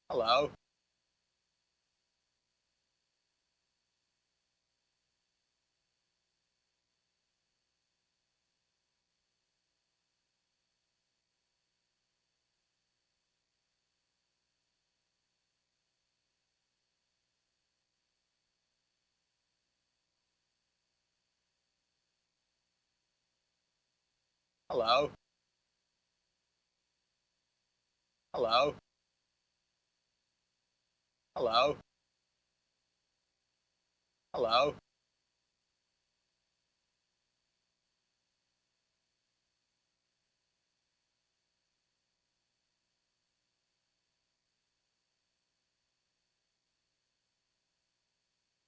Hello. Hello. Hello. Hello. Hello.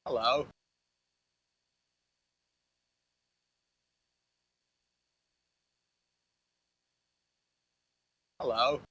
Hello. Hello.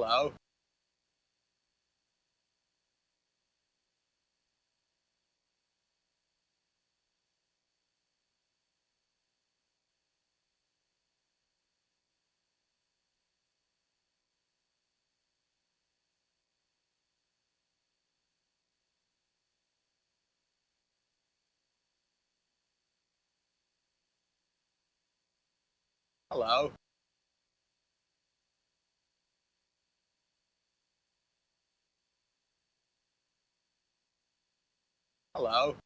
Hello. Hello. Hello. Hello.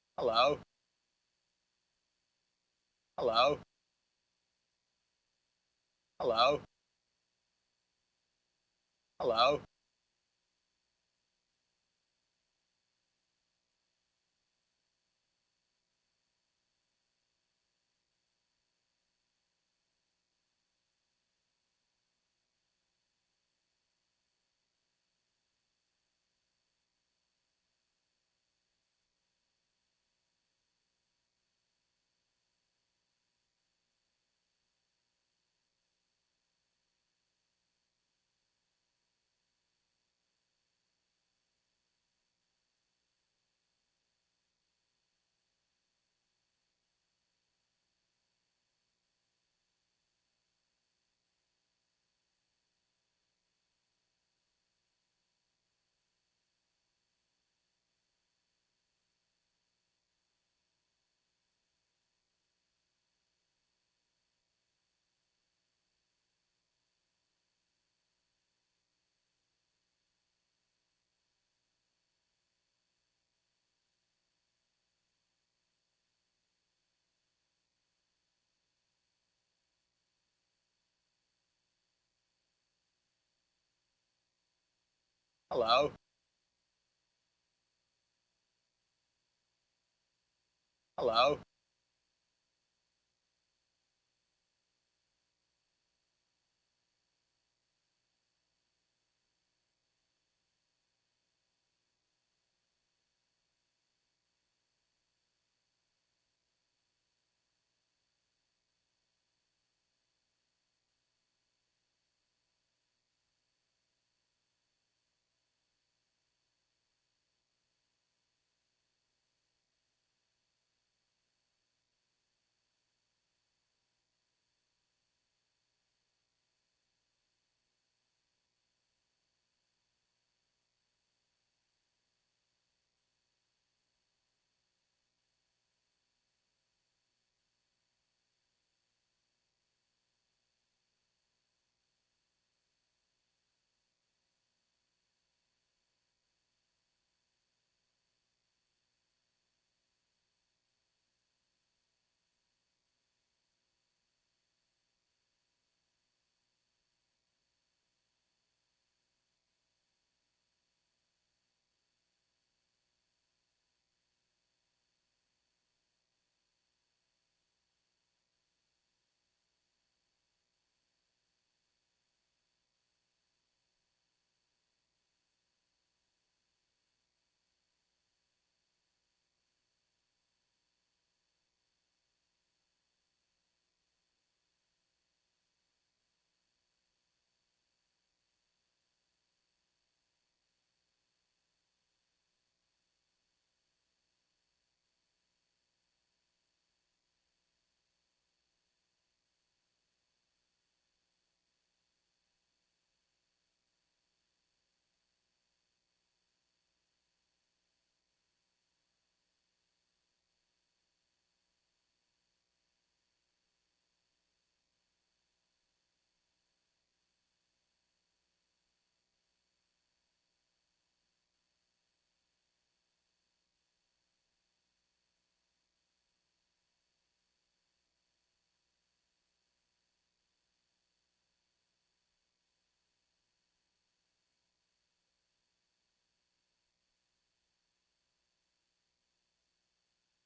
Hello. Hello. Hello. Hello. Hello. Hello.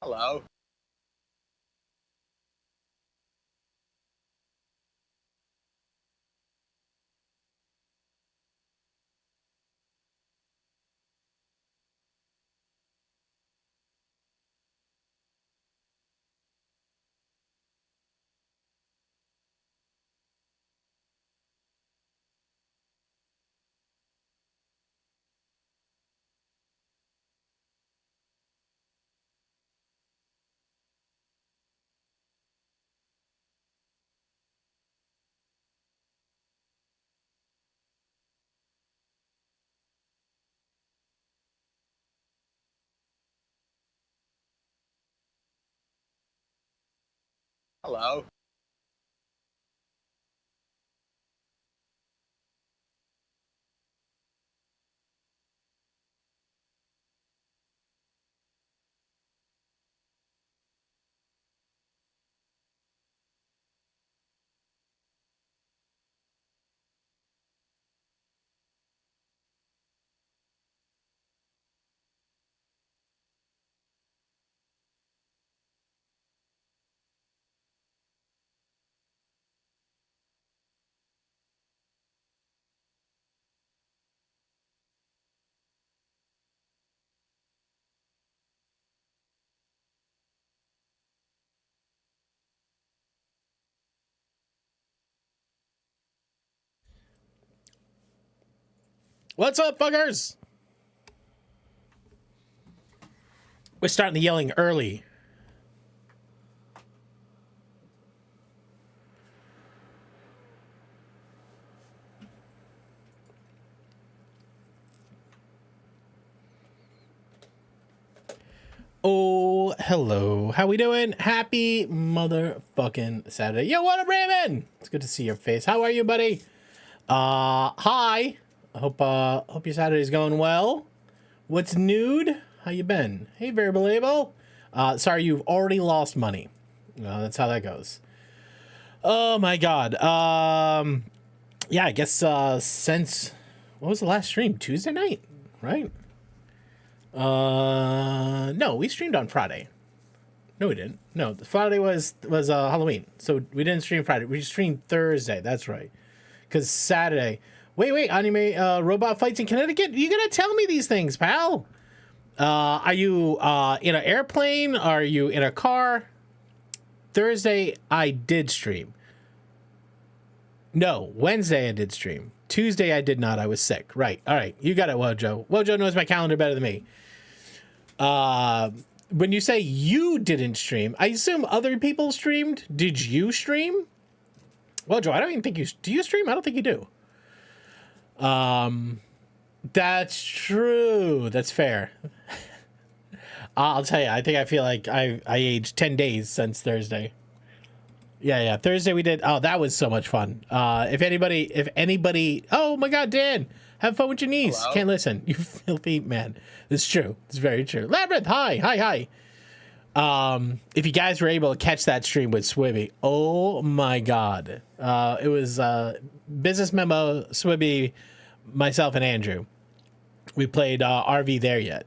Hello. Hello. What's up, fuckers? We're starting the yelling early. Oh, hello. How we doing? Happy motherfucking Saturday. Yo, what up, Raymond? It's good to see your face. How are you, buddy? Hi. I hope your Saturday's going well. What's nude? How you been? Hey, Variable Able. Sorry, you've already lost money. That's how that goes. Oh my god. Yeah, I guess since what was the last stream? Tuesday night, right? No, we streamed on Friday. No, we didn't. No, Friday was Halloween, so we didn't stream Friday. We streamed Thursday. That's right. Because Saturday. Wait, anime robot fights in Connecticut. You gotta tell me these things, pal. Are you in an airplane? Are you in a car? Thursday I did stream. No, Wednesday I did stream. Tuesday I did not. I was sick. Right. All right. You got it, Wojo. Wojo knows my calendar better than me. When you say you didn't stream, I assume other people streamed. Did you stream? Wojo, I don't even think you... Do you stream? I don't think you do. That's true. That's fair. I'll tell you, I feel like I aged 10 days since Thursday. Yeah. Thursday we did. Oh, that was so much fun. If anybody, oh my God, Dan, have fun with your niece. Hello? Can't listen. You filthy man. It's true. It's very true. Labyrinth, hi. If you guys were able to catch that stream with Swibby, oh my God. It was Business Memo, Swibby, myself, and Andrew. We played RV There Yet.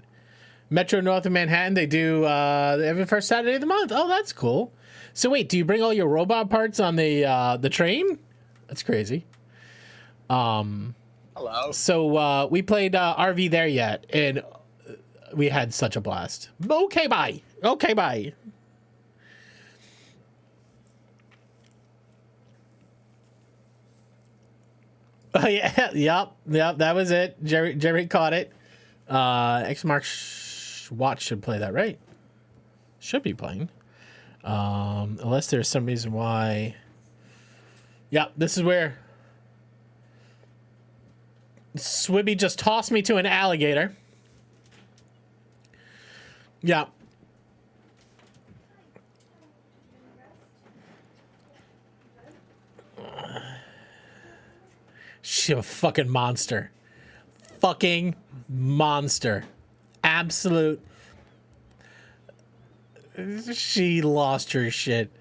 Metro North of Manhattan, they do every first Saturday of the month. Oh, that's cool. So wait, do you bring all your robot parts on the train? That's crazy. Hello. So we played RV There Yet, and we had such a blast. Okay, bye. Oh yeah, yep. That was it. Jerry caught it. X marks watch should play that, right? Should be playing. Unless there's some reason why. Yeah, this is where Swibby just tossed me to an alligator. Yeah. She's a fucking monster. Fucking monster. Absolute. She lost her shit.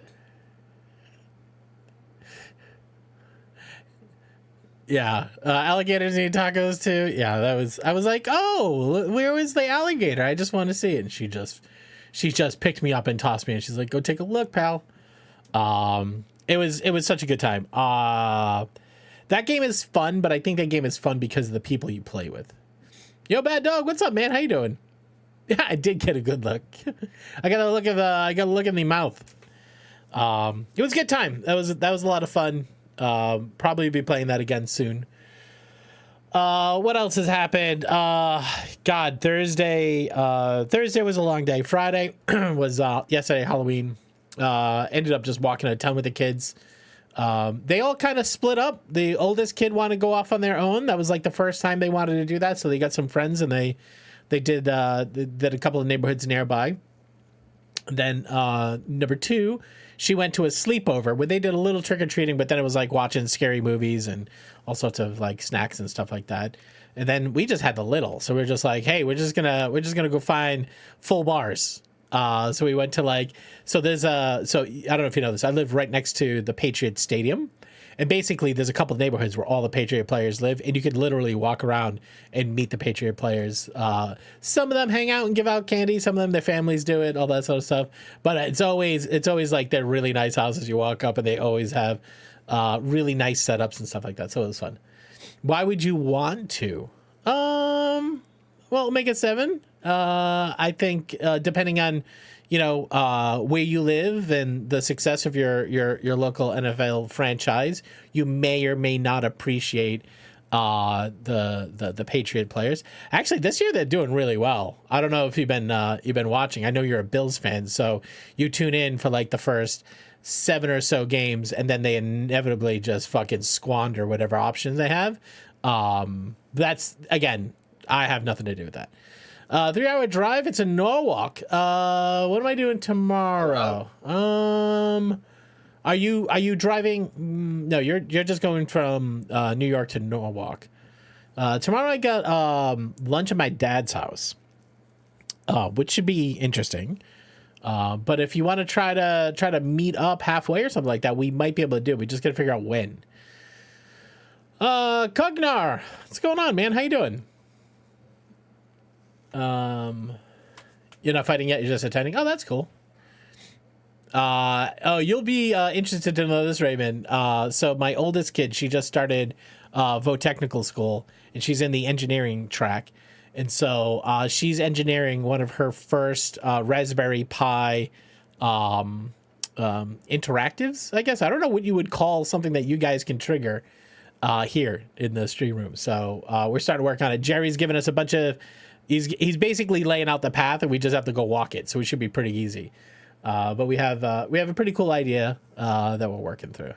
Yeah. Alligators need tacos too. Yeah, I was like, oh, where was the alligator? I just want to see it. And she just picked me up and tossed me, and she's like, "Go take a look, pal." It was such a good time. That game is fun, but I think that game is fun because of the people you play with. Yo, Bad Dog, what's up, man? How you doing? Yeah, I did get a good look. I got a look in the mouth. It was a good time. That was a lot of fun. Probably be playing that again soon. What else has happened? God, Thursday was a long day. Friday was yesterday, Halloween. Ended up just walking out of town with the kids. They all kind of split up. The oldest kid wanted to go off on their own. That was like the first time they wanted to do that. So they got some friends and they did a couple of neighborhoods nearby. Then number two, she went to a sleepover where they did a little trick or treating, but then it was like watching scary movies and all sorts of like snacks and stuff like that. And then we just had the little, so we are just like, hey, we're just gonna go find full bars. So we went to like, so there's so I don't know if you know this, I live right next to the Patriot Stadium. And basically, there's a couple of neighborhoods where all the Patriot players live, and you could literally walk around and meet the Patriot players. Some of them hang out and give out candy. Some of them, their families do it, all that sort of stuff. But it's always like they're really nice houses. You walk up, and they always have really nice setups and stuff like that. So it was fun. Why would you want to? Well, make it 7. I think depending on where you live and the success of your local NFL franchise, you may or may not appreciate the Patriot players. Actually, this year they're doing really well. I don't know if you've been watching. I know you're a Bills fan, so you tune in for like the first 7 or so games, and then they inevitably just fucking squander whatever options they have. That's, again, I have nothing to do with that. 3-hour drive. It's in Norwalk. What am I doing tomorrow? Are you driving? No, you're just going from New York to Norwalk. Tomorrow I got lunch at my dad's house, which should be interesting. But if you want to try to meet up halfway or something like that, we might be able to do it. We just got to figure out when. Cognar, what's going on, man? How you doing? You're not fighting yet. You're just attending. Oh, that's cool. You'll be interested to know this, Raymond. So my oldest kid, she just started Vote Technical School, and she's in the engineering track. And so she's engineering one of her first Raspberry Pi interactives, I guess. I don't know what you would call something that you guys can trigger here in the stream room. So we're starting to work on it. Jerry's given us a bunch of... He's basically laying out the path, and we just have to go walk it. So it should be pretty easy. But we have a pretty cool idea that we're working through.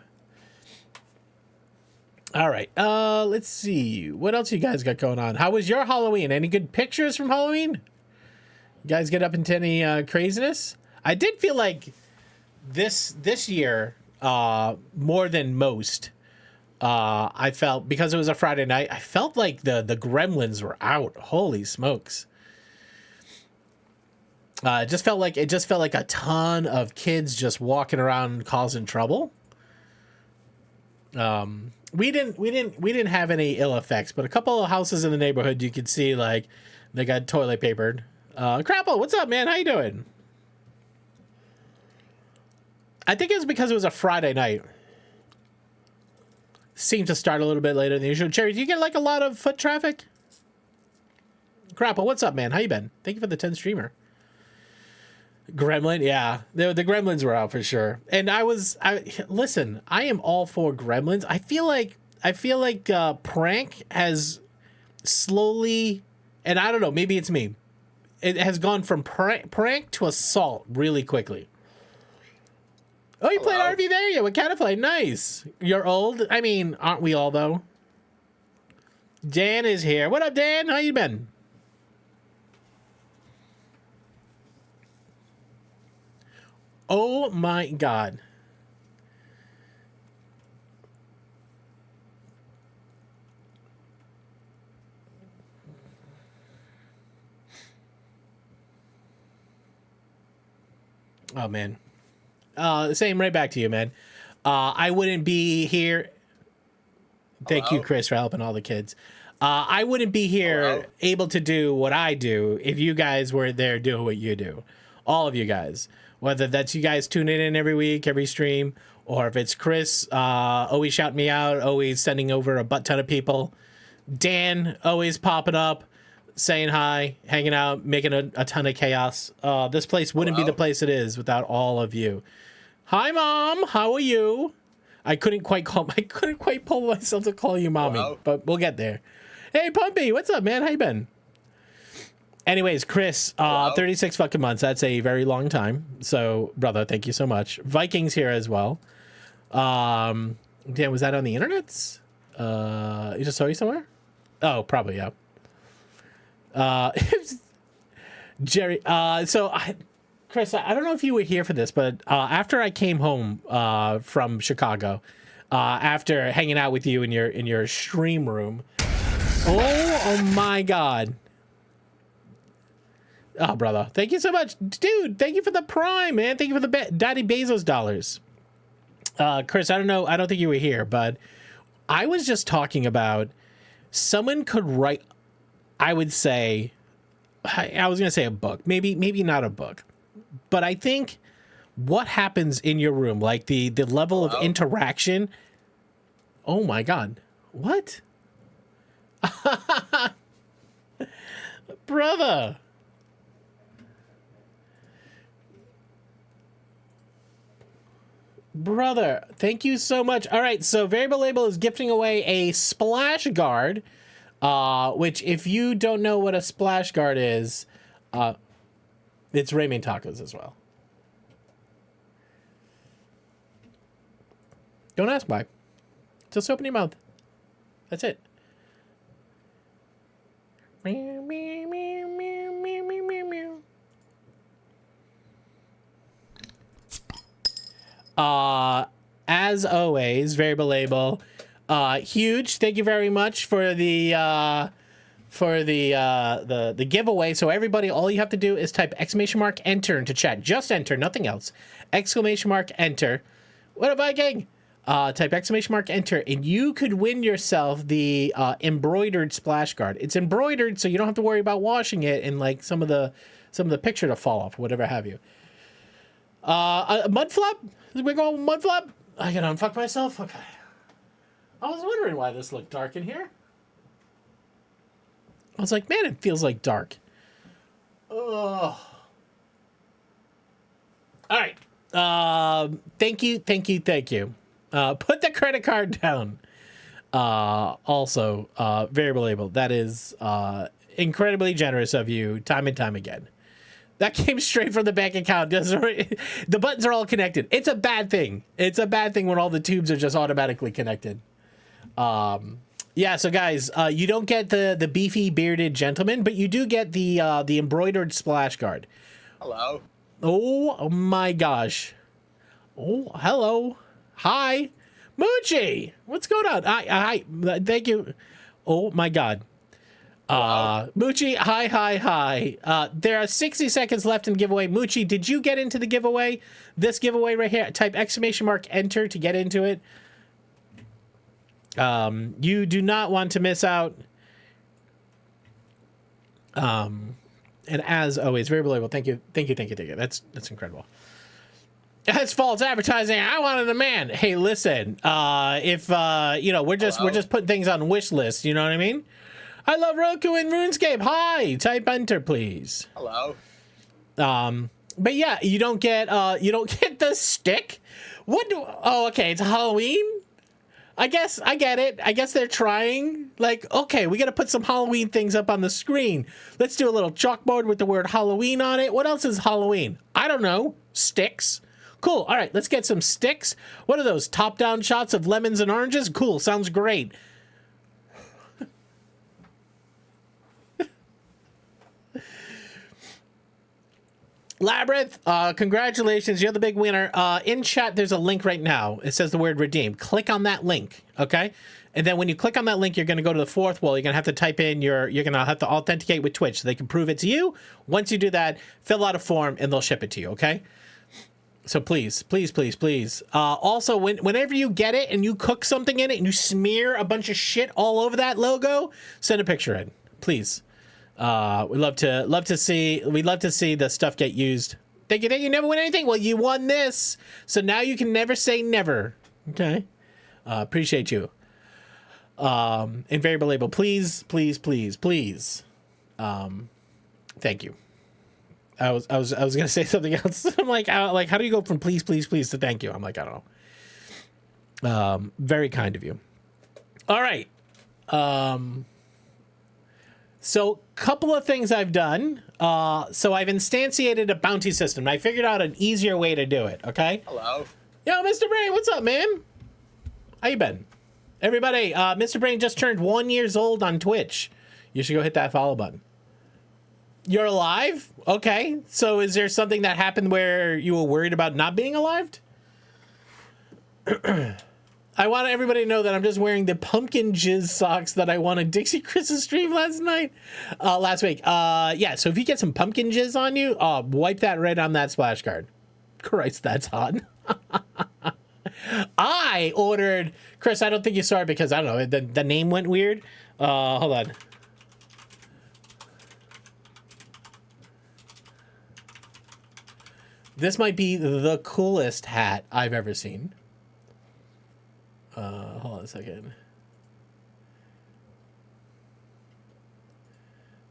All right. Let's see. What else you guys got going on? How was your Halloween? Any good pictures from Halloween? You guys get up into any craziness? I did feel like this year, more than most, I felt, because it was a Friday night, I felt like the gremlins were out. Holy smokes. It just felt like a ton of kids just walking around causing trouble. We didn't have any ill effects, but a couple of houses in the neighborhood you could see like they got toilet papered. Crapple, what's up, man? How you doing? I think it was because it was a Friday night. Seemed to start a little bit later than usual. Cherry, do you get like a lot of foot traffic? Crapple, what's up, man? How you been? Thank you for the 10 streamer. Gremlin, yeah, the gremlins were out for sure. And listen, I am all for gremlins. I feel like prank has slowly, and I don't know, maybe it's me, it has gone from prank to assault really quickly. Oh, you played RV there? Yeah, what kind of play? Nice. You're old? I mean, aren't we all though? Dan is here. What up, Dan? How you been? Oh my God. Oh man. Same right back to you, man. I wouldn't be here. Thank you, Chris, for helping all the kids. I wouldn't be here able to do what I do if you guys were there doing what you do. all of you guys, whether that's you guys tuning in every week, every stream, or if it's Chris, always shouting me out, always sending over a butt ton of people. Dan, always popping up, saying hi, hanging out, making a ton of chaos. This place wouldn't be the place it is without all of you. Hi, Mom. How are you? I couldn't quite pull myself to call you Mommy, but we'll get there. Hey, Pumpy, what's up, man? How you been? Anyways, Chris, 36 fucking months. That's a very long time. So, brother, thank you so much. Vikings here as well. Dan, was that on the internets? You just saw you somewhere? Oh, probably, yeah. Jerry, Chris, I don't know if you were here for this, but after I came home from Chicago, after hanging out with you in your stream room, oh my God. Oh, brother, thank you so much, dude. Thank you for the Prime, man. Thank you for the Daddy Bezos dollars. Chris, I don't think you were here, but I was just talking about someone could write, I would say, I was going to say a book, maybe not a book, but I think what happens in your room, like the level of interaction. Oh my God. What? Brother. Brother, thank you so much. All right, so Variable Label is gifting away a splash guard, which if you don't know what a splash guard is, it's Ramen Tacos as well. Don't ask why. Just open your mouth. That's it. Meow, meow, meow, meow, meow, meow, meow. As always, Variable Label, huge. Thank you very much for the giveaway. So everybody, all you have to do is type !enter into chat. Just enter, nothing else. !enter. What a Viking! Type !enter, and you could win yourself the embroidered splash guard. It's embroidered, so you don't have to worry about washing it and like some of the picture to fall off, whatever have you. A mud flap? We're going with mud flap? I gotta unfuck myself? Okay. I was wondering why this looked dark in here. I was like, man, it feels like dark. Oh. All right. Thank you. Put the credit card down. Also, Variable Label. That is incredibly generous of you, time and time again. That came straight from the bank account. The buttons are all connected. It's a bad thing. It's a bad thing when all the tubes are just automatically connected. Yeah, so guys, you don't get the beefy bearded gentleman, but you do get the embroidered splash guard. Hello. Oh my gosh. Oh, hello. Hi. Moochie. What's going on? Hi. Thank you. Oh my God. Moochie, hi. There are 60 seconds left in the giveaway. Moochie, did you get into the giveaway? This giveaway right here, type !enter to get into it. You do not want to miss out. And as always, Variable Label, thank you. That's incredible. That's false advertising. I wanted a man. Hey, listen, if we're just putting things on wish lists, you know what I mean? I love Roku and RuneScape. Hi, type enter, please. Hello. But yeah, you don't get the stick. Oh, okay, it's Halloween. I guess I get it. I guess they're trying. Like, okay, we got to put some Halloween things up on the screen. Let's do a little chalkboard with the word Halloween on it. What else is Halloween? I don't know. Sticks. Cool. All right, let's get some sticks. What are those? Top-down shots of lemons and oranges? Cool. Sounds great. Labyrinth, congratulations, you're the big winner. In chat, there's a link right now. It says the word redeem. Click on that link, okay? And then when you click on that link, you're going to go to the fourth wall. You're going to have to type in you're going to have to authenticate with Twitch so they can prove it's you. Once you do that, fill out a form and they'll ship it to you, okay? So please. Also, whenever you get it and you cook something in it and you smear a bunch of shit all over that logo, send a picture in, please. We'd love to see the stuff get used Thank you. Thank you. Never win anything. Well, you won this. So now you can never say never. Okay. Appreciate you. Invariable label. Please, please, please, please. Thank you. I was gonna say something else. I'm like, how do you go from please, please, please to thank you? I'm like, I don't know. Very kind of you. All right. So couple of things I've done. So I've instantiated a bounty system. I figured out an easier way to do it. Okay. Hello. Yo, Mr. Brain, what's up, man? How you been? Everybody, Mr. Brain just turned 1 year old on Twitch. You should go hit that follow button. You're alive? Okay. So is there something that happened where you were worried about not being alive? I want everybody to know that I'm just wearing the pumpkin jizz socks that I won on Dixie Chris's stream last week. Yeah, so if you get some pumpkin jizz on you, wipe that right on that splash guard. Christ, that's hot. I ordered, Chris, I don't think you saw it because, I don't know, the name went weird. Hold on. This might be the coolest hat I've ever seen. Hold on a second.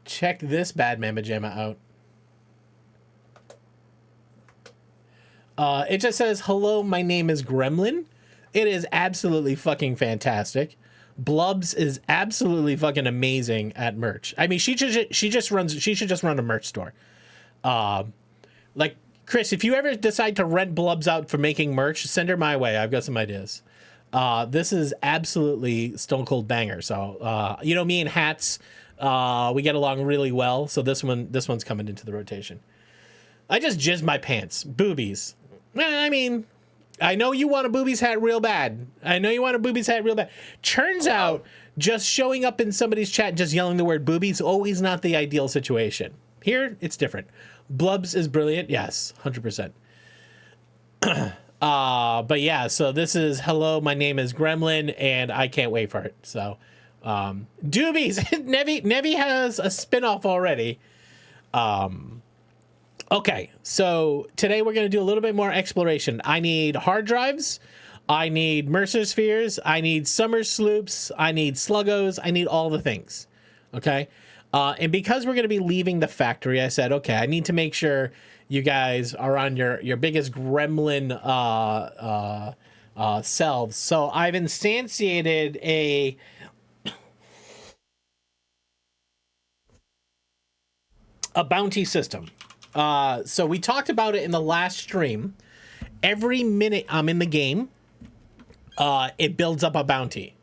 Check this bad mamma jamma out. It just says, hello, my name is Gremlin. It is absolutely fucking fantastic. Blubs is absolutely fucking amazing at merch. I mean, she should just run a merch store. Like, Chris, if you ever decide to rent Blubs out for making merch, send her my way. I've got some ideas. This is absolutely stone cold banger. So, you know, me and hats, we get along really well. So this one's coming into the rotation. I just jizzed my pants. Boobies. I mean, I know you want a boobies hat real bad. Turns out just showing up in somebody's chat, just yelling the word boobies, always not the ideal situation. Here, it's different. Blubs is brilliant. Yes, 100%. But yeah, so this is hello, my name is Gremlin, and I can't wait for it. So, Doobies, Nevi has a spinoff already. Okay, so today we're going to do a little bit more exploration. I need hard drives. I need Mercer spheres. I need summer sloops. I need sluggos. I need all the things. Okay. And because we're going to be leaving the factory, I said, okay, I need to make sure you guys are on your biggest gremlin selves. So I've instantiated a bounty system. So we talked about it in the last stream. Every minute I'm in the game, it builds up a bounty.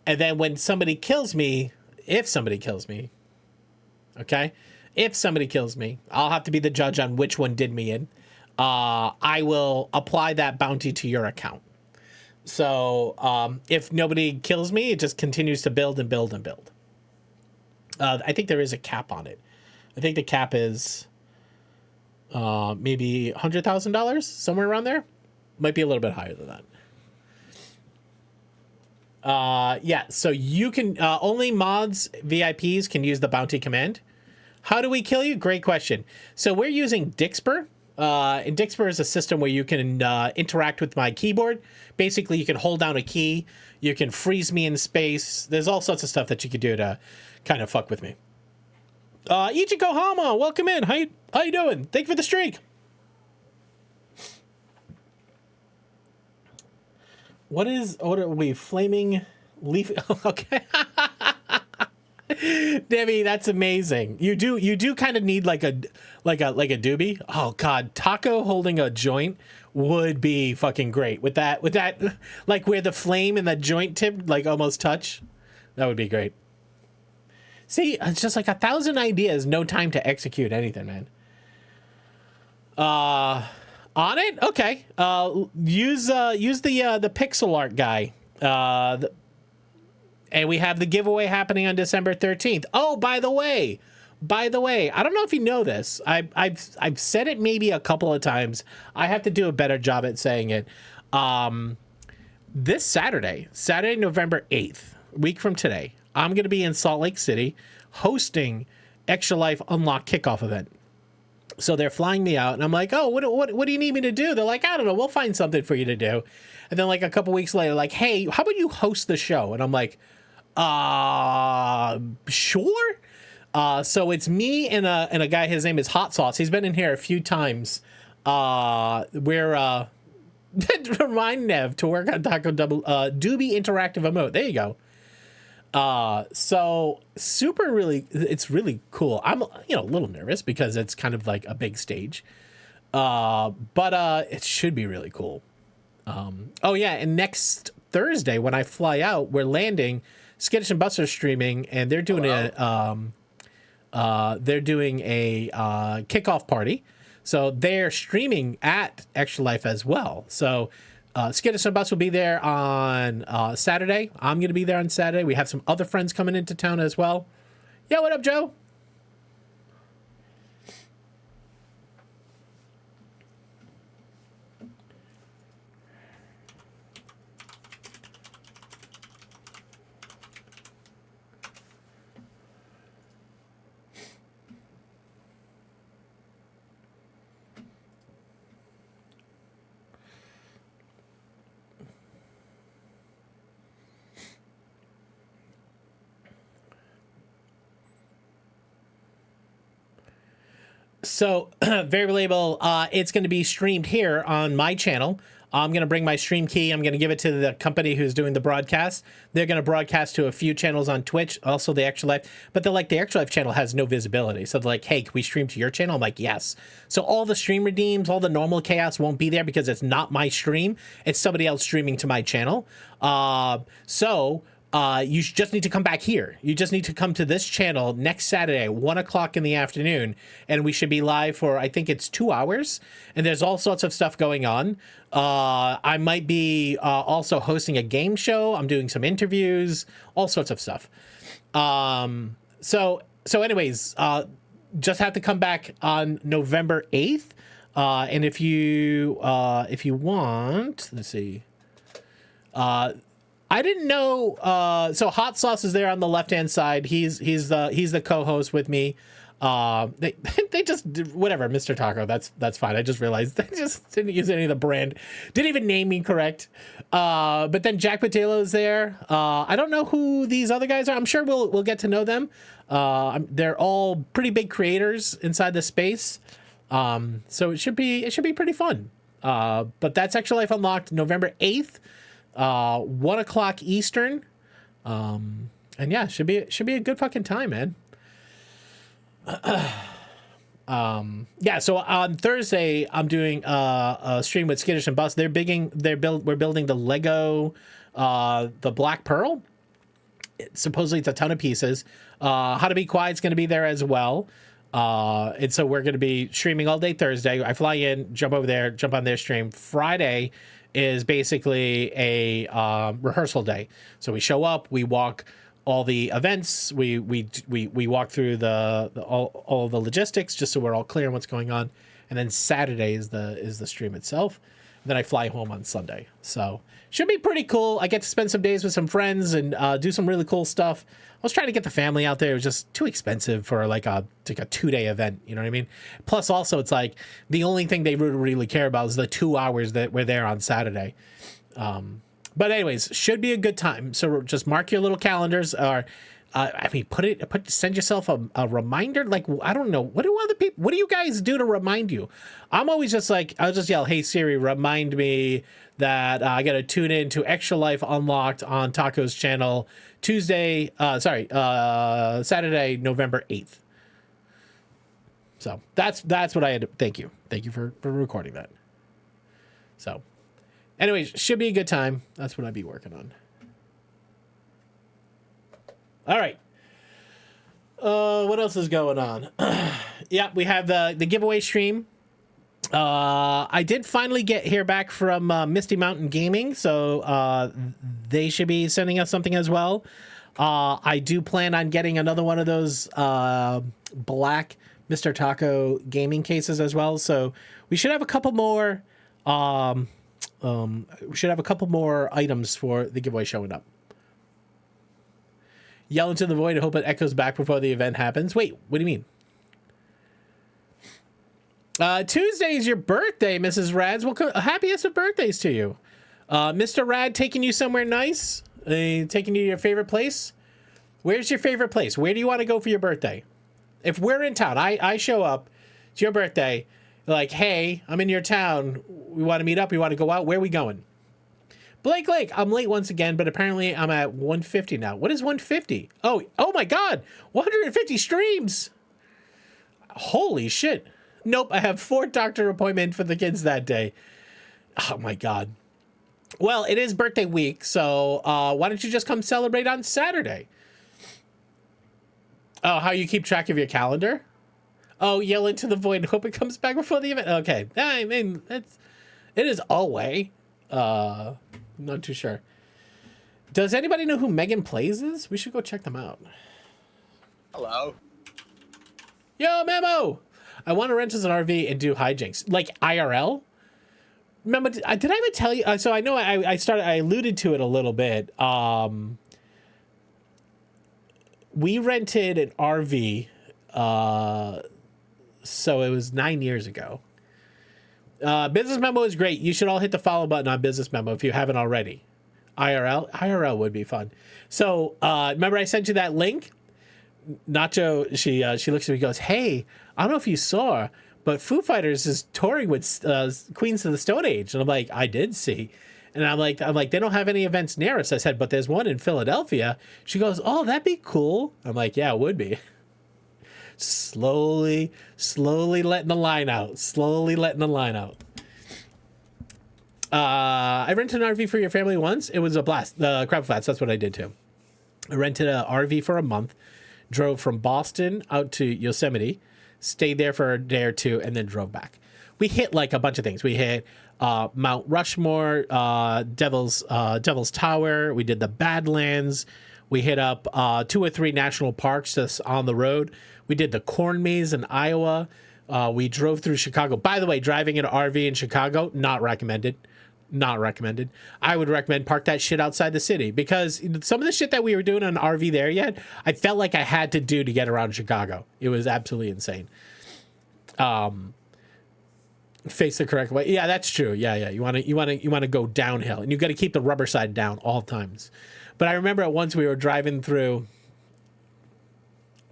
And then when somebody kills me, if somebody kills me, okay? If somebody kills me, I'll have to be the judge on which one did me in. I will apply that bounty to your account. So if nobody kills me, it just continues to build and build and build. I think there is a cap on it. I think the cap is maybe $100,000, somewhere around there. Might be a little bit higher than that. Yeah, so you can only mods, VIPs can use the bounty command. How do we kill you? Great question. So we're using Dixper. And Dixper is a system where you can interact with my keyboard. Basically, you can hold down a key. You can freeze me in space. There's all sorts of stuff that you could do to kind of fuck with me. Ichiko Hama, welcome in. How you doing? Thank you for the streak. What are we, flaming leaf? Okay. Debbie, that's amazing. You do kind of need like a doobie. Oh god, Taco holding a joint would be fucking great with that like where the flame and the joint tip like almost touch. That would be great. See, it's just like 1,000 ideas, no time to execute anything, man. On it, okay. Use the pixel art guy. And we have the giveaway happening on December 13th. Oh, by the way, I don't know if you know this. I've said it maybe a couple of times. I have to do a better job at saying it. This Saturday, November 8th, a week from today, I'm going to be in Salt Lake City hosting Extra Life Unlock Kickoff event. So they're flying me out, and I'm like, oh, what do you need me to do? They're like, I don't know, we'll find something for you to do. And then like a couple weeks later, like, hey, how about you host the show? And I'm like, sure. So it's me and a guy. His name is Hot Sauce. He's been in here a few times. We're remind Nev to work on Taco Double Doobie interactive emote. There you go. So super really, it's really cool. I'm a little nervous because it's kind of like a big stage. But it should be really cool. Oh yeah, and next Thursday when I fly out, we're landing. Skittish and Buster streaming, and they're doing a kickoff party. So they're streaming at Extra Life as well. So Skittish and Bus will be there on Saturday. I'm going to be there on Saturday. We have some other friends coming into town as well. Yeah, what up, Joe? So, very label, it's going to be streamed here on my channel. I'm going to bring my stream key. I'm going to give it to the company who's doing the broadcast. They're going to broadcast to a few channels on Twitch, also the Extra Life. But the Extra Life channel has no visibility. So they're like, hey, can we stream to your channel? I'm like, yes. So all the stream redeems, all the normal chaos won't be there because it's not my stream. It's somebody else streaming to my channel. You just need to come back here. You just need to come to this channel next Saturday, 1 o'clock in the afternoon, and we should be live for, I think it's 2 hours, and there's all sorts of stuff going on. I might be also hosting a game show. I'm doing some interviews, all sorts of stuff. So anyways, just have to come back on November 8th. And if you want, let's see. I didn't know. So Hot Sauce is there on the left hand side. He's the co-host with me. They just whatever, Mr. Taco. That's fine. I just realized they just didn't use any of the brand. Didn't even name me correct. But then Jack Patelo is there. I don't know who these other guys are. I'm sure we'll get to know them. They're all pretty big creators inside the space. So it should be pretty fun. But that's Extra Life Unlocked, November 8th. 1 o'clock Eastern. And yeah, should be a good fucking time, man. Yeah, so on Thursday I'm doing a stream with Skittish and Bus. We're building the Lego the Black Pearl. Supposedly it's a ton of pieces. How to Be Quiet's going to be there as well. And so we're going to be streaming all day Thursday. I fly in, jump over there, jump on their stream. Friday is basically a rehearsal day. So we show up, we walk all the events, we walk through all the logistics just so we're all clear on what's going on. And then Saturday is the stream itself. And then I fly home on Sunday. So should be pretty cool. I get to spend some days with some friends and do some really cool stuff. I was trying to get the family out there. It was just too expensive for like a 2-day event. You know what I mean? Plus, also, it's like the only thing they really care about is the 2 hours that we're there on Saturday. But anyways, should be a good time. So just mark your little calendars. Or send yourself a reminder. Like, I don't know. What do you guys do to remind you? I'm always just like, I'll just yell, hey Siri, remind me that I got to tune in to Extra Life Unlocked on Taco's channel Saturday, November 8th. So that's what I had. Thank you for recording that. So anyways, should be a good time. That's what I'd be working on. All right. What else is going on? Yeah, we have the giveaway stream. I did finally hear back from Misty Mountain Gaming, so they should be sending us something as well. I do plan on getting another one of those black Mr. Taco gaming cases as well. So we should have a couple more. Items for the giveaway showing up. Yell into the void and hope it echoes back before the event happens. Wait, what do you mean? Tuesday is your birthday, Mrs. Rads. Well, happiest of birthdays to you. Mr. Rad taking you somewhere nice? Taking you to your favorite place? Where's your favorite place? Where do you want to go for your birthday? If we're in town, I show up, it's your birthday, like, hey, I'm in your town. We want to meet up. We want to go out. Where are we going? Blake Lake, I'm late once again, but apparently I'm at 150 now. What is 150? Oh my God, 150 streams. Holy shit. Nope, I have 4 doctor appointments for the kids that day. Oh my God. Well, it is birthday week, so why don't you just come celebrate on Saturday? Oh, how you keep track of your calendar? Oh, yell into the void and hope it comes back before the event. Okay, I mean, it is always. Not too sure. Does anybody know who Megan Plays is? We should go check them out. Hello. Yo, Memo! I want to rent us an RV and do hijinks. Like IRL? Remember, did I ever tell you? So I know I alluded to it a little bit. We rented an RV. So it was 9 years ago. Business Memo is great. You should all hit the follow button on Business Memo if you haven't already. IRL would be fun. So remember I sent you that link? Nacho, she looks at me and goes, hey, I don't know if you saw, but Foo Fighters is touring with Queens of the Stone Age. And I'm like, I did see. And I'm like, they don't have any events near us. I said, but there's one in Philadelphia. She goes, oh, that'd be cool. I'm like, yeah, it would be. Slowly letting the line out. I rented an RV for your family once. It was a blast. Crab Flats, that's what I did too. I rented an RV for a month, drove from Boston out to Yosemite, stayed there for a day or two, and then drove back. We hit like a bunch of things. We hit Mount Rushmore, Devil's Tower. We did the Badlands. We hit up 2 or 3 national parks just on the road. We did the Corn Maze in Iowa. We drove through Chicago. By the way, driving an RV in Chicago, not recommended. Not recommended. I would recommend park that shit outside the city because some of the shit that we were doing on an RV there yet, I felt like I had to do to get around Chicago. It was absolutely insane. Face the correct way. Yeah, that's true. Yeah. You want to go downhill, and you got to keep the rubber side down all times. But I remember at once we were driving through.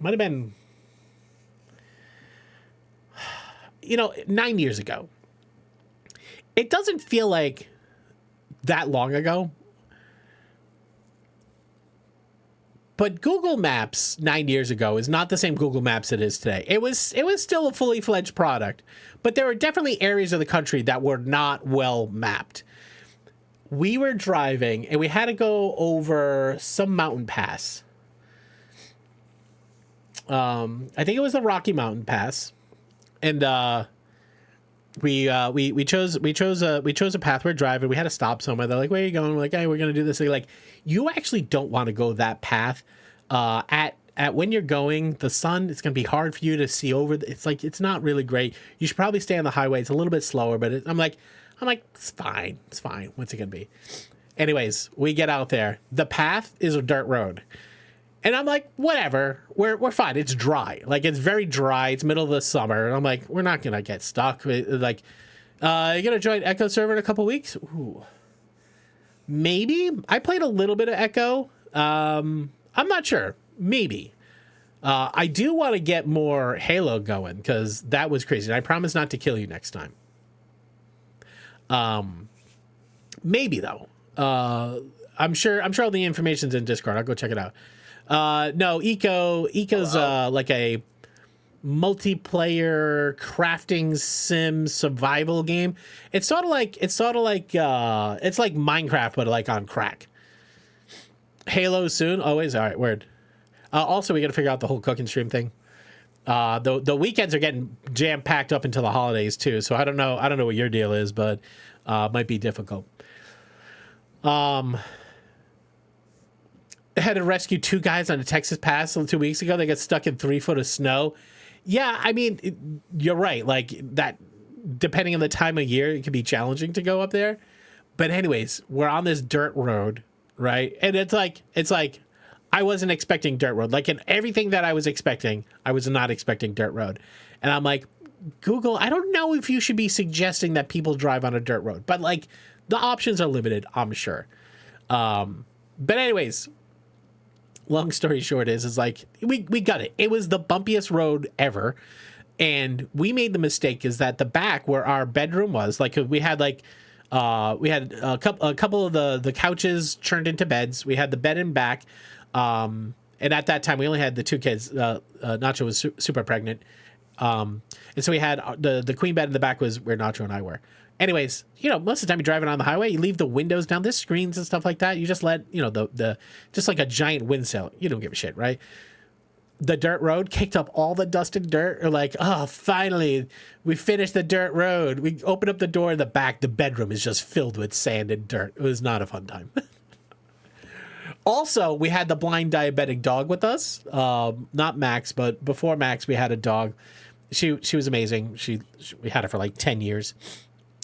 Might have been, 9 years ago. It doesn't feel like that long ago. But Google Maps 9 years ago is not the same Google Maps it is today. It was still a fully fledged product, but there were definitely areas of the country that were not well mapped. We were driving and we had to go over some mountain pass. I think it was the Rocky Mountain Pass, and we chose a path. We're driving. We had to stop somewhere. They're like, "Where are you going?" We're like, "Hey, we're gonna do this." They're like, "You actually don't want to go that path. At when you're going, the sun, it's gonna be hard for you to see over. It's not really great. You should probably stay on the highway. It's a little bit slower." But I'm like, it's fine. It's fine. What's it gonna be? Anyways, we get out there. The path is a dirt road. And I'm like, whatever, we're fine. It's dry. Like, it's very dry. It's middle of the summer. And I'm like, we're not going to get stuck. Like, you're going to join Echo server in a couple weeks? Ooh. Maybe. I played a little bit of Echo. I'm not sure. Maybe. I do want to get more Halo going because that was crazy. And I promise not to kill you next time. Maybe, though. I'm sure all the information's in Discord. I'll go check it out. No, Eco's like a multiplayer crafting sim survival game. It's like Minecraft, but like on crack. Halo soon, always. All right, word. Also, we got to figure out the whole cooking stream thing. The weekends are getting jam packed up into the holidays too. So I don't know what your deal is, but might be difficult. Had to rescue 2 guys on a Texas pass 2 weeks ago. They got stuck in 3 foot of snow. Yeah, I mean, you're right. Like that, depending on the time of year, it can be challenging to go up there. But anyways, we're on this dirt road, right? And it's like I wasn't expecting dirt road. Like in everything that I was expecting, I was not expecting dirt road. And I'm like, Google, I don't know if you should be suggesting that people drive on a dirt road, but like the options are limited, I'm sure. But anyways, long story short is like we got it. It was the bumpiest road ever. And we made the mistake is that the back where our bedroom was, like we had a couple of the couches turned into beds. We had the bed in back. And at that time we only had the two kids. Nacho was super pregnant. And so we had the queen bed in the back was where Nacho and I were. Anyways, most of the time you're driving on the highway, you leave the windows down, there's screens and stuff like that. You just let, the just like a giant windsail. You don't give a shit, right? The dirt road kicked up all the dust and dirt. Or like, oh, finally, we finished the dirt road. We open up the door in the back. The bedroom is just filled with sand and dirt. It was not a fun time. Also, we had the blind diabetic dog with us. Not Max, but before Max, we had a dog. She was amazing. We had her for like 10 years.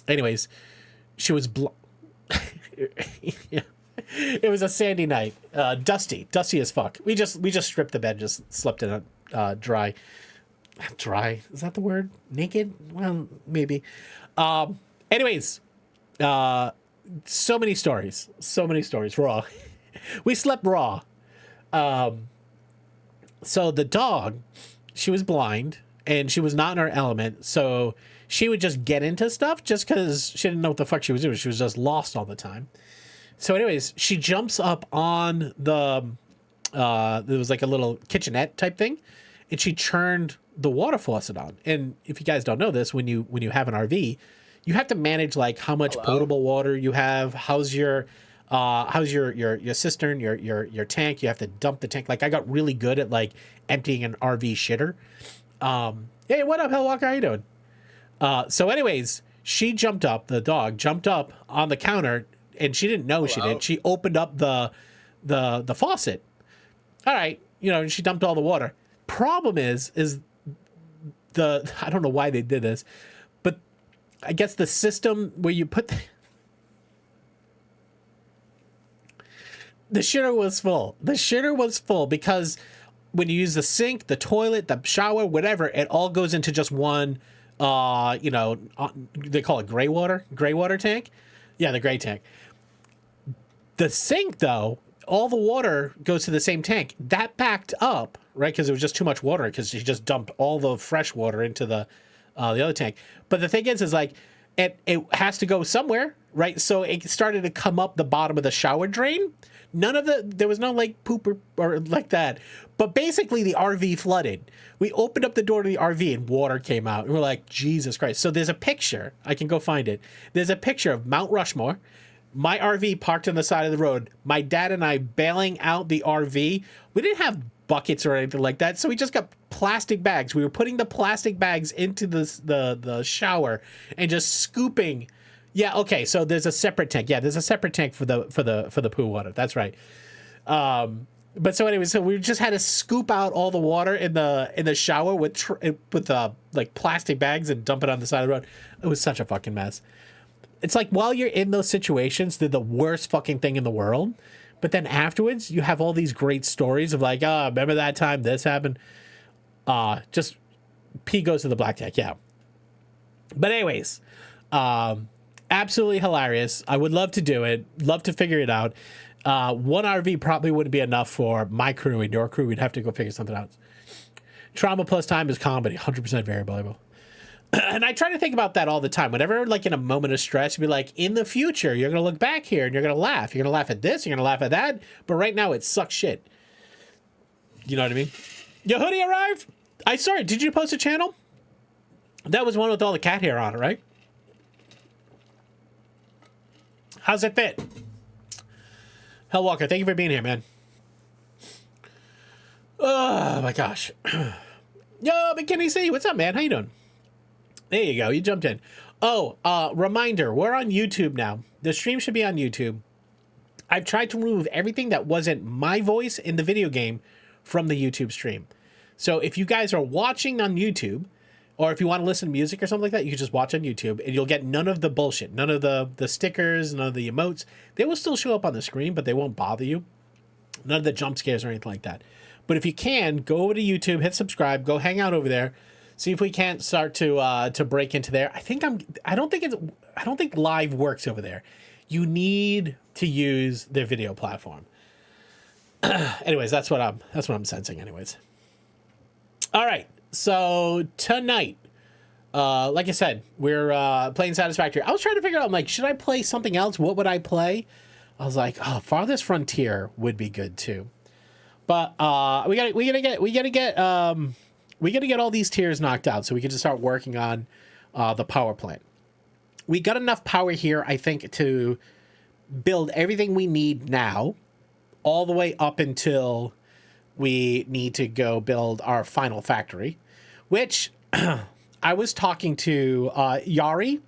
Anyways, she was yeah. It was a sandy night, dusty as fuck. We just stripped the bed, just slept in it, dry. Is that the word? Naked? Well, maybe. Anyways, so many stories raw. We slept raw. So the dog, she was blind and she was not in her element. So she would just get into stuff just because she didn't know what the fuck she was doing. She was just lost all the time. So anyways, she jumps up on there was like a little kitchenette type thing, and she turned the water faucet on. And if you guys don't know this, when you have an RV, you have to manage like how much potable water you have, how's your cistern, your tank. You have to dump the tank. Like I got really good at like emptying an RV shitter. Hey, what up, Hellwalker? How you doing? So anyways, the dog jumped up on the counter, and she didn't know she did. She opened up the faucet. All right, and she dumped all the water. Problem is I don't know why they did this, but I guess the system where you put the shitter was full. The shitter was full because when you use the sink, the toilet, the shower, whatever, it all goes into just one. They call it gray water tank. Yeah, the gray tank. The sink, though, all the water goes to the same tank. That backed up, right? Because it was just too much water because she just dumped all the fresh water into the other tank. But the thing is like, it has to go somewhere, right? So it started to come up the bottom of the shower drain. There was no like poop or like that. But basically the RV flooded. We opened up the door to the RV and water came out. And we're like, Jesus Christ. So there's a picture. I can go find it. There's a picture of Mount Rushmore. My RV parked on the side of the road. My dad and I bailing out the RV. We didn't have buckets or anything like that. So we just got plastic bags. We were putting the plastic bags into the shower and just scooping. Yeah, okay. So there's a separate tank. Yeah, there's a separate tank for the poo water. That's right. But so anyway, so we just had to scoop out all the water in the shower with like plastic bags and dump it on the side of the road. It was such a fucking mess. It's like while you're in those situations, they're the worst fucking thing in the world. But then afterwards, you have all these great stories of like, remember that time this happened? Just P goes to the black tank, yeah. But anyways, absolutely hilarious. I would love to do it. Love to figure it out. One RV probably wouldn't be enough for my crew and your crew. We'd have to go figure something out. Trauma plus time is comedy, 100% variable. And I try to think about that all the time. Whenever, like, in a moment of stress, you'd be like, in the future, you're going to look back here and you're going to laugh. You're going to laugh at this. You're going to laugh at that. But right now, it sucks shit. You know what I mean? Your hoodie arrived? Sorry, did you post a channel? That was one with all the cat hair on it, right? How's it fit? Hellwalker, thank you for being here, man. Oh, my gosh. Yo, McKinney C, what's up, man? How you doing? There you go. You jumped in. Oh, reminder. We're on YouTube now. The stream should be on YouTube. I've tried to remove everything that wasn't my voice in the video game from the YouTube stream. So if you guys are watching on YouTube, or if you want to listen to music or something like that, you can just watch on YouTube and you'll get none of the bullshit. None of the stickers, none of the emotes. They will still show up on the screen, but they won't bother you. None of the jump scares or anything like that. But if you can, go over to YouTube, hit subscribe, go hang out over there. See if we can't start to break into there. I don't think live works over there. You need to use their video platform. Anyways, that's what I'm sensing. Anyways, all right. So tonight, like I said, we're playing Satisfactory. I was trying to figure out, I'm like, should I play something else? What would I play? I was like, oh, Farthest Frontier would be good too. But we gotta get all these tiers knocked out so we can just start working on the power plant. We got enough power here, I think, to build everything we need now, all the way up until we need to go build our final factory, which I was talking to Yari,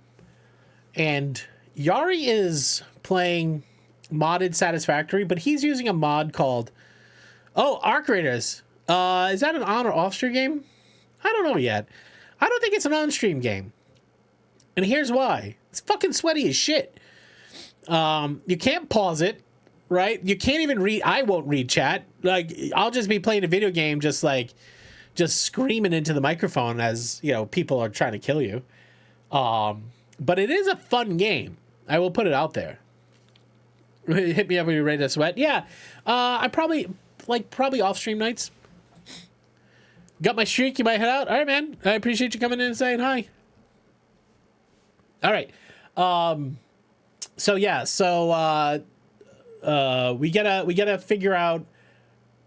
and Yari is playing modded Satisfactory, but he's using a mod called Arc Raiders. Is that an on or off stream game? I don't know yet. I don't think it's an on stream game. And here's why. It's fucking sweaty as shit. You can't pause it, right? You can't even read. I won't read chat. Like, I'll just be playing a video game just screaming into the microphone as, people are trying to kill you. But it is a fun game. I will put it out there. Hit me up when you're ready to sweat. Yeah. I probably off stream nights. Got my streak, you might head out. All right, man. I appreciate you coming in and saying hi. All right. We gotta figure out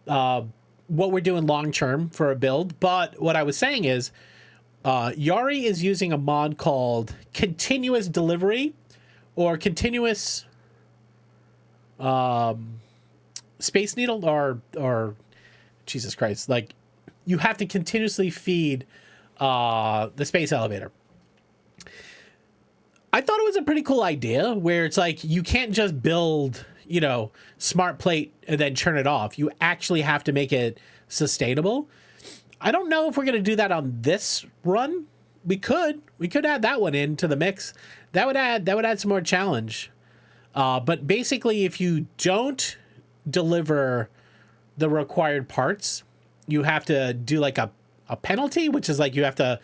what we're doing long term for a build. But what I was saying is, Yari is using a mod called Continuous Delivery or Continuous Space Needle or Jesus Christ, like you have to continuously feed the space elevator. I thought it was a pretty cool idea where it's like you can't just build, smart plate and then turn it off. You actually have to make it sustainable. I don't know if we're going to do that on this run. We could add that one into the mix. That would add some more challenge. But basically, if you don't deliver the required parts, you have to do like a penalty, which is like you have to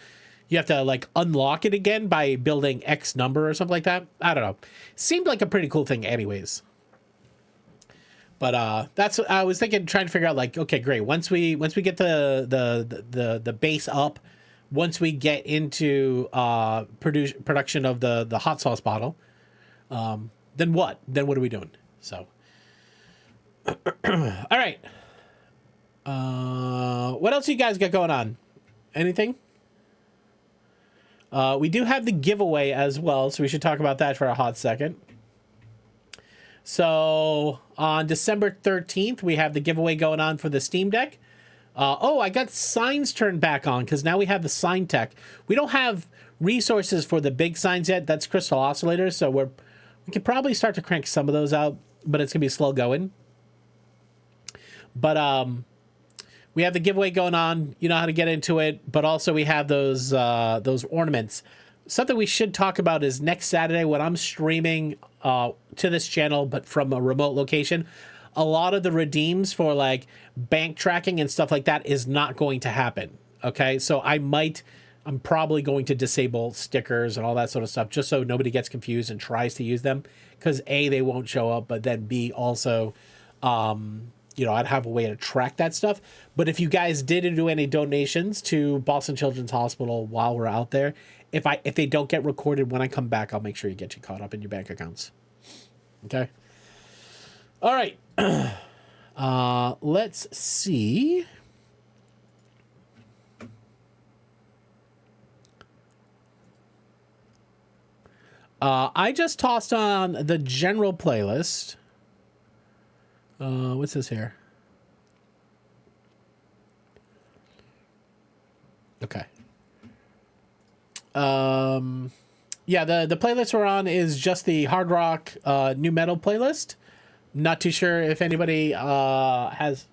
like unlock it again by building X number or something like that. I don't know. Seemed like a pretty cool thing anyways. But that's what I was thinking, trying to figure out, like, okay, great. Once we get the base up, once we get into production of the hot sauce bottle, then what? Then what are we doing? So all right. What else you guys got going on? Anything? We do have the giveaway as well, so we should talk about that for a hot second. So on December 13th, we have the giveaway going on for the Steam Deck. I got signs turned back on because now we have the sign tech. We don't have resources for the big signs yet. That's crystal oscillators, so we can probably start to crank some of those out, but it's gonna be slow going. But we have the giveaway going on. You know how to get into it, but also we have those ornaments. Something we should talk about is next Saturday when I'm streaming to this channel, but from a remote location. A lot of the redeems for like bank tracking and stuff like that is not going to happen. Okay, so I'm probably going to disable stickers and all that sort of stuff just so nobody gets confused and tries to use them, because A, they won't show up, but then B, also I'd have a way to track that stuff. But if you guys did do any donations to Boston Children's Hospital while we're out there, if they don't get recorded when I come back, I'll make sure you get caught up in your bank accounts. Okay. All right. Let's see. I just tossed on the general playlist. What's this here? Okay. Yeah, the playlist we're on is just the hard rock, new metal playlist. Not too sure if anybody has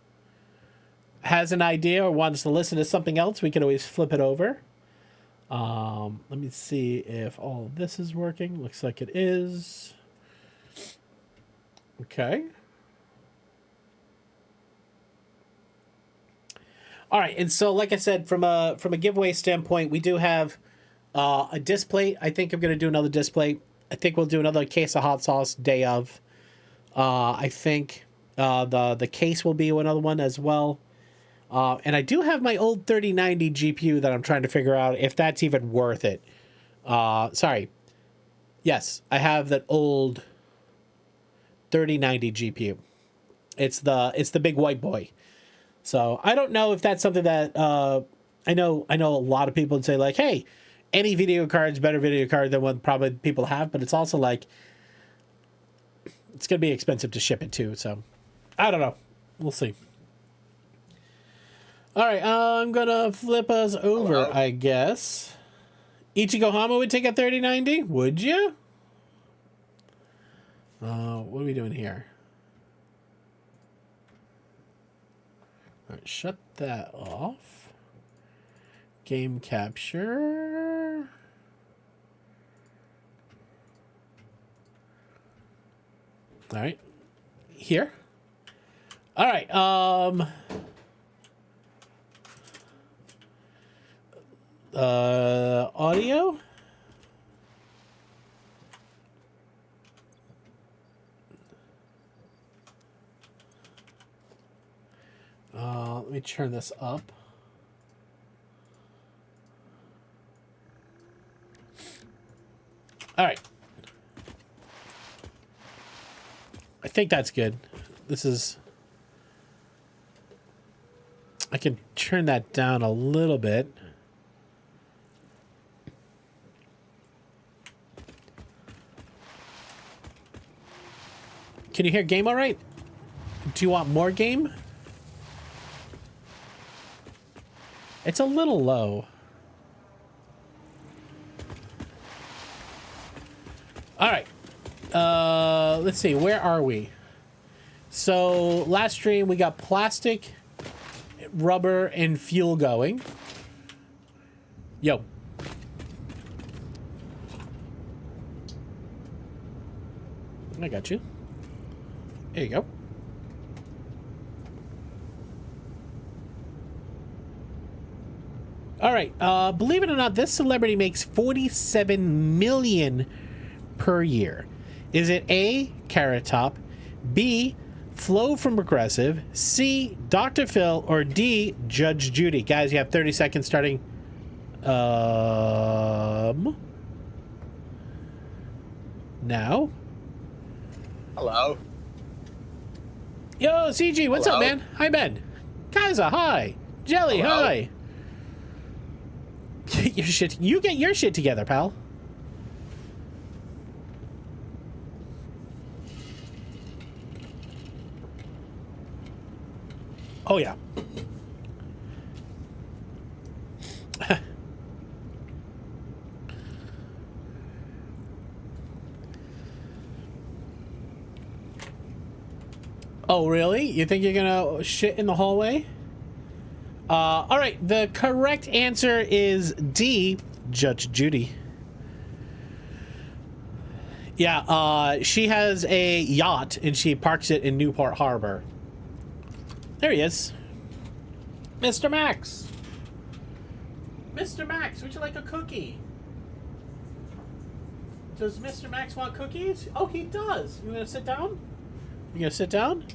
an idea or wants to listen to something else. We can always flip it over. Let me see if all of this is working. Looks like it is. Okay. All right, and so like I said, from a giveaway standpoint, we do have a display. I think I'm going to do another display. I think we'll do another case of hot sauce day of. I think the case will be another one as well. And I do have my old 3090 GPU that I'm trying to figure out if that's even worth it. Sorry. Yes, I have that old 3090 GPU. It's the big white boy. So I don't know if that's something that I know a lot of people would say like, hey, any video card's better video card than what probably people have, but it's also like it's gonna be expensive to ship it too. So I don't know. We'll see. All right, I'm gonna flip us over, Hello? I guess. Ichigo Hama would take a 3090, would you? What are we doing here? All right, shut that off. Game capture. All right, here. All right, audio. Let me turn this up. All right. I think that's good. This is... I can turn that down a little bit. Can you hear game all right? Do you want more game? It's a little low. All right. Let's see. Where are we? So last stream we got plastic, rubber, and fuel going. Yo. I got you. There you go. All right. Believe it or not, this celebrity makes $47 million per year. Is it A, Carrot Top, B, Flo from Progressive, C, Dr. Phil, or D, Judge Judy? Guys, you have 30 seconds starting. Now. Hello. Yo, CG, what's Hello? up, man? Hi, Ben. Kaiser, hi. Jelly, Hello? hi. Get your shit. You get your shit together, pal. Oh, yeah. Oh, really? You think you're gonna shit in the hallway? All right. The correct answer is D, Judge Judy. Yeah, she has a yacht and she parks it in Newport Harbor. There he is. Mr. Max. Mr. Max, would you like a cookie? Does Mr. Max want cookies? Oh, he does. You gonna sit down? You gonna sit down?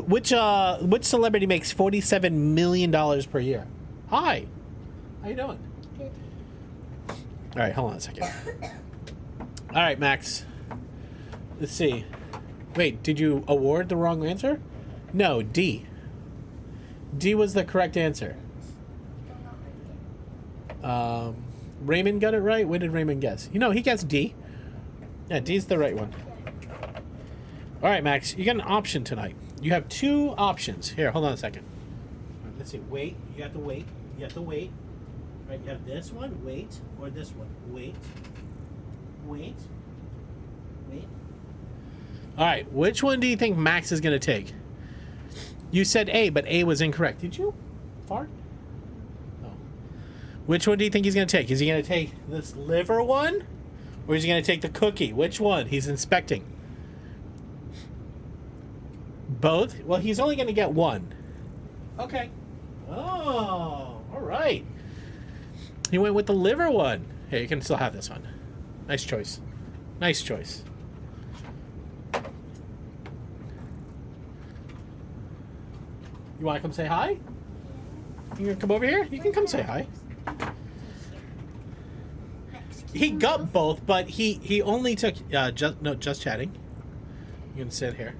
Which celebrity makes $47 million per year? Hi. How you doing? Good. All right, hold on a second. All right, Max. Let's see. Wait, did you award the wrong answer? No, D. D was the correct answer. Raymond got it right? What did Raymond guess? You know, he guessed D. Yeah, D's the right one. All right, Max, you got an option tonight. You have two options. Here, hold on a second. All right, let's see. Wait. You have to wait. You have to wait. All right, you have this one, wait, or this one, wait. Wait. Wait. All right, which one do you think Max is going to take? You said A, but A was incorrect. Did you fart? Oh. Which one do you think he's going to take? Is he going to take this liver one? Or is he going to take the cookie? Which one? He's inspecting. Both? Well, he's only going to get one. Okay. Oh, all right. He went with the liver one. Hey, you can still have this one. Nice choice. Nice choice. You want to come say hi? You gonna come over here? You can come say hi. He got both, but he only took just chatting. You can sit here.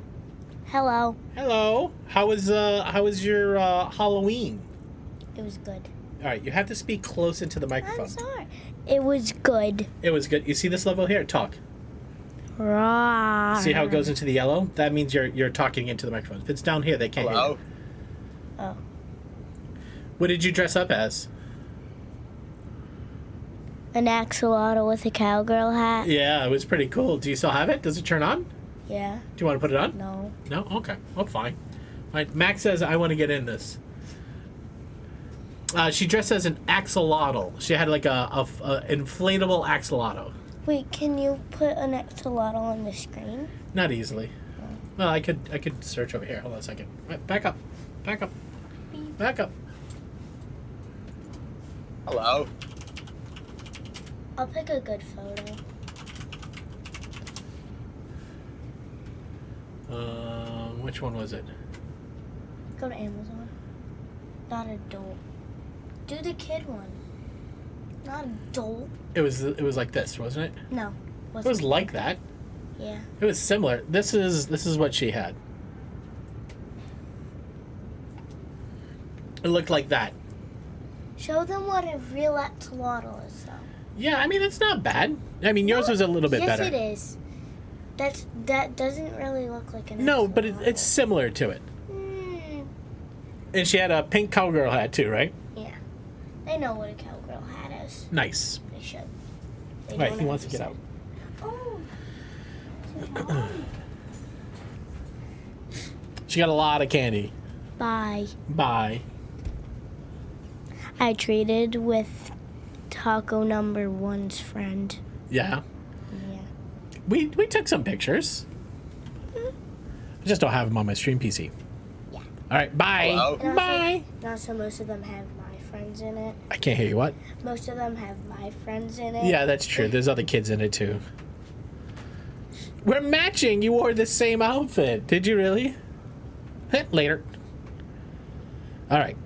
Hello. Hello. How was your Halloween? It was good. All right, you have to speak close into the microphone. I'm sorry. It was good. It was good. You see this level here? Talk. Right. See how it goes into the yellow? That means you're talking into the microphone. If it's down here, they can't hear Hello? you. Oh. What did you dress up as? An axolotl with a cowgirl hat. Yeah, it was pretty cool. Do you still have it? Does it turn on? Yeah. Do you want to put it on? No. No? Okay. Oh, fine. All right, Max says, I want to get in this. She dressed as an axolotl. She had like a inflatable axolotl. Wait, can you put an axolotl on the screen? Not easily. Well, I could search over here. Hold on a second. Right, back up. Back up. Back up. Hello? I'll pick a good photo. Which one was it? Go to Amazon. Not adult. Do the kid one. Not adult. It was like this, wasn't it? No. It was like that. Yeah. It was similar. This is what she had. It looked like that. Show them what a real axolotl is, though. Yeah, I mean it's not bad. I mean yours was a little bit better. Yes, it is. That doesn't really look like an No, axolotl. but it's similar to it. And she had a pink cowgirl hat too, right? Yeah. They know what a cowgirl hat is. Nice. They should. They Right, don't he wants to get understand. out. Oh. She got a lot of candy. Bye. Bye. I traded with Taco number one's friend. Yeah. Yeah. We took some pictures. I just don't have them on my stream PC. Yeah. All right, bye. Hello? And also- Bye. and also, most of them have my friends in it. I can't hear you. What? Most of them have my friends in it. Yeah, that's true. There's other kids in it too. We're matching. You wore the same outfit. Did you really? Later. All right.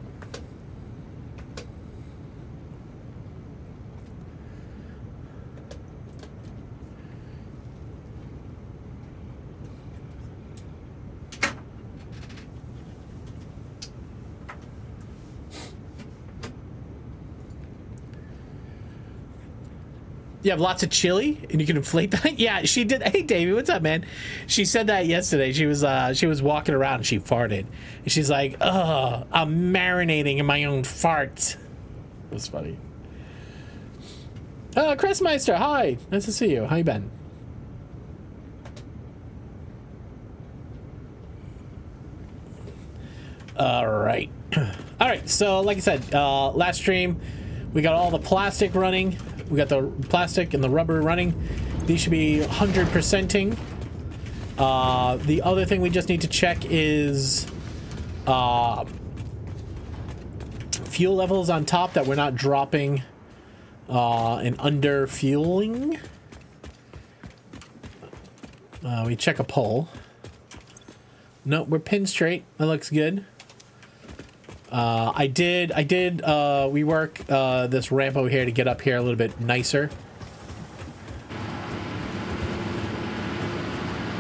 You have lots of chili and you can inflate that. Yeah, she did. Hey, Davey, what's up, man? She said that yesterday. She was walking around and she farted, and she's like, "Ugh, I'm marinating in my own farts." It was funny. Chris Meister, hi, nice to see you. How you been? All right, all right. So, like I said, last stream, we got all the plastic running. We got the plastic and the rubber running. These should be 100%ing. The other thing we just need to check is fuel levels on top, that we're not dropping and under fueling. We check a pole. No, we're pinned straight. That looks good. I did rework this ramp over here to get up here a little bit nicer.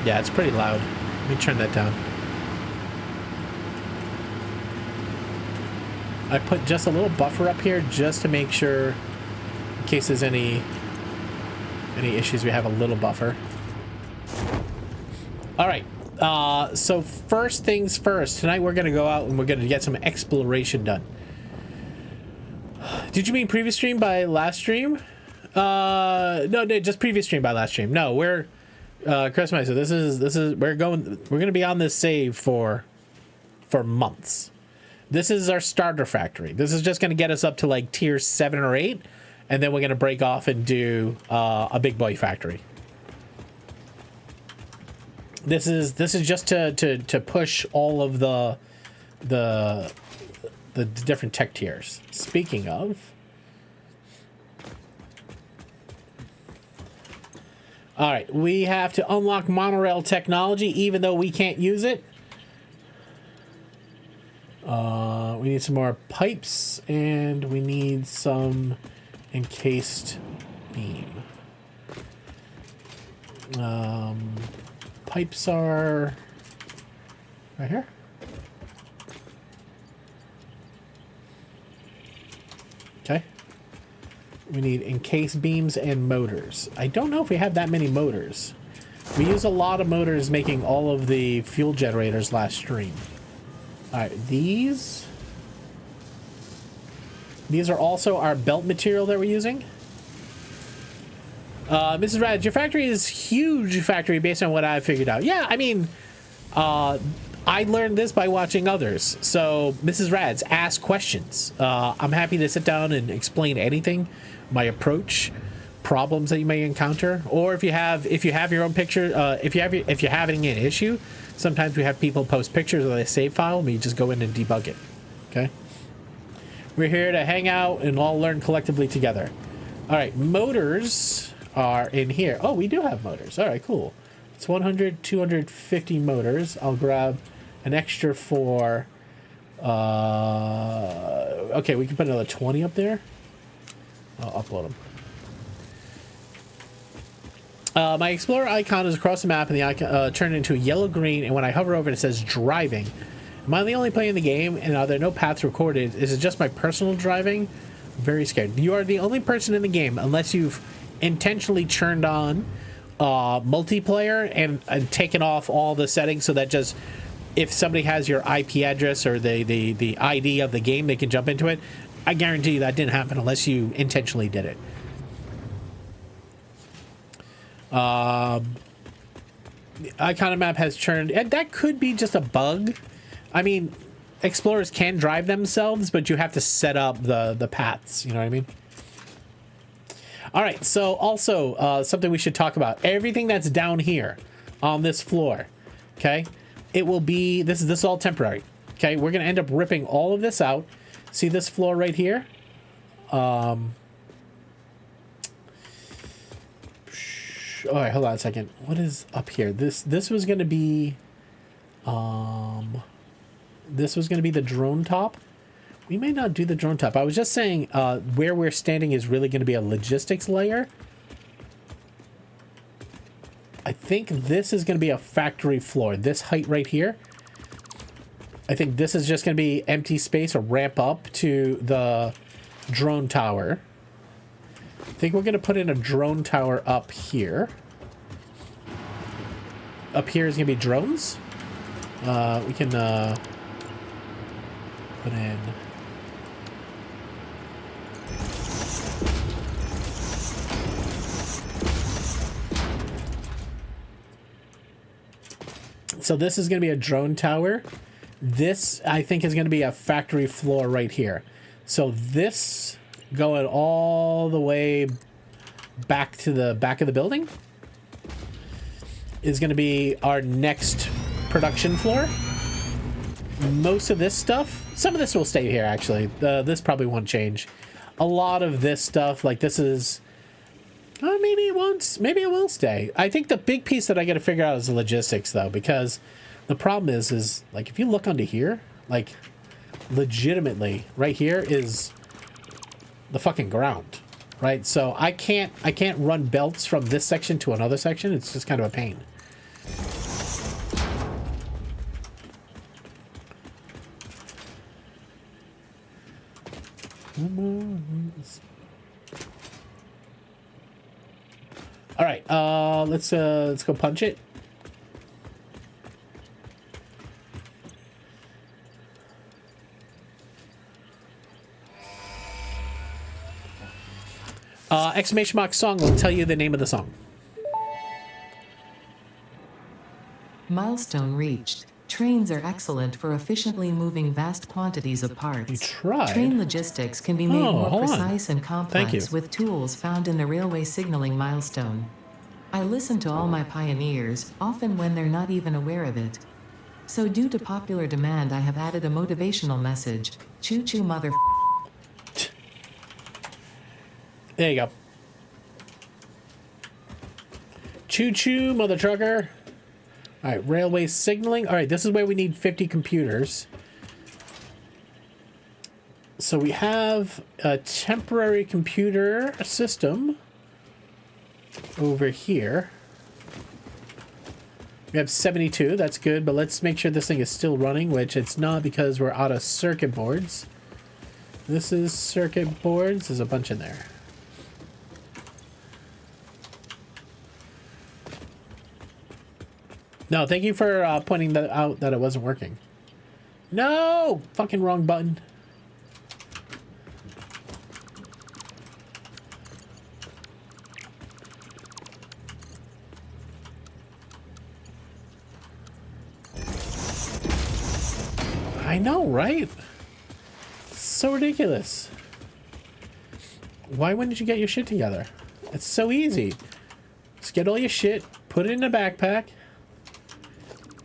Yeah, it's pretty loud. Let me turn that down. I put just a little buffer up here just to make sure, in case there's any issues, we have a little buffer. All right. So first things first, tonight we're going to go out and we're going to get some exploration done. Did you mean previous stream by last stream? No, just previous stream by last stream. No, we're, Chris Meister, we're going to be on this save for months. This is our starter factory. This is just going to get us up to like tier 7 or 8. And then we're going to break off and do, a big boy factory. This is just to push all of the the different tech tiers. Speaking of, all right, we have to unlock monorail technology, even though we can't use it. We need some more pipes, and we need some encased beam. Pipes are right here. Okay. We need encased beams and motors. I don't know if we have that many motors. We use a lot of motors making all of the fuel generators last stream. All right, these are also our belt material that we're using. Mrs. Rad, your factory is huge factory based on what I've figured out. Yeah, I mean, I learned this by watching others. So, Mrs. Rads, ask questions. I'm happy to sit down and explain anything, my approach, problems that you may encounter, or if you have your own picture, if you're having an issue, sometimes we have people post pictures of a save file, and we just go in and debug it. Okay. We're here to hang out and all learn collectively together. All right, motors are in here. Oh, we do have motors. All right, cool. It's 100, 250 motors. I'll grab an extra for, okay, we can put another 20 up there. I'll upload them. My Explorer icon is across the map, and the icon turned into yellow-green, and when I hover over it, it says driving. Am I the only player in the game, and are there no paths recorded? Is it just my personal driving? I'm very scared. You are the only person in the game, unless you've intentionally turned on multiplayer and taken off all the settings so that just if somebody has your IP address or the ID of the game, they can jump into it. I guarantee you that didn't happen unless you intentionally did it. The icon map has turned, and that could be just a bug. I mean, explorers can drive themselves, but you have to set up the paths. You know what I mean? All right. So also something we should talk about. Everything that's down here on this floor, okay? It will be, this is all temporary. Okay, we're gonna end up ripping all of this out. See this floor right here? All right, hold on a second. What is up here? This was gonna be this was gonna be the drone top. We may not do the drone top. I was just saying where we're standing is really gonna be a logistics layer. I think this is gonna be a factory floor. This height right here. I think this is just gonna be empty space or ramp up to the drone tower. I think we're gonna put in a drone tower up here. Up here is gonna be drones. We can put in. So this is gonna be a drone tower. This I think is gonna be a factory floor right here. So this going all the way back to the back of the building is going to be our next production floor. Most of this stuff, some of this will stay here actually. This probably won't change. A lot of this stuff, like this is, maybe it won't, maybe it will stay. I think the big piece that I got to figure out is the logistics though, because the problem is like if you look under here, like legitimately right here is the fucking ground, right? So I can't run belts from this section to another section. It's just kind of a pain. All right, let's go punch it. Exclamation mark song will tell you the name of the song. Milestone reached. Trains are excellent for efficiently moving vast quantities of parts. You tried. Train logistics can be made more hold on. precise and complex with tools found in the railway signaling milestone. I listen to all my pioneers, often when they're not even aware of it. So due to popular demand, I have added a motivational message. Choo choo mother. There you go. Choo choo, mother trucker. All right, railway signaling. All right, this is where we need 50 computers. So we have a temporary computer system over here. We have 72, that's good, but let's make sure this thing is still running, which it's not because we're out of circuit boards. This is circuit boards. There's a bunch in there. No, thank you for pointing that out that it wasn't working. No! Fucking wrong button. I know, right? So ridiculous. Why wouldn't you get your shit together? It's so easy. Just get all your shit, put it in a backpack.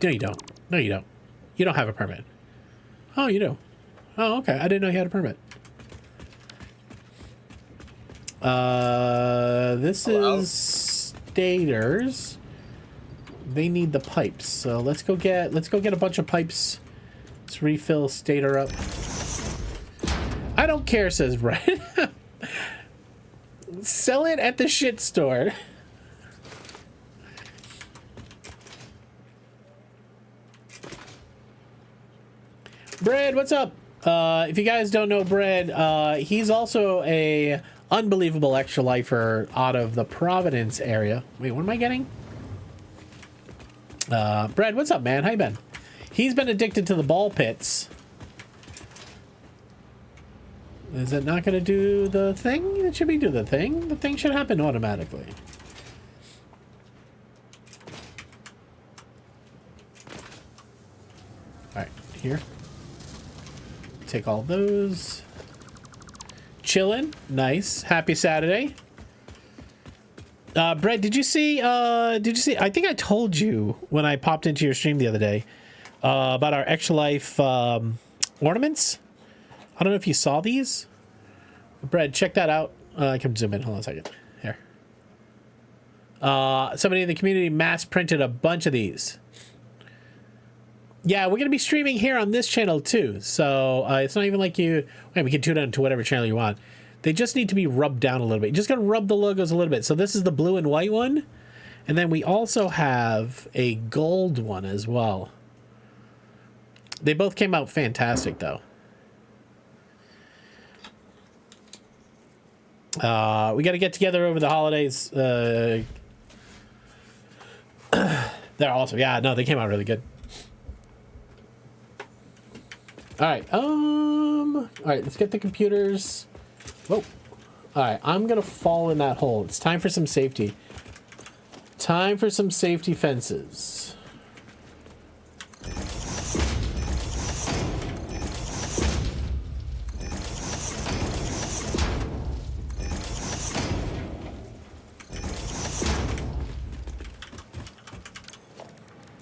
No, you don't. No, you don't. You don't have a permit. Oh, you do. Oh, okay. I didn't know you had a permit. This Hello? is stators. They need the pipes. So let's go get a bunch of pipes. Let's refill stator up. I don't care, says Brett. Sell it at the shit store. Brad, what's up? If you guys don't know Brad, he's also a unbelievable extra lifer out of the Providence area. Wait, what am I getting? Brad, what's up, man? How you been? He's been addicted to the ball pits. Is it not going to do the thing? It should be do the thing. The thing should happen automatically. All right, here. Take all those. Chillin'. Nice. Happy Saturday. Brett, did you see, I think I told you when I popped into your stream the other day, about our Extra Life, ornaments. I don't know if you saw these. Brett, check that out. I can zoom in. Hold on a second. Here. Somebody in the community mass printed a bunch of these. Yeah, we're going to be streaming here on this channel too. So it's not even like we can tune in to whatever channel you want. They just need to be rubbed down a little bit. You just got to rub the logos a little bit. So this is the blue and white one. And then we also have a gold one as well. They both came out fantastic though. We got to get together over the holidays. They're awesome. Yeah, no, they came out really good. All right, let's get the computers. Whoa. All right, I'm going to fall in that hole. It's time for some safety. Time for some safety fences.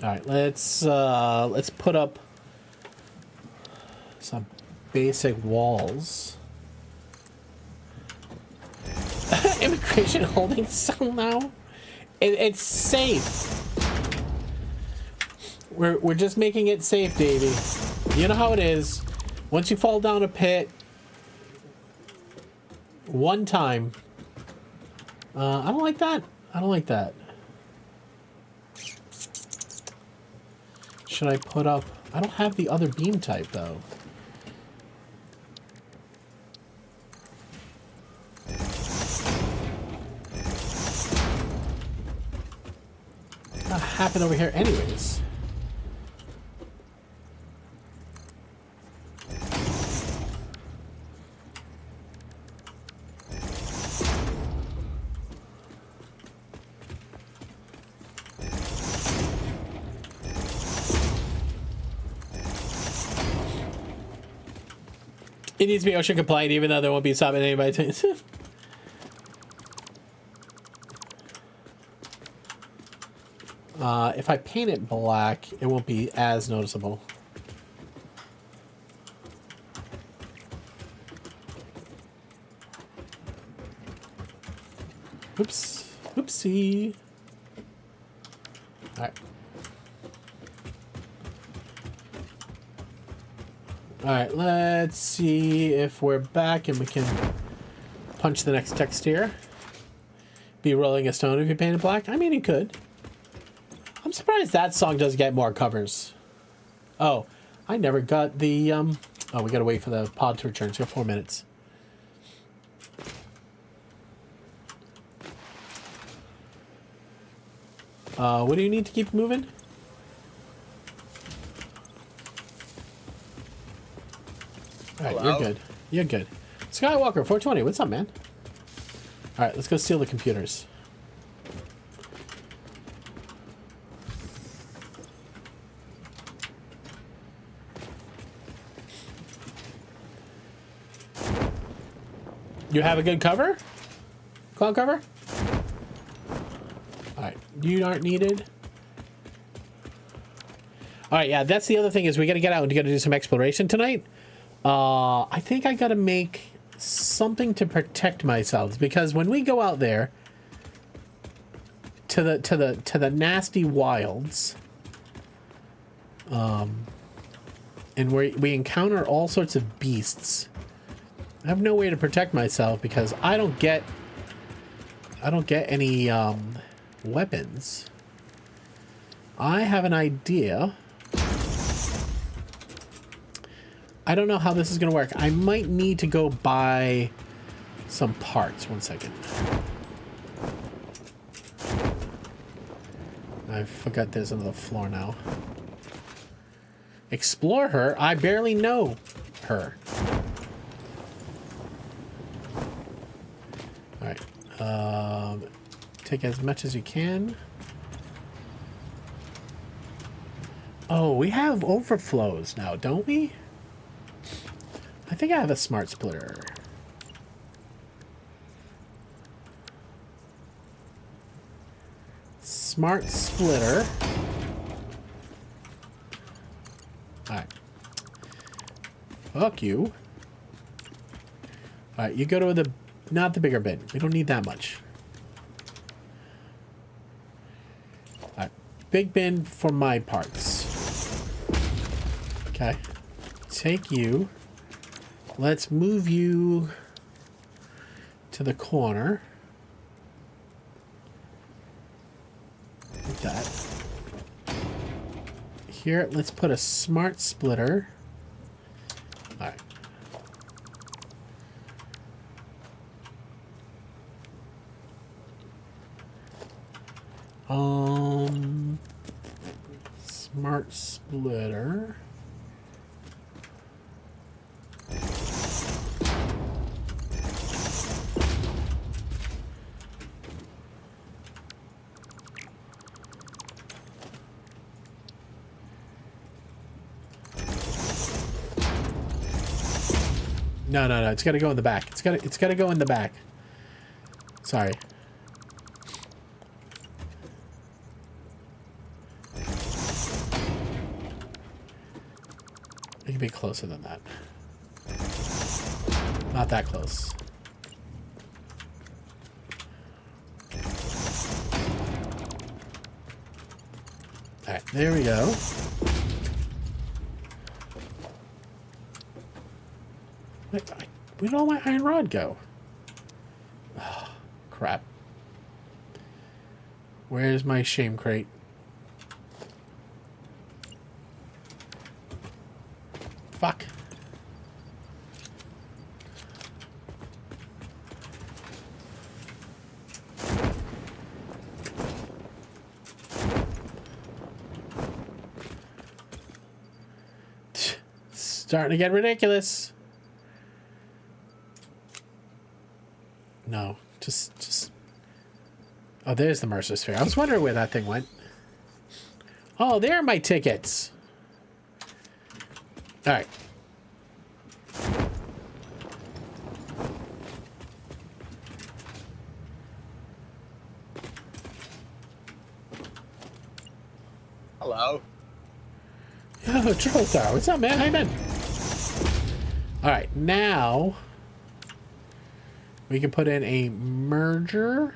All right, let's put up some basic walls. Immigration holding cell now. It's safe. We're just making it safe, Davey. You know how it is. Once you fall down a pit one time, I don't like that. I don't like that. Should I put up? I don't have the other beam type though. Not happen over here anyways. It needs to be OSHA compliant, even though there won't be stopping anybody. If I paint it black, it won't be as noticeable. Oops. Oopsie. All right. All right, let's see if we're back and we can punch the next text here. Be rolling a stone if you paint it black? I mean, you could. I'm surprised that song doesn't get more covers. Oh, I never got the, oh, we gotta wait for the pod to return. So we got 4 minutes. What do you need to keep moving? All right, you're good. You're good. Skywalker 420, what's up, man? All right, let's go steal the computers. You have a good cover? Cloud cover? Alright, you aren't needed. Alright, yeah, that's the other thing is we gotta get out and gotta do some exploration tonight. I think I gotta make something to protect myself because when we go out there to the nasty wilds, and we encounter all sorts of beasts. I have no way to protect myself because I don't get any weapons. I have an idea. I don't know how this is gonna work. I might need to go buy some parts. 1 second. I forgot there's another floor now. Explore her? I barely know her. Alright. Take as much as you can. Oh, we have overflows now, don't we? I think I have a smart splitter. Smart splitter. Alright. Fuck you. Alright, you go to the... Not the bigger bin. We don't need that much. Alright. Big bin for my parts. Okay. Take you. Let's move you to the corner. Like that. Here, let's put a smart splitter. Alright. Smart splitter. No, no, no. It's got to go in the back. It's got to go in the back. Sorry. It can be closer than that. Not that close. All right, there we go. Wait, where did all my iron rod go? Oh, crap. Where's my shame crate? Fuck. Starting to get ridiculous. No, just... Oh, there's the Mercer Sphere. I was wondering where that thing went. Oh, there are my tickets. All right. Oh, Trollstar, what's up, man? How you been? All right, now we can put in a merger.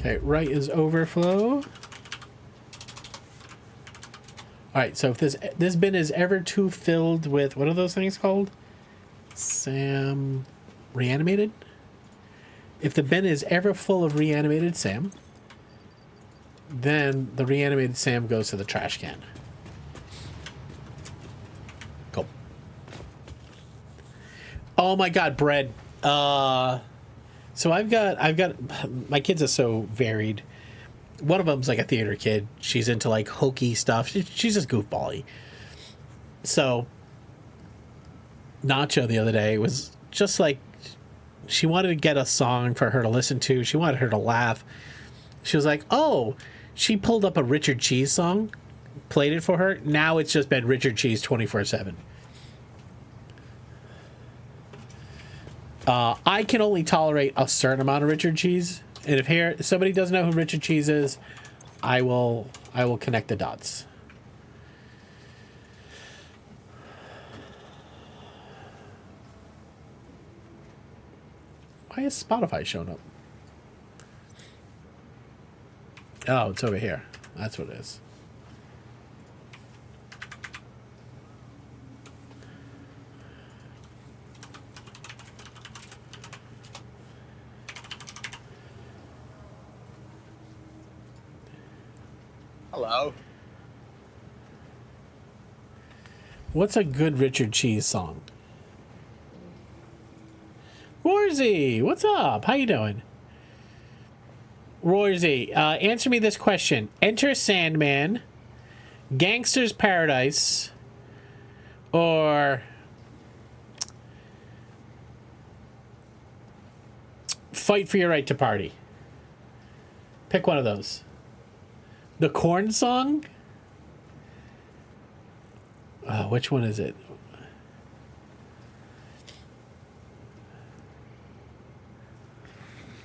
Okay, right is overflow. All right, so if this bin is ever too filled with, what are those things called? Sam reanimated? If the bin is ever full of reanimated Sam, then the reanimated Sam goes to the trash can. Cool. Oh my god, bread. So I've got my kids are so varied. One of them's like a theater kid. She's into like hokey stuff. She's just goofball-y. So Nacho the other day was just like, she wanted to get a song for her to listen to. She wanted her to laugh. She was like, oh, she pulled up a Richard Cheese song, played it for her. Now it's just been Richard Cheese 24/7. I can only tolerate a certain amount of Richard Cheese, and if somebody doesn't know who Richard Cheese is, I will connect the dots. Why is Spotify showing up? Oh, it's over here. That's what it is. Hello. What's a good Richard Cheese song? Rorzy, what's up? How you doing? Rorzy, answer me this question. Enter Sandman, Gangster's Paradise, or Fight for Your Right to Party. Pick one of those. The Korn song? Which one is it?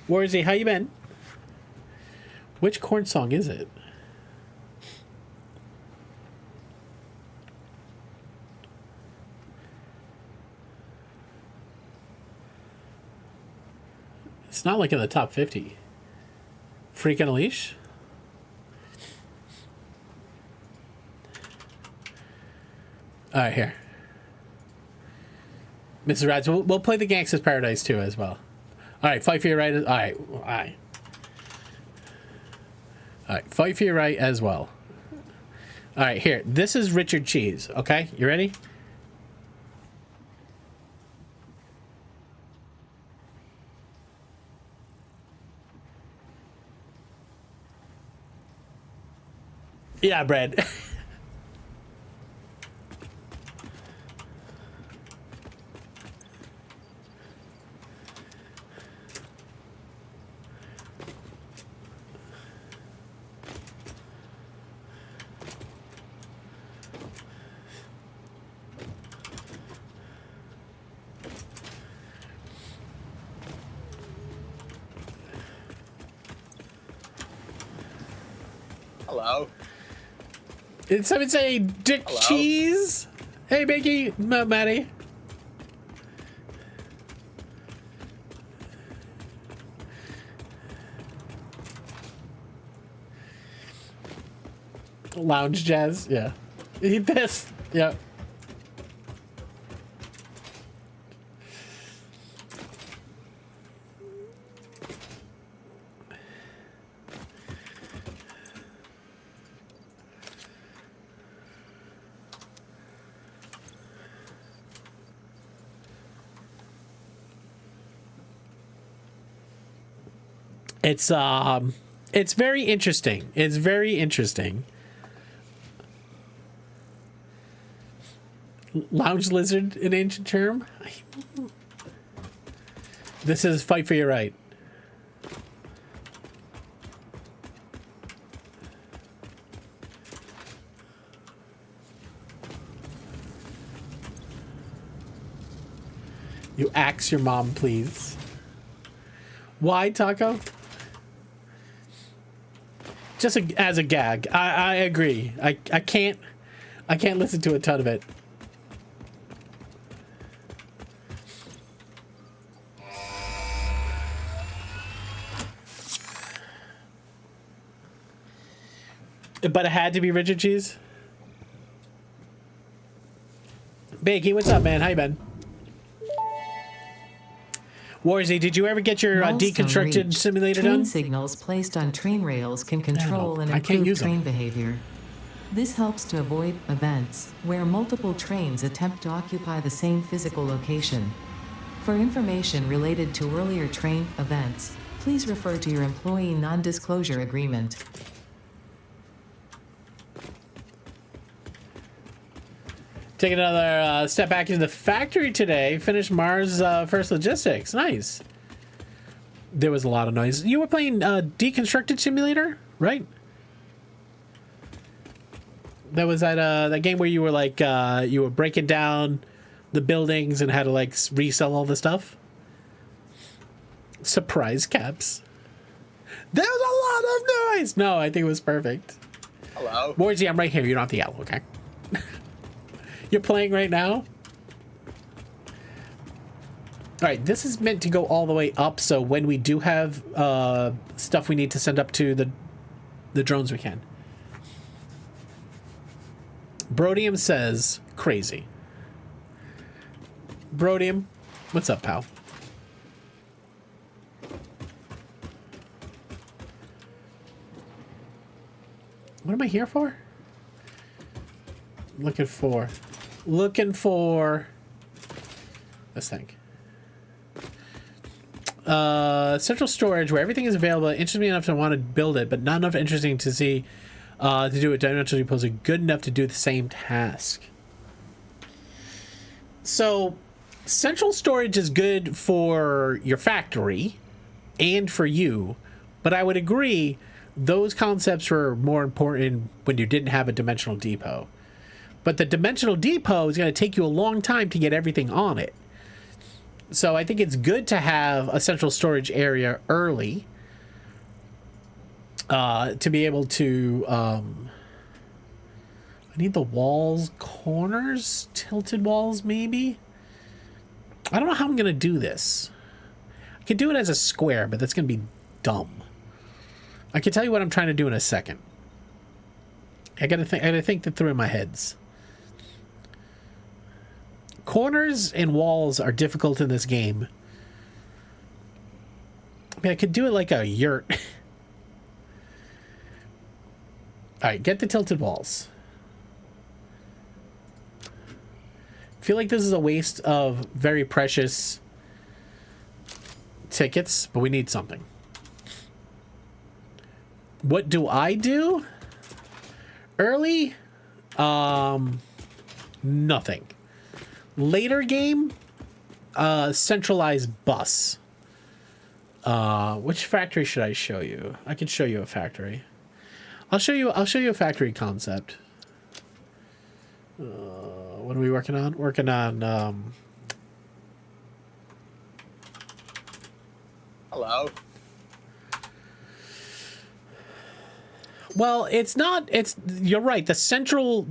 Warzy, how you been? Which Korn song is it? It's not like in the top 50. Freak and a Leash? All right, here. Mrs. Rads, we'll play the Gangsta's Paradise too as well. All right, Fight for Your Right. All right, all right. All right, Fight for Your Right as well. All right, here. This is Richard Cheese, okay? You ready? Yeah, Brad. Hello. Did someone say Dick Hello? Cheese? Hey, Mickey, Maddie. Lounge jazz, yeah. Eat this, yeah. It's very interesting. It's very interesting. Lounge lizard, an ancient term. This is fight for your right. You axe your mom, please. Why, Taco? Just as a gag. I agree. I can't listen to a ton of it. But it had to be Richard Cheese. Bakey, what's up, man? How you been? Warzy, did you ever get your deconstructed reach. simulator Train done? signals placed on train rails can control and I can't improve use them. train behavior. This helps to avoid events where multiple trains attempt to occupy the same physical location. For information related to earlier train events, please refer to your employee non-disclosure agreement. Taking another step back into the factory today. Finished Mars first logistics. Nice. There was a lot of noise. You were playing Deconstructed Simulator, right? That was that game where you were like you were breaking down the buildings and had to like resell all the stuff. Surprise caps. There was a lot of noise. No, I think it was perfect. Hello. Morzy, I'm right here. You don't have to yell, okay? You're playing right now? All right, this is meant to go all the way up, so when we do have stuff we need to send up to the drones, we can. Brodium says, crazy. Brodium, what's up, pal? What am I here for? Looking for this thing. Central storage where everything is available. Interests me enough to want to build it, but not enough interesting to see to do it. Dimensional depots are good enough to do the same task. So central storage is good for your factory and for you, but I would agree those concepts were more important when you didn't have a dimensional depot. But the dimensional depot is going to take you a long time to get everything on it. So I think it's good to have a central storage area early to be able to... I need the walls, corners, tilted walls maybe? I don't know how I'm going to do this. I could do it as a square, but that's going to be dumb. I can tell you what I'm trying to do in a second. I gotta think that through in my heads. Corners and walls are difficult in this game. I mean, I could do it like a yurt. All right, get the tilted walls. I feel like this is a waste of very precious tickets, but we need something. What do I do? Early? Nothing. Later game? Centralized bus. Which factory should I show you? I can show you a factory. I'll show you a factory concept. What are we working on? Working on Hello. well, you're right. The central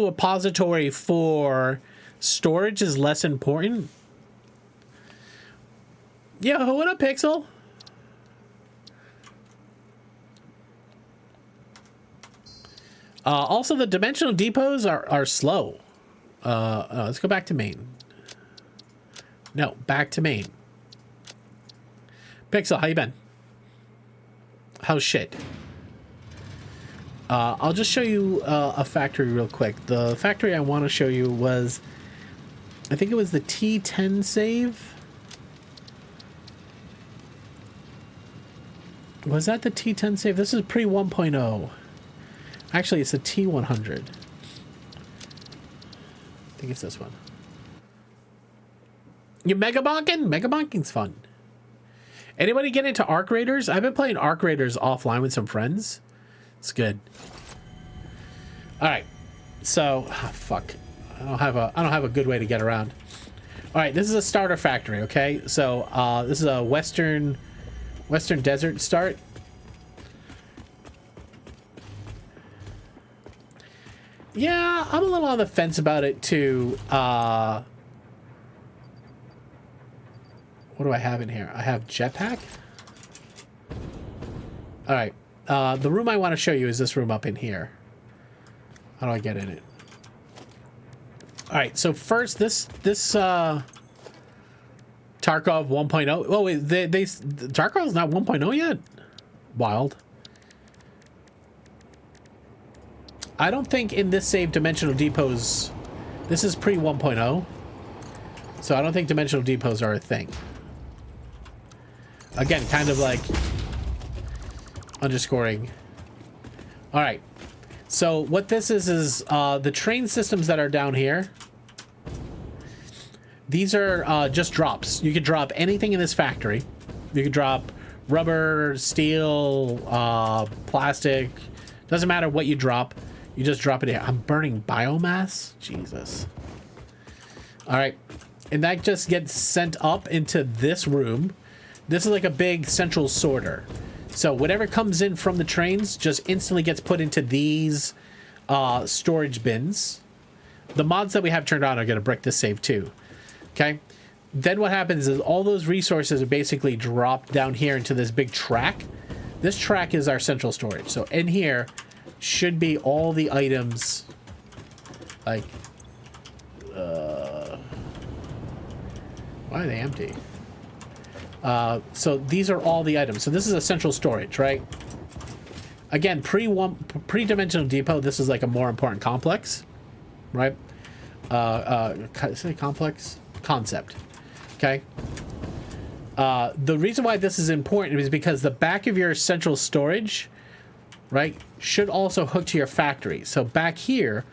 repository for storage is less important. Yo, what up, Pixel? Also, the dimensional depots are slow. Let's go back to main. No, back to main. Pixel, how you been? How's shit? I'll just show you a factory real quick. The factory I want to show you was, I think it was the T10 save. Was that the T10 save? This is pre 1.0. Actually, it's the T100. think it's this one. You Mega Bonking? Mega Bonking's fun. Anybody get into Arc Raiders? I've been playing Arc Raiders offline with some friends. It's good. All right. So, fuck. I don't have a good way to get around. All right, this is a starter factory, okay? So, this is a Western Desert start. Yeah, I'm a little on the fence about it too. What do I have in here? I have jetpack. All right. The room I want to show you is this room up in here. How do I get in it? All right. So first, this Tarkov 1.0. Oh, wait, Tarkov's not 1.0 yet. Wild. I don't think in this save dimensional depots. This is pre 1.0. So I don't think dimensional depots are a thing. Again, kind of like underscoring. All right. So what this is the train systems that are down here. These are just drops. You could drop anything in this factory. You could drop rubber, steel, plastic. Doesn't matter what you drop. You just drop it here. I'm burning biomass. Jesus. All right. And that just gets sent up into this room. This is like a big central sorter. So whatever comes in from the trains just instantly gets put into these storage bins. The mods that we have turned on are going to brick this save too. Okay. Then what happens is all those resources are basically dropped down here into this big track. This track is our central storage. So in here should be all the items like why are they empty? So these are all the items. So this is a central storage, right? Again, pre-dimensional depot, this is like a more important complex, right? Say complex concept. Okay. The reason why this is important is because the back of your central storage, right, should also hook to your factory. So back here,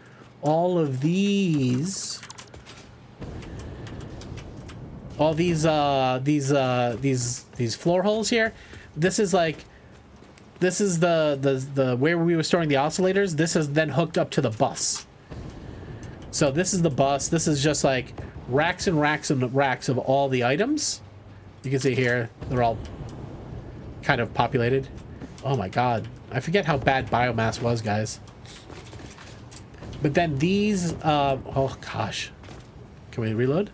all of these, all these floor holes here, this is like, this is the where we were storing the oscillators. This is then hooked up to the bus. So this is the bus. This is just like racks and racks and racks of all the items. You can see here, they're all kind of populated. Oh my God. I forget how bad biomass was, guys. But then these, oh gosh. Can we reload?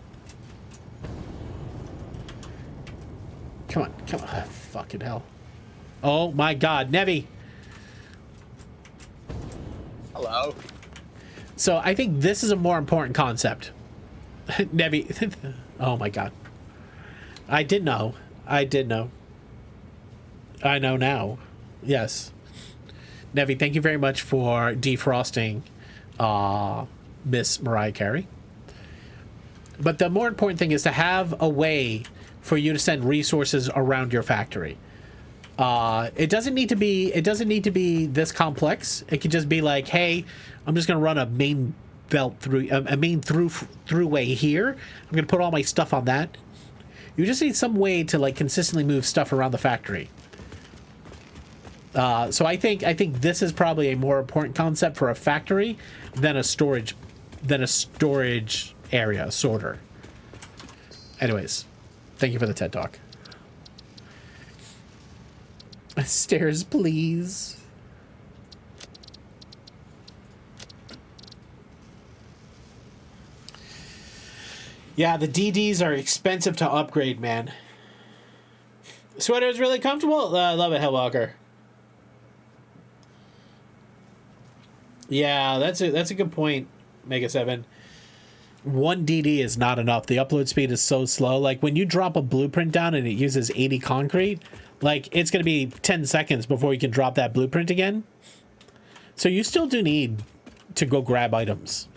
Come on, come on. Oh, fucking hell. Oh my God, Nevi. Hello. So I think this is a more important concept. Nevi. Oh my God. I did know. I did know. I know now. Yes. Nevi, thank you very much for defrosting Miss Mariah Carey. But the more important thing is to have a way for you to send resources around your factory. It doesn't need to be this complex. It could just be like, hey, I'm just gonna run a main belt through a main throughway here. I'm gonna put all my stuff on that. You just need some way to like consistently move stuff around the factory. So I think this is probably a more important concept for a factory than a storage area sorter. Anyways, thank you for the TED Talk. Stairs, please. Yeah, the DDs are expensive to upgrade, man. Sweater is really comfortable. I love it, Hellwalker. Yeah, that's a good point, Mega 7. One DD is not enough. The upload speed is so slow. Like when you drop a blueprint down and it uses 80 concrete, like it's going to be 10 seconds before you can drop that blueprint again. So you still do need to go grab items.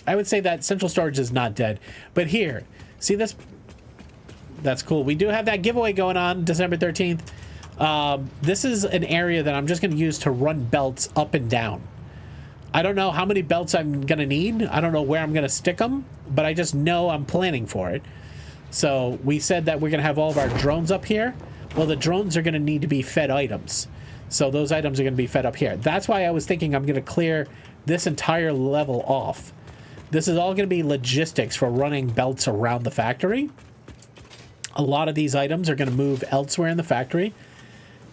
I would say that central storage is not dead. But here, see this? That's cool. We do have that giveaway going on December 13th. This is an area that I'm just going to use to run belts up and down. I don't know how many belts I'm going to need. I don't know where I'm going to stick them, but I just know I'm planning for it. So we said that we're going to have all of our drones up here. Well, the drones are going to need to be fed items. So those items are going to be fed up here. That's why I was thinking I'm going to clear this entire level off. This is all going to be logistics for running belts around the factory. A lot of these items are going to move elsewhere in the factory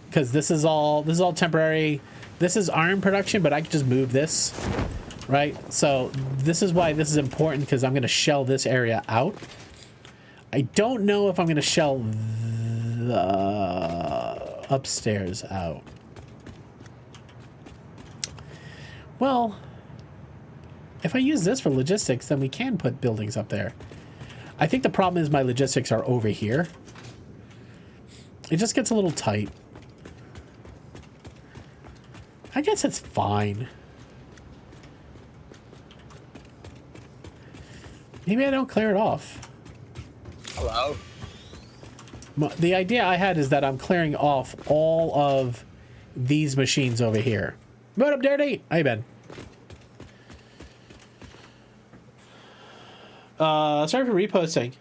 because this is all temporary. This is iron production, but I can just move this, right? So this is why this is important, because I'm going to shell this area out. I don't know if I'm going to shell the upstairs out. Well, if I use this for logistics, then we can put buildings up there. I think the problem is my logistics are over here. It just gets a little tight. I guess it's fine. Maybe I don't clear it off. Hello. The idea I had is that I'm clearing off all of these machines over here. What up, Dirty? How you been? Sorry for reposting.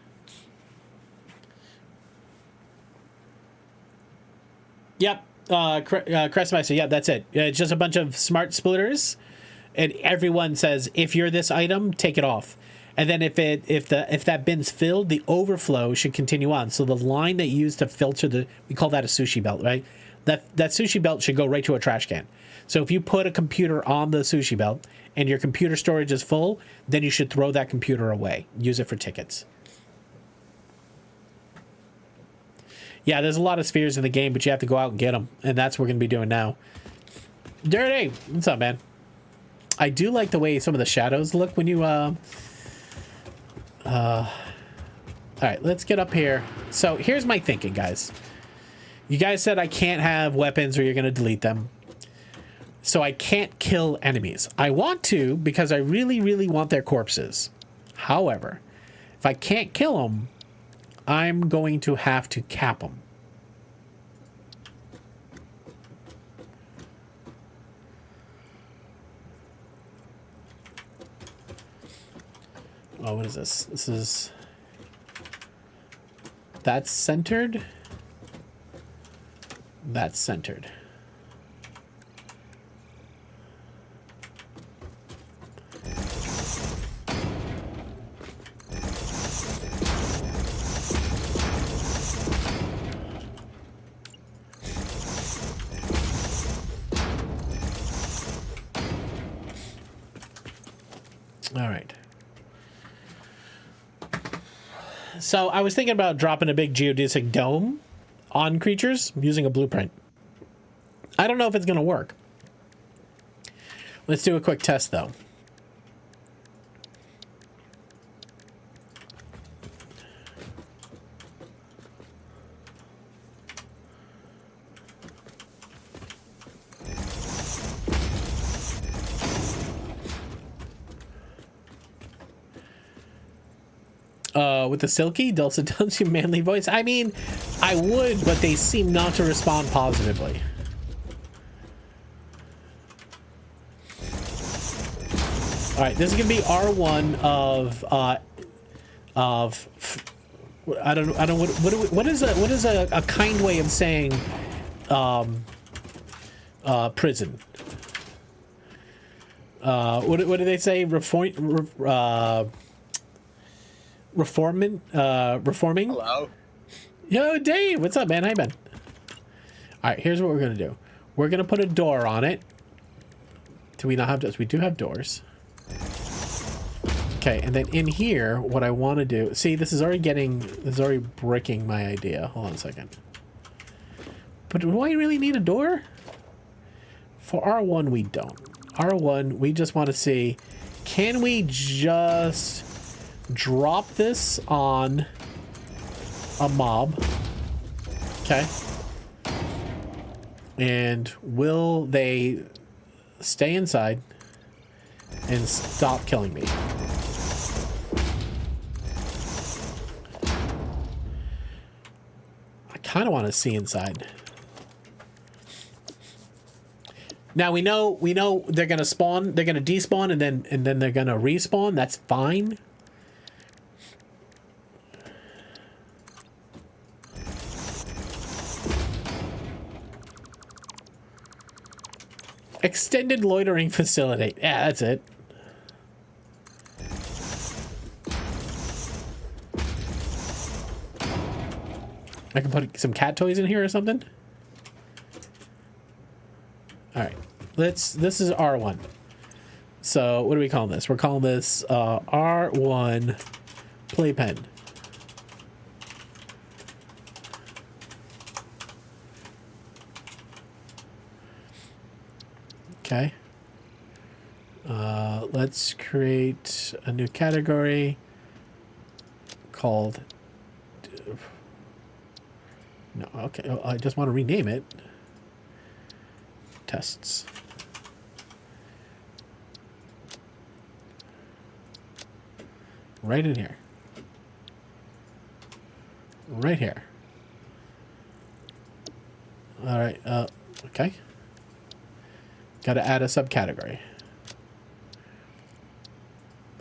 Yep. Crestmeister, yeah, that's it. It's just a bunch of smart splitters, and everyone says, if you're this item, take it off. And then if that bin's filled, the overflow should continue on. So the line that you use to filter we call that a sushi belt, right? That sushi belt should go right to a trash can. So if you put a computer on the sushi belt and your computer storage is full, then you should throw that computer away. Use it for tickets. Yeah, there's a lot of spheres in the game, but you have to go out and get them. And that's what we're going to be doing now. Dirty! What's up, man? I do like the way some of the shadows look when you... Alright, let's get up here. So, here's my thinking, guys. You guys said I can't have weapons or you're going to delete them. So, I can't kill enemies. I want to because I really, really want their corpses. However, if I can't kill them, I'm going to have to cap them. Oh, what is this? This is... That's centered. That's centered. All right. So I was thinking about dropping a big geodesic dome on creatures using a blueprint. I don't know if it's going to work. Let's do a quick test, though. With the silky, dulcet tones, your manly voice. I mean, I would, but they seem not to respond positively. All right, this is gonna be R1 of I don't what is a kind way of saying prison. What do they say? Reforming. Hello. Yo, Dave, what's up, man? How you been? All right, here's what we're gonna do. We're gonna put a door on it. Do we not have doors? We do have doors. Okay, and then in here, what I want to do... See, this is already bricking my idea. Hold on a second. But do I really need a door? For R1, we don't. R1, we just want to see... Can we just... drop this on a mob? Okay. And will they stay inside and stop killing me? I kind of want to see inside. Now we know they're gonna spawn, they're gonna despawn, and then they're gonna respawn. That's fine. Extended loitering facility. Yeah, that's it. I can put some cat toys in here or something. All right, this is R1. So what do we call this? We're calling this R1 playpen. Okay. Let's create a new category called... No, okay. Oh, I just want to rename it. Tests. Right in here. Right here. All right. Okay. Got to add a subcategory.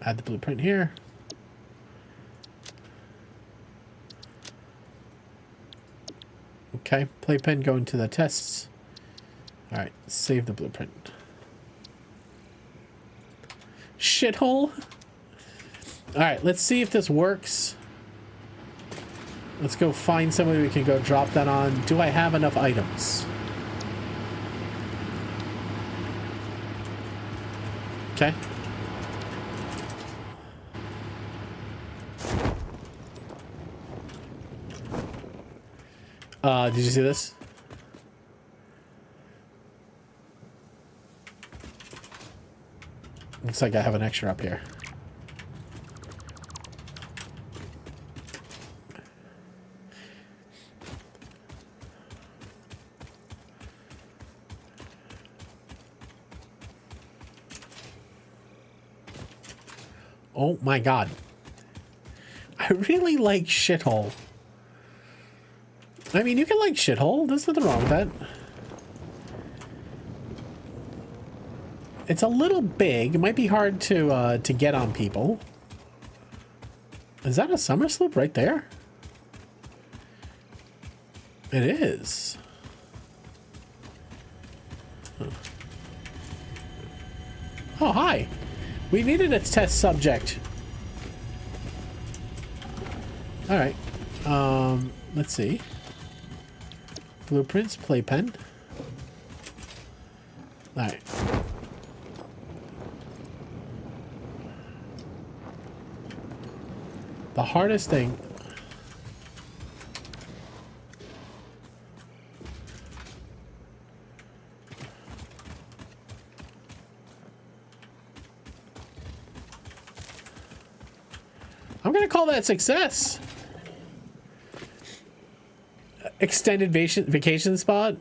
Add the blueprint here. Okay, playpen going to the tests. All right, save the blueprint. Shithole. All right, let's see if this works. Let's go find somebody we can go drop that on. Do I have enough items? Okay. Did you see this? Looks like I have an extra up here. Oh my god. I really like shithole. I mean, you can like shithole. There's nothing wrong with that. It's a little big. It might be hard to get on people. Is that a summer slope right there? It is. Huh. Oh, hi. We needed a test subject. All right. Let's see. Blueprints, playpen. All right. The hardest thing... I'm gonna call that success. Extended vacation spot.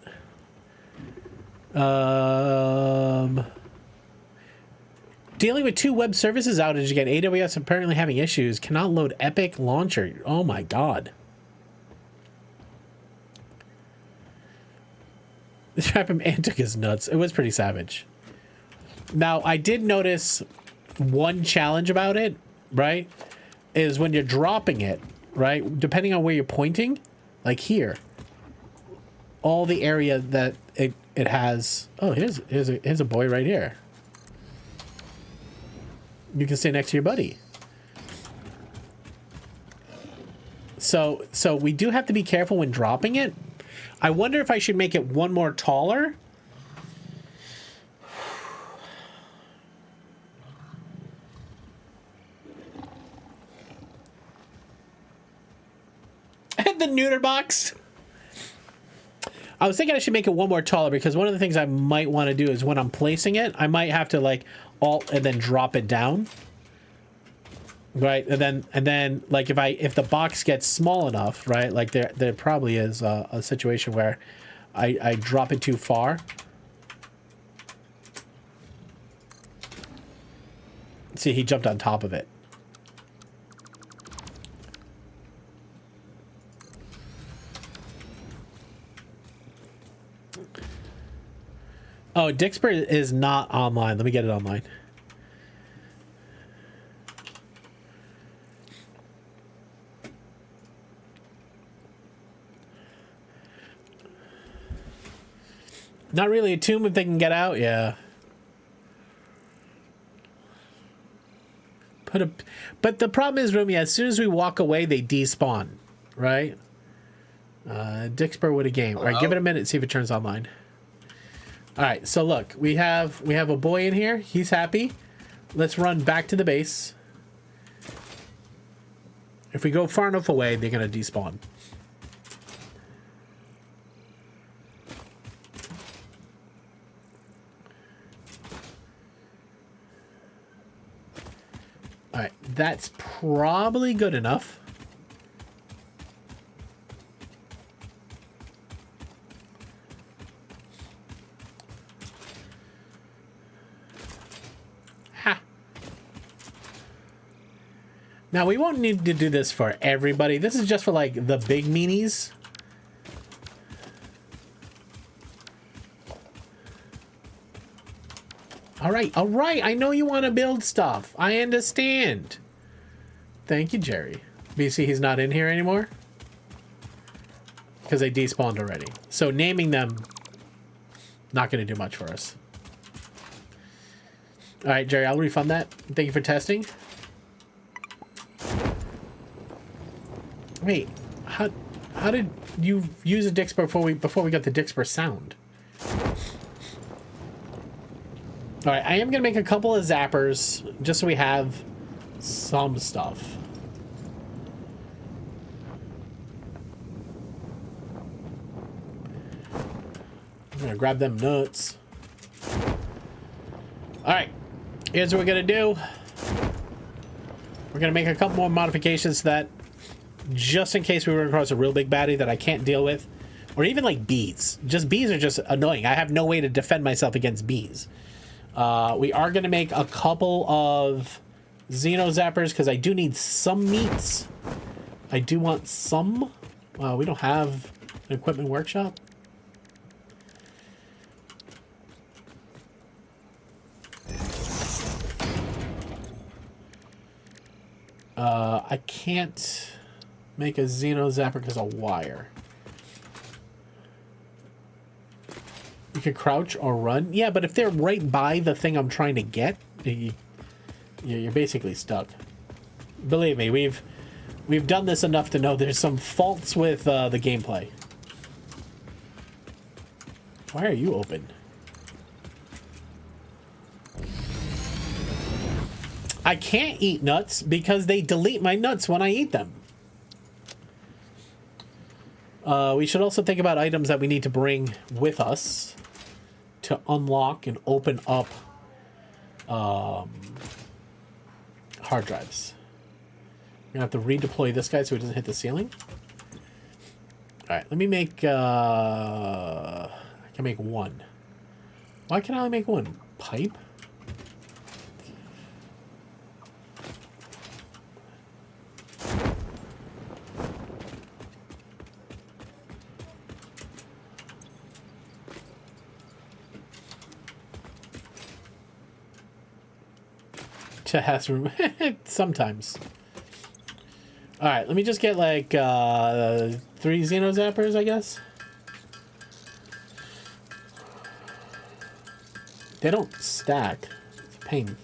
Dealing with 2 web services outage again. AWS apparently having issues. Cannot load Epic Launcher. Oh my god. The trap him and took his nuts. It was pretty savage. Now, I did notice one challenge about it, right? Is when you're dropping it, right? Depending on where you're pointing, like here, all the area that it has. Oh, here's a boy right here. You can stay next to your buddy. So we do have to be careful when dropping it. I wonder if I should make it one more taller. And the neuter box. I was thinking I should make it one more taller because one of the things I might want to do is when I'm placing it, I might have to like alt and then drop it down. Right, and then like if the box gets small enough, right? Like there probably is a situation where I drop it too far. See, he jumped on top of it. Oh, Dixper is not online. Let me get it online. Not really a tomb if they can get out. Yeah. But the problem is, Rumi, as soon as we walk away, they despawn, right? Dixper with a game. All right, give it a minute, see if it turns online. All right, so look, we have a boy in here. He's happy. Let's run back to the base. If we go far enough away, they're gonna despawn. All right, that's probably good enough. Ha. Now, we won't need to do this for everybody. This is just for, like, the big meanies. All right. I know you want to build stuff. I understand. Thank you, Jerry. BC, he's not in here anymore? Because they despawned already. So naming them, not going to do much for us. All right, Jerry, I'll refund that. Thank you for testing. Wait, how did you use a Dixper before we got the Dixper sound? All right, I am going to make a couple of zappers just so we have some stuff. I'm going to grab them nuts. All right, here's what we're going to do. We're going to make a couple more modifications to that just in case we run across a real big baddie that I can't deal with. Or even like bees. Just bees are just annoying. I have no way to defend myself against bees. We are going to make a couple of Xeno Zappers because I do need some meats. I do want some. We don't have an equipment workshop. I can't make a Xeno Zapper because of wire. You can crouch or run. Yeah, but if they're right by the thing I'm trying to get, you're basically stuck. Believe me, we've done this enough to know there's some faults with the gameplay. Why are you open? I can't eat nuts because they delete my nuts when I eat them. We should also think about items that we need to bring with us to unlock and open up hard drives. We're gonna have to redeploy this guy so he doesn't hit the ceiling. All right, let me make, I can make one. Why can I only make one? Pipe? Has room sometimes. All right, let me just get like 3 Xeno Zappers, I guess. They don't stack. It's a pain.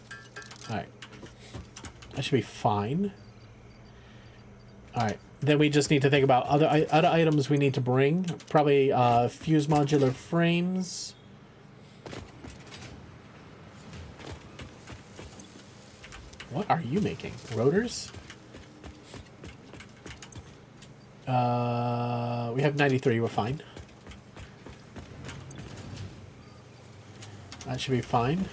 All right, that should be fine. All right, then we just need to think about other items we need to bring. Probably fuse modular frames. What are you making? Rotors? We have 93. We're fine. That should be fine.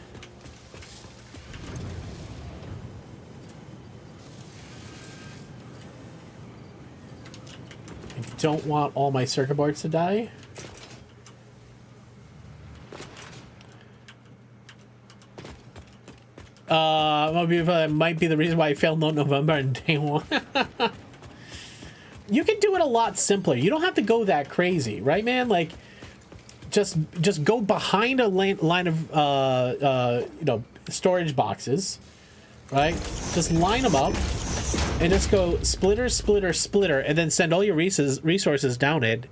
I don't want all my circuit boards to die. That might be the reason why I failed Note November and day one. You can do it a lot simpler. You don't have to go that crazy, right, man? Like, just go behind a line of you know, storage boxes, right? Just line them up and just go splitter, splitter, splitter, and then send all your resources down it,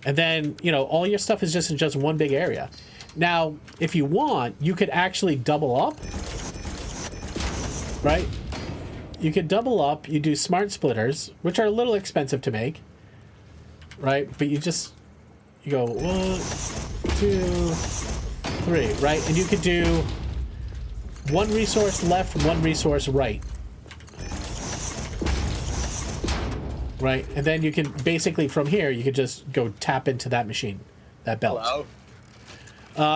and then, you know, all your stuff is just in just one big area. Now, if you want, you could actually double up, right? You could double up. You do smart splitters, which are a little expensive to make, right? But you go 1, 2, 3, right? And you could do 1 resource left, 1 resource right. Right? And then you can basically, from here, you could just go tap into that machine, that belt. Hello.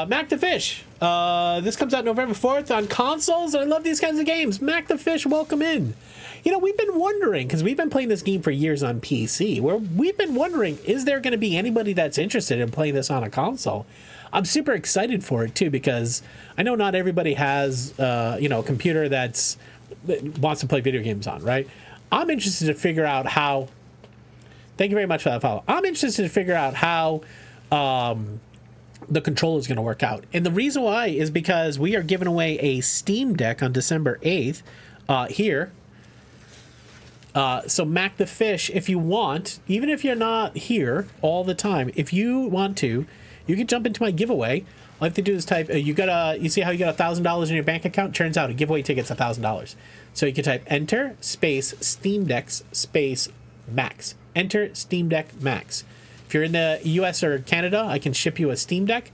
Mac the Fish. This comes out November 4th on consoles. I love these kinds of games. Mac the Fish, welcome in. You know, we've been wondering, because we've been playing this game for years on PC, where we've been wondering, is there going to be anybody that's interested in playing this on a console? I'm super excited for it, too, because I know not everybody has, you know, a computer that wants to play video games on, right? I'm interested to figure out how... Thank you very much for that follow. I'm interested to figure out how the controller is going to work out. And the reason why is because we are giving away a Steam Deck on December 8th here. So Mac the Fish, if you want, even if you're not here all the time, if you want to, you can jump into my giveaway. All you have to do is type, you see how you got $1,000 in your bank account? Turns out a giveaway ticket's $1,000. So you can type enter space Steam Decks space Max. Enter Steam Deck Max. If you're in the US or Canada, I can ship you a Steam Deck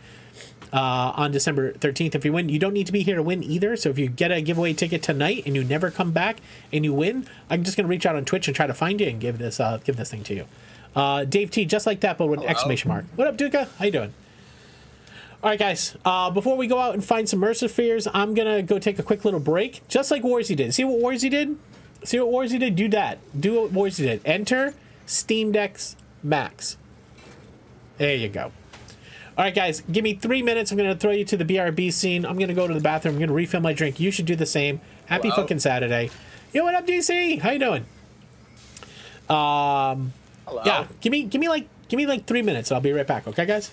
on December 13th. If you win, you don't need to be here to win either. So if you get a giveaway ticket tonight and you never come back and you win, I'm just going to reach out on Twitch and try to find you and give this thing to you. Dave T, just like that, but with an exclamation mark. What up, Duca? How you doing? All right, guys. Before we go out and find some Mercispheres, I'm going to go take a quick little break, just like Warzy did. See what Warzy did? See what Warzy did? Do that. Do what Warzy did. Enter Steam Decks Max. There you go. All right, guys, give me 3 minutes. I'm going to throw you to the BRB scene. I'm going to go to the bathroom. I'm going to refill my drink. You should do the same. Happy fucking Saturday. Yo, what up, DC? How you doing? Hello. Yeah, give me like 3 minutes. I'll be right back. Okay, guys?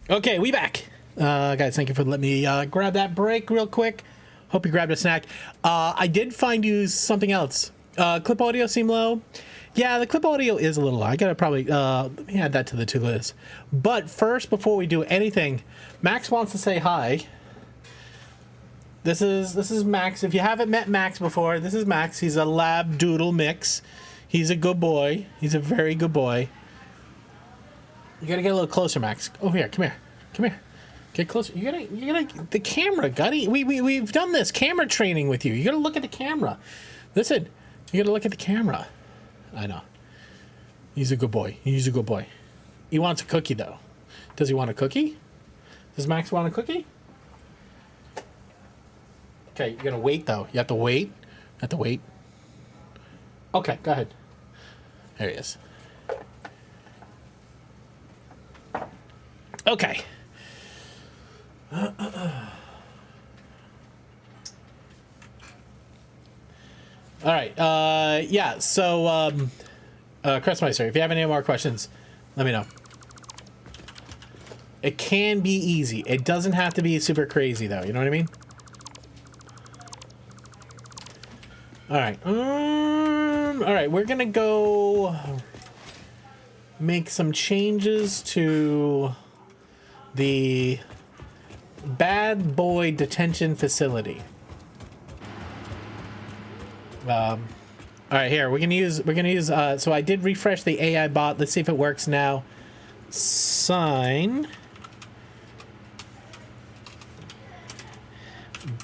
Okay, we back. Guys, thank you for letting me grab that break real quick. Hope you grabbed a snack. I did find you something else. Clip audio seem low. Yeah, the clip audio is a little low. I gotta probably let me add that to the to list. But first, before we do anything, Max wants to say hi. This is Max. If you haven't met Max before, this is Max. He's a lab doodle mix. He's a good boy. He's a very good boy. You gotta get a little closer, Max. Over here. Come here. Come here. Get closer. You gotta the camera, Gutty. We've done this camera training with you. You gotta look at the camera. Listen, you gotta look at the camera. I know. He's a good boy. He's a good boy. He wants a cookie though. Does he want a cookie? Does Max want a cookie? Okay, you're gonna wait though. You have to wait. You have to wait. Okay, go ahead. There he is. Okay. All right. Yeah. So, Crestmeister, if you have any more questions, let me know. It can be easy. It doesn't have to be super crazy, though. You know what I mean? All right. All right. We're gonna go make some changes to the bad boy detention facility. All right, here we're gonna use. So I did refresh the AI bot. Let's see if it works now. Sign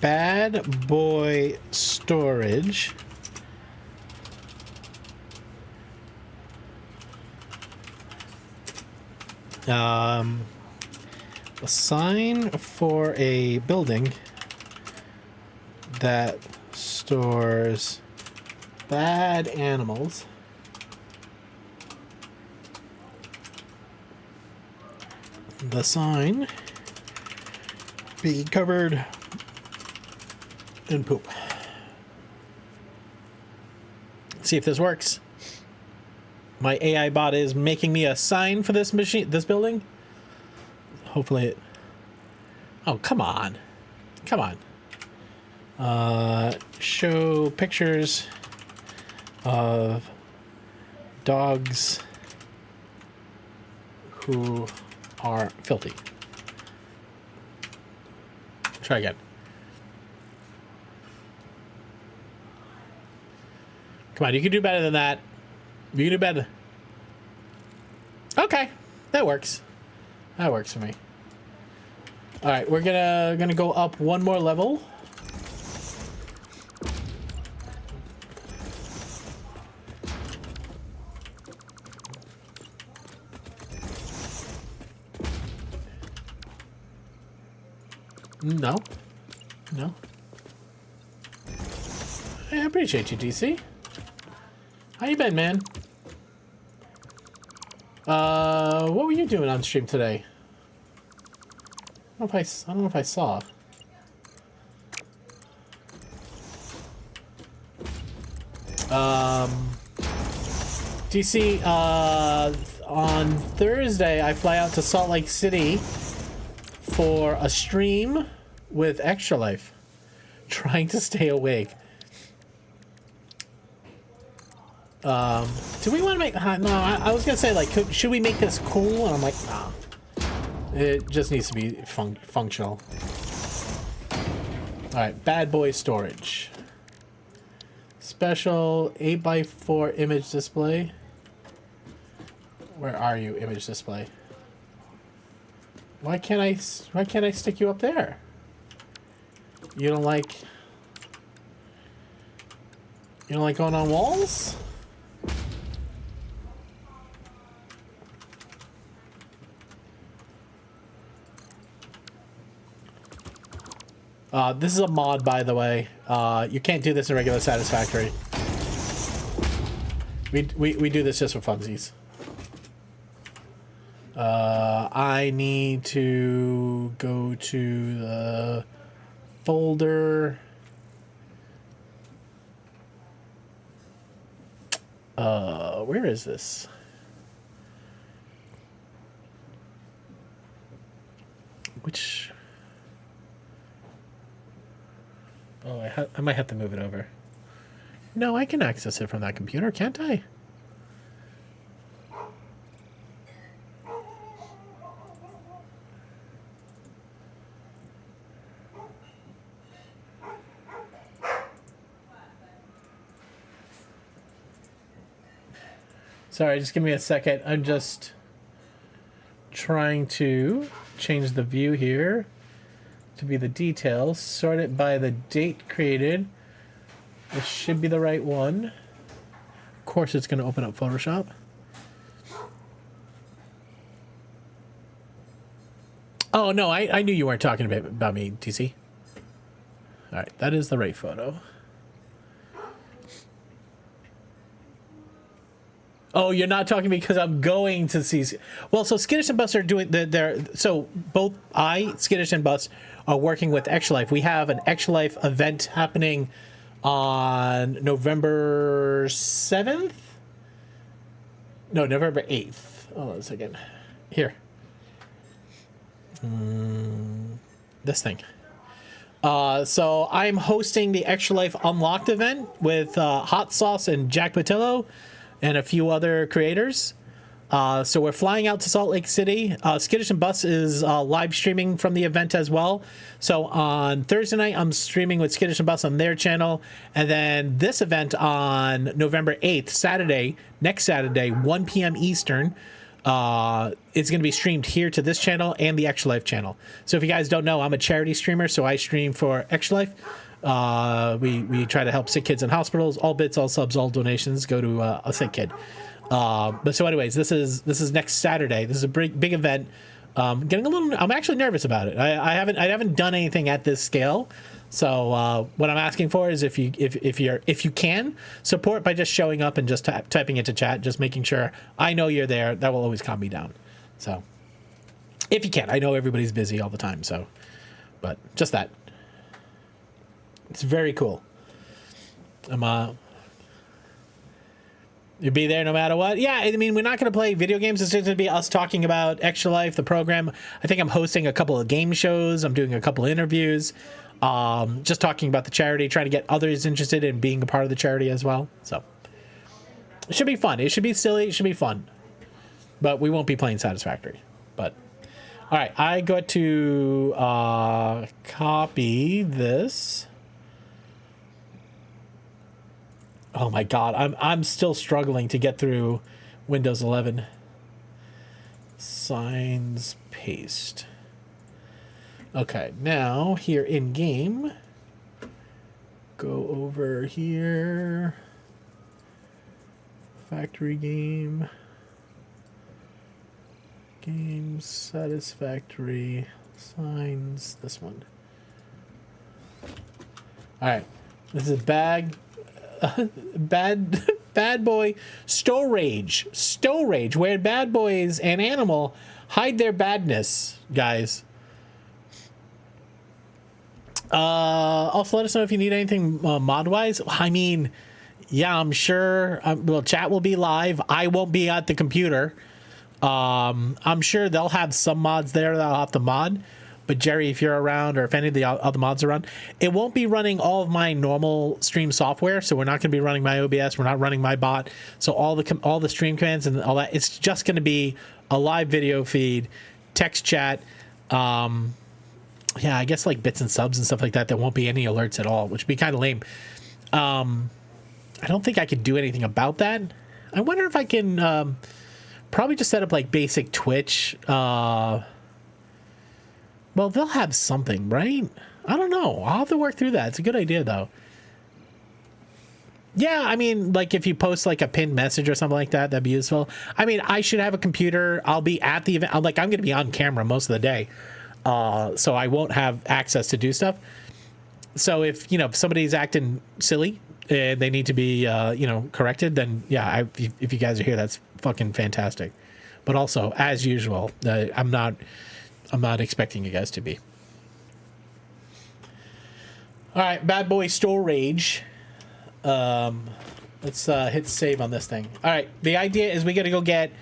bad boy storage. A sign for a building that stores bad animals. The sign be covered in poop. Let's see if this works. My AI bot is making me a sign for this building. Hopefully it... Oh, come on. Come on. Show pictures of dogs who are filthy. Try again. Come on, you can do better than that. You can do better. Okay, that works. That works for me. All right, we're gonna go up one more level. No. No. I appreciate you, DC. How you been, man? What were you doing on stream today? I don't know if I saw. DC, on Thursday, I fly out to Salt Lake City for a stream with Extra Life, trying to stay awake. Do we want to make... no, I was gonna say, like, should we make this cool? And I'm like, nah. It just needs to be functional. Alright, bad boy storage. Special 8x4 image display. Where are you, image display? Why can't I stick you up there? You don't like going on walls? This is a mod, by the way. You can't do this in regular Satisfactory. We do this just for funsies. I need to go to the folder. Where is this? Which... Oh, I might have to move it over. No, I can access it from that computer, can't I? Sorry, just give me a second. I'm just trying to change the view here to be the details. Sort it by the date created. This should be the right one. Of course, it's going to open up Photoshop. Oh, no, I knew you weren't talking about me, TC. All right, that is the right photo. Oh, you're not talking to me because I'm going to see... Well, so Skittish and Bus are doing... So both Skittish and Bus are working with Extra Life. We have an Extra Life event happening on November 7th? No, November 8th. Hold on a second. Here. This thing. So I'm hosting the Extra Life Unlocked event with Hot Sauce and Jack Patillo and a few other creators. So we're flying out to Salt Lake City. Skittish and Bus is live streaming from the event as well. So on Thursday night, I'm streaming with Skittish and Bus on their channel. And then this event on November 8th, Saturday, next Saturday, 1 p.m. Eastern, it's going to be streamed here to this channel and the Extra Life channel. So if you guys don't know, I'm a charity streamer, so I stream for Extra Life. We try to help sick kids in hospitals. All bits, all subs, all donations go to a sick kid. But so anyways, this is next Saturday. This is a big event. I'm actually nervous about it. I haven't done anything at this scale. So what I'm asking for is if you can support by just showing up and just typing into chat, just making sure I know you're there. That will always calm me down. So if you can, I know everybody's busy all the time. So, but just that. It's very cool. You'll be there no matter what. Yeah, I mean, we're not going to play video games. It's just going to be us talking about Extra Life, the program. I think I'm hosting a couple of game shows. I'm doing a couple of interviews. Just talking about the charity, trying to get others interested in being a part of the charity as well. So it should be fun. It should be silly. It should be fun. But we won't be playing Satisfactory. But all right, I got to copy this. Oh my God, I'm still struggling to get through Windows 11. Signs, paste. Okay, now here in game, go over here. Factory game. Games, Satisfactory, signs, this one. All right, this is bad boy storage where bad boys and animal hide their badness, guys. Also let us know if you need anything mod wise. I mean, yeah, I'm sure well, chat will be live. I won't be at the computer. I'm sure they'll have some mods there that I'll have to mod. But Jerry, if you're around, or if any of the other mods are around, it won't be running all of my normal stream software. So we're not going to be running my OBS. We're not running my bot. So all the stream commands and all that, it's just going to be a live video feed, text chat. Yeah, I guess like bits and subs and stuff like that. There won't be any alerts at all, which would be kind of lame. I don't think I could do anything about that. I wonder if I can probably just set up like basic Twitch. Well, they'll have something, right? I don't know. I'll have to work through that. It's a good idea, though. Yeah, I mean, like if you post like a pinned message or something like that, that'd be useful. I mean, I should have a computer. I'll be at the event. I'm going to be on camera most of the day. So I won't have access to do stuff. So if somebody's acting silly and they need to be, corrected, then yeah, if you guys are here, that's fucking fantastic. But also, as usual, I'm not expecting you guys to be. All right, bad boy storage. Let's hit save on this thing. All right, the idea is we got to go get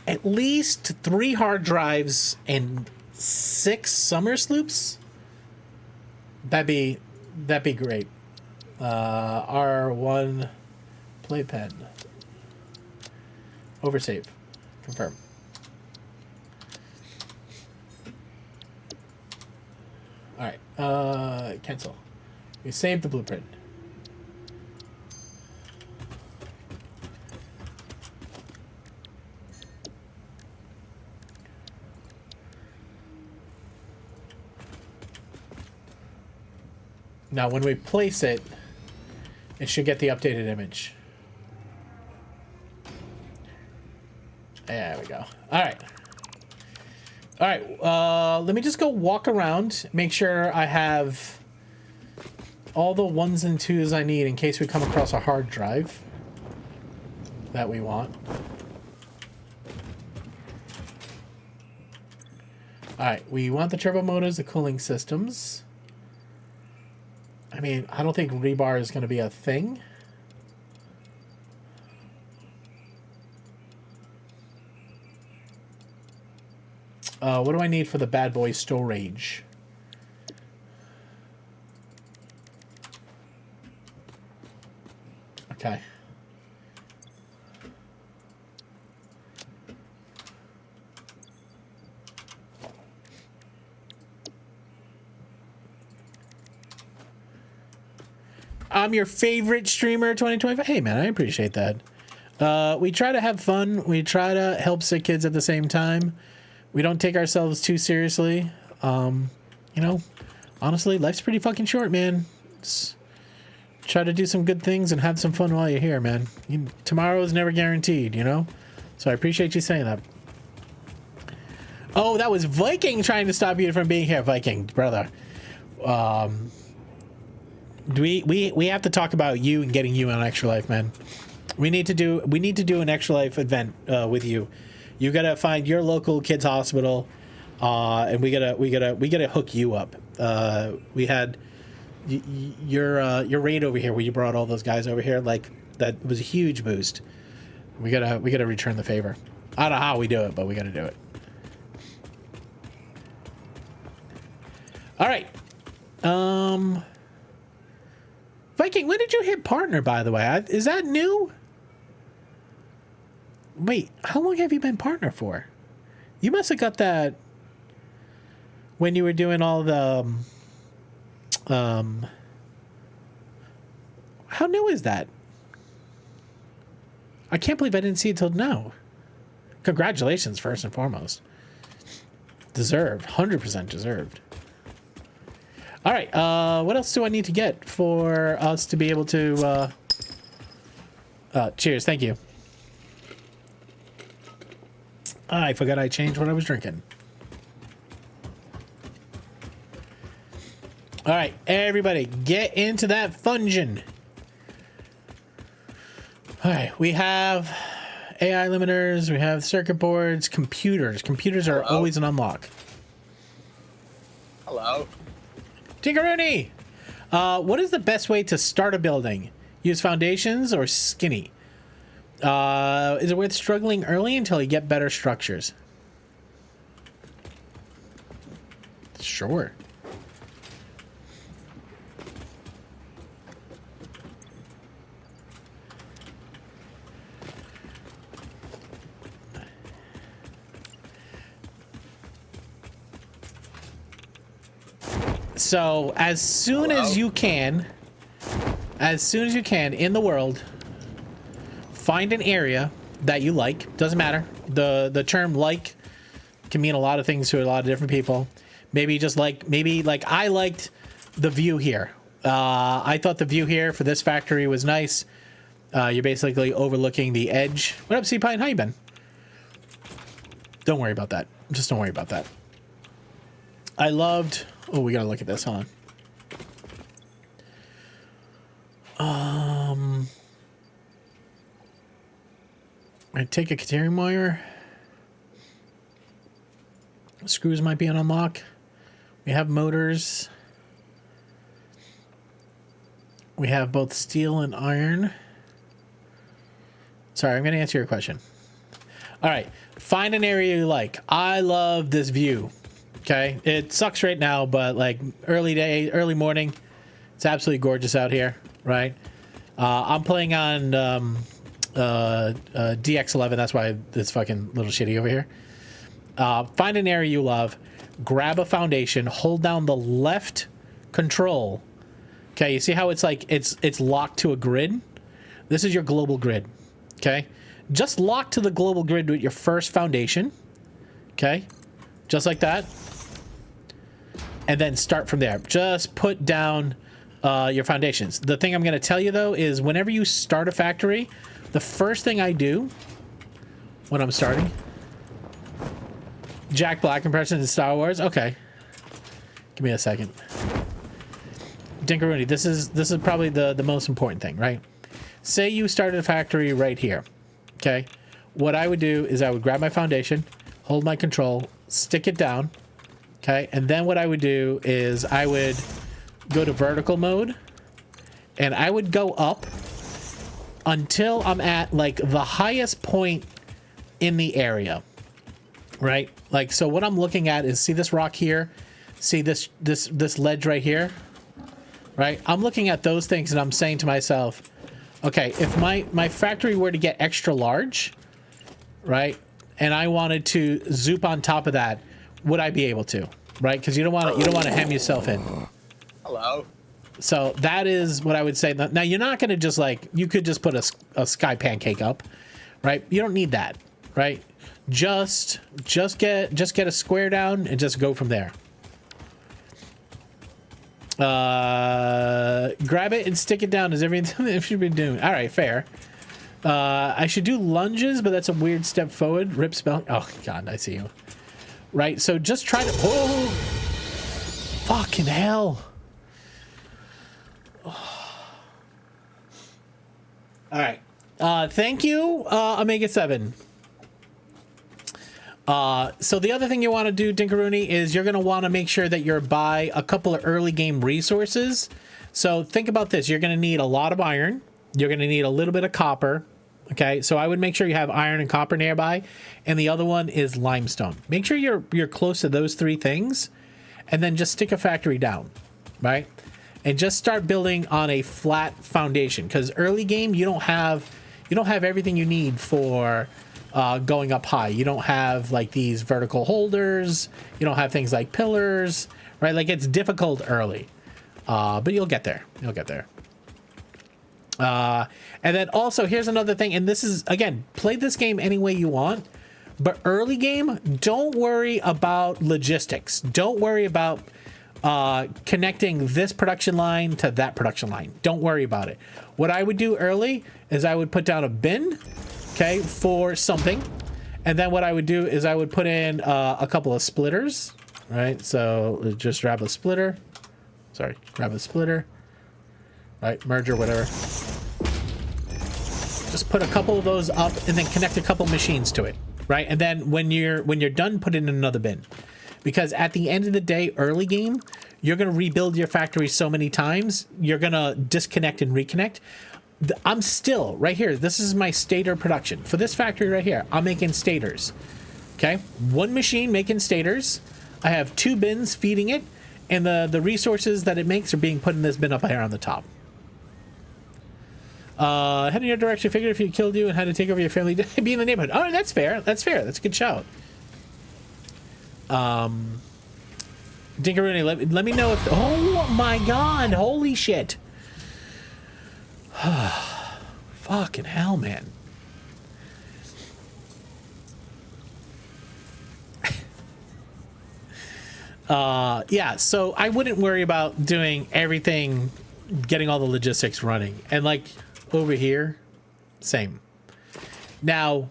at least 3 hard drives and 6 summer sloops? That'd be great. R1 playpen. Oversave. Confirm. Alright, cancel. We saved the blueprint. Now, when we place it, it should get the updated image. There we go. All right. All right. Let me just go walk around, make sure I have all the 1s and 2s I need in case we come across a hard drive that we want. All right. We want the turbo motors, the cooling systems. I mean, I don't think rebar is going to be a thing. What do I need for the bad boy storage? Okay. I'm your favorite streamer 2025. Hey, man, I appreciate that. We try to have fun. We try to help sick kids at the same time. We don't take ourselves too seriously. You know, honestly, life's pretty fucking short, man. Just try to do some good things and have some fun while you're here, man. Tomorrow is never guaranteed, you know? So I appreciate you saying that. Oh, that was Viking trying to stop you from being here, Viking, brother. We have to talk about you and getting you on Extra Life, man. We need to do an Extra Life event with you. You gotta find your local kids hospital, and we gotta hook you up. We had your raid over here where you brought all those guys over here. Like, that was a huge boost. We gotta return the favor. I don't know how we do it, but we gotta do it. All right. Viking, when did you hit partner, by the way? Is that new? Wait, how long have you been partner for? You must have got that when you were doing all the... how new is that? I can't believe I didn't see it till now. Congratulations, first and foremost. Deserved. 100% deserved. All right, what else do I need to get for us to be able to... cheers, thank you. I forgot I changed what I was drinking. All right, everybody, get into that fungin. All right, we have AI limiters, we have circuit boards, computers. Computers are always an unlock. Hello. Tinkeroony! What is the best way to start a building? Use foundations or skinny? Is it worth struggling early until you get better structures? Sure. So, as soon as you can in the world, find an area that you like. Doesn't matter. The term like can mean a lot of things to a lot of different people. Maybe I liked the view here. I thought the view here for this factory was nice. You're basically overlooking the edge. What up, C-Pine? How you been? Don't worry about that. Just don't worry about that. I loved... Oh, we gotta look at this, huh? I take a catering wire. Screws might be on unlock. We have motors. We have both steel and iron. Sorry, I'm gonna answer your question. All right, find an area you like. I love this view. Okay, it sucks right now, but like early day, early morning, it's absolutely gorgeous out here, right? I'm playing on DX11. That's why it's fucking little shitty over here. Find an area you love, grab a foundation, hold down the left control. Okay, you see how it's like it's locked to a grid? This is your global grid. Okay, just lock to the global grid with your first foundation. Okay, just like that. And then start from there. Just put down your foundations. The thing I'm going to tell you, though, is whenever you start a factory, the first thing I do when I'm starting... Jack Black impression in Star Wars? Okay. Give me a second. Dinkaroonie, this is probably the most important thing, right? Say you started a factory right here. Okay? What I would do is I would grab my foundation, hold my control, stick it down. Okay, and then what I would do is I would go to vertical mode and I would go up until I'm at like the highest point in the area, right? Like, so what I'm looking at is, see this rock here? See this ledge right here, right? I'm looking at those things and I'm saying to myself, okay, if my factory were to get extra large, right? And I wanted to zoop on top of that, would I be able to, right? Because you don't want to hem yourself in. Hello. So that is what I would say. Now you're not going to just like, you could just put a sky pancake up, right? You don't need that, right? Just get a square down and just go from there. Grab it and stick it down is everything that should be doing. All right, fair. I should do lunges, but that's a weird step forward. Rip spell. Oh God, I see you. Right, so just try to... Oh! Fucking hell. Oh. Alright. Thank you, Omega7. So the other thing you want to do, Dinkaroonie, is you're going to want to make sure that you're by a couple of early game resources. So think about this. You're going to need a lot of iron. You're going to need a little bit of copper. Okay, so I would make sure you have iron and copper nearby, and the other one is limestone. Make sure you're close to those three things, and then just stick a factory down, right? And just start building on a flat foundation, because early game you don't have everything you need for going up high. You don't have like these vertical holders. You don't have things like pillars, right? Like it's difficult early, but you'll get there. You'll get there. And then also here's another thing, and this is, again, play this game any way you want, but early game, don't worry about logistics. Don't worry about connecting this production line to that production line. Don't worry about it. What I would do early is I would put down a bin, okay, for something, and then what I would do is I would put in a couple of splitters, right? So just grab a splitter, right, merger, whatever. Just put a couple of those up and then connect a couple machines to it, right? And then when you're done, put it in another bin. Because at the end of the day, early game, you're going to rebuild your factory so many times, you're going to disconnect and reconnect. I'm still, right here, this is my stator production. For this factory right here, I'm making stators, okay? One machine making stators. I have 2 bins feeding it, and the resources that it makes are being put in this bin up here on the top. Head in your direction. Figured if he killed you and had to take over your family, be in the neighborhood. Oh, that's fair. That's fair. That's a good shout. Dinkaroonie, let me know if... Oh my God. Holy shit. Fucking hell, man. Yeah, so I wouldn't worry about doing everything, getting all the logistics running. And like... Over here, same. Now,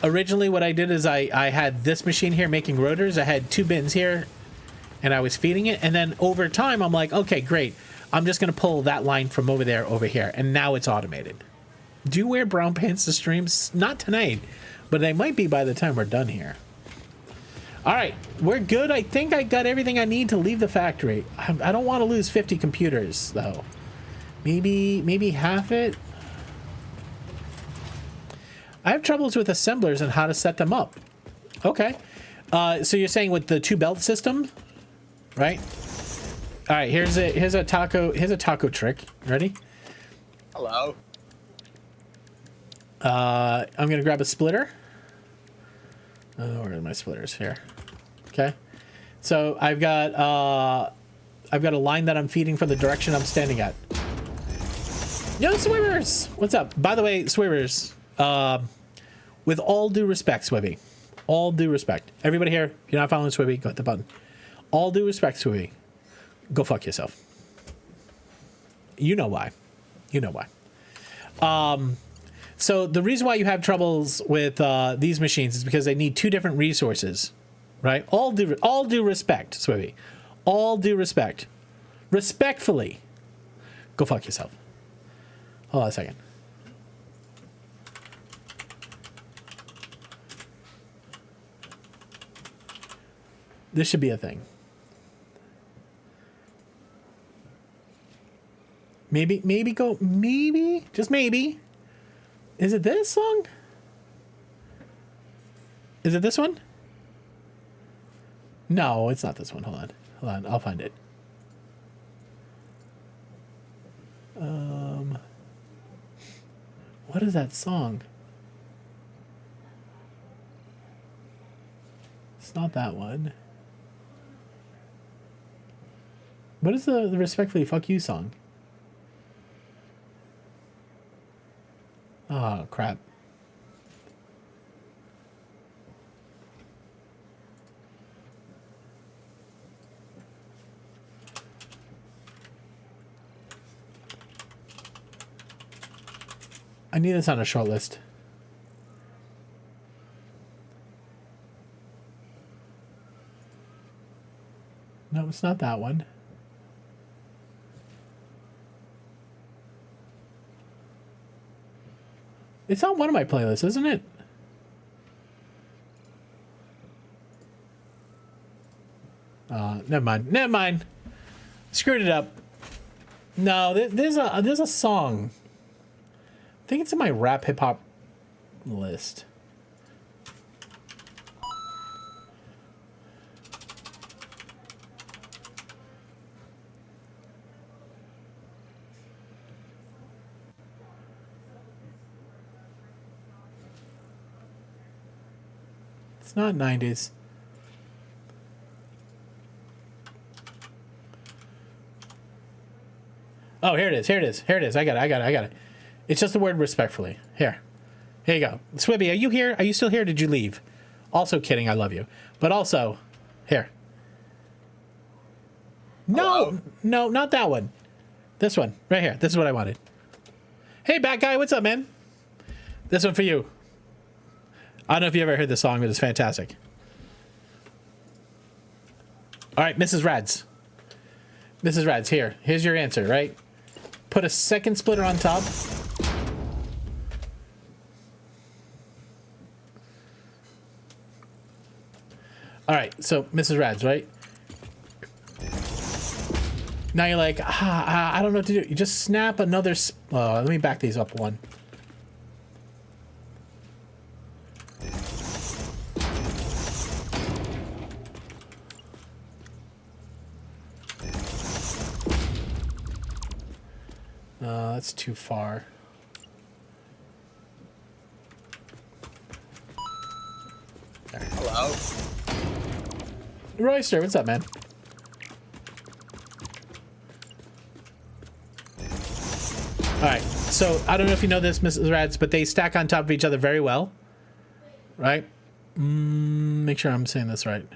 originally what I did is I had this machine here making rotors. I had 2 bins here, and I was feeding it. And then over time, I'm like, okay, great. I'm just going to pull that line from over there over here. And now it's automated. Do you wear brown pants to streams? Not tonight, but they might be by the time we're done here. All right, we're good. I think I got everything I need to leave the factory. I don't want to lose 50 computers, though. Maybe half it. I have troubles with assemblers and how to set them up. Okay. So you're saying with the 2 belt system, right? All right, here's a taco trick. Ready? Hello. I'm gonna grab a splitter. Where are my splitters? Here. Okay. So I've got a line that I'm feeding from the direction I'm standing at. Yo, Swimmers! What's up? By the way, Swimmers, with all due respect, Swibby, all due respect. Everybody here, if you're not following Swibby, go hit the button. All due respect, Swibby. Go fuck yourself. You know why. You know why. So the reason why you have troubles with these machines is because they need 2 different resources, right? All due respect, Swibby. All due respect. Respectfully. Go fuck yourself. Hold on a second. This should be a thing. Maybe, just maybe. Is it this song? Is it this one? No, it's not this one. Hold on, I'll find it. What is that song? It's not that one. What is the Respectfully Fuck You song? Oh, crap. I need this on a short list. No, it's not that one. It's on one of my playlists, isn't it? Never mind. Never mind. Screwed it up. No, there's a song. I think it's in my rap hip hop list. It's not 90s. Oh, here it is. Here it is. Here it is. I got it. It's just the word respectfully. Here you go. Swibby, are you here? Are you still here? Did you leave? Also kidding. I love you. But also, here. No, not that one. This one right here. This is what I wanted. Hey, Bat Guy. What's up, man? This one for you. I don't know if you ever heard this song, but it's fantastic. All right, Mrs. Rads. Mrs. Rads, here's your answer, right? Put a second splitter on top. All right, so Mrs. Rads, right? Now you're like, I don't know what to do. You just snap another. Let me back these up one. That's too far. There. Hello. Royster, what's up, man? All right, so I don't know if you know this, Mrs. Rads, but they stack on top of each other very well, right? Make sure I'm saying this right.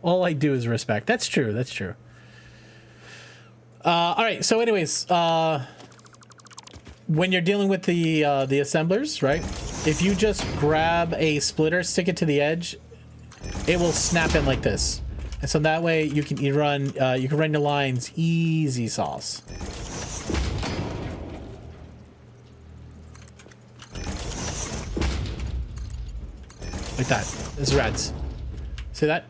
All I do is respect. That's true. That's true. All right. So, anyways, when you're dealing with the assemblers, right? If you just grab a splitter, stick it to the edge, it will snap in like this. And so that way you can run your lines easy sauce. Like that. This is reds. See that?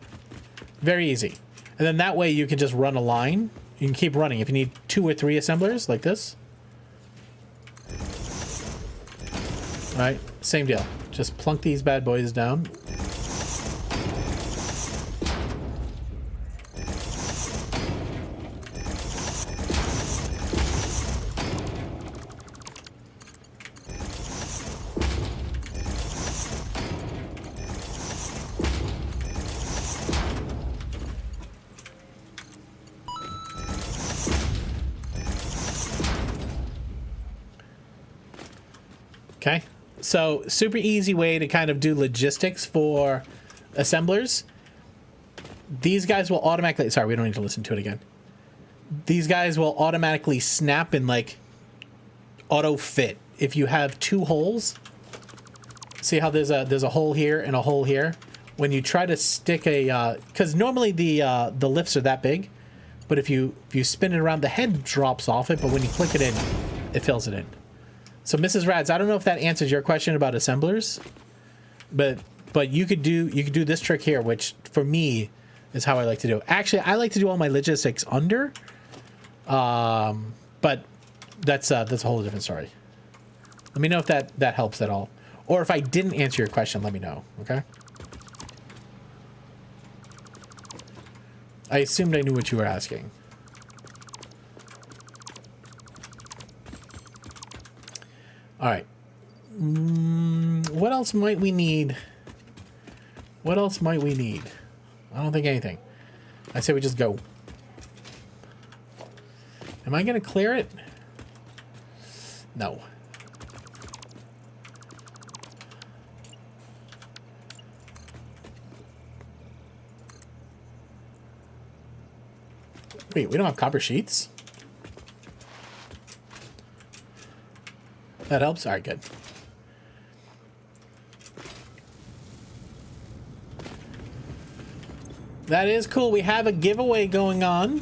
Very easy. And then that way you can just run a line. You can keep running. If you need 2 or 3 assemblers like this. All right, same deal. Just plunk these bad boys down. Okay, so super easy way to kind of do logistics for assemblers. These guys will automatically, sorry, we don't need to listen to it again. These guys will automatically snap and like auto fit. If you have 2 holes, see how there's a hole here and a hole here. When you try to stick a, because normally the lifts are that big, but if you spin it around, the head drops off it, but when you click it in, it fills it in. So Mrs. Rads, I don't know if that answers your question about assemblers, but you could do this trick here, which for me is how I like to do it. Actually, I like to do all my logistics under, but that's a whole different story. Let me know if that helps at all, or if I didn't answer your question, let me know. Okay. I assumed I knew what you were asking. All right. What else might we need? What else might we need? I don't think anything. I say we just go. Am I going to clear it? No. Wait, we don't have copper sheets? That helps? All right, good. That is cool. We have a giveaway going on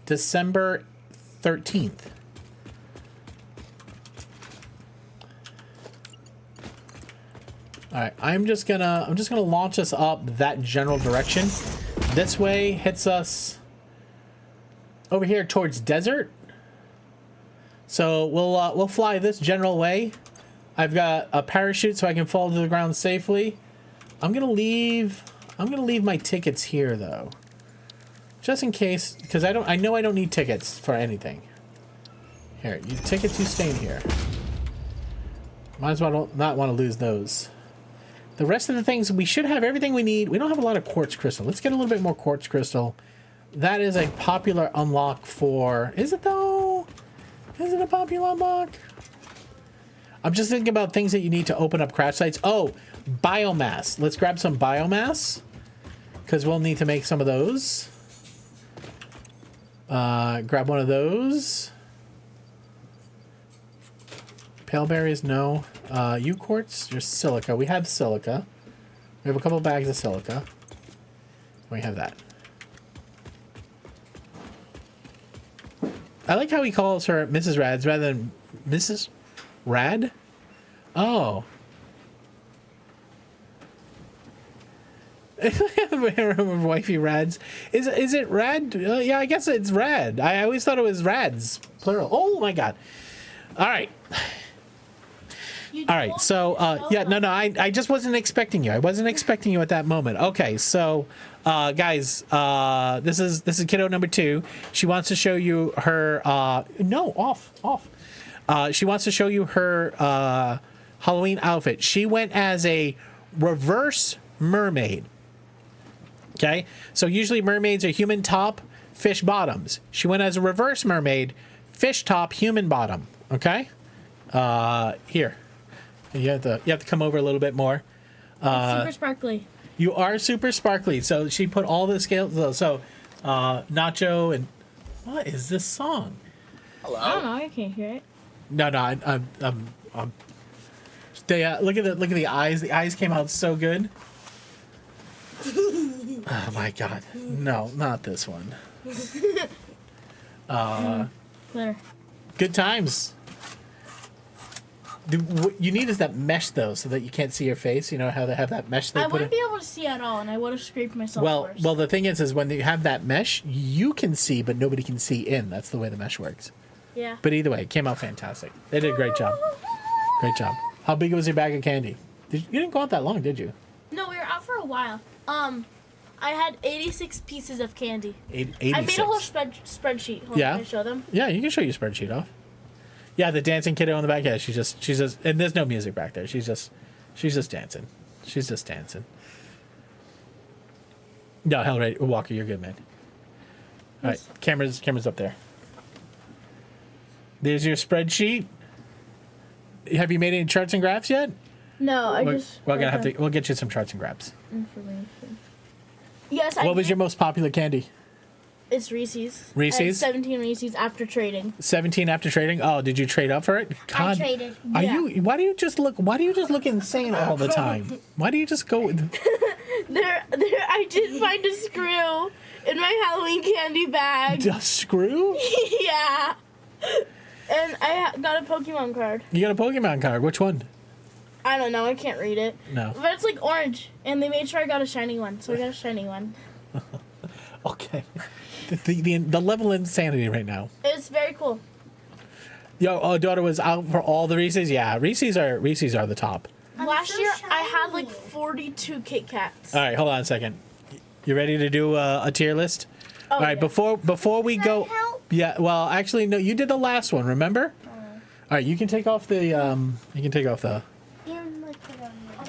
December 13th. All right, I'm just gonna launch us up that general direction. This way hits us over here towards desert. So we'll fly this general way. I've got a parachute so I can fall to the ground safely. I'm gonna leave my tickets here though, just in case, because I know I don't need tickets for anything. Here, you tickets, you staying here. Might as well not want to lose those. The rest of the things, we should have everything we need. We don't have a lot of quartz crystal. Let's get a little bit more quartz crystal. That is a popular unlock for, is it though? Is it a popular unlock? I'm just thinking about things that you need to open up crash sites. Oh, biomass. Let's grab some biomass, because we'll need to make some of those. Grab one of those. Pale berries, no. You quartz, your silica. We have silica. We have a couple bags of silica. We have that. I like how he calls her Mrs. Rads rather than Mrs. Rad. Oh. Wifey Rads. Is it Rad? Yeah, I guess it's Rad. I always thought it was Rads, plural. Oh my god. All right. All right, so yeah, no, I just wasn't expecting you. I wasn't expecting you at that moment. Okay, so guys, this is kiddo number 2. She wants to show you her no, off. She wants to show you her Halloween outfit. She went as a reverse mermaid. Okay, so usually mermaids are human top, fish bottoms. She went as a reverse mermaid, fish top, human bottom. Okay, here. You have to come over a little bit more. Super sparkly. You are super sparkly. So she put all the scales. So Nacho and what is this song? Hello. I don't know. I can't hear it. No, I'm they look at the eyes. The eyes came out so good. Oh my god. No, not this one. There. Good times. What you need is that mesh though, so that you can't see your face. You know how they have that mesh they I put wouldn't in? be able to see at all, and I would have scraped myself Well, first. well, the thing is when you have that mesh, you can see, but nobody can see in. That's the way the mesh works. Yeah. But either way, it came out fantastic. They did a great job. Great job. How big was your bag of candy? You didn't go out that long, did you? No, we were out for a while. I had 86 pieces of candy. 86. I made a whole spreadsheet. Hold on, Yeah. Can I show them? Yeah, you can show your spreadsheet off. Yeah, the dancing kiddo in the back. Yeah, she's just, and there's no music back there. She's just dancing. She's just dancing. No, hell right, Walker, you're good, man. All right, cameras up there. There's your spreadsheet. Have you made any charts and graphs yet? No, We're gonna have to. We'll get you some charts and graphs. Information. Yes, I What was did. your most popular candy? It's Reese's. Reese's? I had 17 Reese's after trading. 17 after trading. Oh, did you trade up for it? I traded. Are Yeah. you? Why do you just look insane all the time? Why do you just go? There, I did find a screw in my Halloween candy bag. A screw? Yeah. And I got a Pokemon card. You got a Pokemon card. Which one? I don't know, I can't read it. No. But it's like orange, and they made sure I got a shiny one, so I got a shiny one. Okay. The level of insanity right now. It's very cool. Your daughter was out for all the Reese's. Yeah, Reese's are the top. Last so year, I had shiny. like 42 Kit Kats. All right, hold on a second. You ready to do a tier list? Oh, All right, yeah. before we go. help? Yeah, well, actually, no. You did the last one. Remember? All right, you can take off the. You can take off the. And look it on your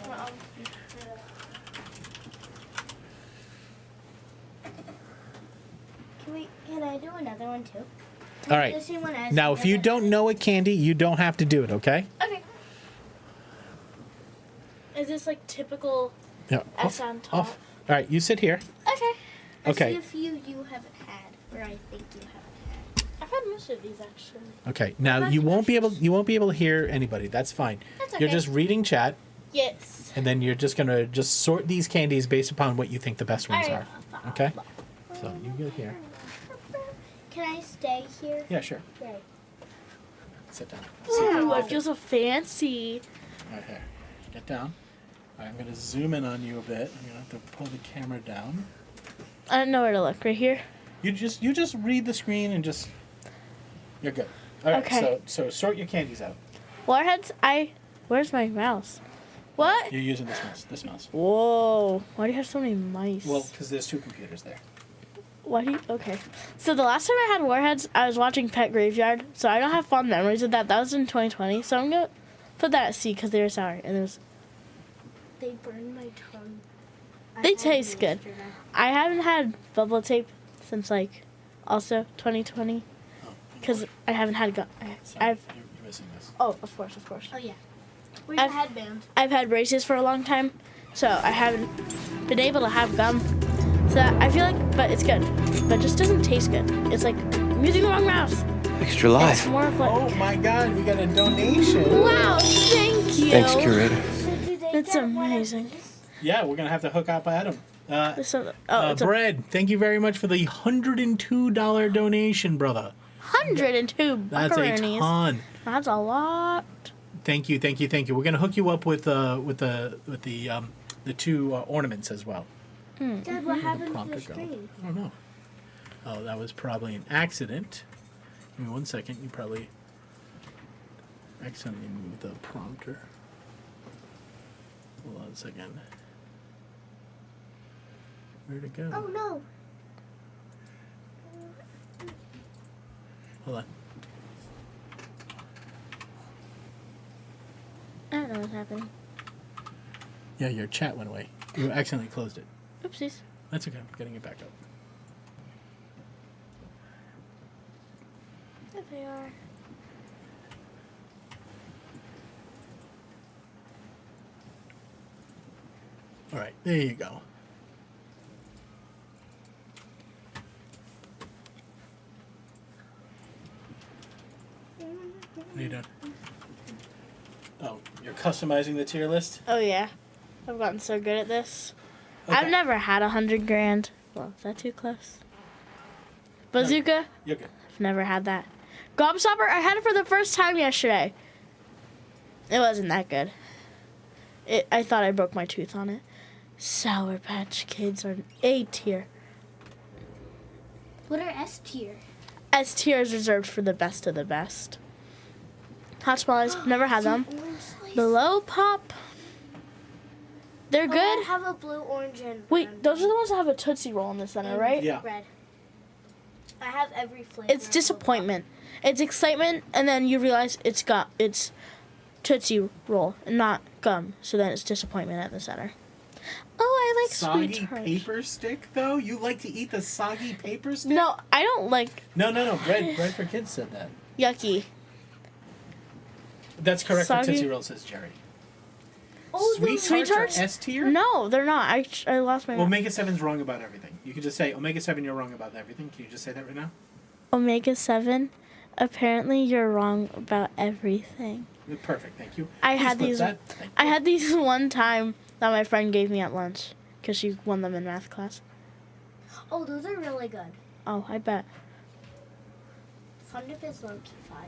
Can I do another one too? All right. The same one as Now, the if you other- don't know a candy, you don't have to do it. Okay? Okay. Is this like typical Yeah. S on top? Off. All right, you sit here. Okay. I Okay. see a few you haven't had, or I think you haven't had. I've had most of these actually. Okay. Now Not you too won't much. be able to hear anybody. That's fine. That's You're okay. just reading chat, Yes. and then you're just gonna sort these candies based upon what you think the best ones Alright. are. Okay. So you get here. Can I stay here? Yeah, sure. Right. Sit down. Ooh, I feel so fancy. Right here. Get down. All right, I'm gonna zoom in on you a bit. I'm gonna have to pull the camera down. I don't know where to look. Right here. You just read the screen and just. You're good. All right. Okay. So sort your candies out. Warheads. Where's my mouse? What? You're using this mouse. This mouse. Whoa. Why do you have so many mice? Well, because there's two computers there. Why do you? Okay. So the last time I had Warheads, I was watching Pet Graveyard. So I don't have fond memories of that. That was in 2020. So I'm gonna put that at C because they were sour and there's. They burned my tongue. They taste good. I haven't had bubble tape since like also 2020 Oh. because I haven't had gum. Sorry, you're missing this. Oh, of course. Oh yeah. Where's I've- the headband? I've had braces for a long time, so I haven't been able to have gum. So I feel like, but it's good, but it just doesn't taste good. It's like I'm using the wrong mouse. Extra It's life. more of like, Oh my God! We got a donation. wow, thank you. Thanks, curator. So do they That's get one of amazing. these? Yeah, we're gonna have to hook up Adam. It's it's Bread, thank you very much for the $102 donation, brother. 102 That's a buckaroonies. ton. That's a lot. Thank you. We're gonna hook you up with the two ornaments as well. Dad, what happened to Prompter the go. screen? I don't know. Oh, that was probably an accident. Give me 1 second. You probably accidentally moved the prompter. Hold on a second. Where'd it go? Oh no. Hold on. I don't know what's happening. Yeah, your chat went away. You accidentally closed it. Oopsies. That's okay. I'm getting it back up. There they are. All right, there you go. What are you doing? Oh, you're customizing the tier list? Oh yeah, I've gotten so good at this. I've never had $100,000. Well, is that too close? Bazooka? You're good. I've never had that. Gobstopper, I had it for the first time yesterday. It wasn't that good. I thought I broke my tooth on it. Sour Patch Kids are an A tier. What are S tier? S tier is reserved for the best of the best. Hot Spoilers, never had them. Below Pop. They're I good. have a blue, orange, and Wait, those are the ones that have a Tootsie Roll in the center, right? Yeah. red. I have every flavor. It's disappointment. It's excitement, and then you realize it's Tootsie Roll and not gum. So then it's disappointment at the center. Oh, I like Soggy sweet tarts. paper stick, though? You like to eat the soggy paper stick? No, I don't like No. Bread for Kids said that. yucky. That's correct Soggy? for Tootsie Roll, says Jerry. Oh, Sweet Sweet tarts tarts? are S tier? No, they're not. I lost my mind. Omega 7's wrong about everything. You could just say, Omega 7, you're wrong about everything. Can you just say that right now? Omega 7. Apparently, you're wrong about everything. Perfect, thank you. I Please had clip these. that. Thank I you. had these one time that my friend gave me at lunch because she won them in math class. Oh, those are really good. Oh, I bet. Fun Dip is low-key fire.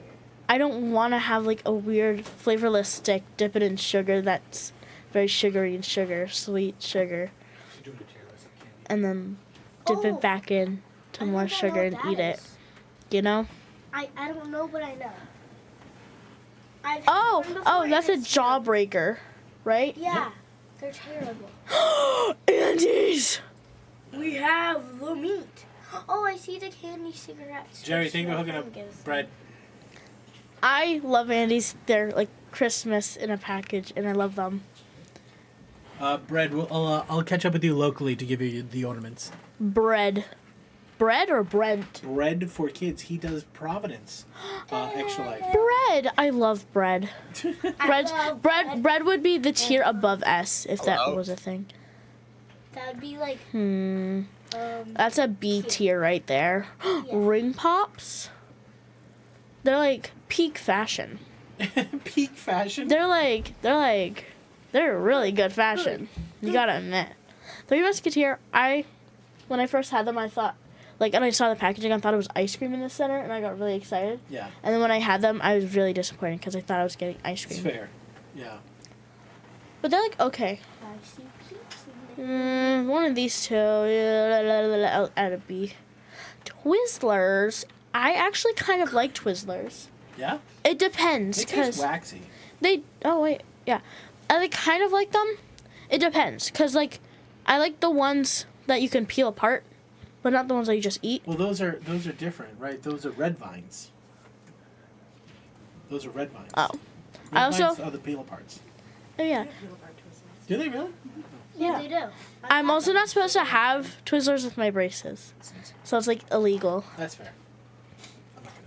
I don't want to have like a weird flavorless stick, dip it in sugar that's very sugary and sweet sugar, and then dip Oh, it back in to I more think I know sugar and what eat that it. is. You know? I don't know, but I know. I've had Oh, one before oh, and that's a it's jawbreaker, right? Yeah, they're terrible. Andes! We have the meat. Oh, I see the candy cigarettes. Jerry, which thank you my for hooking friend up gives me. bread. I love Andes. They're like Christmas in a package, and I love them. Bread, I'll catch up with you locally to give you the ornaments. Bread or Brent? Bread for Kids. He does Providence. Extra life. Bread. I love bread. I love Bread would be the tier above S if that Hello? was a thing. That'd be like That's a B tier right there. Ring Pops. They're like peak fashion. Peak fashion. They're really good fashion. You gotta admit. Three Musketeer, when I first had them, I thought, and I saw the packaging, I thought it was ice cream in the center, and I got really excited. Yeah, And then when I had them, I was really disappointed because I thought I was getting ice it's cream. fair. Yeah. But they're okay. I see peeps in there. One of these two. I'll add a B. Twizzlers. I actually kind of like Twizzlers. Yeah? It depends, They taste because waxy. I kind of like them. It depends, because I like the ones that you can peel apart, but not the ones that you just eat. Well, those are different, right? Those are red vines. Those are red vines. Oh. Red I also- vines are the peel aparts. Oh yeah. Do they really? Yeah, they do. I'm also not supposed to have Twizzlers with my braces, so it's illegal. That's fair.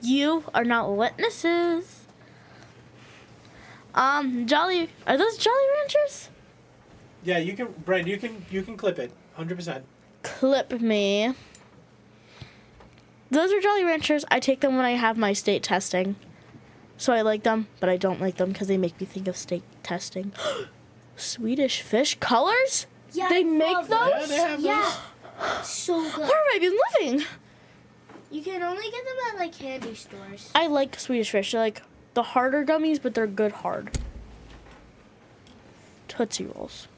You are not witnesses. Are those Jolly Ranchers? Yeah, you can, Brad. You can clip it, 100%. Clip me. Those are Jolly Ranchers. I take them when I have my state testing. So I like them, but I don't like them because they make me think of state testing. Swedish Fish colors? Yeah, They I make love those? Yeah, they have Yeah, so good. Where have I been living? You can only get them at candy stores. I like Swedish Fish. They're the harder gummies, but they're good hard. Tootsie Rolls.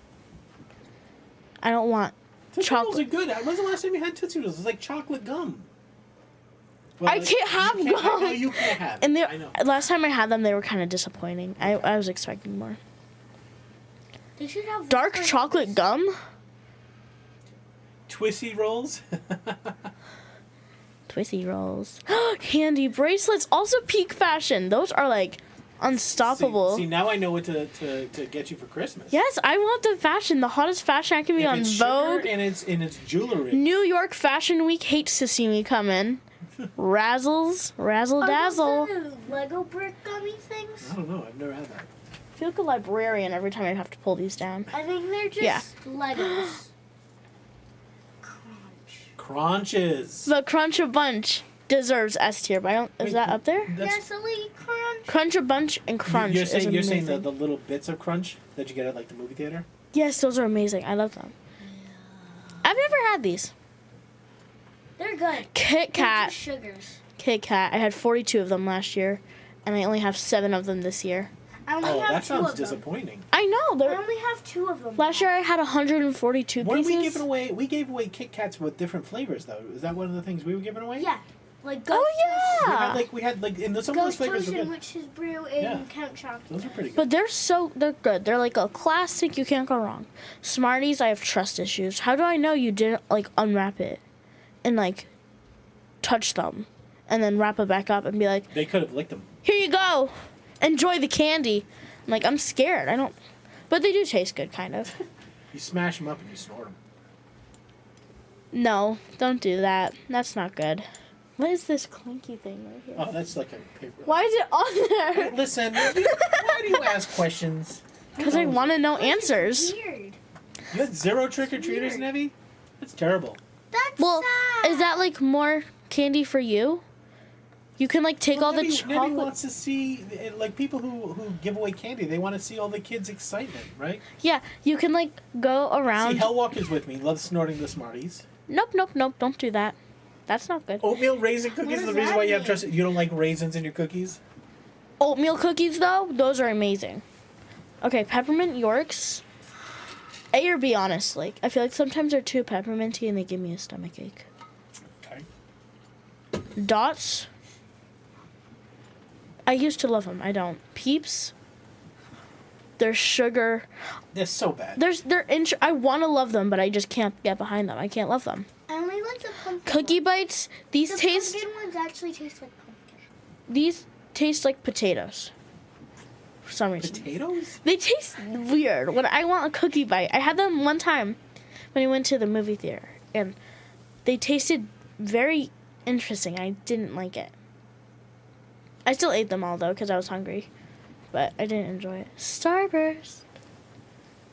I don't want Tootsie Rolls are chocolate. good. When's the last time you had Tootsie Rolls? It's like chocolate gum. Well, I can't have you can't, I know gum. you can't have it. And I know. last time I had them, they were kind of disappointing. I was expecting more. They should have Dark chocolate gum? Twissy Rolls. Twisty Rolls. Handy bracelets, also peak fashion. Those are unstoppable. See, now I know what to get you for Christmas. Yes, I want the fashion. The hottest fashion I can be If on it's sugar Vogue. and it's jewelry. New York Fashion Week hates to see me come in. Razzle dazzle. Are those the Lego brick gummy things? I don't know. I've never had that. I feel like a librarian every time I have to pull these down. I think they're just Yeah. Legos. Crunches. The Crunch a Bunch deserves S tier, but is Wait, that up there? That's, Nestle Crunch. Crunch a Bunch and Crunch you're saying is amazing. the little bits of crunch that you get at the movie theater? Yes, those are amazing. I love them. had these. They're good. Kit They're Kat. just sugars. Kit Kat. I had 42 of them last year, and I only have 7 of them this year. I only Oh, have that 2 sounds of them. disappointing. I know. I They're, only have 2 of them. last year I had 142 What are pieces. we giving away? We gave away Kit Kats with different flavors, though. Is that one of the things we were giving away? Yeah. Like Oh, Ghost yeah. We had like, and some of those Ghost flavors Toast were and good. Witch's Brew and Yeah. Count Chocolate. Those are pretty good. But they're good. They're like a classic. You can't go wrong. Smarties, I have trust issues. How do I know you didn't like unwrap it and like touch them and then wrap it back up and be like, They could have licked them. here you go, enjoy the candy. I'm like, I'm scared. I don't. But they do taste good, kind of. You smash them up and you snort them. No, don't do that. That's not good. What is this clinky thing right here? Oh, that's like a paper. Why is it on there? Listen, why do you ask questions? Because I want to know answers. Weird. You had 0 trick-or-treaters, Nevi? That's terrible. That's Well, sad. is that like more candy for you? You can like take all the Nevi chocolate. wants to see, like, people who give away candy, they want to see all the kids' excitement, right? Yeah, you can like go around. See, Hellwalker's with me, loves snorting the Smarties. Nope. Don't do that. That's not good. Oatmeal raisin cookies is does the reason that why you have mean? trust. You don't like raisins in your cookies? Oatmeal cookies though, those are amazing. Okay, peppermint Yorks. A or B, honestly. I feel like sometimes they're too pepperminty and they give me a stomach ache. Okay. Dots. I used to love them. I don't. Peeps. They're sugar. They're so bad. I want to love them, but I just can't get behind them. I can't love them. I only like the pumpkin Cookie ones. bites. These The taste. pumpkin ones actually taste like pumpkin. These taste like potatoes. For some reason. Potatoes? They taste weird. When I want a cookie bite, I had them one time when I went to the movie theater, and they tasted very interesting. I didn't like it. I still ate them all though because I was hungry, but I didn't enjoy it. Starburst.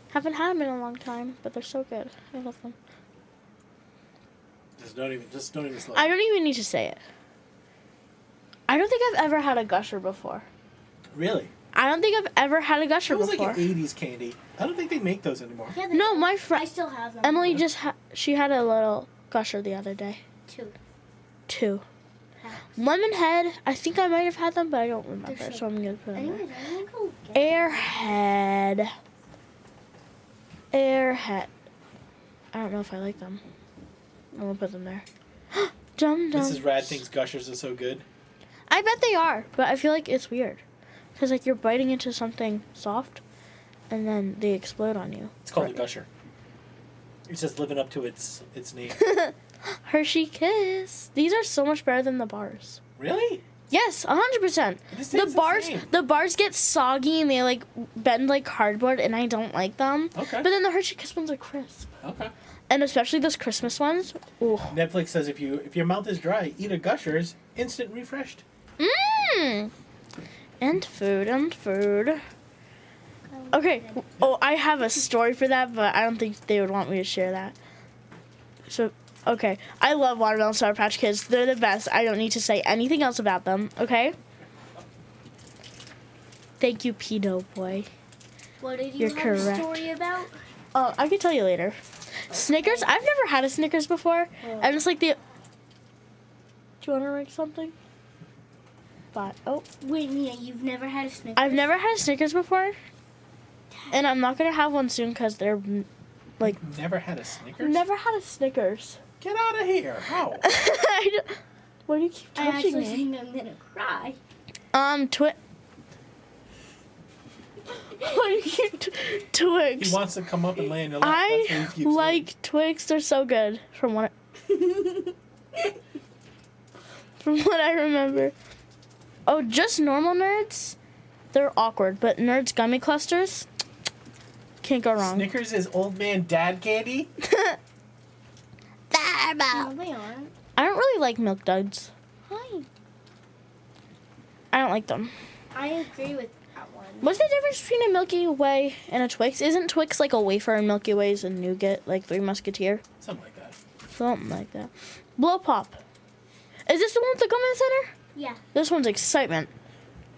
Haven't had them in a long time, but they're so good. I love them. Just don't even slow. I don't even need to say it. I don't think I've ever had a gusher before. Really? I don't think I've ever had a gusher That was before. like an 80s candy. I don't think they make those anymore. Yeah, they No, do. my I friend still have them. Emily she had a little gusher the other day. 2. 2. Yeah. Lemonhead, I think I might have had them, but I don't remember, They're so so I'm gonna put them Anyways, there. I'm gonna go get Airhead. I don't know if I like them. I'm gonna put them there. Dum dum. Mrs. Rad thinks Gushers are so good. I bet they are, but I feel like it's weird. Because, like, you're biting into something soft, and then they explode on you. It's called a Gusher. It's just living up to its name. Hershey Kiss. These are so much better than the bars. Really? Yes, 100%. This The tastes bars, same. the bars get soggy and they like bend like cardboard, and I don't like them. Okay. But then the Hershey Kiss ones are crisp, Okay. and especially those Christmas ones. Ooh. Netflix says if your mouth is dry, eat a Gushers, instant refreshed. Mmm. And food. Okay. Oh, I have a story for that, but I don't think they would want me to share that. So, okay. I love Watermelon Sour Patch Kids. They're the best. I don't need to say anything else about them, okay? Thank you, Pedo Boy. What did you You're have correct. a story about? Oh, I can tell you later. Snickers? I've never had a Snickers before. And it's like the... Do you want to rank something? But, oh. Wait, Mia, you've never had a Snickers? I've never had a Snickers before. And I'm not going to have one soon because they're, like... Never had a Snickers? Never had a Snickers. Get out of here. How? Why do you keep I touching actually me? think I'm gonna cry. Why do you keep Twix? He wants to come up and lay on your lap. That's what he I keeps saying. like Twix. They're so good. From what I remember. Oh, just normal Nerds? They're awkward, but Nerds gummy clusters? Can't go wrong. Snickers is old man dad candy? No, they aren't. I don't really like Milk Duds. Hi. I don't like them. I agree with that one. What's the difference between a Milky Way and a Twix? Isn't Twix like a wafer and Milky Way is a nougat, like Three Musketeer? Something like that. Something like that. Blow Pop. Is this the one with the gum in the center? Yeah. This one's Excitement.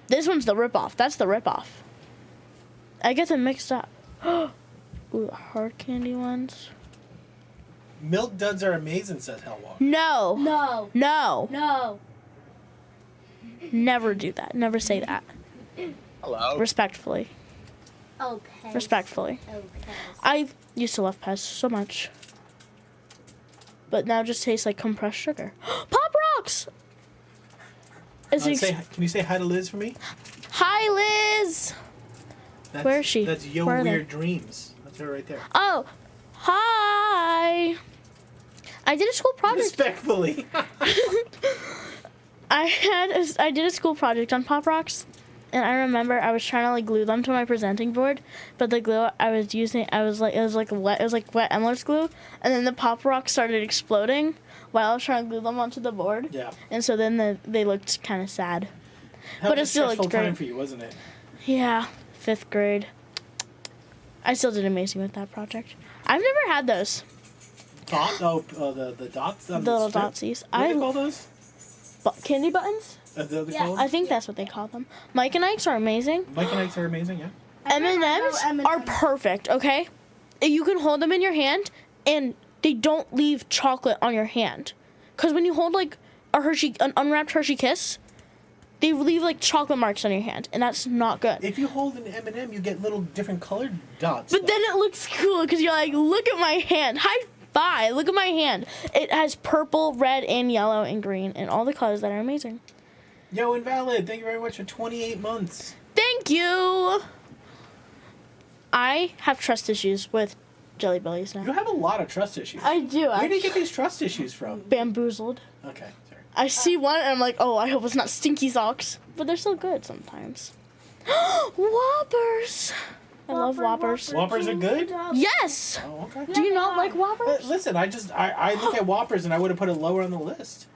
This one's the ripoff. That's the ripoff. I get them mixed up. Ooh, the hard candy ones. Milk duds are amazing, says Hellwalker. No. No. No. No. Never do that. Never say that. Hello. Respectfully. Oh, Pez. Respectfully. Oh, Pez. I used to love Pez so much. But now it just tastes like compressed sugar. Pop Rocks! It's an Can you say hi to Liz for me? Hi, Liz! That's, Where is she? That's Yo Where are they? Weird Dreams. That's her right there. Oh, hi! I did a school project. Respectfully. I did a school project on Pop Rocks, and I remember I was trying to like glue them to my presenting board, but the glue I was using, it was like wet Emmer's glue, and then the Pop Rocks started exploding while I was trying to glue them onto the board. Yeah. And so then they looked kind of sad. That But was it still a stressful looked great. time for you, wasn't it? Yeah, 5th grade. I still did amazing with that project. I've never had those. The dots on The little strip? dotsies. What do they call those? Candy buttons? They're Yeah, called? I think that's what they call them. Mike and Ike's are amazing. Mike and Ike's are amazing, yeah. M&M's are perfect, okay? You can hold them in your hand, and they don't leave chocolate on your hand. Because when you hold, like, an unwrapped Hershey Kiss, they leave, like, chocolate marks on your hand, and that's not good. If you hold an M&M, you get little different colored dots. But though. then it looks cool, because you're like, look at my hand. High five, look at my hand. It has purple, red, and yellow, and green, and all the colors that are amazing. Yo, Invalid, thank you very much for 28 months. Thank you! I have trust issues with Jelly Bellies now. You have a lot of trust issues. I do. Where do you get these trust issues from? Bamboozled. Okay, sorry. I see one and I'm like, oh, I hope it's not stinky socks. But they're still good sometimes. Whoppers! I love Whoppers. Whoppers are good? Yes! Oh, okay. Do you not like Whoppers? Listen, I look at Whoppers and I would have put it lower on the list.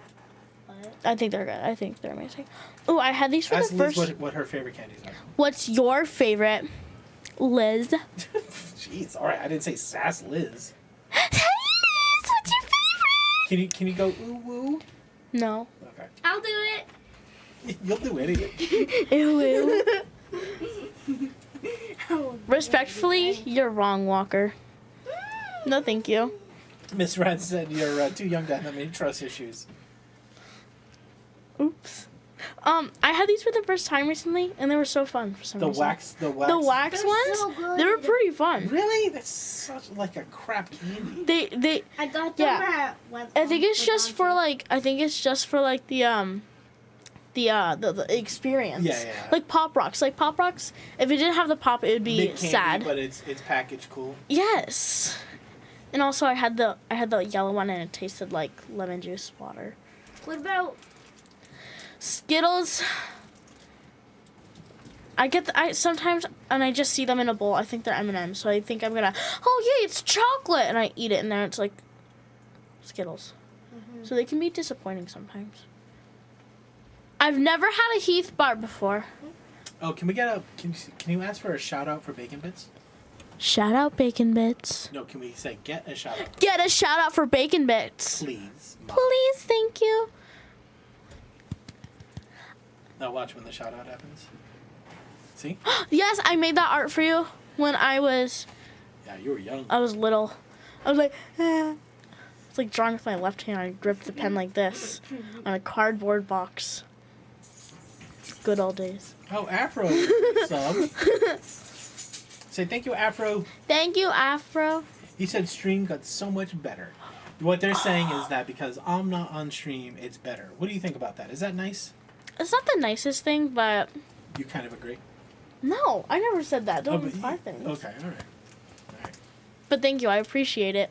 I think they're good. I think they're amazing. Oh, I had these for Ask the Liz first... what her favorite candies are. What's your favorite, Liz? Jeez, alright, I didn't say sass Liz. Hey, Liz! What's your favorite? Can you go ooh woo? No. Okay. I'll do it. You'll do anything. Ew, ew. Respectfully, you're wrong, Walker. No, thank you. Miss Red said you're too young to have that many trust issues. Oops. I had these for the first time recently, and they were so fun for some The reason. wax. The wax They're ones? so good. They were pretty fun. Really? That's such like a crap candy. They I got them Yeah. at I think it's just for like the experience. Yeah. Like Pop Rocks. Like Pop Rocks, if it didn't have the pop, it would be Big candy, sad. but it's packaged cool. Yes. And also I had the yellow one and it tasted like lemon juice water. What about Skittles. I sometimes and I just see them in a bowl. I think they're M&M's, so I think I'm gonna. Oh yay, it's chocolate, and I eat it, and then it's like Skittles. So they can be disappointing sometimes. I've never had a Heath bar before. Oh, can we get a? Can you ask for a shout out for Bacon Bits? Shout out Bacon Bits. No, can we say get a shout out? Get a shout out for Bacon Bits. Please. Please, thank you. Now watch when the shout out happens. See? Yes, I made that art for you when I was Yeah, you were young. little. I was like, It's like drawing with my left hand. I gripped the pen like this on a cardboard box. Good old days. Oh, Afro sub. Say thank you, Afro. Thank you, Afro. He said stream got so much better. What they're saying is that because I'm not on stream, it's better. What do you think about that? Is that nice? It's not the nicest thing, but You kind of agree? no, I never said that. Don't but imply things. Okay, alright. But thank you, I appreciate it.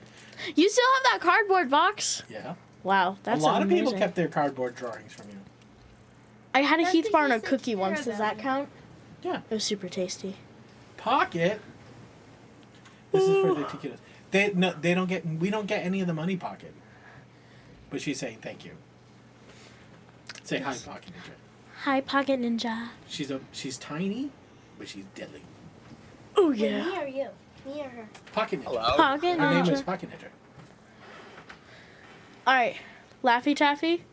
You still have that cardboard box? Yeah. Wow, that's a lot amazing. of people kept their cardboard drawings from you. I had a That's Heath bar and a because they cookie care once. Does about that it. count? Yeah. It was super tasty. Pocket. This is for the tequilas. We don't get any of the money pocket. But she's saying thank you. Say hi, Pocket Ninja. Hi, Pocket Ninja. She's tiny, but she's deadly. Oh Wait, yeah. me or you? Me or her? Pocket Ninja. Hello. Pocket Her name Ninja. is Pocket Ninja. Alright, Laffy Taffy.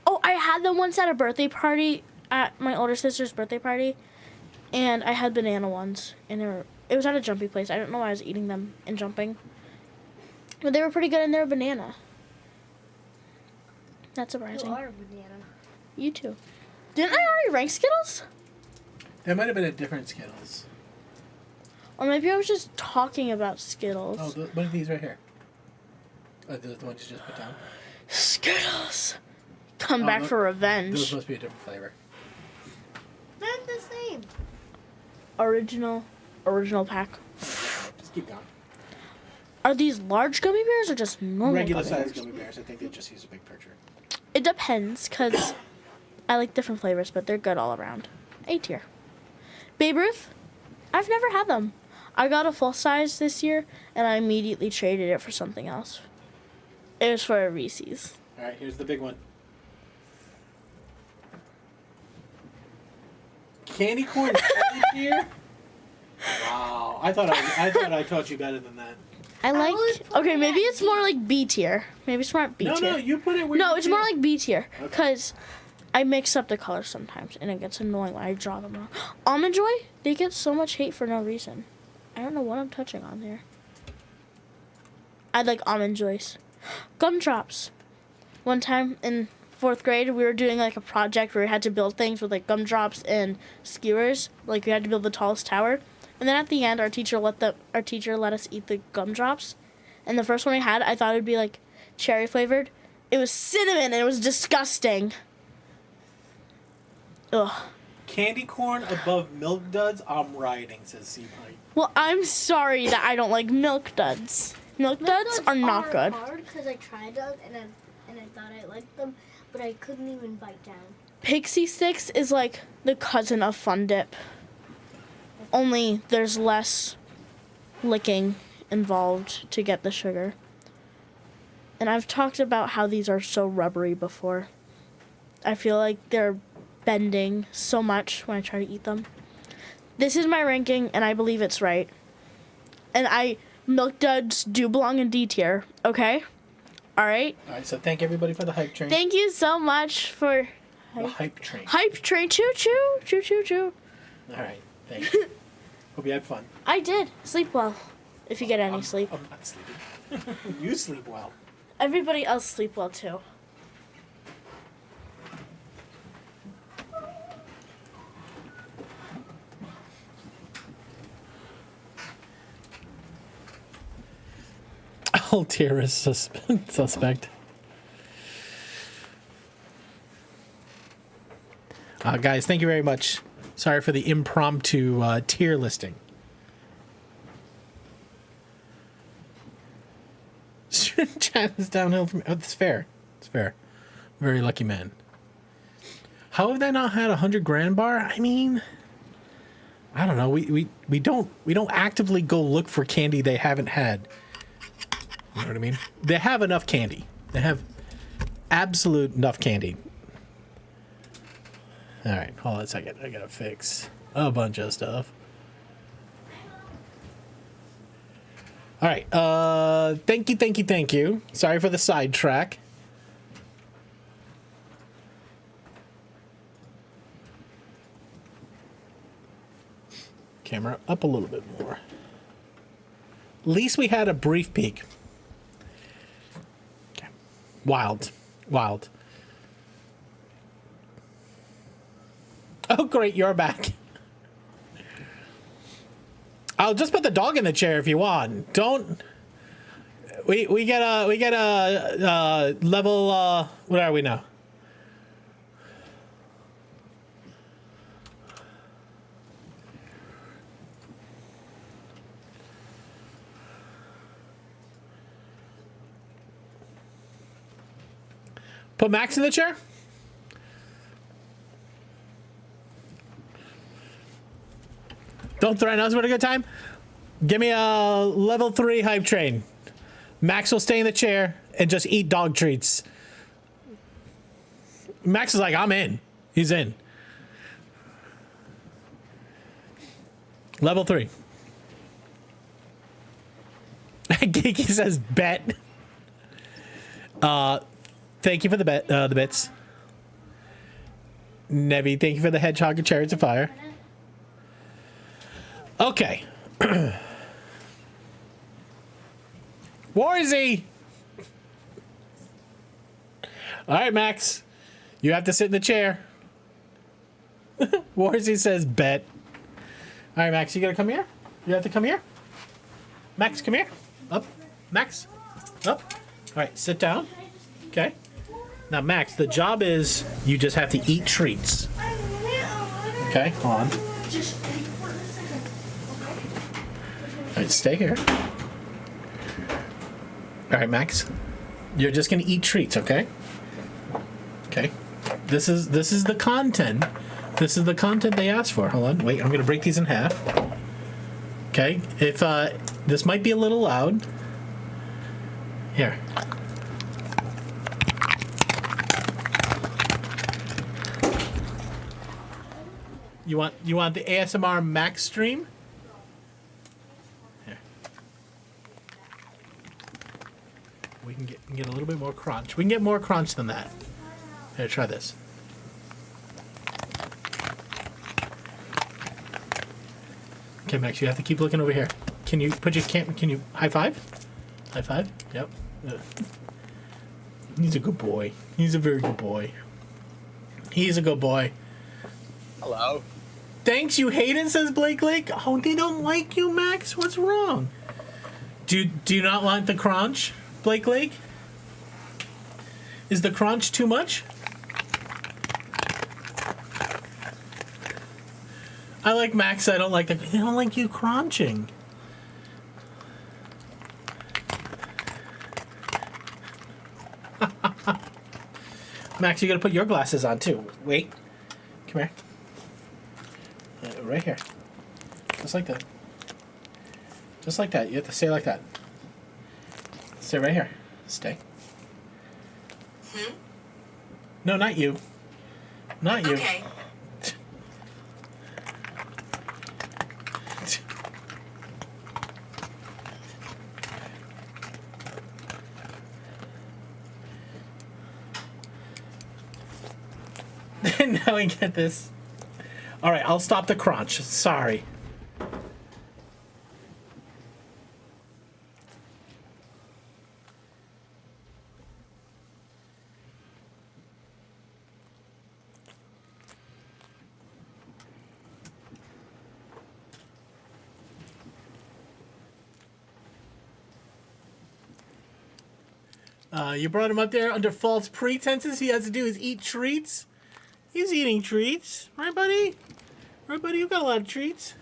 Oh, I had them once at a birthday party, at my older sister's birthday party, and I had banana ones, and it was at a jumpy place. I don't know why I was eating them and jumping. But they were pretty good and they were banana. That's You surprising. are a banana. You too. Didn't I already rank Skittles? There might have been a different Skittles. Or maybe I was just talking about Skittles. Oh, one of these right here. Oh, the ones you just put down? Skittles. Come Oh, back those- for Those revenge. must be a different flavor. They're the same. Original pack. Just keep going. Are these large gummy bears or just normal Regular gummy size bears? gummy bears. I think they just use a big picture. It depends, because I like different flavors, but they're good all around. A tier. Babe Ruth? I've never had them. I got a full size this year, and I immediately traded it for something else. It was for a Reese's. All right, here's the big one. Candy corn here. Wow, I thought I taught you better than that. I like. was putting Okay, maybe it it's more like B tier. Maybe it's more B No, tier. no, you put it where. No, you it's feel. more like B tier Okay. because I mix up the colors sometimes, and it gets annoying when I draw them wrong. Almond Joy, they get so much hate for no reason. I don't know what I'm touching on there. I like Almond Joys. Gumdrops. One time in 4th grade, we were doing like a project where we had to build things with like gumdrops and skewers. Like we had to build the tallest tower, and then at the end, our teacher let us eat the gumdrops. And the first one we had, I thought it'd be like cherry flavored. It was cinnamon, and it was disgusting. Ugh. Candy corn above Milk Duds. I'm rioting, says C Mike. Well, I'm sorry that I don't like Milk Duds. Milk Duds are not good. Hard because I tried them and I thought I liked them, but I couldn't even bite down. Pixie Sticks is like the cousin of Fun Dip. Only there's less licking involved to get the sugar. And I've talked about how these are so rubbery before. I feel like they're bending so much when I try to eat them. This is my ranking, and I believe it's right. And Milk Duds do belong in D tier, okay? All right? All right, so thank everybody for the hype train. Thank you so much for The hype train. hype train. Choo choo, choo choo choo. All right, thank you. Hope you had fun. I did. Sleep well, if you get any sleep. I'm not sleeping. You sleep well. Everybody else sleep well too. All tier is suspect. Guys, thank you very much. Sorry for the impromptu tier listing. Chat is downhill from. Oh, that's fair. It's fair. Very lucky man. How have they not had 100 grand bar? I mean, I don't know. We don't actively go look for candy they haven't had. You know what I mean? They have enough candy. They have absolute enough candy. All right, hold on a second. I gotta fix a bunch of stuff. All right. Thank you. Sorry for the sidetrack. Camera up a little bit more. At least we had a brief peek. Okay. Wild. Oh, great, you're back. I'll just put the dog in the chair if you want. Don't. We get a level. What are we now? Put Max in the chair. Don't threaten us with a good time. Give me a level 3 hype train. Max will stay in the chair and just eat dog treats. Max is like, I'm in. He's in. Level 3. Geeky says bet. Thank you for the bits. Nevi, thank you for the hedgehog and chariots of fire. Okay. Warzy! All right, Max. You have to sit in the chair. Warzy says bet. All right, Max, you gotta come here. You have to come here. Max, come here. Up. Max. Up. All right, sit down. Okay. Now, Max, the job is you just have to eat treats. Okay, hold on. Just wait for a second. All right, stay here. All right, Max. You're just gonna eat treats, okay? Okay. This is the content. This is the content they asked for. Hold on. Wait, I'm gonna break these in half. Okay. If this might be a little loud. Here. You want the ASMR Max stream? Here. We can get a little bit more crunch. We can get more crunch than that. Here, try this. Okay, Max, you have to keep looking over here. Can you put your can you high five? High five? Yep. He's a good boy. He's a very good boy. He's a good boy. Hello. Thanks, you hate it, says Blake Lake. Oh, they don't like you, Max. What's wrong? Do you not like the crunch, Blake Lake? Is the crunch too much? I like Max. I don't like the. I don't like you crunching. Max, you gotta put your glasses on too. Wait. Come here. Right here. Just like that. Just like that. You have to stay like that. Stay right here. Stay. No, not you. Not you. Okay. Now we get this. All right, I'll stop the crunch. Sorry. You brought him up there under false pretenses. He has to do is eat treats. He's eating treats. Right, buddy? Right, buddy? You got a lot of treats.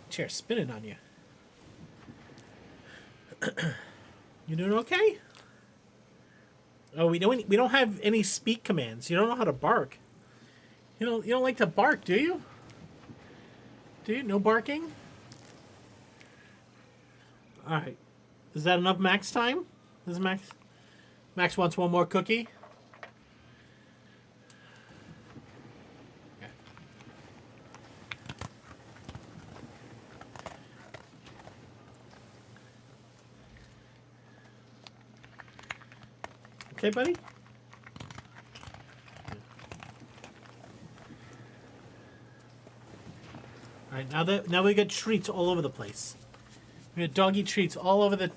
Chair spinning on you. You doing okay? Oh, we don't have any speak commands. You don't know how to bark. You don't like to bark, do you? Do you? No barking? All right. Is that enough Max time? Is Max wants one more cookie? Okay, buddy? All right, now we got treats all over the place. We got doggy treats all over the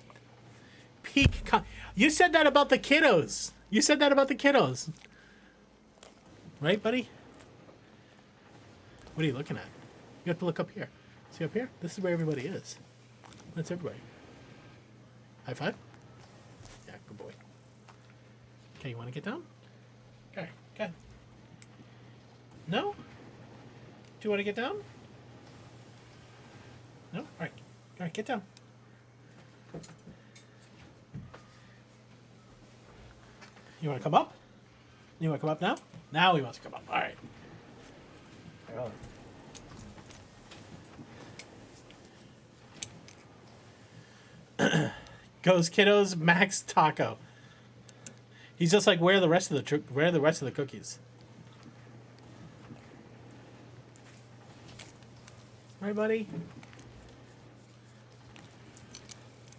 You said that about the kiddos. You said that about the kiddos. Right, buddy? What are you looking at? You have to look up here. See up here? This is where everybody is. That's everybody. High five? Yeah, good boy. Okay, you want to get down? Okay, good. No? Do you want to get down? No? All right, get down. You want to come up? You want to come up now? Now he wants to come up. All right. Goes kiddos, Max Taco. He's just like, where are the rest of the cookies? Right, buddy?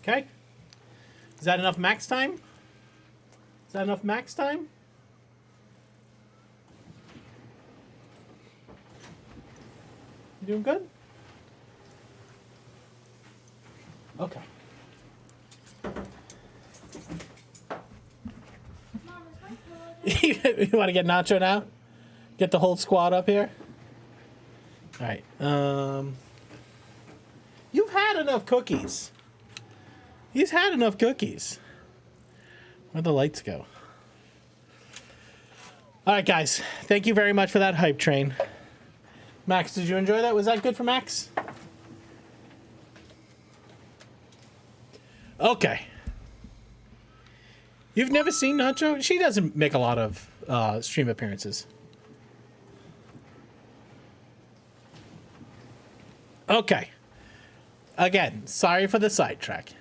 Okay. Is that enough Max time? Is that enough Max time? You doing good? Okay. Mom, is my pillow there? You want to get Nacho now? Get the whole squad up here? All right. You've had enough cookies. He's had enough cookies. Where'd the lights go? All right, guys. Thank you very much for that hype train. Max, did you enjoy that? Was that good for Max? Okay. You've never seen Nacho? She doesn't make a lot of stream appearances. Okay. Again, sorry for the sidetrack.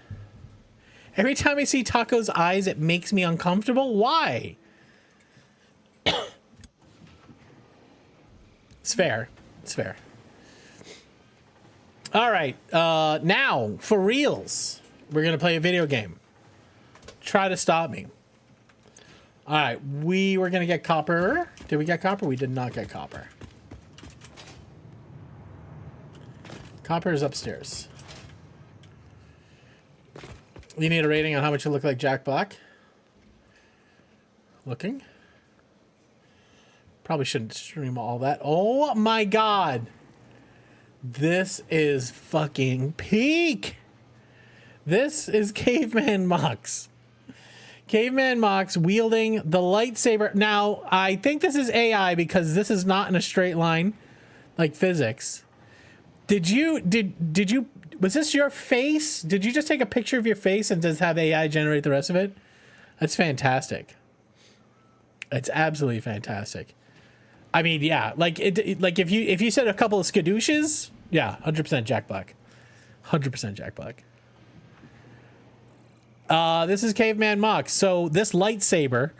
Every time I see Taco's eyes, it makes me uncomfortable. Why? It's fair. It's fair. All right. Now, for reals, we're going to play a video game. Try to stop me. All right. We were going to get copper. Did we get copper? We did not get copper. Copper is upstairs. You need a rating on how much you look like Jack Black. Looking. Probably shouldn't stream all that. Oh my god. This is fucking peak. This is Caveman Mox. Caveman Mox wielding the lightsaber. Now, I think this is AI because this is not in a straight line like physics. Did you was this your face? Did you just take a picture of your face and just have AI generate the rest of it? That's fantastic. It's absolutely fantastic. I mean, yeah, like like if you said a couple of skadooshes, yeah, 100% Jack Black. 100% Jack Black. This is Caveman Mox. So this lightsaber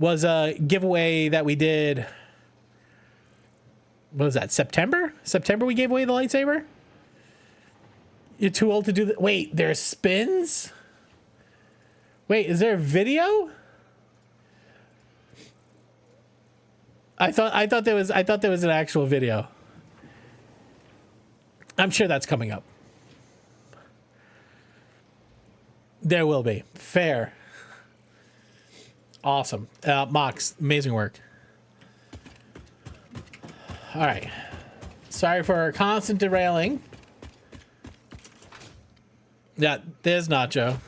was a giveaway that we did. What was that? September? September we gave away the lightsaber? You're too old to do that. Wait, there's spins? Wait, is there a video? I thought there was an actual video. I'm sure that's coming up. There will be. Fair. Awesome. Mox, amazing work. All right. Sorry for constant derailing. Yeah, there's Nacho.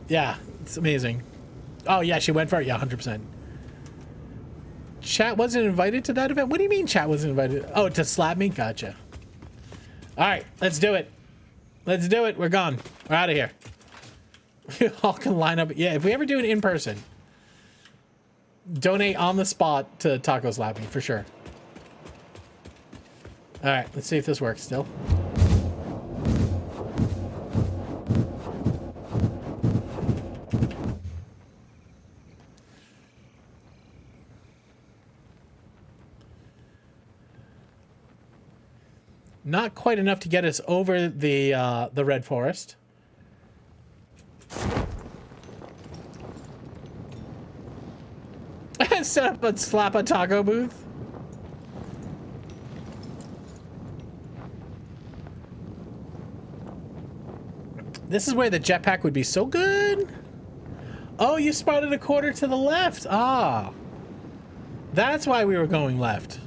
Yeah, it's amazing. Oh yeah, she went for it. Yeah, 100%. Chat wasn't invited to that event? What do you mean chat wasn't invited? Oh, to slap me? Gotcha. All right, let's do it. Let's do it. We're gone. We're out of here. We all can line up. Yeah, if we ever do it in person, donate on the spot to Taco Slap Me for sure. All right, let's see if this works still. Not quite enough to get us over the red forest. Set up a slap a taco booth. This is where the jetpack would be so good. Oh, you spotted a quarter to the left. Ah, that's why we were going left.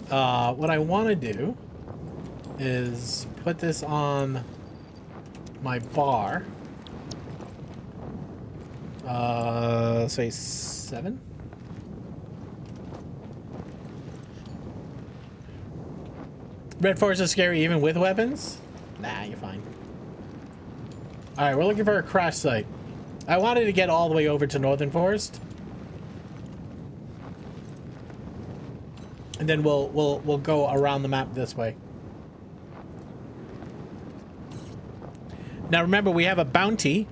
What I want to do is put this on my bar. Say 7. Red Forest is scary even with weapons? Nah, you're fine. Alright, we're looking for a crash site. I wanted to get all the way over to Northern Forest. And then we'll go around the map this way. Now remember, we have a bounty.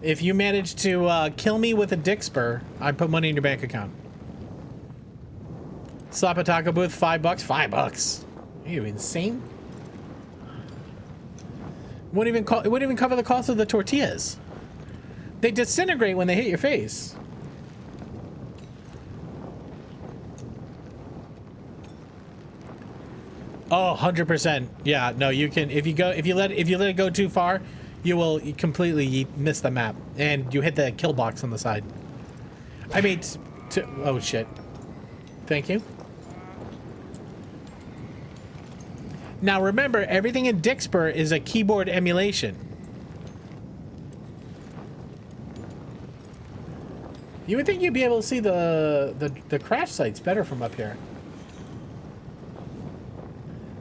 If you manage to kill me with a dick spur, I put money in your bank account. Slap a taco booth, $5. $5. Are you insane? It wouldn't even cover the cost of the tortillas. They disintegrate when they hit your face. Oh, 100%. Yeah, no, you can if you let it go too far, you completely miss the map and you hit the kill box on the side. I mean, oh shit. Thank you. Now remember, everything in Dixper is a keyboard emulation. You would think you'd be able to see the crash sites better from up here.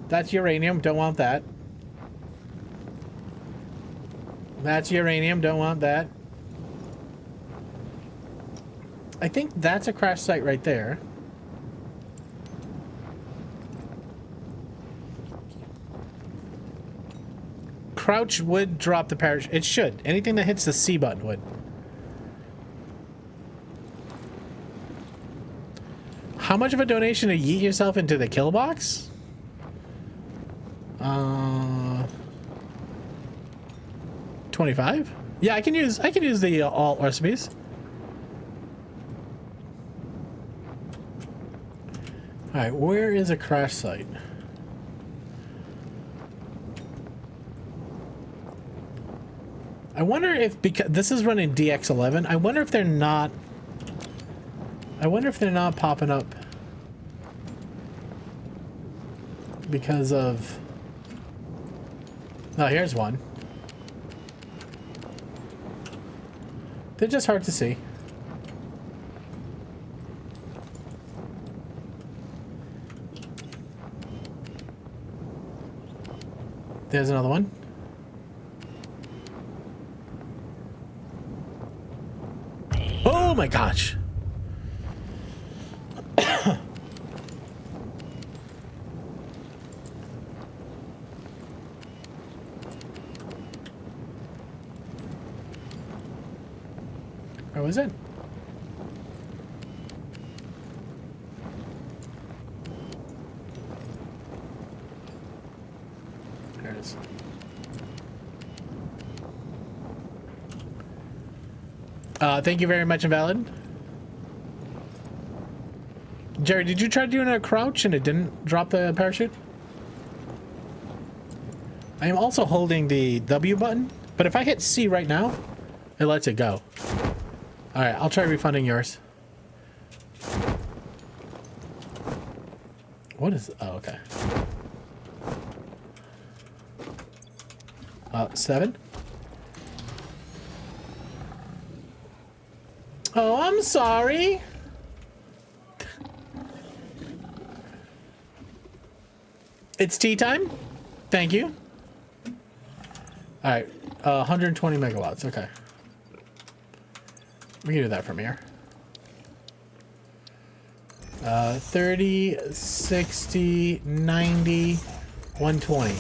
That's uranium, don't want that. That's uranium, don't want that. I think that's a crash site right there. Crouch would drop the parachute. It should. Anything that hits the C button would. How much of a donation to yeet yourself into the kill box? 25? Yeah, I can use the alt recipes. All right, where is a crash site? I wonder if, because this is running DX11, I wonder if they're not popping up because of, oh, here's one. They're just hard to see. There's another one. Oh my gosh. Where was it? There it is. Thank you very much, Invalid. Jerry, did you try doing a crouch and it didn't drop the parachute? I am also holding the W button, but if I hit C right now, it lets it go. All right, I'll try refunding yours. What is, oh, okay. 7. Oh, I'm sorry. It's tea time. Thank you. All right, 120 megawatts. Okay. We can do that from here. 30, 60, 90, 120.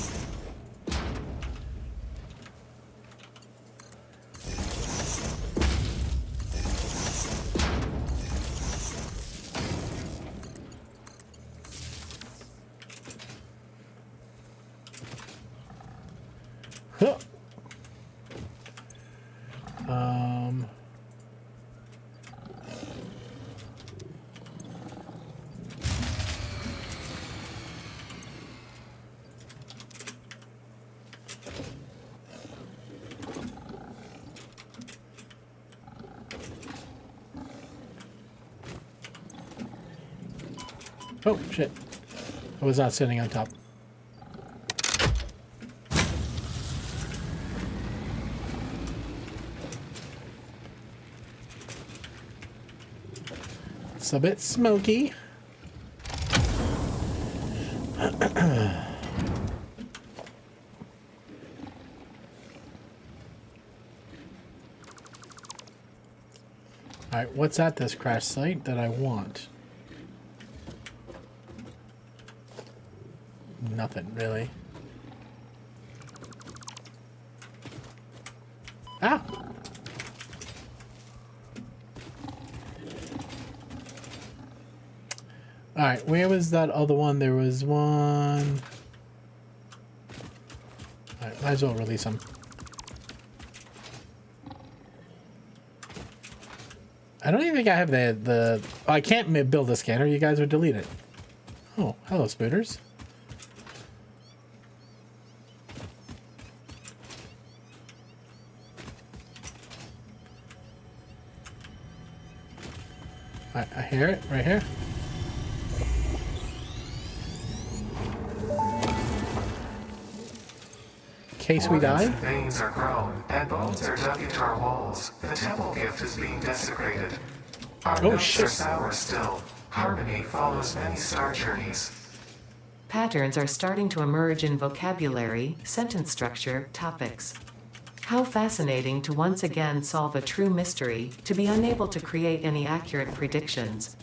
Huh. Oh, shit. I was not sitting on top. It's a bit smoky. Alright, what's at this crash site that I want? nothing, really. Ah! Alright, where was that other one? There was one... Alright, might as well release them. I don't even think I have the... Oh, I can't build a scanner. You guys would delete it. Oh, hello, spooters. I hear it right here. In case we die. Veins are grown and bones are dug into our walls. The temple gift is being desecrated. Our notes are sour still. Harmony follows many star journeys. Patterns are starting to emerge in vocabulary, sentence structure, topics. How fascinating to once again solve a true mystery, to be unable to create any accurate predictions.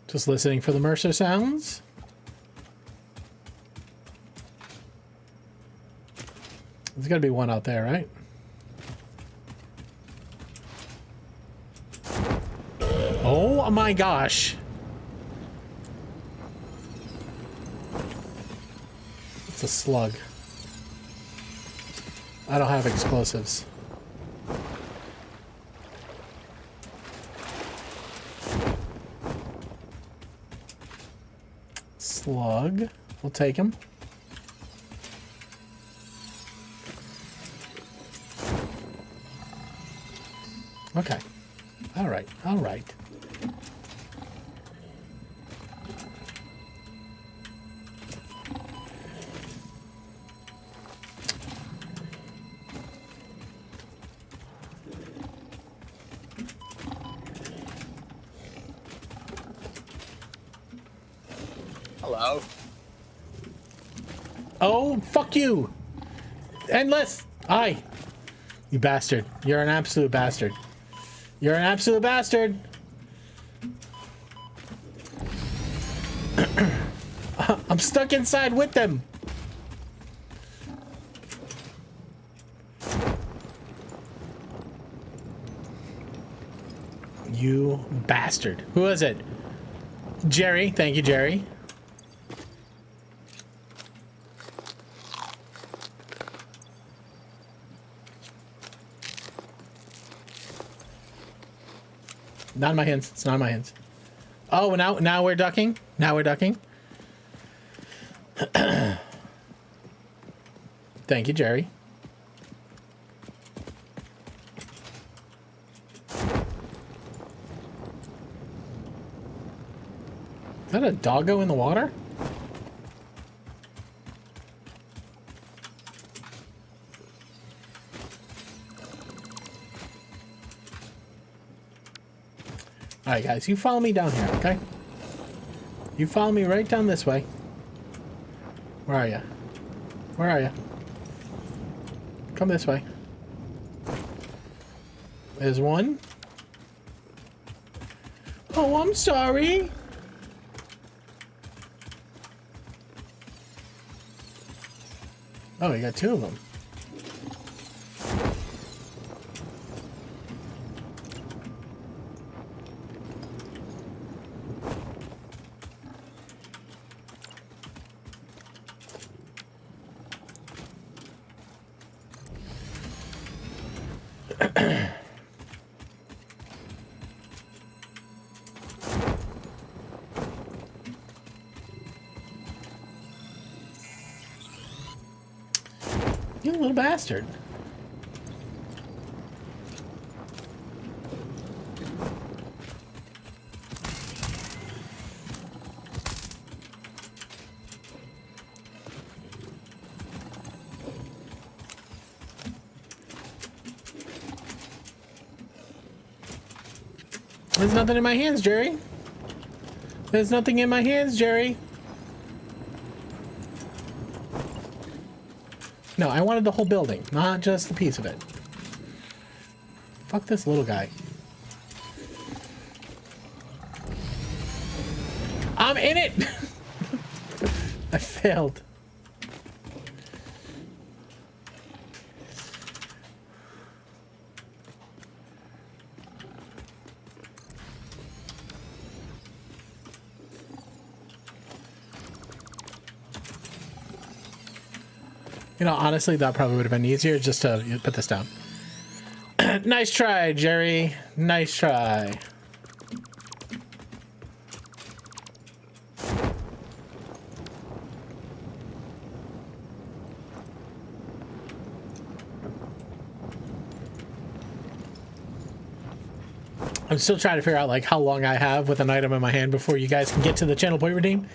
Just listening for the Mercer sounds. There's got to be one out there, right? Oh my gosh. It's a slug. I don't have explosives. Slug. We'll take him. Okay. All right. All right. Hello. Oh, fuck you. Endless. Aye. You bastard. You're an absolute bastard. You're an absolute bastard. I'm stuck inside with them. You bastard. Who is it? Jerry. Thank you, Jerry. Not in my hands. It's not in my hands. Oh, now we're ducking. Now we're ducking. Thank you, Jerry. Is that a doggo in the water? Alright, guys, you follow me down here, okay? You follow me right down this way. Where are you? Where are you? Come this way. There's one. Oh, I'm sorry. Oh, you got two of them. You little bastard. There's nothing in my hands, Jerry. There's nothing in my hands, Jerry. No, I wanted the whole building, not just a piece of it. Fuck this little guy. I'm in it! I failed. You know, honestly, that probably would have been easier just to put this down. Nice try, Jerry. Nice try. I'm still trying to figure out like how long I have with an item in my hand before you guys can get to the channel point redeem.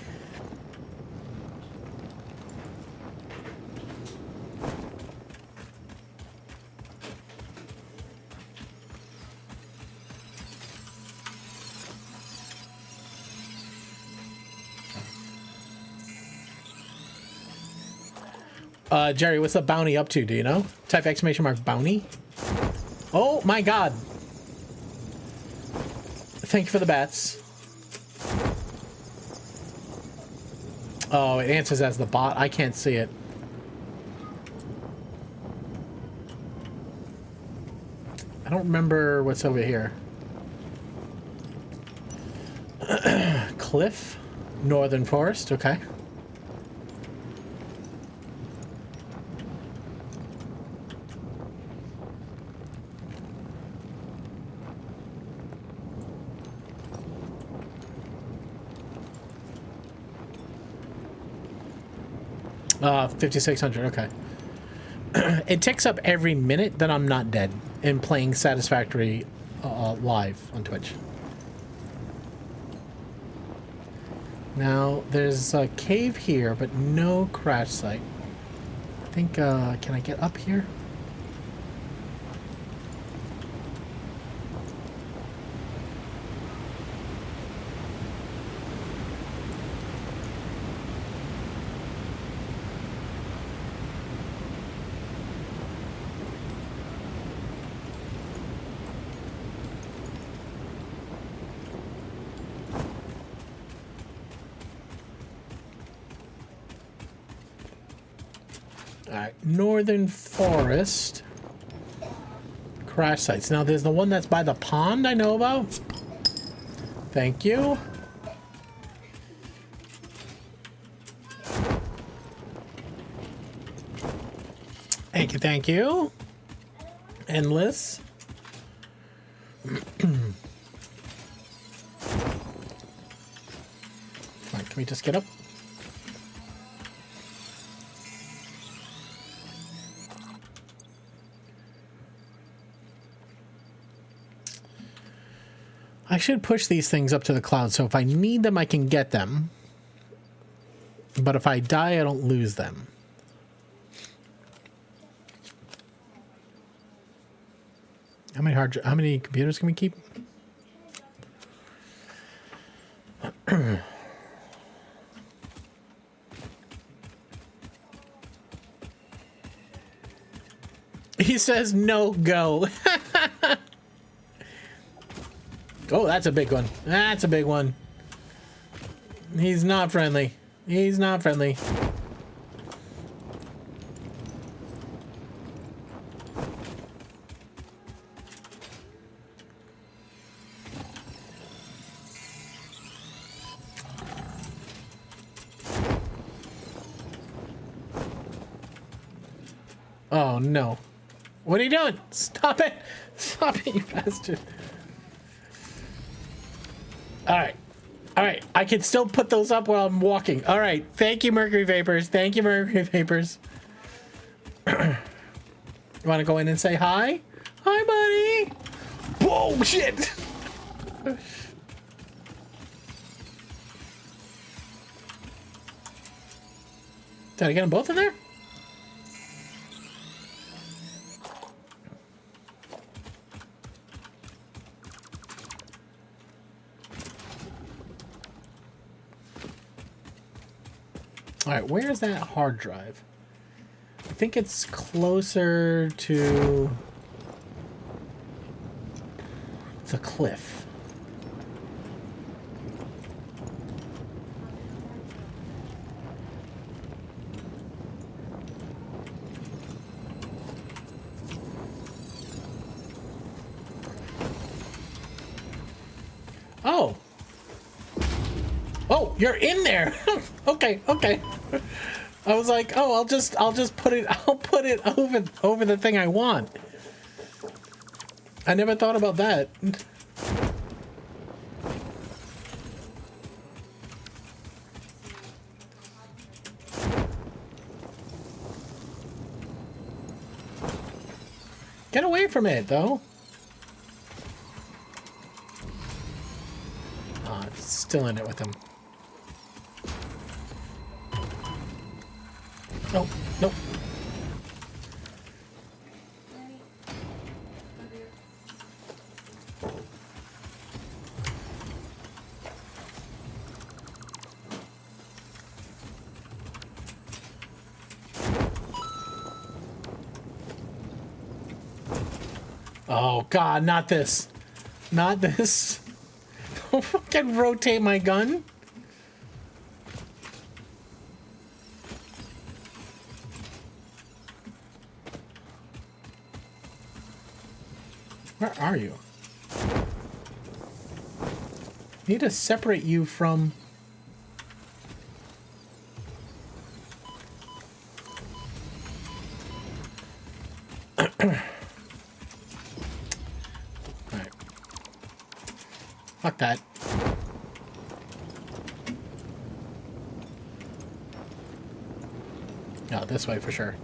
Jerry, what's the bounty up to? Do you know? Type exclamation mark bounty. Oh my god. Thank you for the bats. Oh, it answers as the bot. I can't see it. I don't remember what's over here. Cliff. Northern Forest. Okay. Uh, 5,600, okay. It ticks up every minute that I'm not dead in playing Satisfactory live on Twitch. Now, there's a cave here, but no crash site. I think, can I get up here? Alright, Northern Forest. Crash sites. Now, there's the one that's by the pond I know about. Thank you. Thank you, thank you. Endless. Come on, can we just get up? I should push these things up to the cloud, so if I need them, I can get them. But if I die, I don't lose them. How many computers can we keep? He says no go. Oh, that's a big one. That's a big one. He's not friendly. He's not friendly. Oh, no. What are you doing? Stop it. Stop it, you bastard. All right. All right. I can still put those up while I'm walking. All right. Thank you, Mercury Vapors. Thank you, Mercury Vapors. You want to go in and say hi? Hi, buddy. Whoa, shit. Did I get them both in there? All right, where's that hard drive? I think it's closer to the cliff. Oh. Oh, you're in there. Okay, okay. I was like, oh, I'll just put it over the thing I want. I never thought about that. Get away from it, though. Ah, it's still in it with him. No, no. Oh God, not this. Not this. Don't fucking rotate my gun. Where are you? Need to separate you from... Alright. Fuck that. No, this way for sure.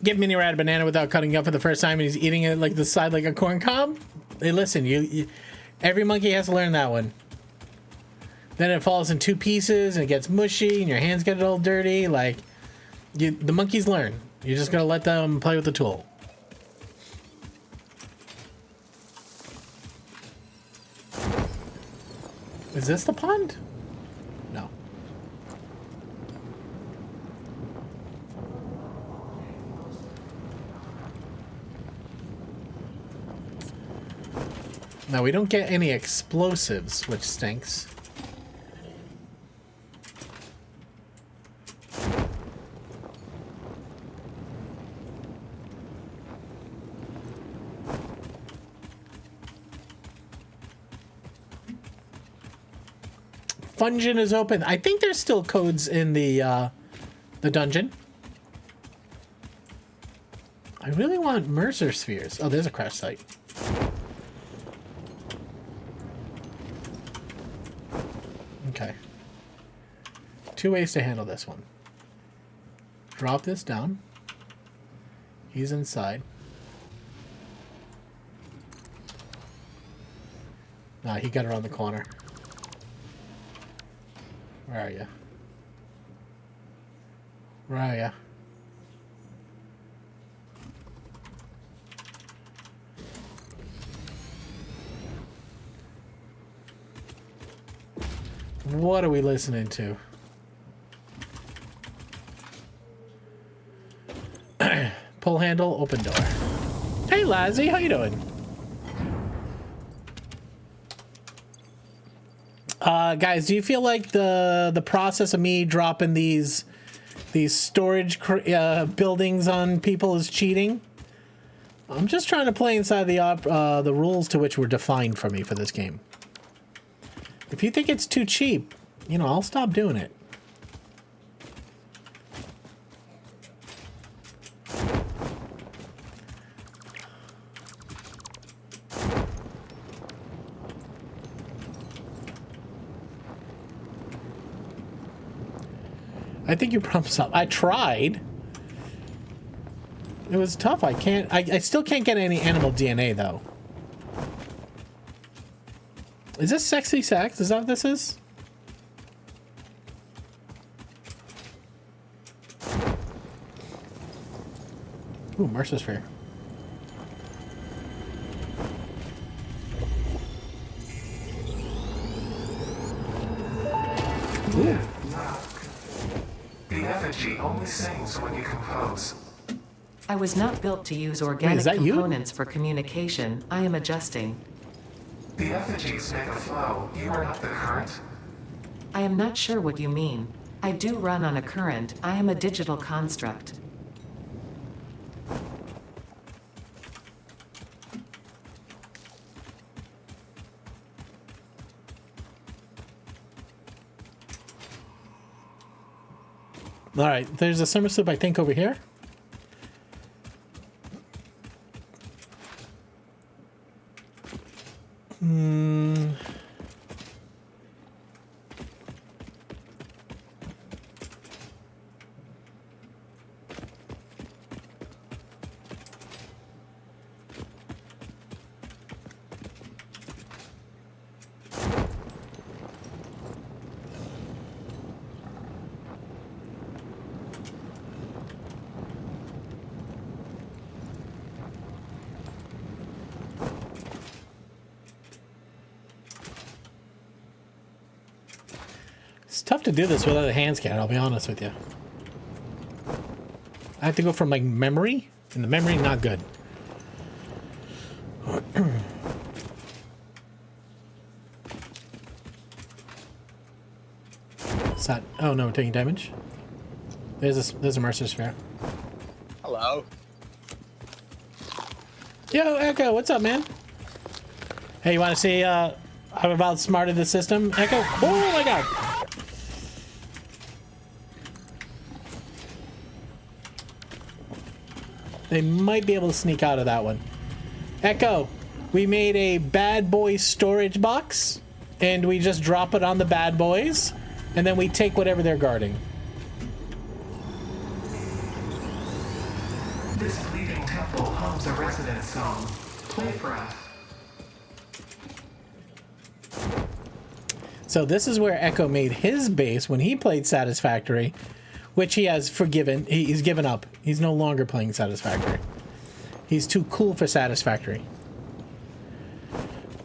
Give Mini Rat a banana without cutting up for the first time and he's eating it like the side like a corn cob? Hey, listen, you every monkey has to learn that one. Then it falls in two pieces and it gets mushy and your hands get all dirty. Like, the monkeys learn. You're just gonna let them play with the tool. Is this the pond? No. No, we don't get any explosives, which stinks. Function is open. I think there's still codes in the dungeon. I really want Mercer spheres. Oh, there's a crash site. Okay. Two ways to handle this one. Drop this down. He's inside. Nah, he got around the corner. Where are you? Where are you? What are we listening to? Pull handle, open door. Hey, Lazzy, how you doing? Guys, do you feel like the process of me dropping these storage buildings on people is cheating? I'm just trying to play inside the rules to which were defined for me for this game. If you think it's too cheap, you know, I'll stop doing it. I think you promised up. I tried. It was tough. I still can't get any animal DNA though. Is this sexy sex? Is that what this is? Ooh, Mercer sphere. Ooh. The effigy only sings when you compose. I was not built to use organic is that you? components for communication. I am adjusting. The effigies make a flow. You are not the current. I am not sure what you mean. I do run on a current. I am a digital construct. All right, there's a summer soup, I think, over here. It's tough to do this without a hand scanner, I'll be honest with you. I have to go from, like, memory, and the memory not good. What's that? Oh no, we're taking damage. There's a Mercer Sphere. Hello. Yo, Echo, what's up, man? Hey, you want to see how I've outsmarted the system? Echo? Oh my god! They might be able to sneak out of that one. Echo, we made a bad boy storage box, and we just drop it on the bad boys, and then we take whatever they're guarding. This bleeding temple hums a resonant song. Play for us. So this is where Echo made his base when he played Satisfactory, which he has forgiven. He's given up. He's no longer playing Satisfactory. He's too cool for Satisfactory.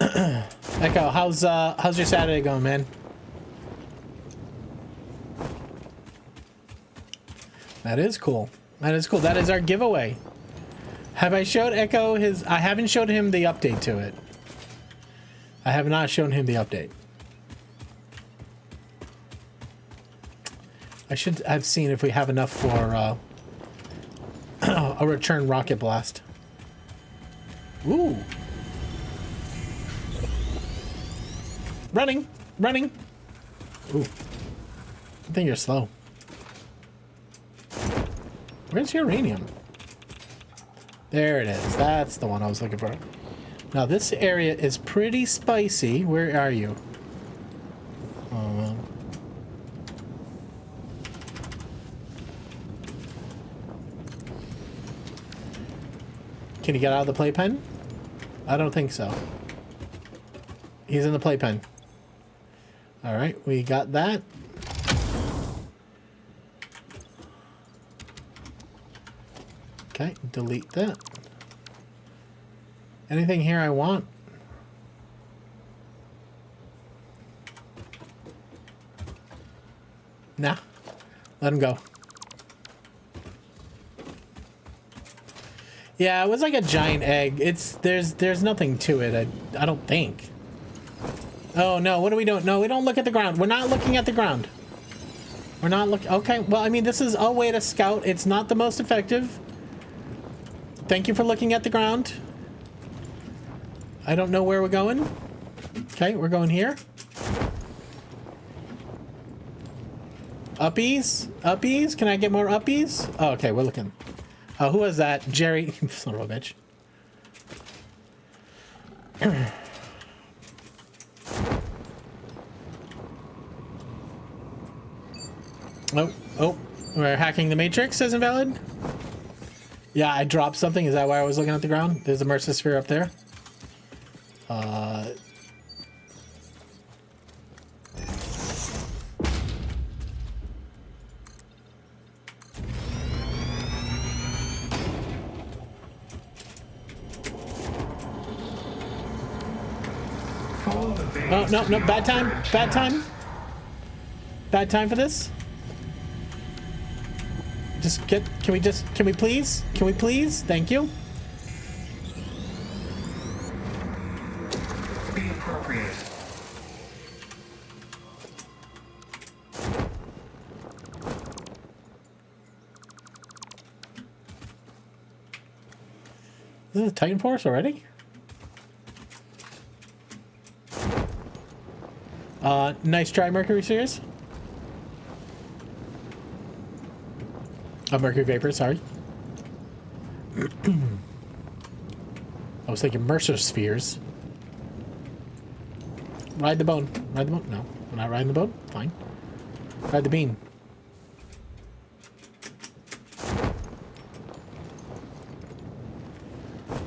Echo, how's your Saturday going, man? That is cool. That is cool. That is our giveaway. Have I showed Echo his... I haven't showed him the update to it. I have not shown him the update. I should have seen if we have enough for a return rocket blast. Ooh. Running. Running. Ooh. I think you're slow. Where's uranium? There it is. That's the one I was looking for. Now this area is pretty spicy. Where are you? Can he get out of the playpen? I don't think so. He's in the playpen. All right, we got that. Okay, delete that. Anything here I want? Nah, let him go. Yeah, it was like a giant egg. There's nothing to it. I don't think. Oh no, what are we doing? No, we don't look at the ground. We're not looking at the ground. We're not looking. Okay, well, I mean, this is a way to scout. It's not the most effective. Thank you for looking at the ground. I don't know where we're going. Okay, we're going here. Uppies? Uppies? Can I get more uppies? Oh, okay, we're looking. Who was that? Jerry. Son of a bitch. Oh, we're hacking the matrix as invalid. Yeah, I dropped something. Is that why I was looking at the ground? There's a Mercer Sphere up there. Oh, no, no, bad time. Bad time. Bad time for this. Just get, can we please? Can we please? Thank you. Be appropriate. This is a Titan Force already? Nice try, Mercury Series. Mercury vapor, sorry. I was thinking Mercer spheres. Ride the bone. Ride the bone? No, we're not riding the bone. Fine. Ride the bean.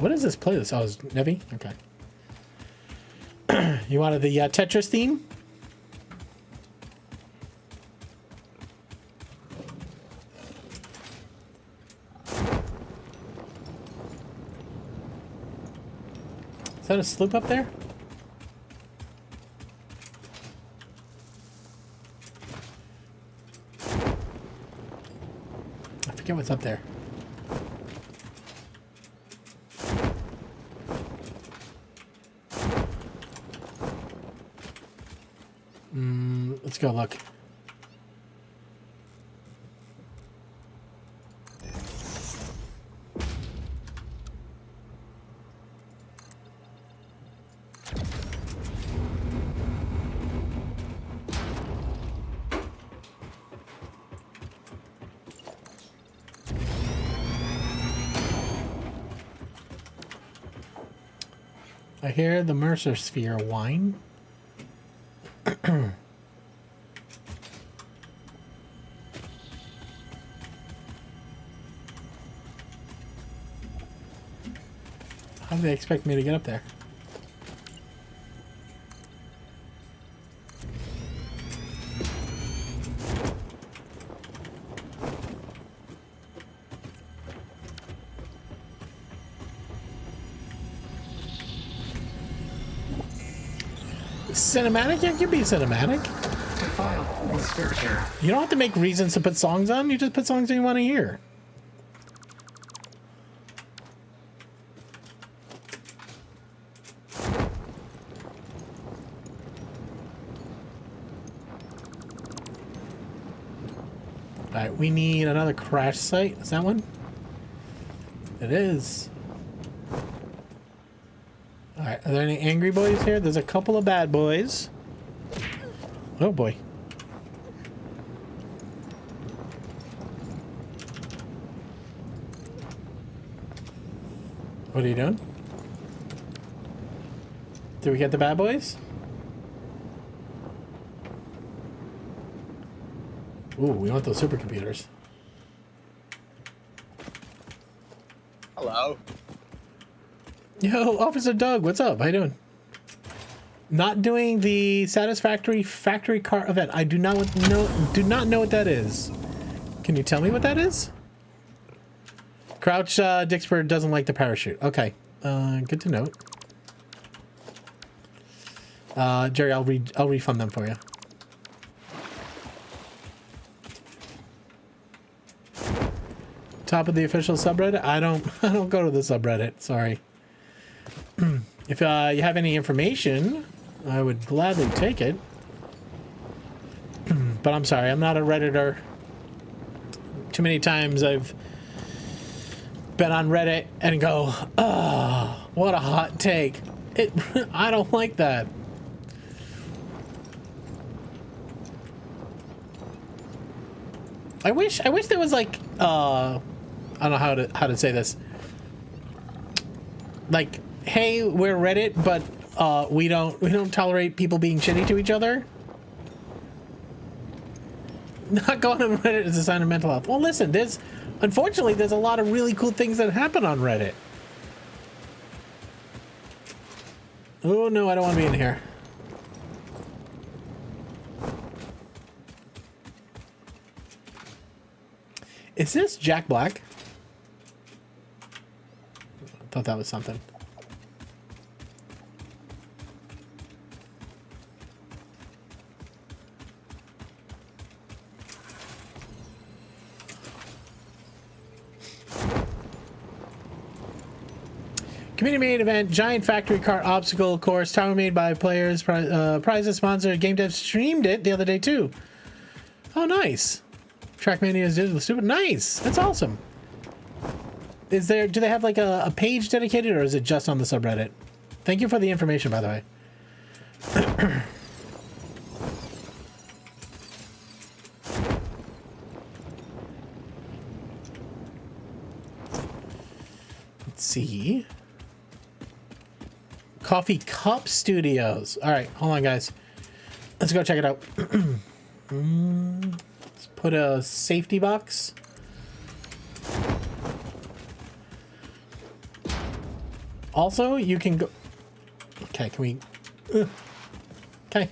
What is this playlist? Oh, it's Nevi? Okay. You wanted the Tetris theme? Is that a sloop up there? I forget what's up there. Let's go look. I hear the Mercer sphere whine. How do they expect me to get up there? Cinematic? Yeah, it can be cinematic. Defile the sphere. You don't have to make reasons to put songs on. You just put songs that you want to hear. Alright, we need another crash site. Is that one? It is. Alright, are there any angry boys here? There's a couple of bad boys. Oh boy. What are you doing? Did we get the bad boys? Ooh, we want those supercomputers. Hello. Yo, Officer Doug, what's up? How you doing? Not doing the Satisfactory factory car event. I do not know what that is. Can you tell me what that is? Crouch Dixper doesn't like the parachute. Okay, good to note. Jerry, I'll refund them for you. Top of the official subreddit. I don't go to the subreddit. Sorry. If you have any information, I would gladly take it. But I'm sorry, I'm not a Redditor. Too many times I've been on Reddit and go, oh, what a hot take. I don't like that. I wish there was like, I don't know how to say this. Like, hey, we're Reddit, but we don't tolerate people being shitty to each other. Not going on Reddit is a sign of mental health. Well, listen, unfortunately there's a lot of really cool things that happen on Reddit. Oh no, I don't want to be in here. Is this Jack Black? I thought that was something. Community made event, giant factory car obstacle course, tower made by players, prizes sponsored, game devs streamed it the other day too. Oh, nice. Trackmania's did with stupid. Nice. That's awesome. Do they have like a page dedicated, or is it just on the subreddit? Thank you for the information, by the way. Let's see. Coffee Cup Studios. All right, hold on, guys. Let's go check it out. Let's put a safety box. Also, you can go... Okay, can we... Okay.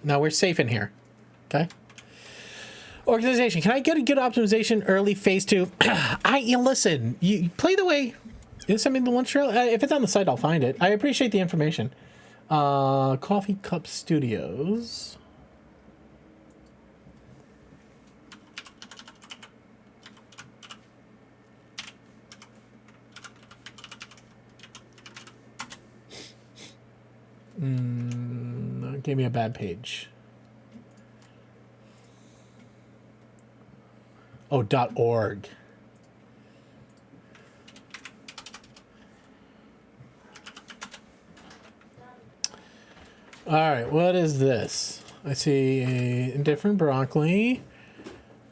Now we're safe in here. Okay. Organization. Can I get a good optimization early phase 2? Listen, you play the way... You send me the lunch trail? If it's on the site, I'll find it. I appreciate the information. Coffee Cup Studios. That gave me a bad page. Oh, .org. All right, what is this? I see a indifferent broccoli.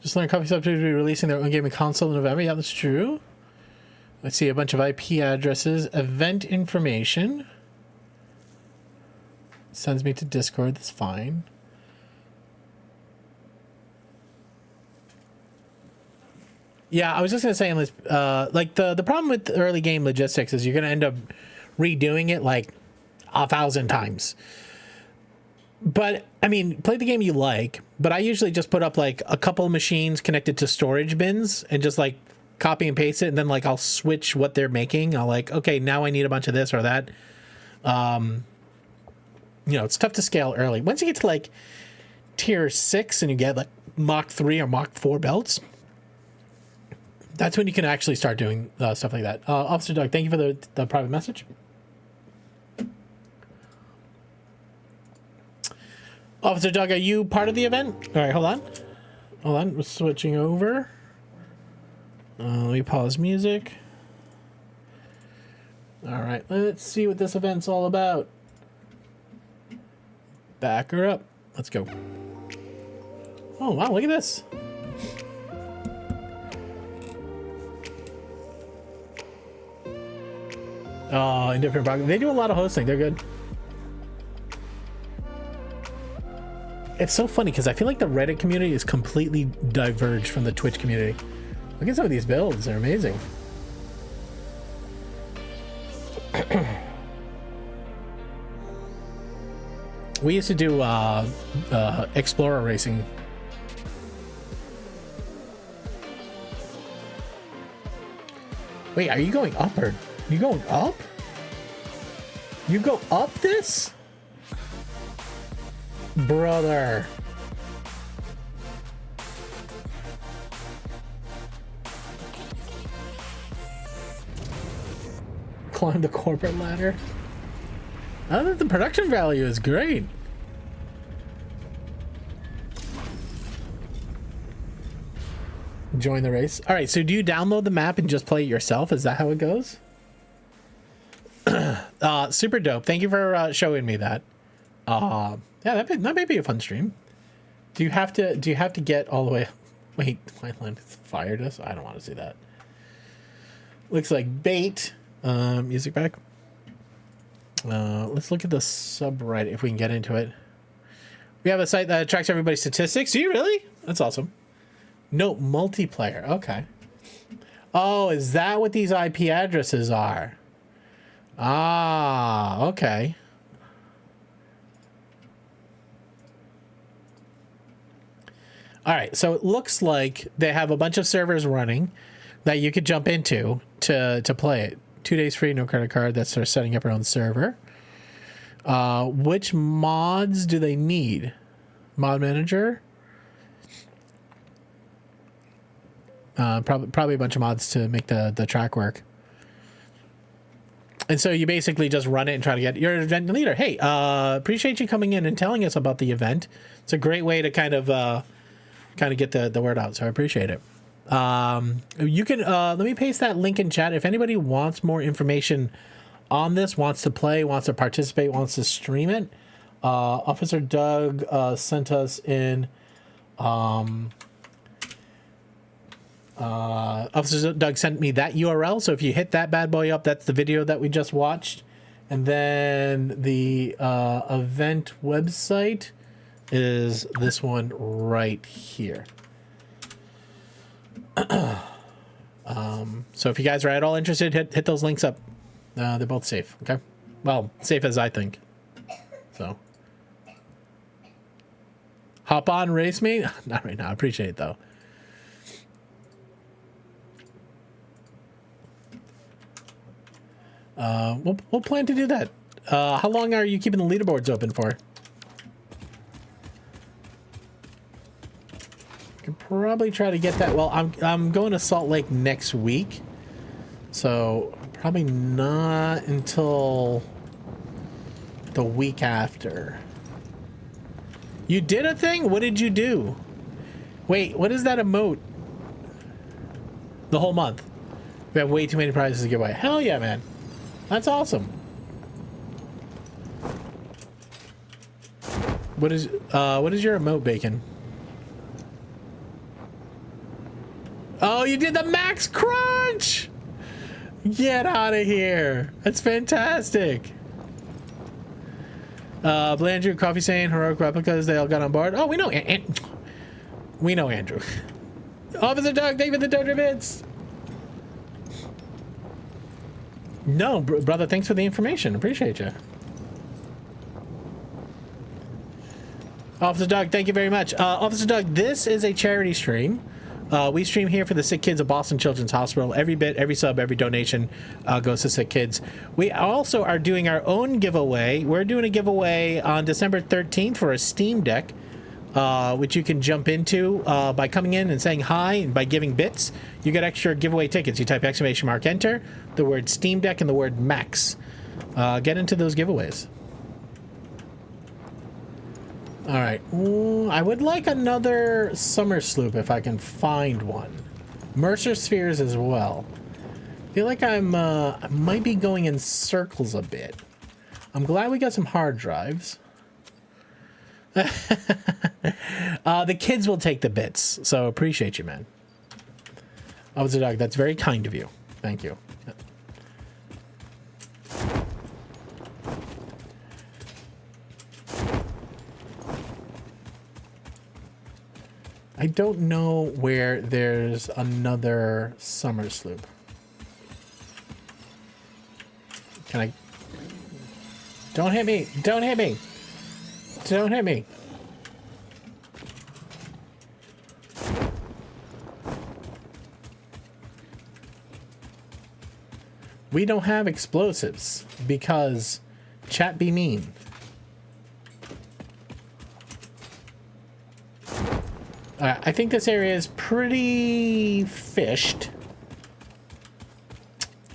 Just learned Coffee Shop to be releasing their own gaming console in November. Yeah, that's true. I see a bunch of IP addresses, event information. Sends me to Discord. That's fine. Yeah, I was just gonna say, like the problem with early game logistics is you're gonna end up redoing it like 1,000 times. But I mean, play the game you like. But I usually just put up like a couple machines connected to storage bins and just like copy and paste it, and then like I'll switch what they're making. I'll like, okay, now I need a bunch of this or that. You know, it's tough to scale early. Once you get to like tier 6 and you get like Mach 3 or Mach 4 belts, that's when you can actually start doing stuff like that. Officer Doug, thank you for the private message. Officer Doug, are you part of the event? All right, hold on. Hold on, we're switching over. Let me pause music. All right, let's see what this event's all about. Back her up. Let's go. Oh, wow, look at this. Oh, indifferent broccoli. They do a lot of hosting. They're good. It's so funny because I feel like the Reddit community is completely diverged from the Twitch community. Look at some of these builds. They're amazing. We used to do Explorer racing. Wait, are you going up or... You going up? You go up this? Brother. Climb the corporate ladder. I think the production value is great. Join the race. All right, so do you download the map and just play it yourself? Is that how it goes? Super dope. Thank you for showing me that. Yeah, that may be a fun stream. Do you have to get all the way? Wait, my line fired us. I don't want to see that. Looks like bait. Music back. Let's look at the subreddit if we can get into it. We have a site that tracks everybody's statistics. Do you really? That's awesome. No, multiplayer. Okay. Oh, is that what these IP addresses are? Ah, okay. All right, so it looks like they have a bunch of servers running that you could jump into to play it. 2 days free, no credit card. That's they're setting up your own server. Which mods do they need? Mod manager. Probably a bunch of mods to make the track work. And so you basically just run it and try to get your event leader. Hey, appreciate you coming in and telling us about the event. It's a great way to kind of get the word out. So I appreciate it. You can let me paste that link in chat if anybody wants more information on this, wants to play, wants to participate, wants to stream it. Officer Doug sent us in Officer Doug sent me that URL, so if you hit that bad boy up, that's the video that we just watched. And then the event website is this one right here. So if you guys are at all interested, hit those links up. They're both safe, okay? Well, safe as I think. So. Hop on, race me? Not right now. I appreciate it, though. We'll plan to do that. How long are you keeping the leaderboards open for? Can probably try to get that. Well, I'm going to Salt Lake next week, so probably not until the week after. You did a thing? What did you do? Wait, what is that emote? The whole month. We have way too many prizes to give away. Hell yeah, man. That's awesome. What is your emote, Bacon? Oh, you did the max crunch! Get out of here. That's fantastic. Blandrew, Coffee saying heroic replicas, they all got on board. Oh, we know we know Andrew. Officer Doug, David the Dojo Bits. No, brother, thanks for the information. Appreciate you. Officer Doug, thank you very much. Officer Doug, this is a charity stream. We stream here for the sick kids of Boston Children's Hospital. Every bit, every sub, every donation goes to sick kids. We also are doing our own giveaway. We're doing a giveaway on December 13th for a Steam Deck, which you can jump into by coming in and saying hi, and by giving bits. You get extra giveaway tickets. You type exclamation mark enter, the word Steam Deck, and the word max. Get into those giveaways. All right. Ooh, I would like another summer sloop if I can find one. Mercer spheres as well. I feel like I might be going in circles a bit. I'm glad we got some hard drives. The kids will take the bits, so appreciate you, man. Officer Dog, that's very kind of you. Thank you. I don't know where there's another summer sloop. Can I? Don't hit me! Don't hit me! Don't hit me! We don't have explosives because chat be mean. I think this area is pretty fished.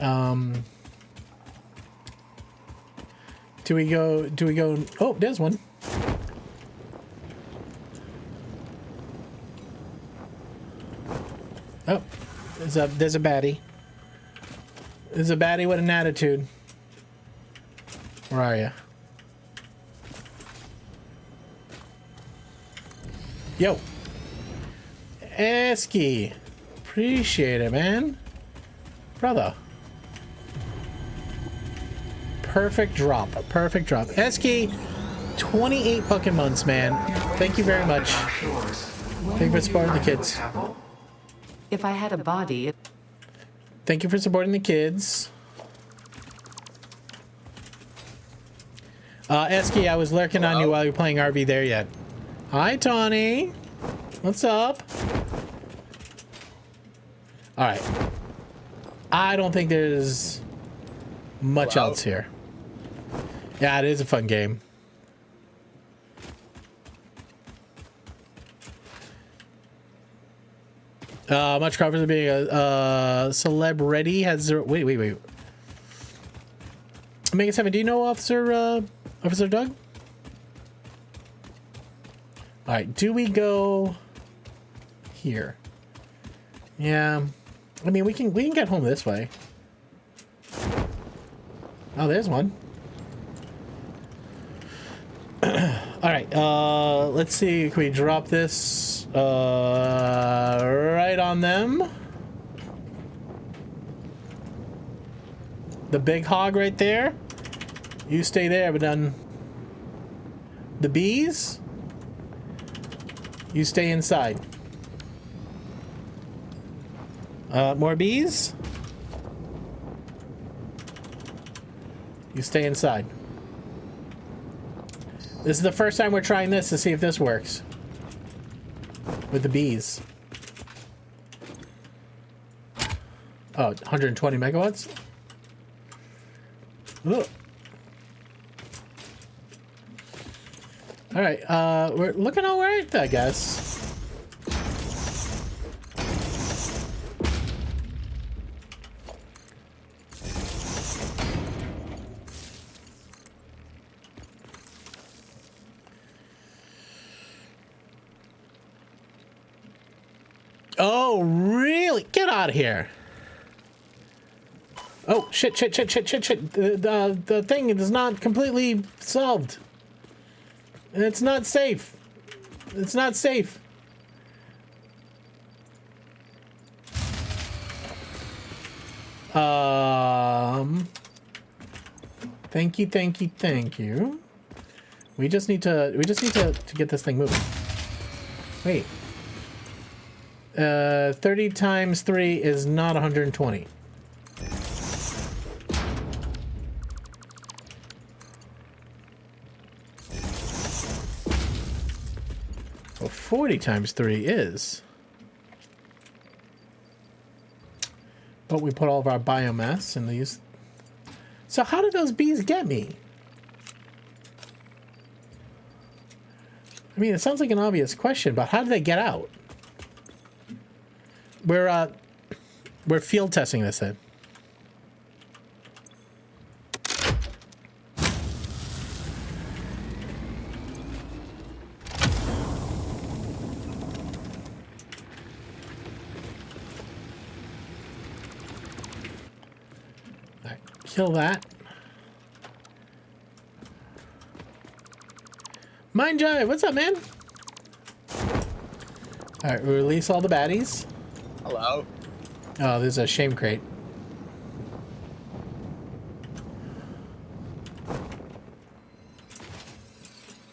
Do we go? Oh, there's one. Oh, there's a baddie. There's a baddie with an attitude. Where are you? Yo. Esky. Appreciate it, man. Brother. Perfect drop. Perfect drop. Esky, 28 fucking months, man. Thank you very much. Thank you for supporting the kids. If I had a body... Thank you for supporting the kids. Esky, I was lurking on you while you were playing RV there yet. Hi, Tawny. What's up? All right. I don't think there's much else here. Yeah, it is a fun game. Much coverage of being a celeb ready has zero. Wait. Mega 7, do you know Officer Doug? All right, do we go here? Yeah, I mean we can get home this way. Oh, there's one. All right, let's see. Can we drop this right on them? The big hog right there. You stay there, but then the bees, you stay inside. More bees. You stay inside. This is the first time we're trying this to see if this works. With the bees. Oh, 120 megawatts? Ugh. Alright, we're looking alright, I guess. Oh, really? Get out of here. Oh, shit. The thing is not completely solved. It's not safe. It's not safe. Thank you. We just need to get this thing moving. Wait. 30 times 3 is not 120. Well, 40 times 3 is. But we put all of our biomass in these. So how did those bees get me? I mean, it sounds like an obvious question, but how did they get out? We're field testing this thing. All right, kill that. Mind Jive, what's up, man? All right, we release all the baddies. Hello. Oh, there's a shame crate.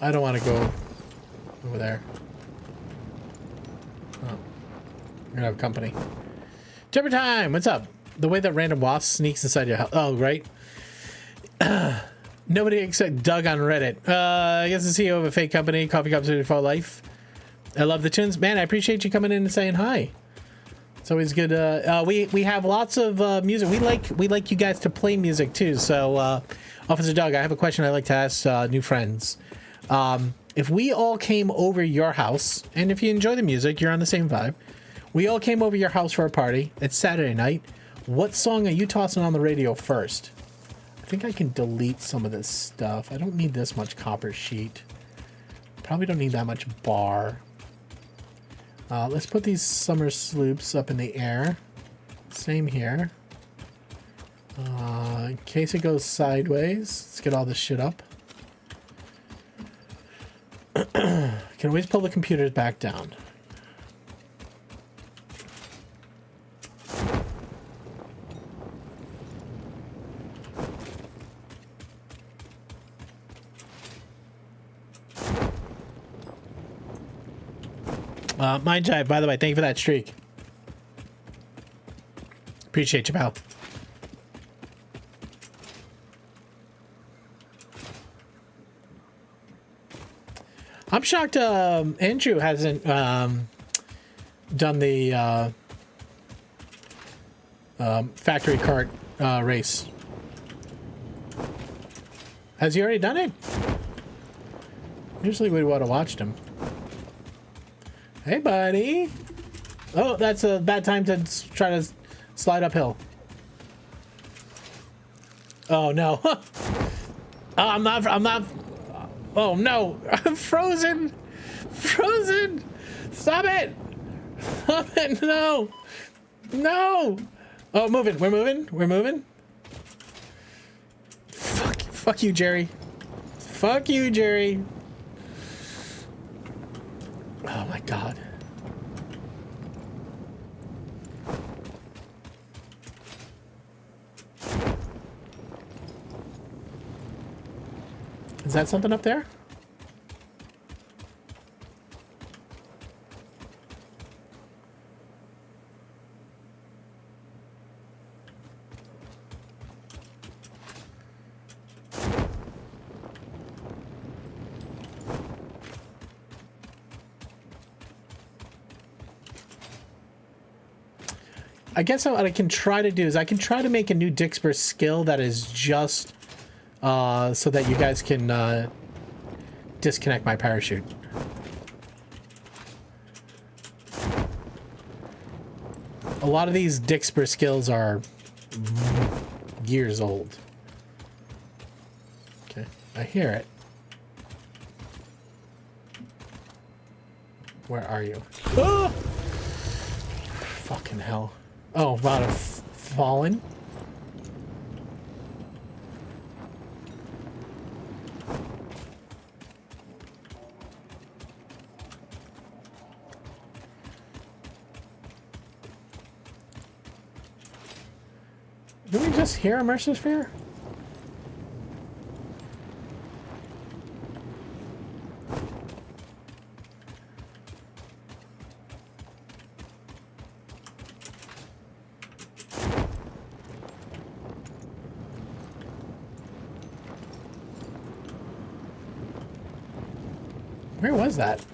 I don't want to go over there. Oh. We're gonna have company. Timber time! What's up? The way that random wasp sneaks inside your house. Oh, right. Nobody except Doug on Reddit. I guess the CEO of a fake company, Coffee Cups for Life. I love the tunes. Man, I appreciate you coming in and saying hi. It's always good. We have lots of music. We like you guys to play music too. So, Officer Doug, I have a question I'd like to ask new friends. If we all came over your house, and if you enjoy the music, you're on the same vibe. We all came over your house for a party. It's Saturday night. What song are you tossing on the radio first? I think I can delete some of this stuff. I don't need this much copper sheet. Probably don't need that much bar. Let's put these summer sloops up in the air. Same here. In case it goes sideways, let's get all this shit up. Can always pull the computers back down. Mind Jive, by the way, thank you for that streak. Appreciate you, pal. I'm shocked Andrew hasn't done the factory cart race. Has he already done it? Usually we would have watched him. Hey, buddy. Oh, that's a bad time to try to slide uphill. Oh, no. Oh, I'm not. Oh, no. I'm frozen. Frozen. Stop it. Stop it. No. No. Oh, moving. We're moving. We're moving. Fuck you, Jerry. Fuck you, Jerry. Oh my god. Is that something up there? I guess what I can try to do is I can try to make a new Dixper skill that is just so that you guys can disconnect my parachute. A lot of these Dixper skills are years old. Okay, I hear it. Where are you? Ah! Fucking hell. Oh, about to fallen. Did we just hear immersive sphere? Where was that?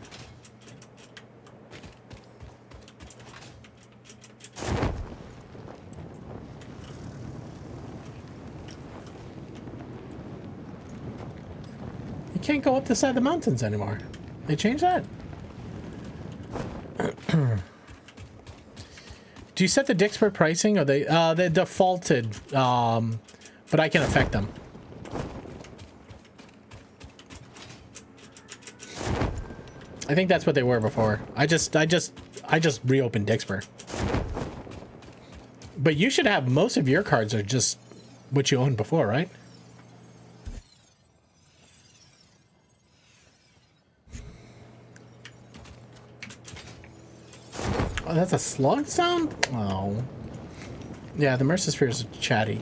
You can't go up the side of the mountains anymore. They changed that? Do you set the Dixper pricing, or they defaulted, but I can affect them. I think that's what they were before. I just reopened Dixper. But you should have most of your cards are just what you owned before, right? Oh, that's a slug sound? Oh. Yeah, the Mercisphere is chatty.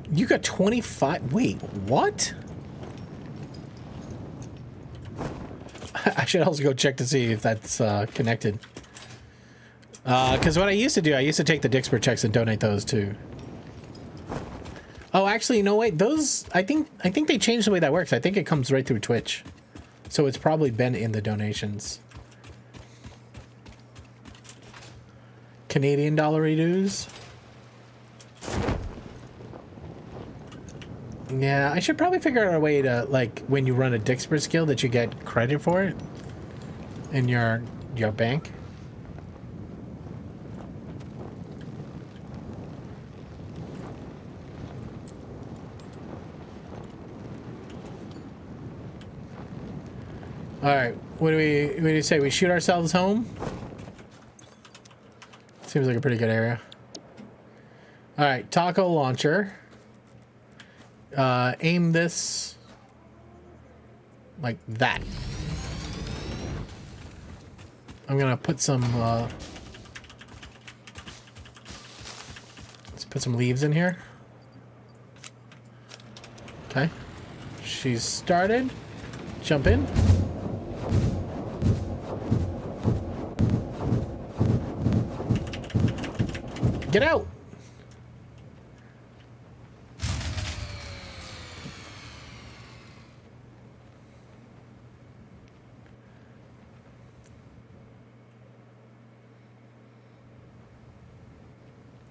You got 25. Wait, what? I should also go check to see if that's connected. Because what I used to do, I used to take the Dixper checks and donate those too. Oh, actually, no, wait. Those, I think they changed the way that works. I think it comes right through Twitch. So it's probably been in the donations. Canadian dollar dues. Yeah, I should probably figure out a way to, like, when you run a Dixper skill, that you get credit for it in your bank. All right, what do we say? We shoot ourselves home? Seems like a pretty good area. All right, taco launcher. Aim this like that. I'm gonna put some let's put some leaves in here. Okay, she's started. Jump in. Get out.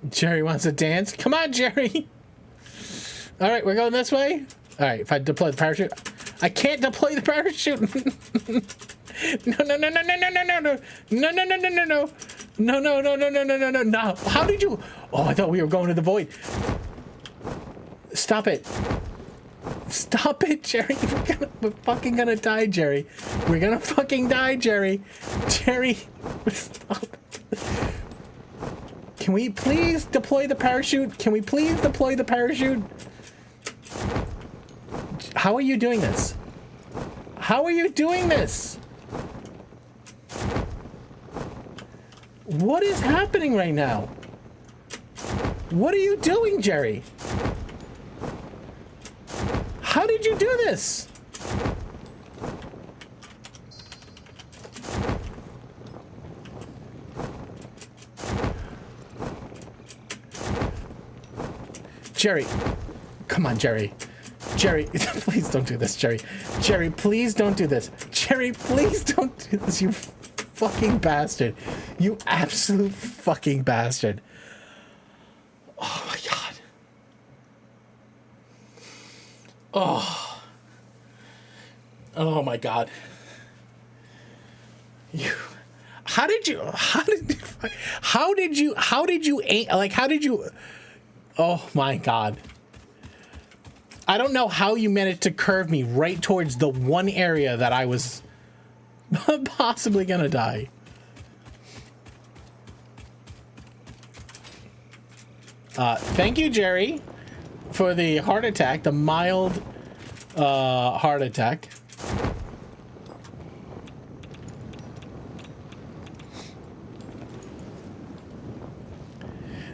Jerry wants to dance. Come on, Jerry. All right, we're going this way. All right, if I deploy the parachute, I can't deploy the parachute. No. How did you? Oh, I thought we were going to the void. Stop it. Stop it, Jerry. We're fucking gonna die, Jerry. We're gonna fucking die, Jerry. Jerry, stop. Can we please deploy the parachute? Can we please deploy the parachute? How are you doing this? How are you doing this? What is happening right now? What are you doing, Jerry? How did you do this? Jerry, come on, Jerry. Jerry, please don't do this, Jerry. Jerry, please don't do this. Jerry, please don't do this, you fucking bastard. You absolute fucking bastard. Oh my god. Oh. Oh my god. You. How did you oh my god. I don't know how you managed to curve me right towards the one area that I was possibly gonna die. Thank you, Jerry, for the heart attack, the mild heart attack.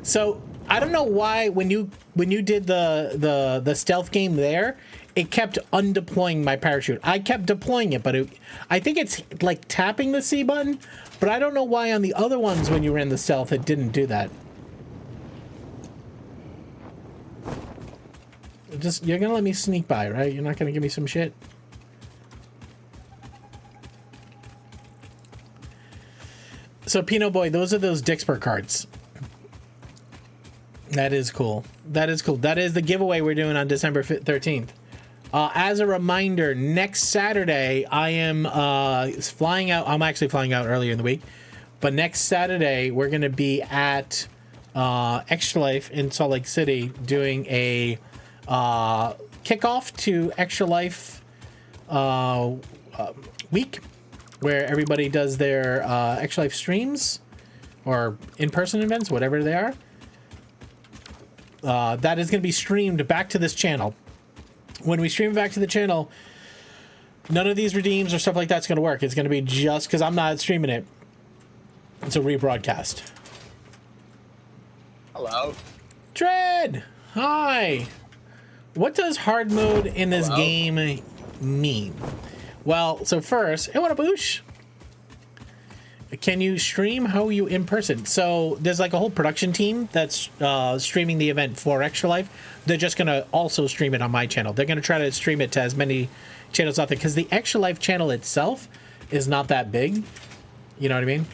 So I don't know why when you did the stealth game there, it kept undeploying my parachute. I kept deploying it, but I think it's like tapping the C button, but I don't know why on the other ones when you ran the stealth it didn't do that. Just, you're gonna let me sneak by, right? You're not gonna give me some shit? So Pinot Boy, those are those Dixper cards. That is cool. That is cool. That is the giveaway we're doing on December 13th. As a reminder, next Saturday, I am flying out. I'm actually flying out earlier in the week. But next Saturday, we're going to be at Extra Life in Salt Lake City doing a kickoff to Extra Life week, where everybody does their Extra Life streams or in-person events, whatever they are. That is going to be streamed back to this channel. When we stream back to the channel, none of these redeems or stuff like that's going to work. It's going to be just because I'm not streaming it. It's a rebroadcast. Hello. Dread! Hi! What does hard mode in this game mean? Well, so first, hey, what up, Boosh? Can you stream? How are you in person? So there's like a whole production team that's streaming the event for Extra Life. They're just going to also stream it on my channel. They're going to try to stream it to as many channels out there because the Extra Life channel itself is not that big. You know what I mean?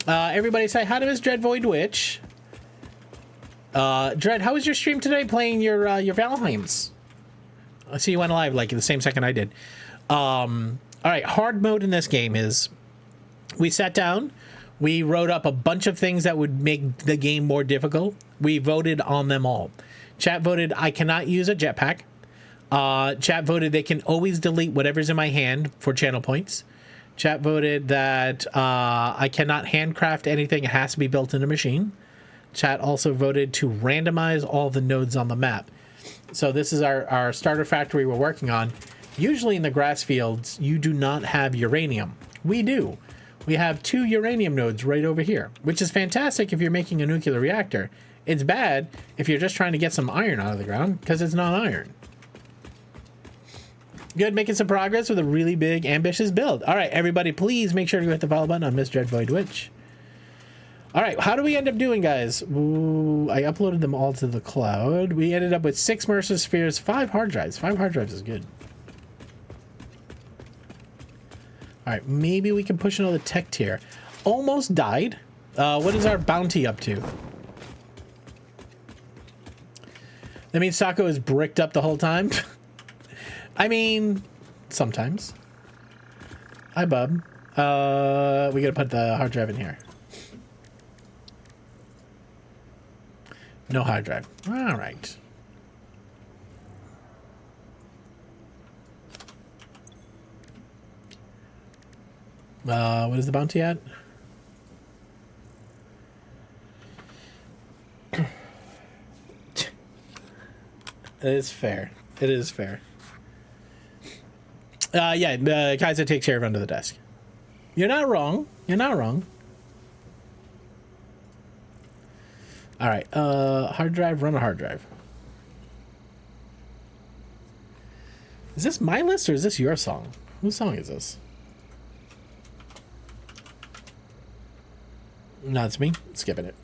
Everybody say hi to Miss Dread Void Witch. Dread, how was your stream today playing your Valheim's? I see you went live like the same second I did. All right, hard mode in this game is we sat down, we wrote up a bunch of things that would make the game more difficult. We voted on them all. Chat voted I cannot use a jetpack. Chat voted they can always delete whatever's in my hand for channel points. Chat voted that I cannot handcraft anything. It has to be built in a machine. Chat also voted to randomize all the nodes on the map. So this is our starter factory we're working on. Usually in the grass fields, you do not have uranium. We do. We have 2 uranium nodes right over here, which is fantastic if you're making a nuclear reactor. It's bad if you're just trying to get some iron out of the ground, because it's not iron. Good, making some progress with a really big, ambitious build. All right, everybody, please make sure to hit the follow button on Miss Dread Void Witch. All right, how do we end up doing, guys? Ooh, I uploaded them all to the cloud. We ended up with 6 Mercer Spheres, 5 hard drives. 5 hard drives is good. All right, maybe we can push another tech tier. Almost died. What is our bounty up to? That means Sako is bricked up the whole time? I mean, sometimes. Hi, bub. We gotta put the hard drive in here. No hard drive. All right. What is the bounty at? It is fair. It is fair. Yeah, Kaiser takes care of under the desk. You're not wrong. You're not wrong. All right. Hard drive, run a hard drive. Is this my list or is this your song? Whose song is this? No, it's me. Skipping it.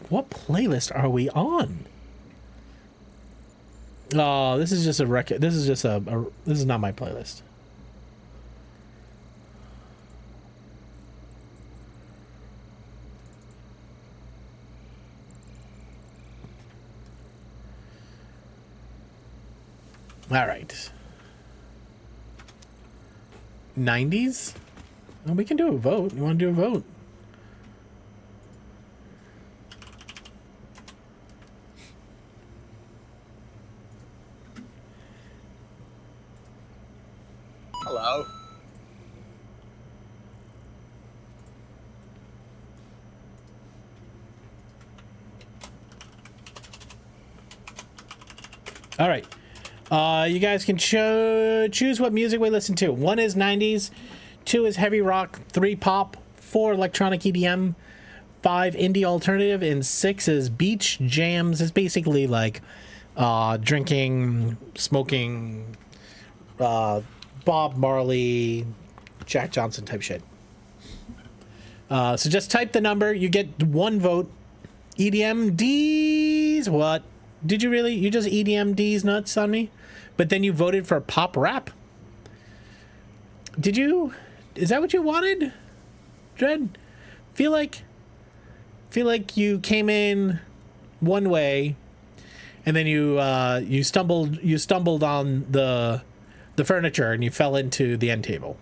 What playlist are we on? Oh, this is just a record. This is just this is not my playlist. All right. 90s? Well, we can do a vote. You want to do a vote? Hello. All right. You guys can choose what music we listen to. 1 is 90s, 2 is heavy rock, 3 pop, 4 electronic EDM, 5 indie alternative, and 6 is beach jams. It's basically like drinking, smoking, Bob Marley, Jack Johnson type shit. So just type the number. You get 1 vote. EDM D's. What? Did you really? You just EDM D's nuts on me? But then you voted for pop rap? Did you? Is that what you wanted? Dread? Feel like you came in one way and then you stumbled on the furniture and you fell into the end table.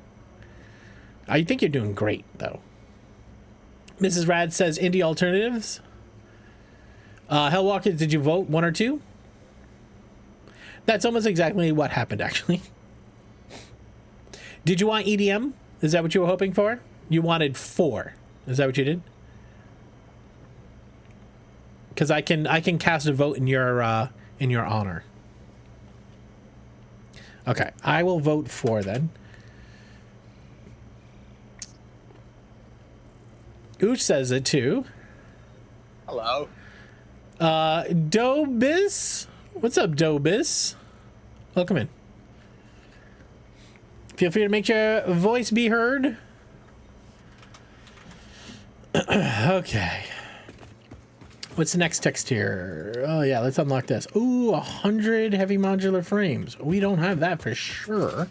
I think you're doing great though. Mrs. Rad says indie alternatives. Hellwalker, did you vote 1 or 2? That's almost exactly what happened, actually. Did you want EDM? Is that what you were hoping for? You wanted 4. Is that what you did? Because I can cast a vote in your honor. Okay, I will vote 4 then. Ooch says it too. Hello. Dobis? What's up, Dobis? Welcome in. Feel free to make your voice be heard. Okay. What's the next text here? Oh yeah, let's unlock this. Ooh, 100 heavy modular frames. We don't have that for sure.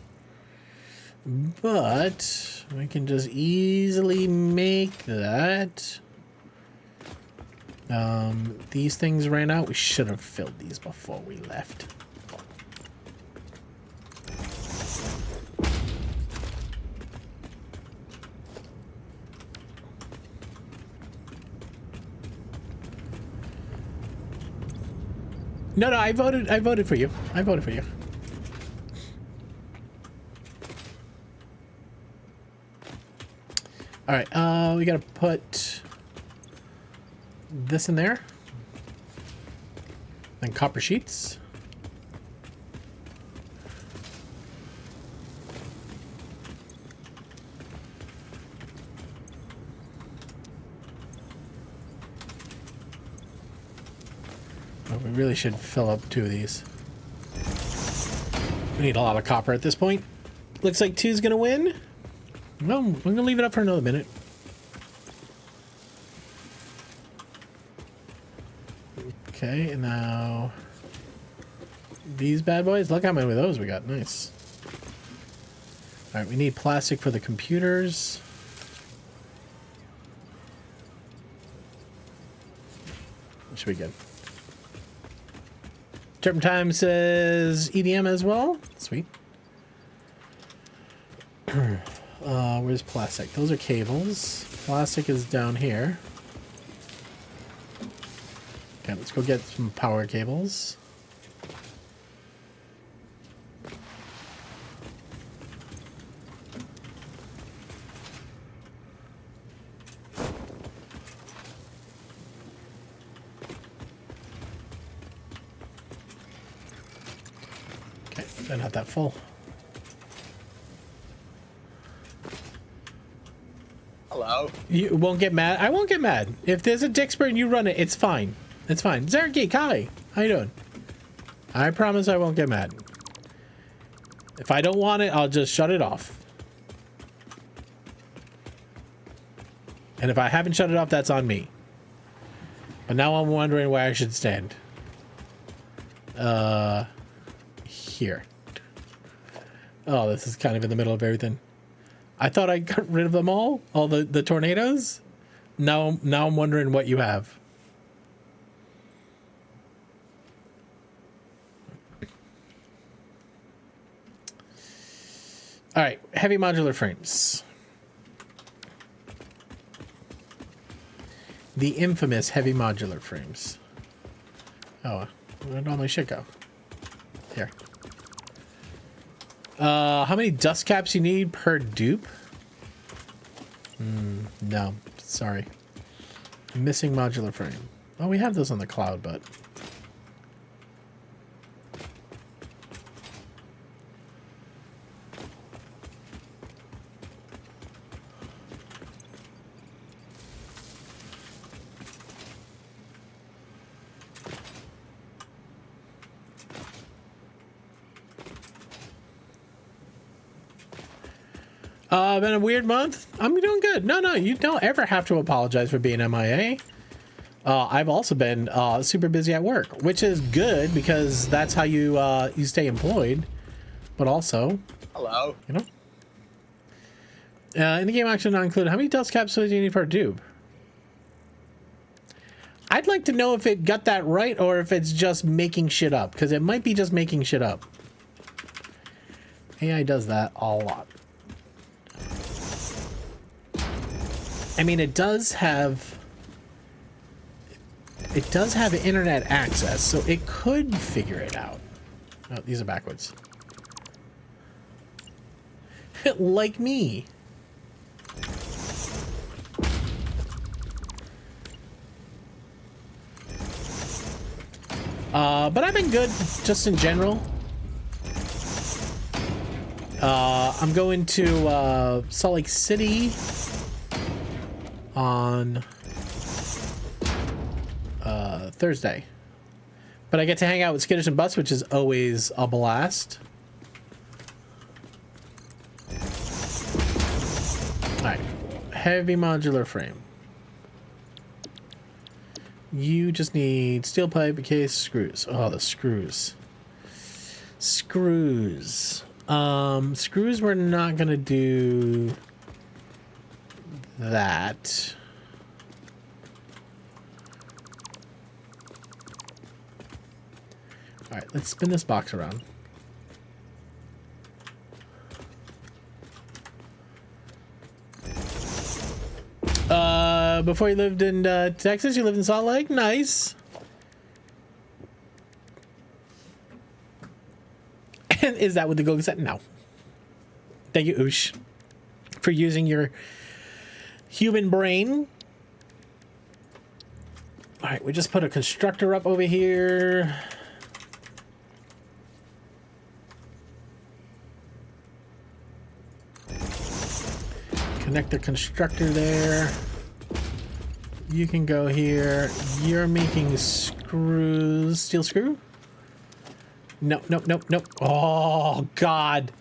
But we can just easily make that. These things ran out. We should have filled these before we left. No, I voted for you. I voted for you. All right, we gotta put this in there. Then copper sheets. Oh, we really should fill up 2 of these. We need a lot of copper at this point. Looks like 2's gonna win. Well, we're gonna leave it up for another minute. Okay, and now these bad boys. Look how many of those we got. Nice. All right, we need plastic for the computers. That should be good. Turpentine says EDM as well. Sweet. Where's plastic? Those are cables. Plastic is down here. Okay, let's go get some power cables. Okay, they're not that full. Hello. You won't get mad? I won't get mad. If there's a dick spurt and you run it, it's fine. It's fine. Zergeek, hi. How you doing? I promise I won't get mad. If I don't want it, I'll just shut it off. And if I haven't shut it off, that's on me. But now I'm wondering where I should stand. Here. Oh, this is kind of in the middle of everything. I thought I got rid of them all the tornadoes. Now I'm wondering what you have. All right, heavy modular frames. The infamous heavy modular frames. Oh, where'd all my shit go? Here. How many dust caps you need per dupe? No, sorry. Missing modular frame. Oh, we have those on the cloud, but... Been a weird month. I'm doing good. No, you don't ever have to apologize for being MIA. I've also been super busy at work, which is good because that's how you you stay employed. But also, Hello. you know, in the game action not included. How many dust caps do you need for a dupe? I'd like to know if it got that right or if it's just making shit up, because it might be just making shit up. AI does that a lot. I mean, it does have internet access, so it could figure it out. Oh, these are backwards. Like me. But I've been good, just in general. I'm going to Salt Lake City on Thursday, but I get to hang out with Skittish and Butts, which is always a blast. All right, heavy modular frame. You just need steel pipe, case, screws. Oh, the screws. Screws. Screws, we're not gonna do that. All right, let's spin this box around. Before you lived in Texas, you lived in Salt Lake? Nice. And is that what the Google said? No. Thank you, Oosh, for using your human brain. All right, we just put a constructor up over here. Connect the constructor there. You can go here. You're making screws. Steel screw? No. Oh, God.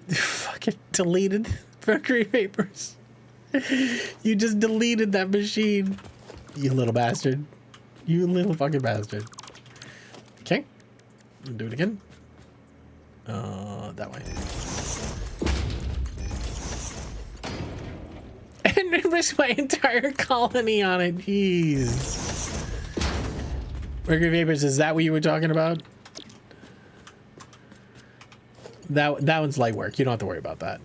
Fucking deleted Mercury Vapors. You just deleted that machine. You little bastard. You little fucking bastard. Okay. Do it again. That way. And risk my entire colony on it. Jeez. Mercury Vapors, is that what you were talking about? That one's light work. You don't have to worry about that.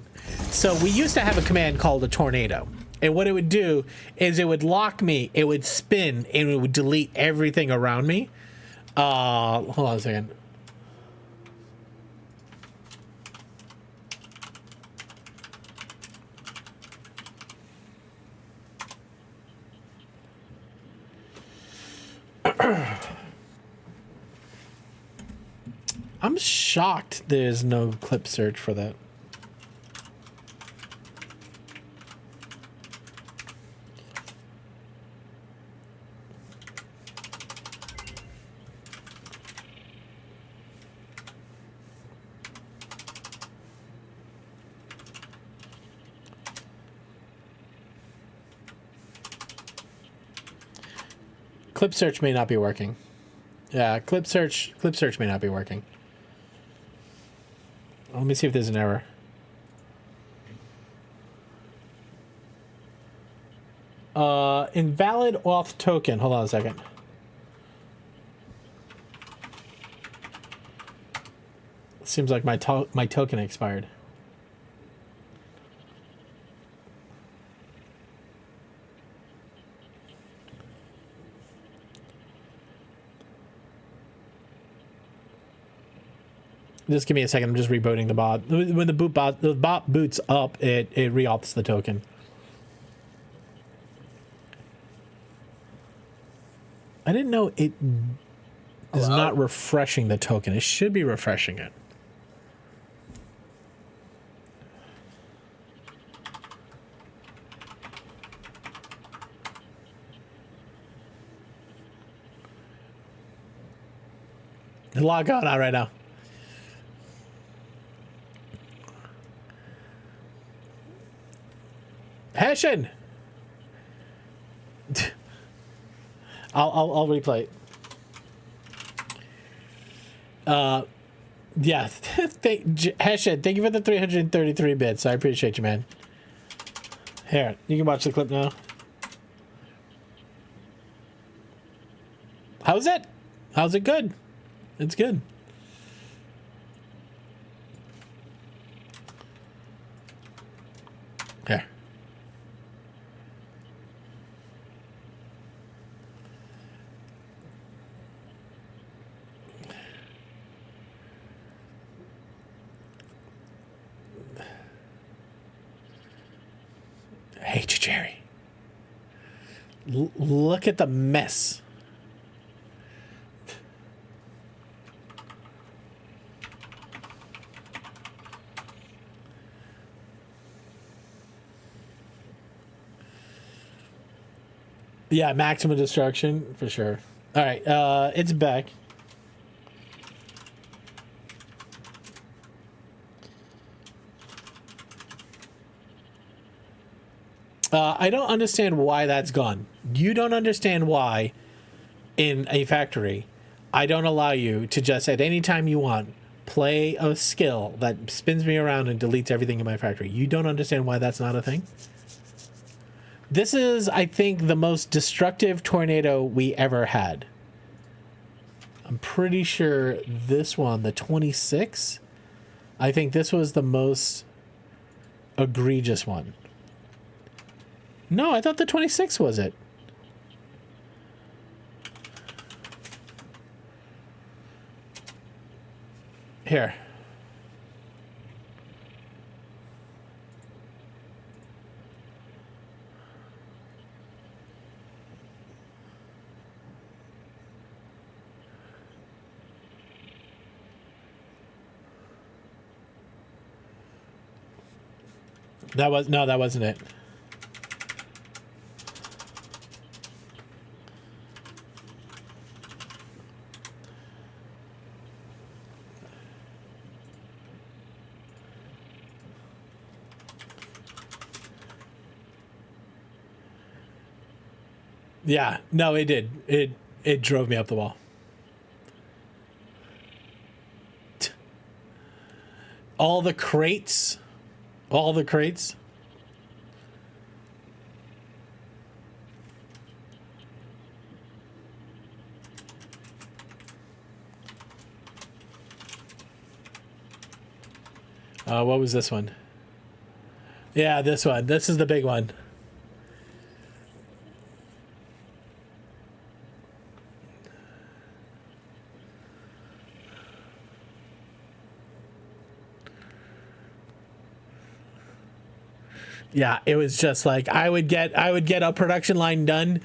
So we used to have a command called a tornado. And what it would do is it would lock me, it would spin, and it would delete everything around me. Hold on a second. I'm shocked there's no clip search for that. clip search may not be working. Yeah, clip search may not be working. Let me see if there's an error. Invalid auth token. Hold on a second. Seems like my token expired. Just give me a second. I'm just rebooting the bot. When the bot boots up, it re-auths the token. I didn't know it is not refreshing the token. It should be refreshing it. There's a lot going on right now. Hessian. I'll replay it. Yeah. Hessian, thank you for the 333 bits. I appreciate you, man. Here, you can watch the clip now. How's it? How's it good? It's good. Here. I hate you, Jerry. Look at the mess. Yeah, maximum destruction for sure. All right, it's back. I don't understand why that's gone. You don't understand why in a factory I don't allow you to just at any time you want play a skill that spins me around and deletes everything in my factory. You don't understand why that's not a thing? This is, I think, the most destructive tornado we ever had. I'm pretty sure this one, the 26, I think this was the most egregious one. No, I thought the 26 was it. Here. That wasn't it. Yeah, no, it did. It drove me up the wall. All the crates. All the crates. What was this one? Yeah, this one. This is the big one. Yeah, it was just like I would get a production line done,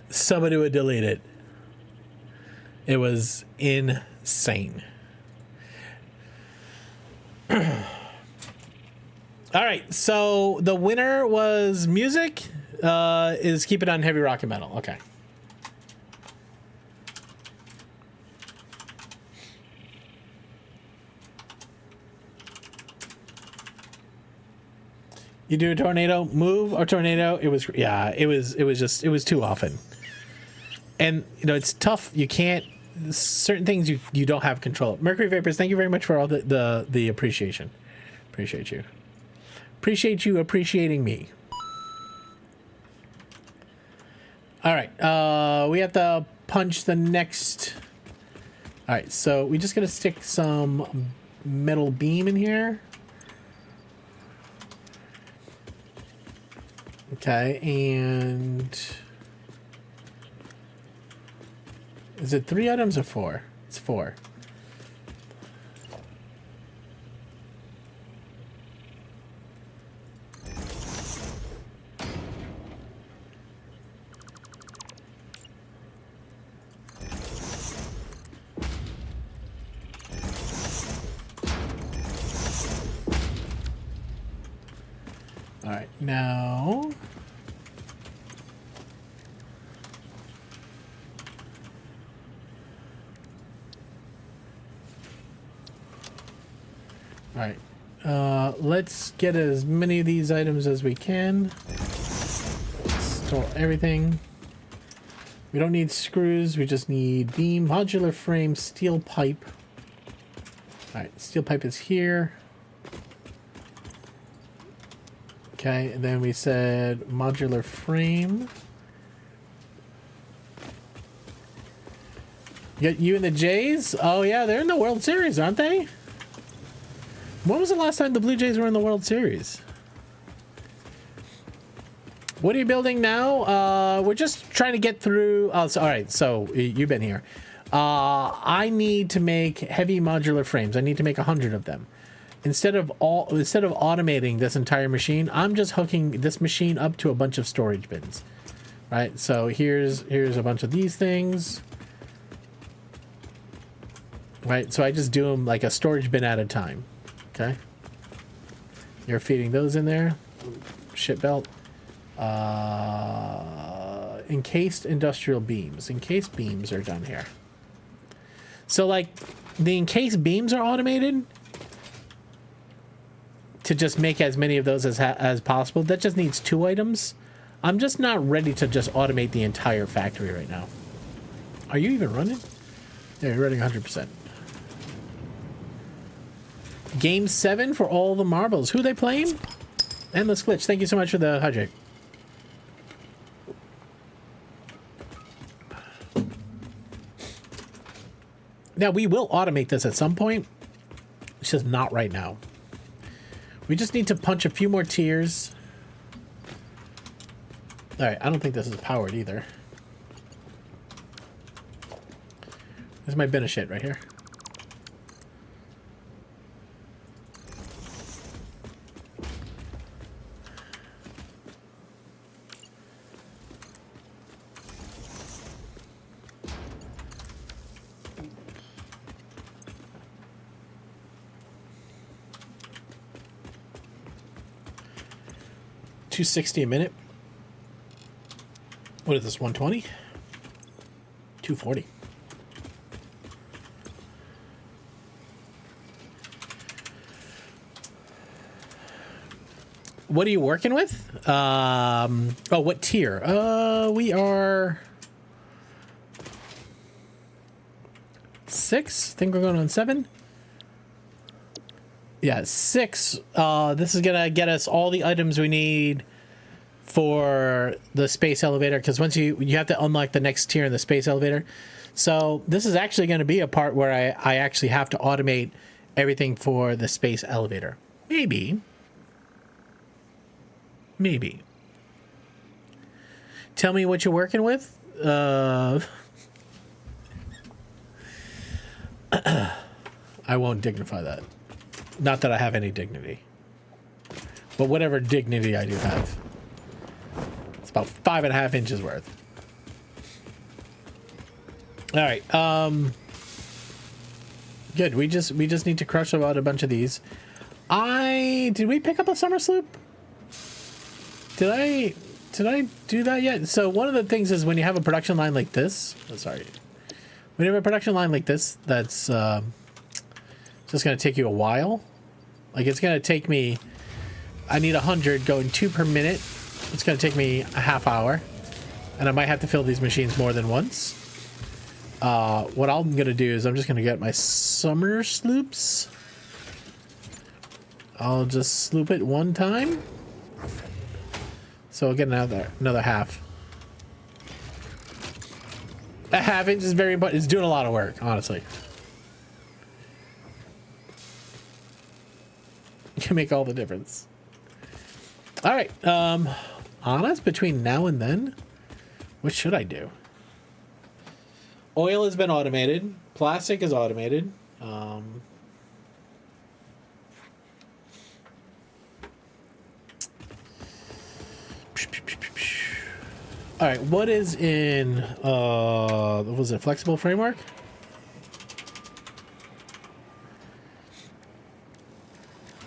somebody would delete it. It was insane. All right, so the winner was music. Is Keep It On Heavy Rock and Metal. Okay. You do a tornado move or tornado? It was, yeah, it was too often. And, you know, it's tough. You can't, certain things you don't have control. Mercury Vapors, thank you very much for all the appreciation. Appreciate you. Appreciate you appreciating me. All right, we have to punch the next. All right, so we just gotta stick some metal beam in here. Okay, and is it 3 items or 4? It's 4. All right, now all right, let's get as many of these items as we can. Store everything. We don't need screws, we just need beam, modular frame, steel pipe. All right, steel pipe is here. Okay, and then we said modular frame. You and the Jays? Oh yeah, they're in the World Series, aren't they? When was the last time the Blue Jays were in the World Series? What are you building now? We're just trying to get through. Oh, so, all right, so you've been here. I need to make heavy modular frames. I need to make 100 of them. Instead of automating this entire machine, I'm just hooking this machine up to a bunch of storage bins. Right? So here's a bunch of these things. Right? So I just do them like a storage bin at a time. Okay? You're feeding those in there. Ship belt. Encased industrial beams. Encased beams are done here. So like the encased beams are automated to just make as many of those as possible. That just needs 2 items. I'm just not ready to just automate the entire factory right now. Are you even running? Yeah, you're running 100%. Game 7 for all the marbles. Who are they playing? Endless Glitch. Thank you so much for the hydrate. Now, we will automate this at some point. It's just not right now. We just need to punch a few more tiers. All right, I don't think this is powered either. This is my bin of shit right here. $260 a minute. What is this, 120? 240. What are you working with? Oh, what tier? We are 6. I think we're going on 7. Yeah, 6. This is gonna get us all the items we need for the space elevator, because once you have to unlock the next tier in the space elevator. So this is actually going to be a part where I actually have to automate everything for the space elevator. Maybe. Tell me what you're working with. I won't dignify that. Not that I have any dignity. But whatever dignity I do have. It's about 5.5 inches worth. All right. Good. We just need to crush out a bunch of these. Did we pick up a summer sloop? Did I do that yet? So one of the things is when you have a production line like this. Oh, sorry. When you have a production line like this, that's just going to take you a while. Like it's going to take me, I need 100 going 2 per minute. It's going to take me a half hour. And I might have to fill these machines more than once. What I'm going to do is I'm just going to get my summer sloops. I'll just sloop it one time. So I'll get another half. A half inch is very important. It's doing a lot of work, honestly. It can make all the difference. All right. Honest, between now and then, what should I do? Oil has been automated. Plastic is automated. All right, what is in was it flexible framework?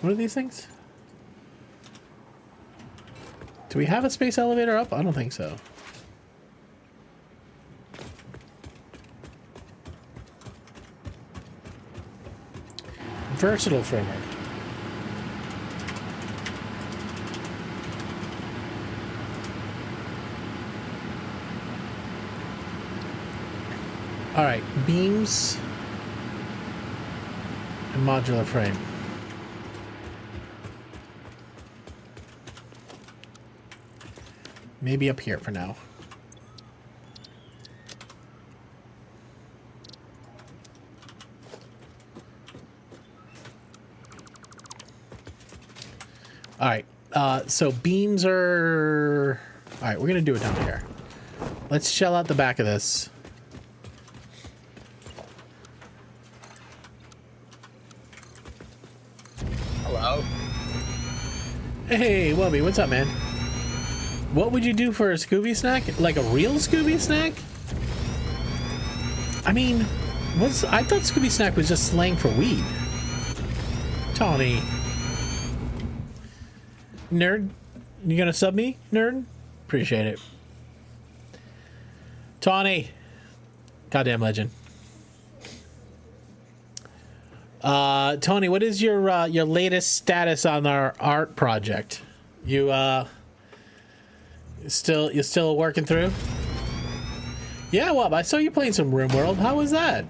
What are these things? Do we have a space elevator up? I don't think so. Versatile framework. All right, beams and modular frame. Maybe up here for now. All right, so beams are... All right, we're going to do it down here. Let's shell out the back of this. Hello. Hey, Wubby, what's up, man? What would you do for a Scooby snack? Like a real Scooby snack? I mean, I thought Scooby snack was just slang for weed. Tawny. Nerd? You gonna sub me, nerd? Appreciate it. Tawny. Goddamn legend. Tony, what is your latest status on our art project? You still working through? Yeah, well, I saw you playing some RimWorld. How was that?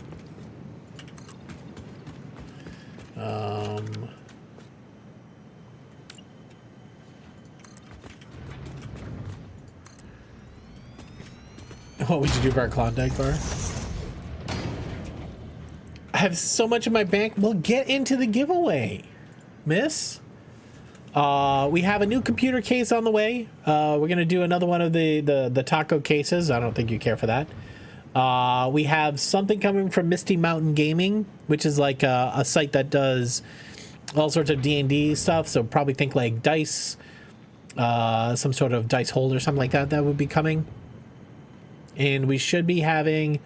What would you do for our Klondike bar? I have so much in my bank. We'll get into the giveaway, miss. We have a new computer case on the way. We're gonna do another one of the taco cases. I don't think you care for that. We have something coming from Misty Mountain Gaming, which is like a site that does all sorts of D&D stuff. So probably think like dice, some sort of dice holder, something like that. That would be coming. And we should be having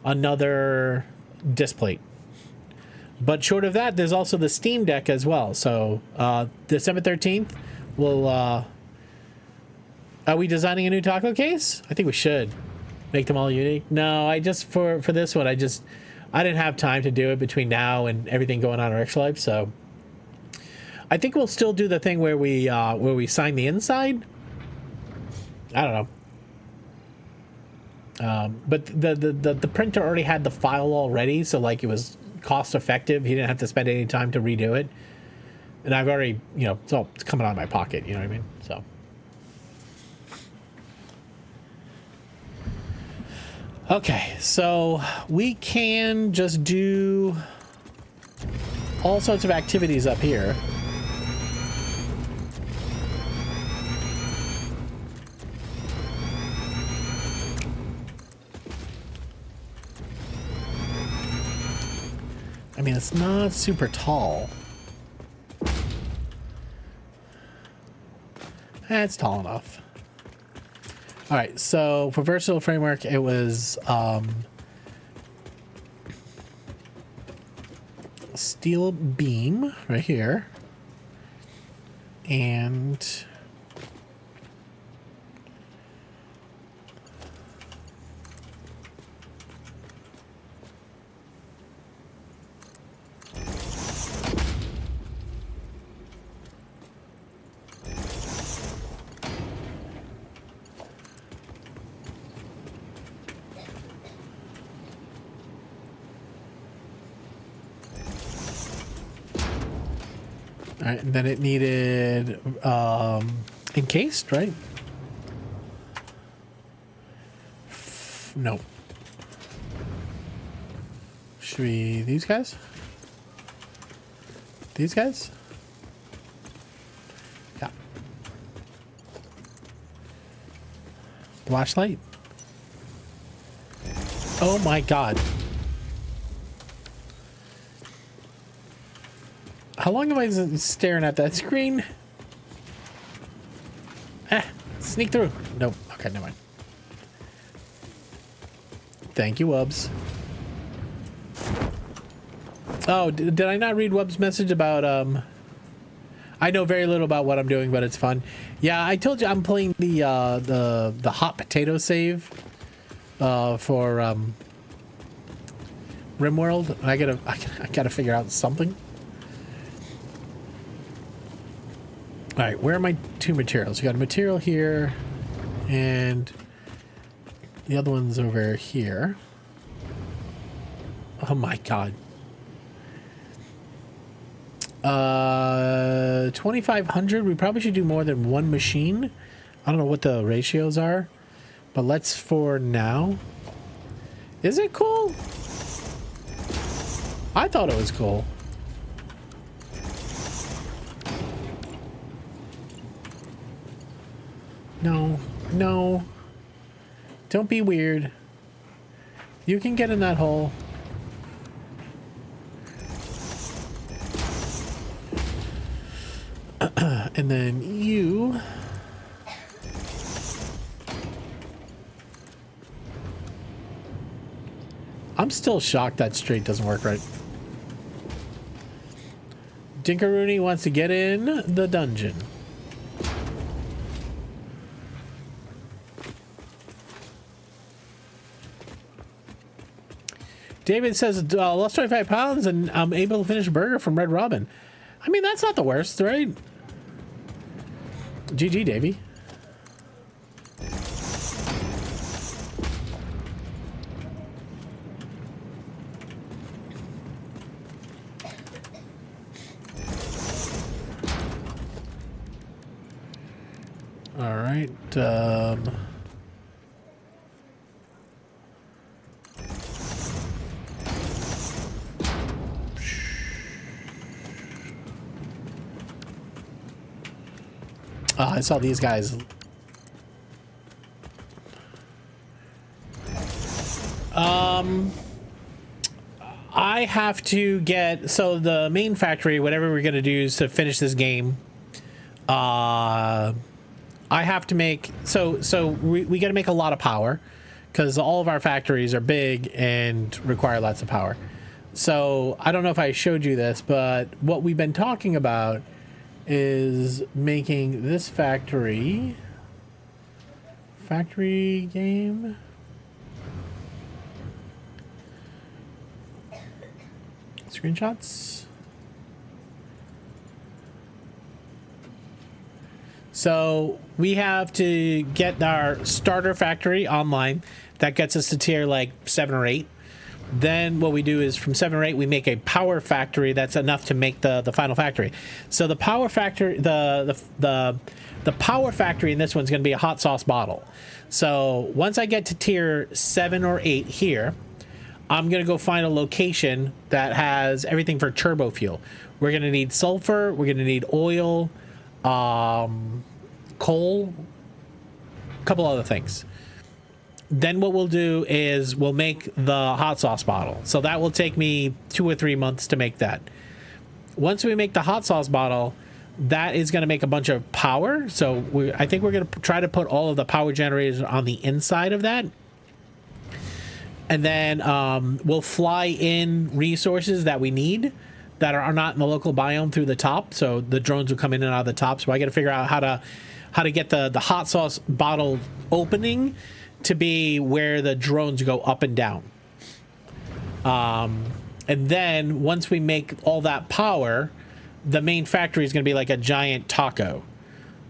another disc plate. But short of that, there's also the Steam Deck as well. So December 13th, we'll... are we designing a new taco case? I think we should. Make them all unique. No, I just, for this one, I didn't have time to do it between now and everything going on in Rick's life. So I think we'll still do the thing where we sign the inside. I don't know. But the printer already had the file already, so like it was cost effective. He didn't have to spend any time to redo it. And I've already, it's coming out of my pocket, you know what I mean? So. Okay, so we can just do all sorts of activities up here. I mean, it's not super tall. It's tall enough. All right, so for versatile framework, it was steel beam right here, and All right, and then it needed encased, right? No. Should we these guys? These guys? Yeah. Flashlight. Oh my god. How long am I staring at that screen? Sneak through. Nope. Okay, never mind. Thank you, Wubs. Oh, did I not read Wub's message about, I know very little about what I'm doing, but it's fun. Yeah, I told you I'm playing the hot potato save, for, RimWorld. I gotta figure out something. All right, where are my two materials? You got a material here, and the other one's over here. Oh my god. 2,500. We probably should do more than one machine. I don't know what the ratios are, but let's for now. Is it cool? I thought it was cool. No, no. Don't be weird. You can get in that hole. And then you... I'm still shocked that straight doesn't work right. Dinkaroony wants to get in the dungeon. David says, lost 25 pounds and I'm able to finish a burger from Red Robin. I mean, that's not the worst, right? GG, Davey. All right. I saw these guys. I have to get, so the main factory, whatever we're going to do is to finish this game. I have to make, so we got to make a lot of power because all of our factories are big and require lots of power. So I don't know if I showed you this, but what we've been talking about is making this factory game. Screenshots. So we have to get our starter factory online. That gets us to tier like 7 or 8. Then what we do is from 7 or 8, we make a power factory that's enough to make the final factory. So the power factory, the power factory in this one's going to be a hot sauce bottle. So once I get to tier 7 or 8 here, I'm going to go find a location that has everything for turbo fuel. We're going to need sulfur. We're going to need oil, coal, a couple other things. Then what we'll do is we'll make the hot sauce bottle. So that will take me 2 or 3 months to make that. Once we make the hot sauce bottle, that is going to make a bunch of power. So I think we're going to try to put all of the power generators on the inside of that. And then we'll fly in resources that we need that are not in the local biome through the top. So the drones will come in and out of the top. So I got to figure out how to get the hot sauce bottle opening to be where the drones go up and down. And then once we make all that power, the main factory is going to be like a giant taco.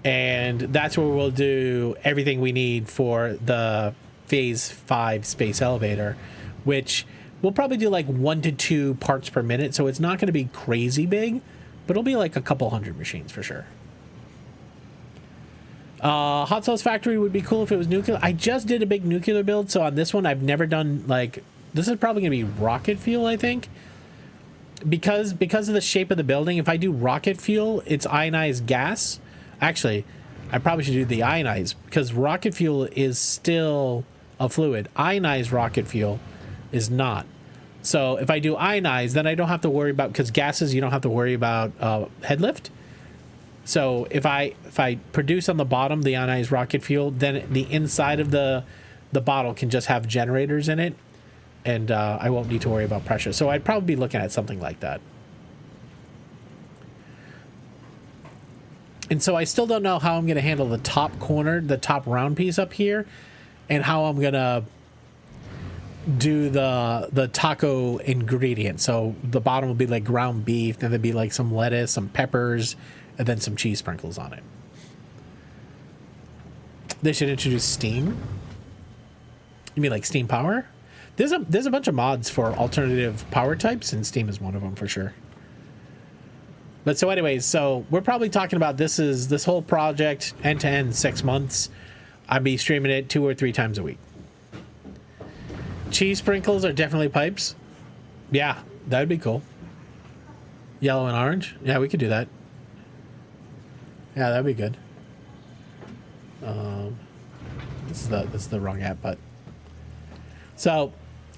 And that's where we'll do everything we need for the phase 5 space elevator, which we'll probably do like 1 to 2 parts per minute. So it's not going to be crazy big, but it'll be like a couple hundred machines for sure. Hot Sauce Factory would be cool if it was nuclear. I just did a big nuclear build, so on this one I've never done, like, this is probably gonna be rocket fuel, I think, because of the shape of the building. If I do rocket fuel, it's ionized gas. Actually, I probably should do the ionized, because rocket fuel is still a fluid. Ionized rocket fuel is not. So if I do ionized, then I don't have to worry about, because gases, you don't have to worry about head lift. So if I produce on the bottom the ionized rocket fuel, then the inside of the bottle can just have generators in it, and I won't need to worry about pressure. So I'd probably be looking at something like that. And so I still don't know how I'm going to handle the top corner, the top round piece up here, and how I'm going to do the taco ingredient. So the bottom will be like ground beef, then there'd be like some lettuce, some peppers, and then some cheese sprinkles on it. They should introduce steam. You mean like steam power? There's a bunch of mods for alternative power types, and steam is one of them for sure. But so anyways, so we're probably talking about this whole project end to end 6 months. I'd be streaming it 2 or 3 times a week. Cheese sprinkles are definitely pipes. Yeah, that would be cool. Yellow and orange. Yeah, we could do that. Yeah, that'd be good. This is the wrong app, but so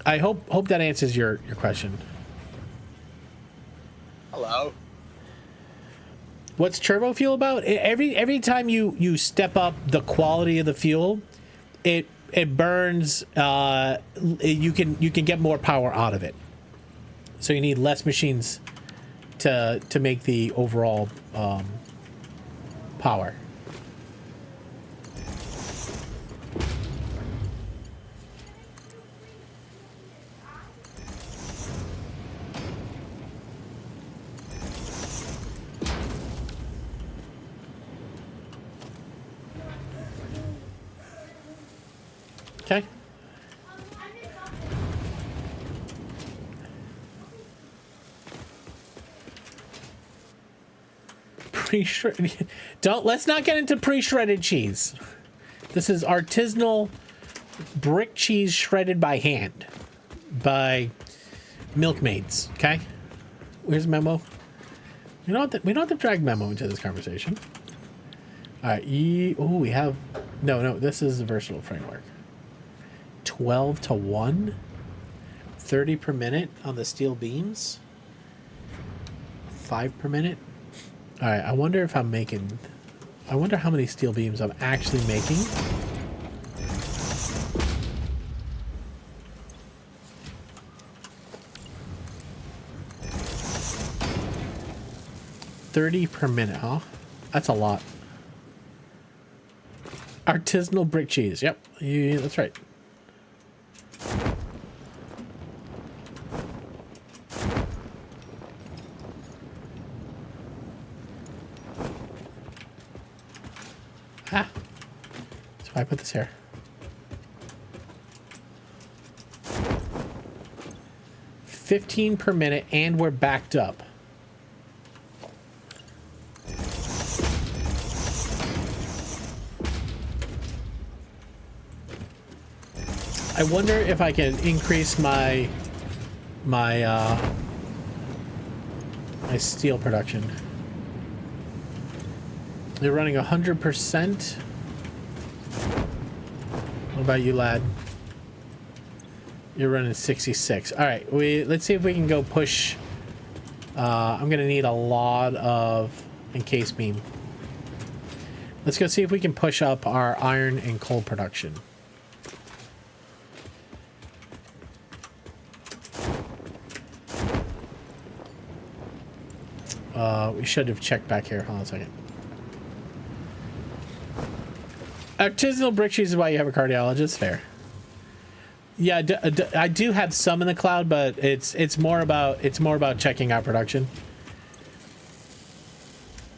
I hope that answers your question. Hello. What's turbo fuel about? Every time you step up the quality of the fuel, it burns. You can get more power out of it. So you need less machines to make the overall power. Okay. Pre-shredded. Let's not get into pre-shredded cheese. This is artisanal brick cheese shredded by hand by milkmaids. Okay. Where's Memo? We don't have to drag Memo into this conversation. All right. We have no. This is the versatile framework. 12 to 1, 30 per minute on the steel beams, 5 per minute. All right, I wonder how many steel beams I'm actually making. $30 per minute, huh? That's a lot. Artisanal brick cheese. Yep, that's right. That's why I put this here. $15 per minute, and we're backed up. I wonder if I can increase my steel production. They're running 100%. What about you, lad? You're running 66. All right, let's see if we can go push. I'm gonna need a lot of encased beam. Let's go see if we can push up our iron and coal production. We should have checked back here. Hold on a second. Artisanal brick cheese is why you have a cardiologist. Fair. Yeah, I do have some in the cloud, but it's more about checking out production.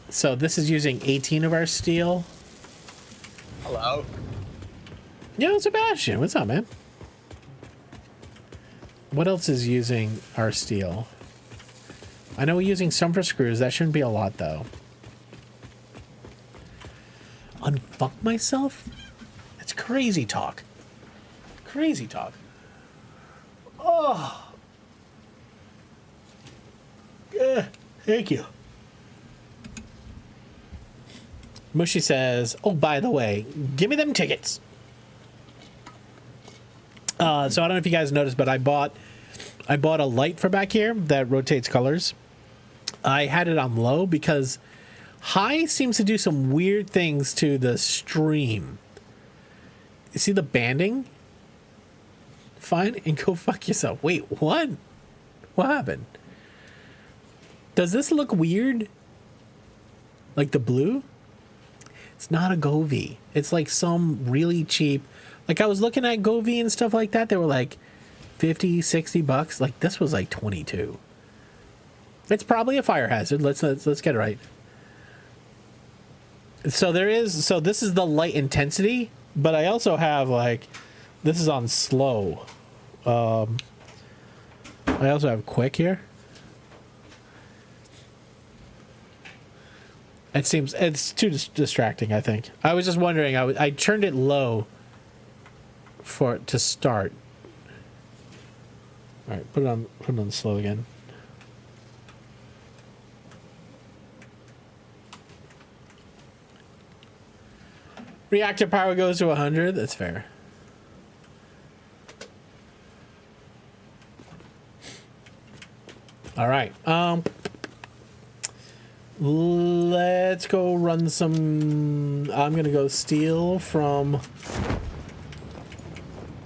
So this is using 18 of our steel. Hello. Yo, Sebastian, what's up, man? What else is using our steel? I know we're using some for screws. That shouldn't be a lot, though. Unfuck myself? That's crazy talk. Crazy talk. Oh. Yeah, thank you. Mushy says, oh, by the way, give me them tickets. So I don't know if you guys noticed, but I bought a light for back here that rotates colors. I had it on low because high seems to do some weird things to the stream. You see the banding? Fine, and go fuck yourself. Wait, what? What happened? Does this look weird? Like the blue? It's not a Govee. It's like some really cheap. Like I was looking at Govee and stuff like that. They were like 50, 60 bucks. Like this was like 22. It's probably a fire hazard. Let's get it right. So this is the light intensity, but I also have like, this is on slow. I also have quick here. It seems it's too distracting, I think. I was just wondering, I turned it low for it to start. All right, put it on slow again. Reactor power goes to 100. That's fair. All right. Let's go run some. I'm gonna go steal from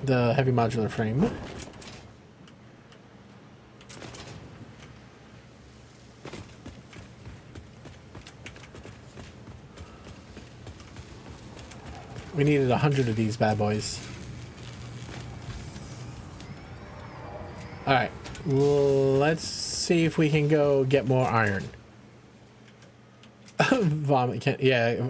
the heavy modular frame. We needed 100 of these bad boys. All right, let's see if we can go get more iron. Vomit can't. Yeah.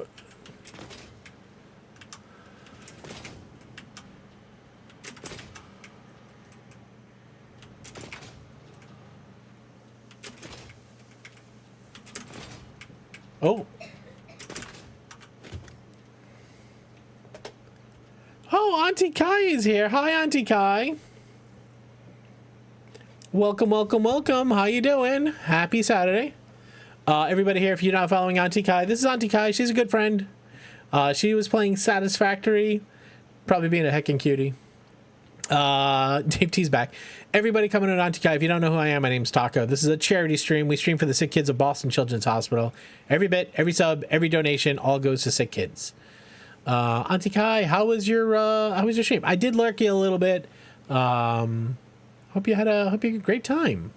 Oh. Oh, Auntie Kai is here. Hi, Auntie Kai. Welcome, welcome, welcome. How you doing? Happy Saturday. Everybody here, if you're not following Auntie Kai, this is Auntie Kai. She's a good friend. She was playing Satisfactory, probably being a heckin' cutie. Dave T's back. Everybody coming on Auntie Kai. If you don't know who I am, my name's Taco. This is a charity stream. We stream for the sick kids of Boston Children's Hospital. Every bit, every sub, every donation, all goes to sick kids. Auntie Kai, how was your stream? I did lurk you a little bit. Hope you had a great time.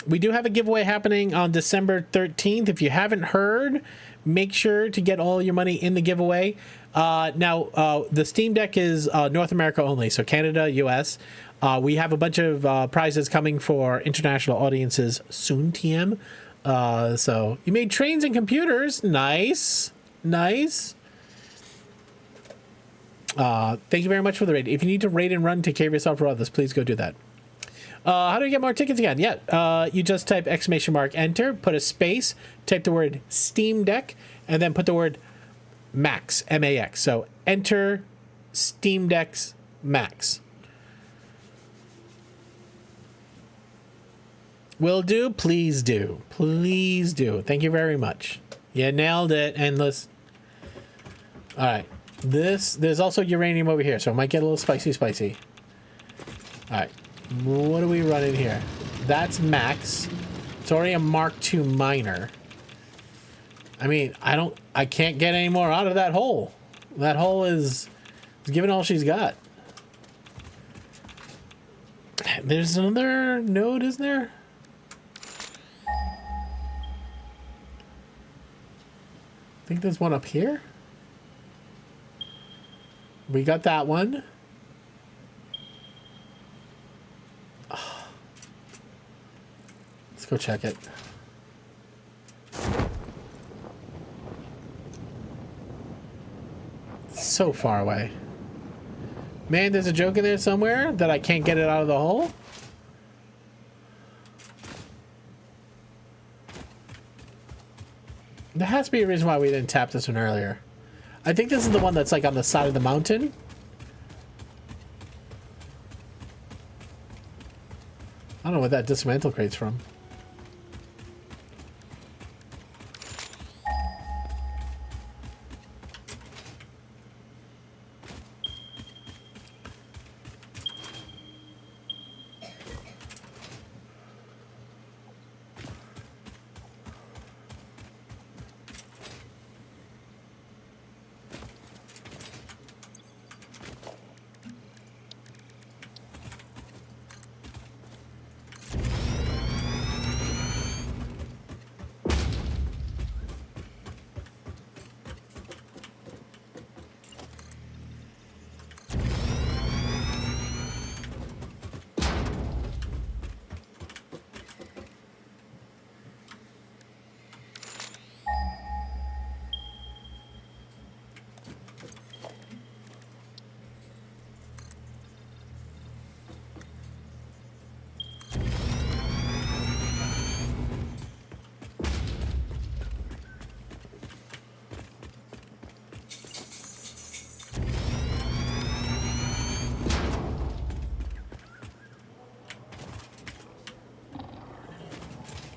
We do have a giveaway happening on December 13th. If you haven't heard, make sure to get all your money in the giveaway. Now, the Steam Deck is North America only, so Canada, US. We have a bunch of prizes coming for international audiences soon, TM. So you made trains and computers. Nice. Nice. Thank you very much for the raid. If you need to raid and run, take care of yourself or others, please go do that. How do we get more tickets again? Yeah, you just type ! enter, put a space, type the word Steam Deck, and then put the word Max, M-A-X. So enter Steam Deck's Max. Will do? Please do. Please do. Thank you very much. You nailed it. Endless. All right. There's also uranium over here, so it might get a little spicy. All right. What are we running here? That's Max. It's already a Mark II minor. I mean, I can't get any more out of that hole. That hole is giving all she's got. There's another node, isn't there? I think there's one up here. We got that one. Let's go check it. So far away. Man, there's a joke in there somewhere that I can't get it out of the hole. There has to be a reason why we didn't tap this one earlier. I think this is the one that's like on the side of the mountain. I don't know what that dismantle crate's from.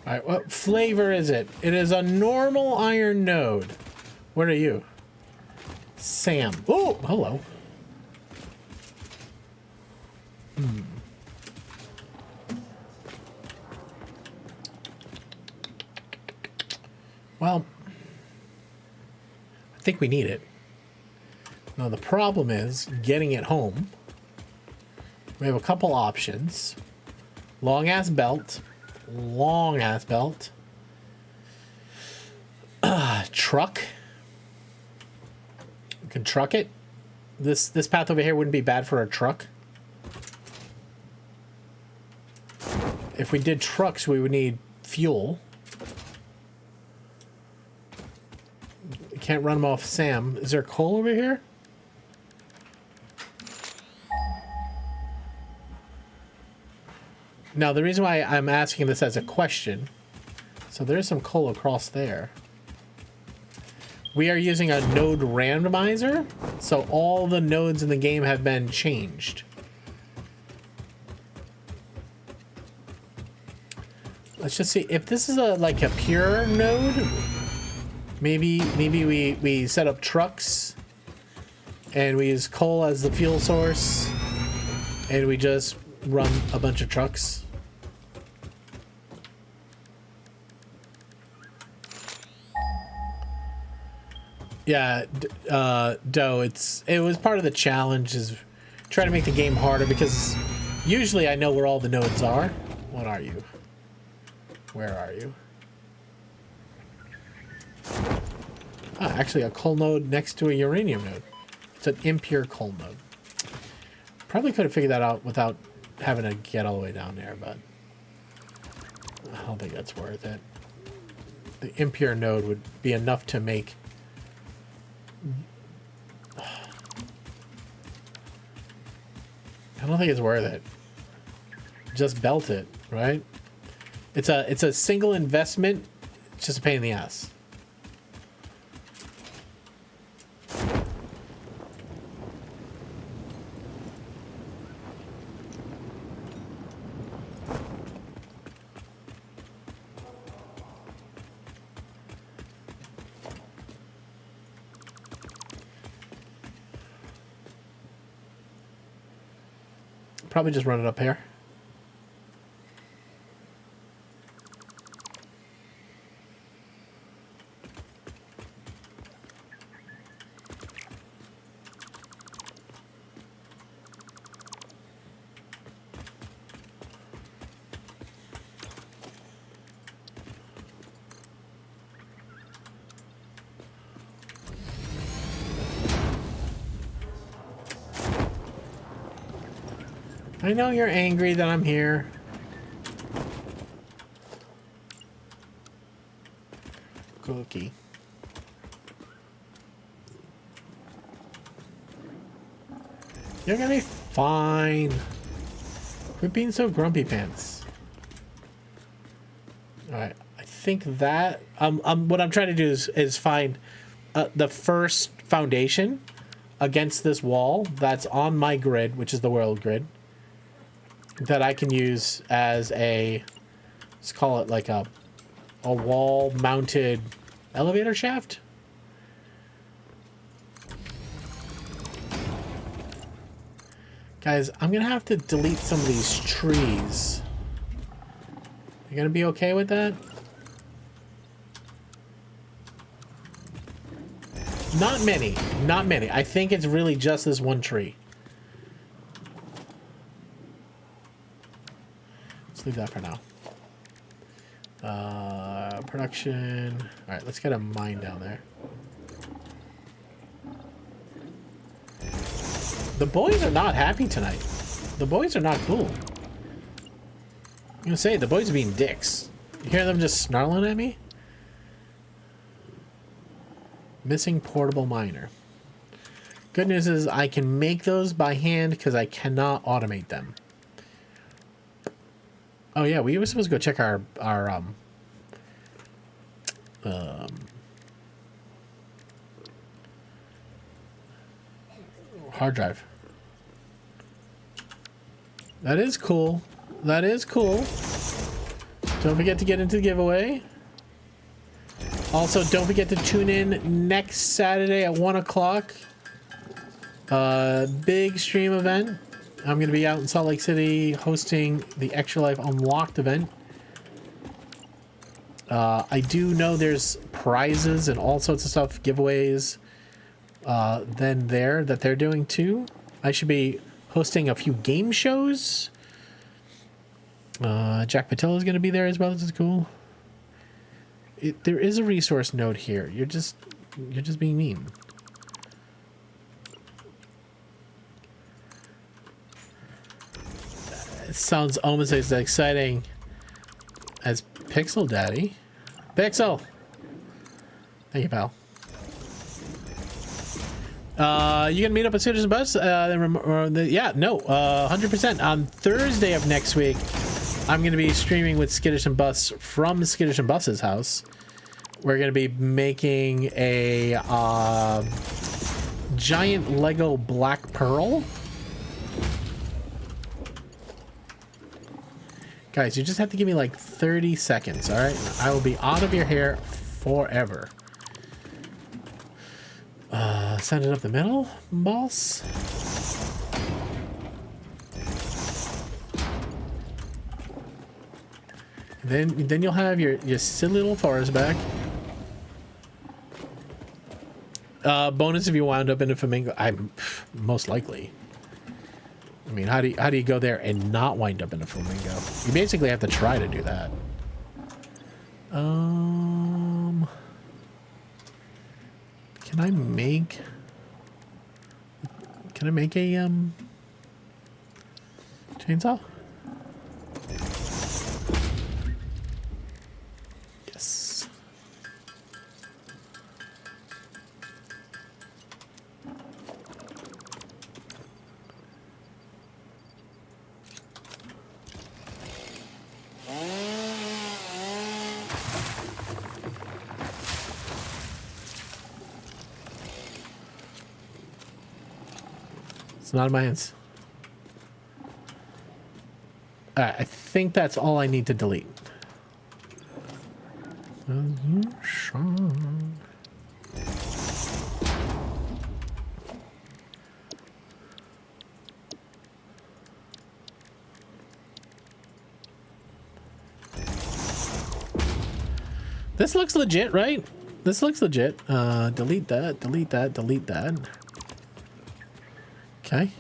Alright, what flavor is it? It is a normal iron node. What are you? Sam. Oh, hello. Well, I think we need it. Now the problem is getting it home. We have a couple options. Long ass belt. Long ass belt. Truck. We can truck it. This path over here wouldn't be bad for a truck. If we did trucks, we would need fuel. We can't run them off Sam. Is there coal over here? Now, the reason why I'm asking this as a question, so there's some coal across there. We are using a node randomizer, so all the nodes in the game have been changed. Let's just see if this is like a pure node. Maybe we set up trucks and we use coal as the fuel source and we just run a bunch of trucks. Yeah, Doe, it was part of the challenge is trying to make the game harder because usually I know where all the nodes are. What are you? Where are you? Ah, actually a coal node next to a uranium node. It's an impure coal node. Probably could have figured that out without having to get all the way down there, but I don't think that's worth it. The impure node would be enough to make... I don't think it's worth it. Just belt it, right? It's a single investment. It's just a pain in the ass. Probably just run it up here. I know you're angry that I'm here. Cookie. You're gonna be fine. Quit being so grumpy pants. Alright, I think that what I'm trying to do is find the first foundation against this wall that's on my grid, which is the world grid, that I can use as a, let's call it like a wall mounted elevator shaft. Guys, I'm gonna have to delete some of these trees. You gonna be okay with that? Not many. Not many. I think it's really just this one tree. Let's leave that for now. Production. All right, let's get a mine down there. The boys are not happy tonight. The boys are not cool. I'm gonna say, the boys are being dicks. You hear them just snarling at me? Missing portable miner. Good news is I can make those by hand because I cannot automate them. Oh yeah, we were supposed to go check our hard drive. That is cool. That is cool. Don't forget to get into the giveaway. Also, don't forget to tune in next Saturday at 1 o'clock. Big stream event. I'm going to be out in Salt Lake City hosting the Extra Life Unlocked event. I do know there's prizes and all sorts of stuff, giveaways, then that they're doing too. I should be hosting a few game shows. Jack Patel is going to be there as well. This is cool. There is a resource node here. You're just being mean. It sounds almost as exciting as Pixel Daddy. Pixel! Thank you, pal. You gonna meet up at Skittish and Bus? Yeah, no, 100%. On Thursday of next week, I'm gonna be streaming with Skittish and Bus from Skittish and Bus's house. We're gonna be making a giant Lego Black Pearl. Guys, you just have to give me like 30 seconds, all right? I will be out of your hair forever. Send it up the middle, boss. Then you'll have your silly little forest back. Bonus if you wound up in a flamingo. I'm most likely. I mean, how do you go there and not wind up in a flamingo? You basically have to try to do that. Can I make a chainsaw? Yes. Not in my hands. Alright, I think that's all I need to delete. This looks legit, right? This looks legit. Delete that, delete that, delete that. Okay.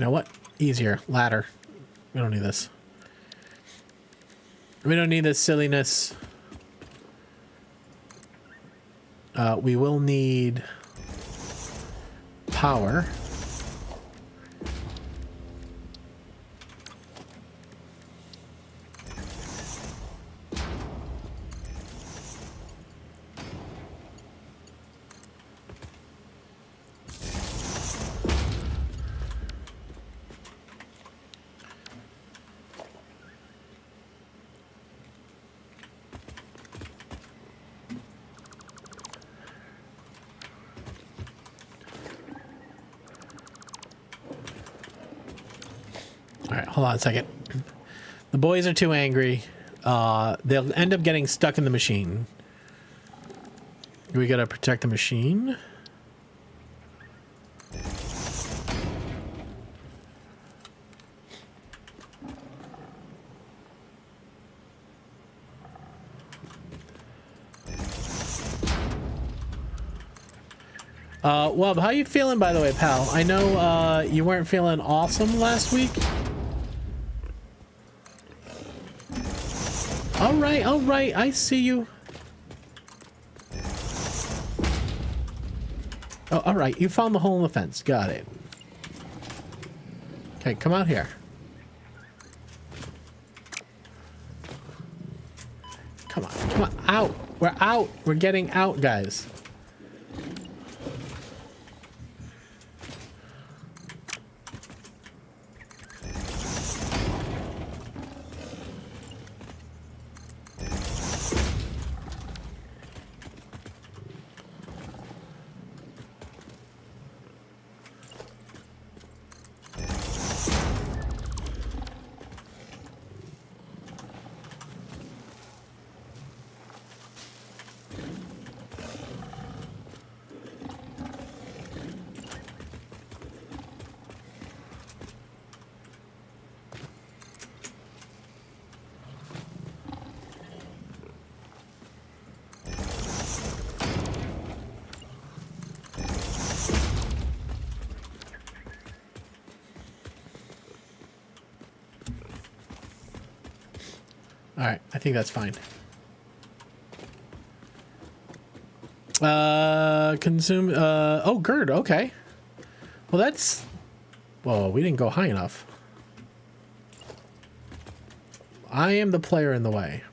know what? Easier. Ladder. We don't need this. We don't need this silliness. We will need power. All right, hold on a second. The boys are too angry. They'll end up getting stuck in the machine. We gotta protect the machine. Wub, how you feeling, by the way, pal? I know you weren't feeling awesome last week. All right, I see you. Oh, all right, you found the hole in the fence. Got it. Okay, come out here. Come on, out. We're out. We're getting out, guys. All right, I think that's fine. Consume, oh, GERD, okay. Well, that's, whoa, we didn't go high enough. I am the player in the way.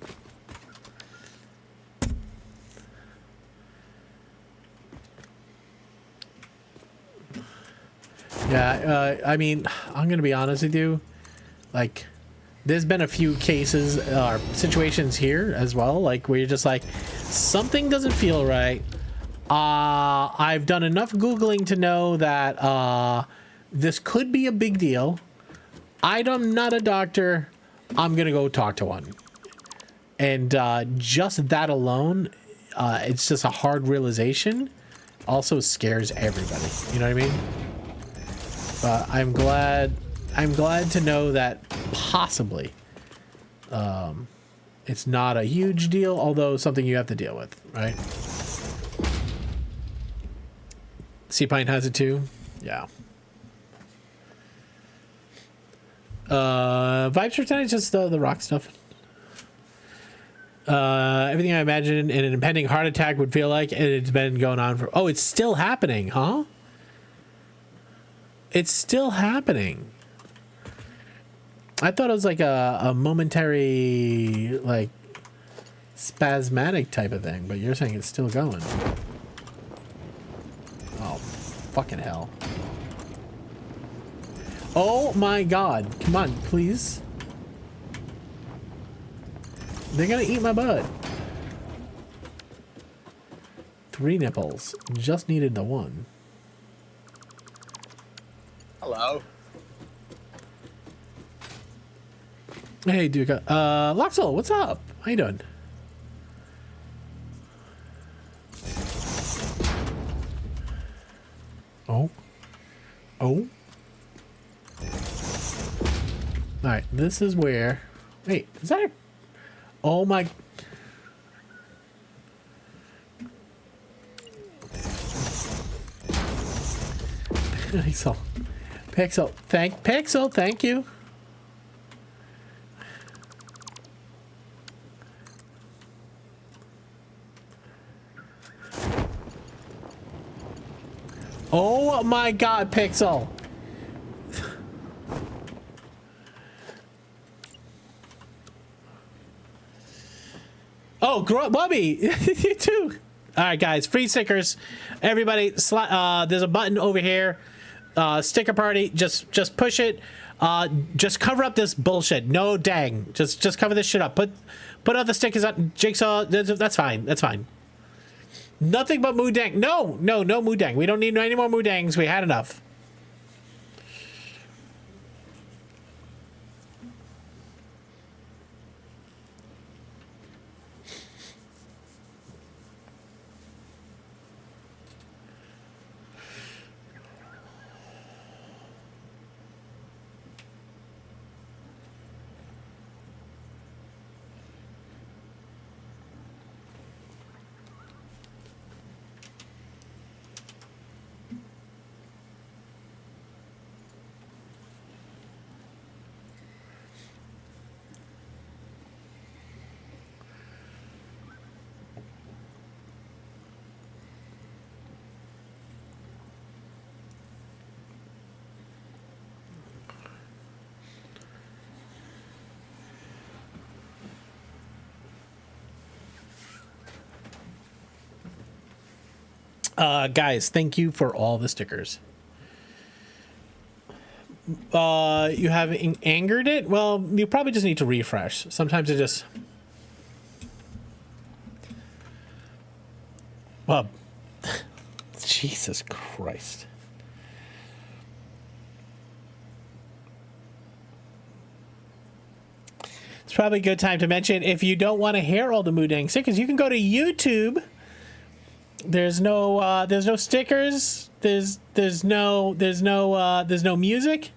Yeah, I mean, I'm gonna be honest with you, like, there's been a few cases or situations here as well, like where you're just like, something doesn't feel right. I've done enough Googling to know that this could be a big deal. I'm not a doctor. I'm gonna go talk to one. And just that alone, it's just a hard realization. Also scares everybody. You know what I mean? But I'm glad to know that possibly it's not a huge deal, although something you have to deal with, right? C-Pine has it too. Yeah. Vibes for tonight, just the rock stuff. Everything I imagine an impending heart attack would feel like, and it's been going on for, oh, it's still happening, huh? It's still happening. I thought it was like a momentary, like, spasmodic type of thing, but you're saying it's still going. Oh, fucking hell. Oh my god. Come on, please. They're gonna eat my butt. 3 nipples. Just needed the 1. Hello. Hey, Duca. Loxel, what's up? How you doing? Oh. Oh. Alright, this is where... Wait, is that a... Oh my... I saw... Pixel, thank you. Oh my God, Pixel. Oh, Bubby, you too. All right, guys, free stickers. Everybody, there's a button over here. Sticker party. Just push it. Just cover up this bullshit. No dang. Just cover this shit up. Put other stickers on. Jigsaw. That's fine. That's fine. Nothing but Moodang. No Moodang. We don't need any more Moodangs. We had enough. Guys, thank you for all the stickers. You have angered it? Well, you probably just need to refresh. Sometimes it just... Well, Jesus Christ. It's probably a good time to mention, if you don't want to hear all the Moodang stickers, you can go to YouTube. There's no stickers. There's no music.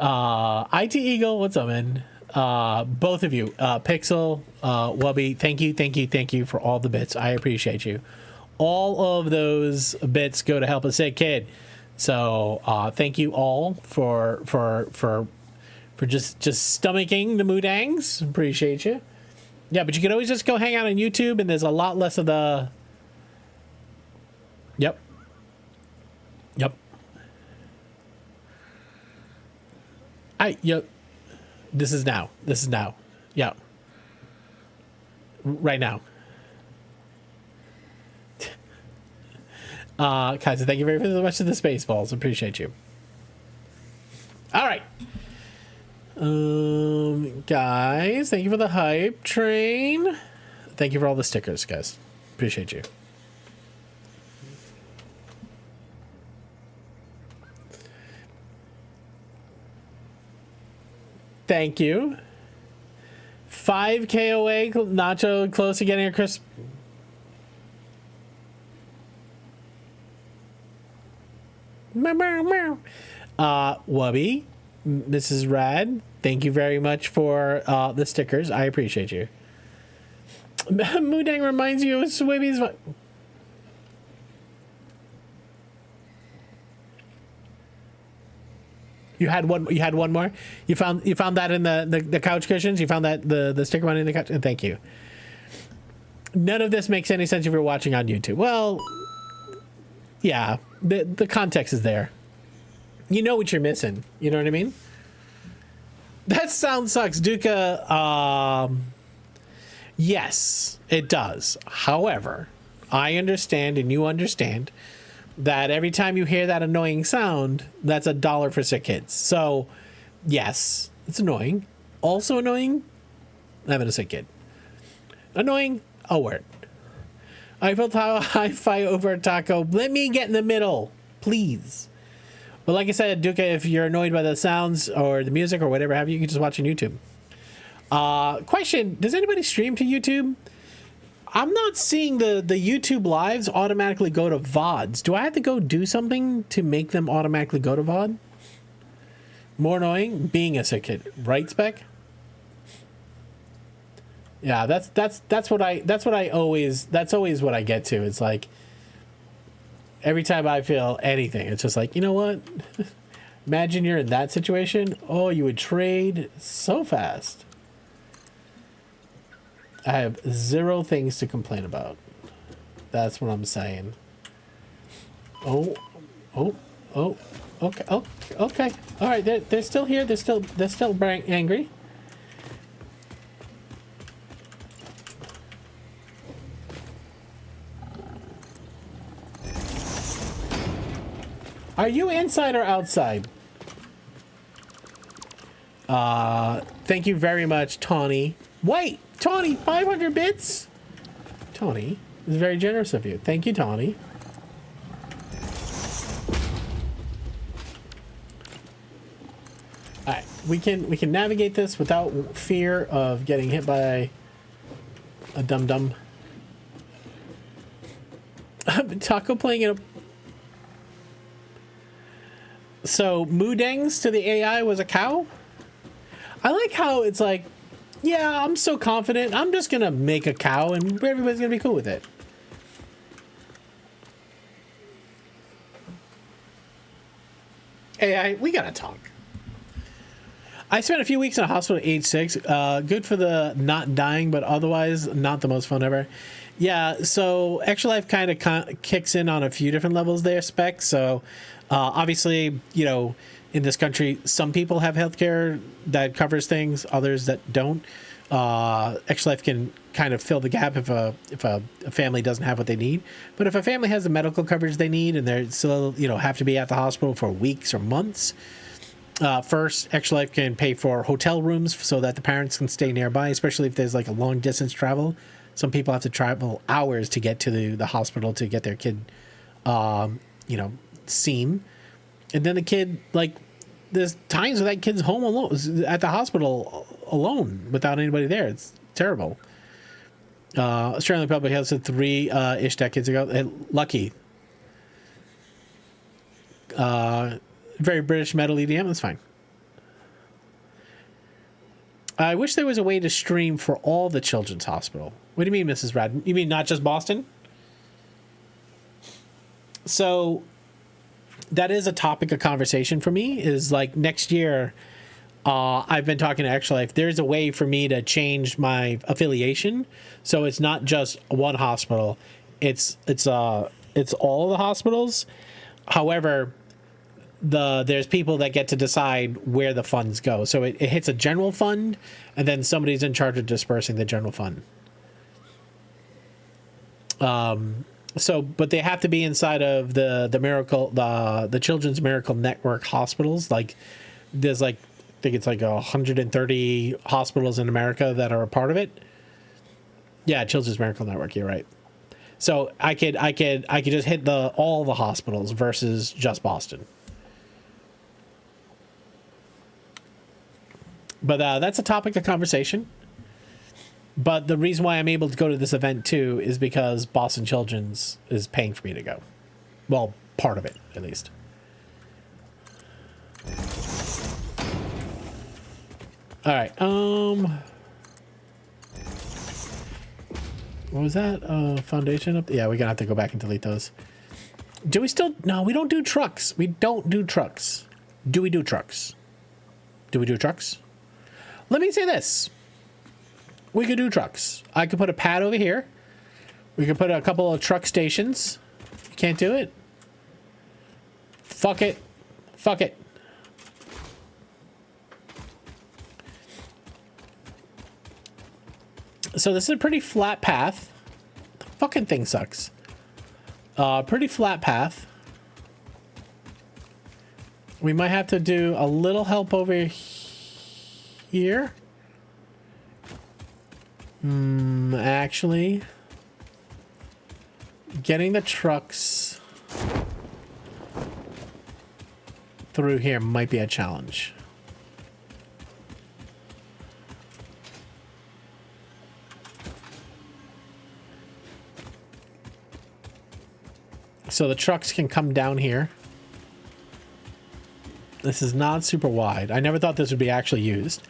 IT Eagle, what's up, man? Both of you, Pixel, Wubby, thank you for all the bits. I appreciate you. All of those bits go to help a sick kid. So thank you all for just stomaching the Moodangs. Appreciate you. Yeah, but you can always just go hang out on YouTube, and there's a lot less of the. Yep. Yep. This is now. Yeah. Right now. Kaiser, thank you very much for the space balls. Appreciate you. All right. Guys, thank you for the hype train. Thank you for all the stickers, guys. Appreciate you. Thank you. 5K away, Nacho, close to getting a crisp. Wubby, Mrs. Rad, thank you very much for the stickers. I appreciate you. Moodang reminds you of Swibby's. You had one more. You found that in the couch cushions. You found that the sticker one in the couch. Thank you. None of this makes any sense if you're watching on YouTube. Well, yeah, the context is there. You know what you're missing. You know what I mean? That sound sucks, Duca. Yes, it does. However, I understand and you understand that every time you hear that annoying sound, that's $1 for sick kids. So, yes, it's annoying. Also annoying, having a sick kid. Annoying, a word. I felt hi-fi over a taco. Let me get in the middle, please. But like I said, Duca, if you're annoyed by the sounds or the music or whatever have you, you can just watch on YouTube. Question, does anybody stream to YouTube? I'm not seeing the YouTube lives automatically go to VODs. Do I have to go do something to make them automatically go to VOD? More annoying, being a sick kid, right, Spec? Yeah, that's always what I get to. It's like every time I feel anything, it's just like, you know what? Imagine you're in that situation. Oh, you would trade so fast. I have 0 things to complain about. That's what I'm saying. Oh, oh, oh, okay, oh, okay. All right, they're still here. They're still angry. Are you inside or outside? Thank you very much, Tawny. Wait, Tawny, 500 bits? Tawny is very generous of you. Thank you, Tawny. All right, we can navigate this without fear of getting hit by a dum-dum. Taco playing in a... So, Moodangs to the AI was a cow? I like how it's like, yeah, I'm so confident. I'm just going to make a cow and everybody's going to be cool with it. AI, we got to talk. I spent a few weeks in a hospital at age 6. Good for the not dying, but otherwise not the most fun ever. Yeah, so Extra Life kind of kicks in on a few different levels there, Spec. So obviously, you know, in this country, some people have healthcare that covers things, others that don't. Extra Life can kind of fill the gap if a family doesn't have what they need. But if a family has the medical coverage they need and they're still, you know, have to be at the hospital for weeks or months, first, Extra Life can pay for hotel rooms so that the parents can stay nearby, especially if there's like a long distance travel. Some people have to travel hours to get to the hospital to get their kid, you know, seen. And then the kid, like, there's times where that kid's home alone, at the hospital alone, without anybody there. It's terrible. Australian Public Health said 3-ish decades ago. Lucky. Very British metal EDM. That's fine. I wish there was a way to stream for all the children's hospital. What do you mean, Mrs. Radden? You mean not just Boston? So that is a topic of conversation for me, is like next year, I've been talking to Extra Life. There's a way for me to change my affiliation. So it's not just one hospital. It's all the hospitals. However, there's people that get to decide where the funds go. So it hits a general fund, and then somebody's in charge of dispersing the general fund. But they have to be inside of the Children's Miracle Network hospitals. Like there's like, I think it's like 130 hospitals in America that are a part of it. Yeah, Children's Miracle Network. You're right. So I could just hit all the hospitals versus just Boston. But that's a topic of conversation. But the reason why I'm able to go to this event too is because Boston Children's is paying for me to go. Well, part of it, at least. All right. What was that? Foundation up? Yeah, we're gonna have to go back and delete those. Do we still? No, we don't do trucks. We don't do trucks. Do we do trucks? Do we do trucks? Let me say this. We could do trucks. I could put a pad over here. We could put a couple of truck stations. You can't do it? Fuck it. Fuck it. So this is a pretty flat path. The fucking thing sucks. Pretty flat path. We might have to do a little help over here. Actually, getting the trucks through here might be a challenge. So the trucks can come down here. This is not super wide. I never thought this would be actually used.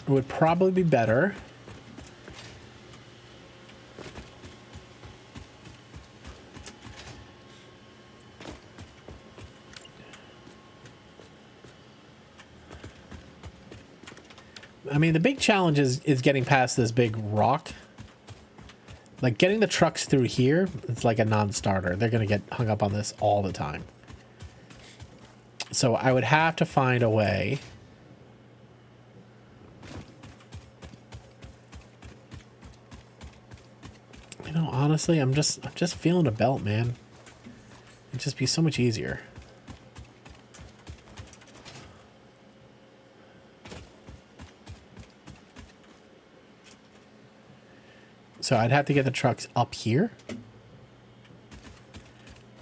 would probably be better. I mean, the big challenge is getting past this big rock. Like, getting the trucks through here, it's like a non-starter. They're going to get hung up on this all the time. So I would have to find a way. You know, honestly, I'm just feeling a belt, man. It'd just be so much easier. So I'd have to get the trucks up here.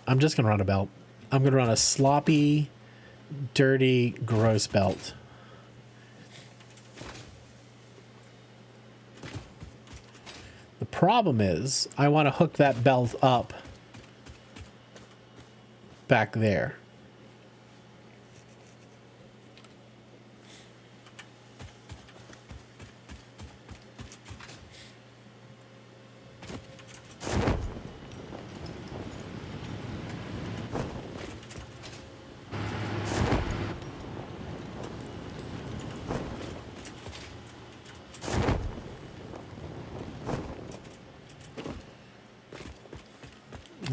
I'm just going to run a belt. I'm going to run a sloppy, dirty, gross belt. The problem is I want to hook that belt up back there.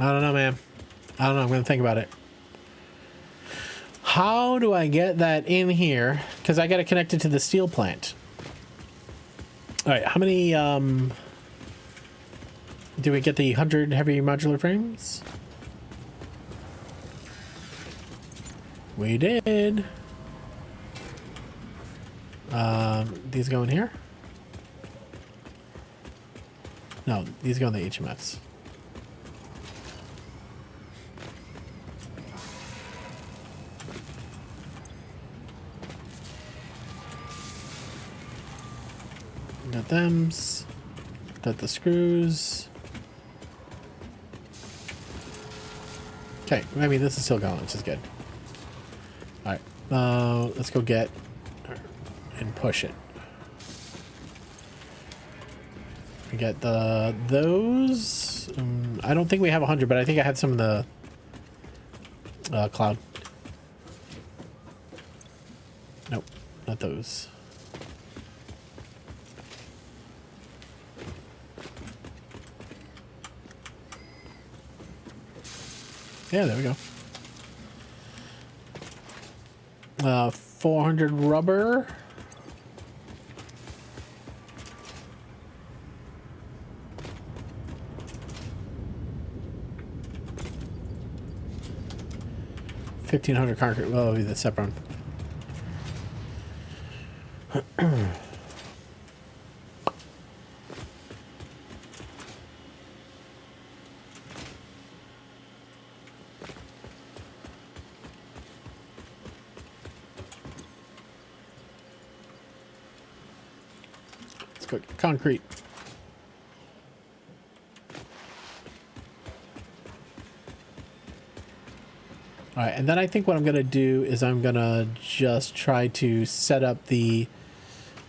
I don't know, man. I don't know. I'm going to think about it. How do I get that in here? Because I got to connect it to the steel plant. All right. How many... do we get the 100 heavy modular frames? We did. These go in here? No, these go in the HMFs. Got thems. Got the screws. Okay, I mean, this is still going, which is good. Alright, let's go get and push it. We get those. I don't think we have 100, but I think I had some of the cloud. Nope, not those. Yeah, there we go. 400 rubber. $1,500 concrete. Well, it'll be the separate one. Concrete. All right, and then I think what I'm going to do is I'm going to just try to set up the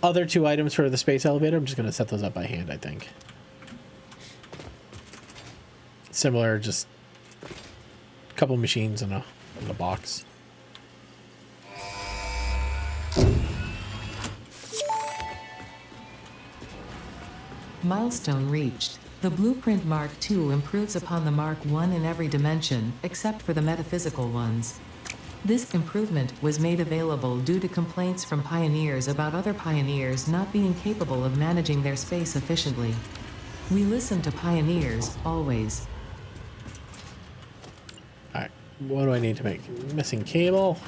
other two items for the space elevator. I'm just going to set those up by hand, I think. Similar, just a couple machines in a box. Milestone reached. The Blueprint Mark II improves upon the Mark I in every dimension, except for the metaphysical ones. This improvement was made available due to complaints from pioneers about other pioneers not being capable of managing their space efficiently. We listen to pioneers, always. Alright, what do I need to make? Missing cable.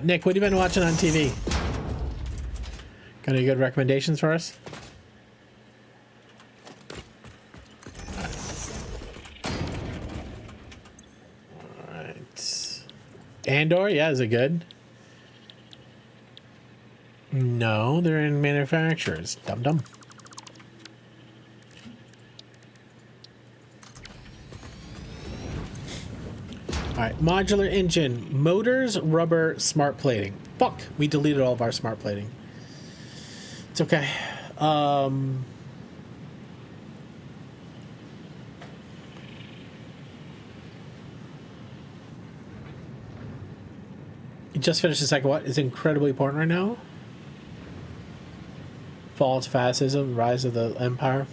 Nick, what have you been watching on TV? Got any good recommendations for us? All right. Andor, yeah, is it good? No, they're in manufacturers. Dum dum. Alright, modular engine, motors, rubber, smart plating. Fuck, we deleted all of our smart plating. It's okay. You just finished the second what? It's incredibly important right now. Fall to fascism, rise of the empire.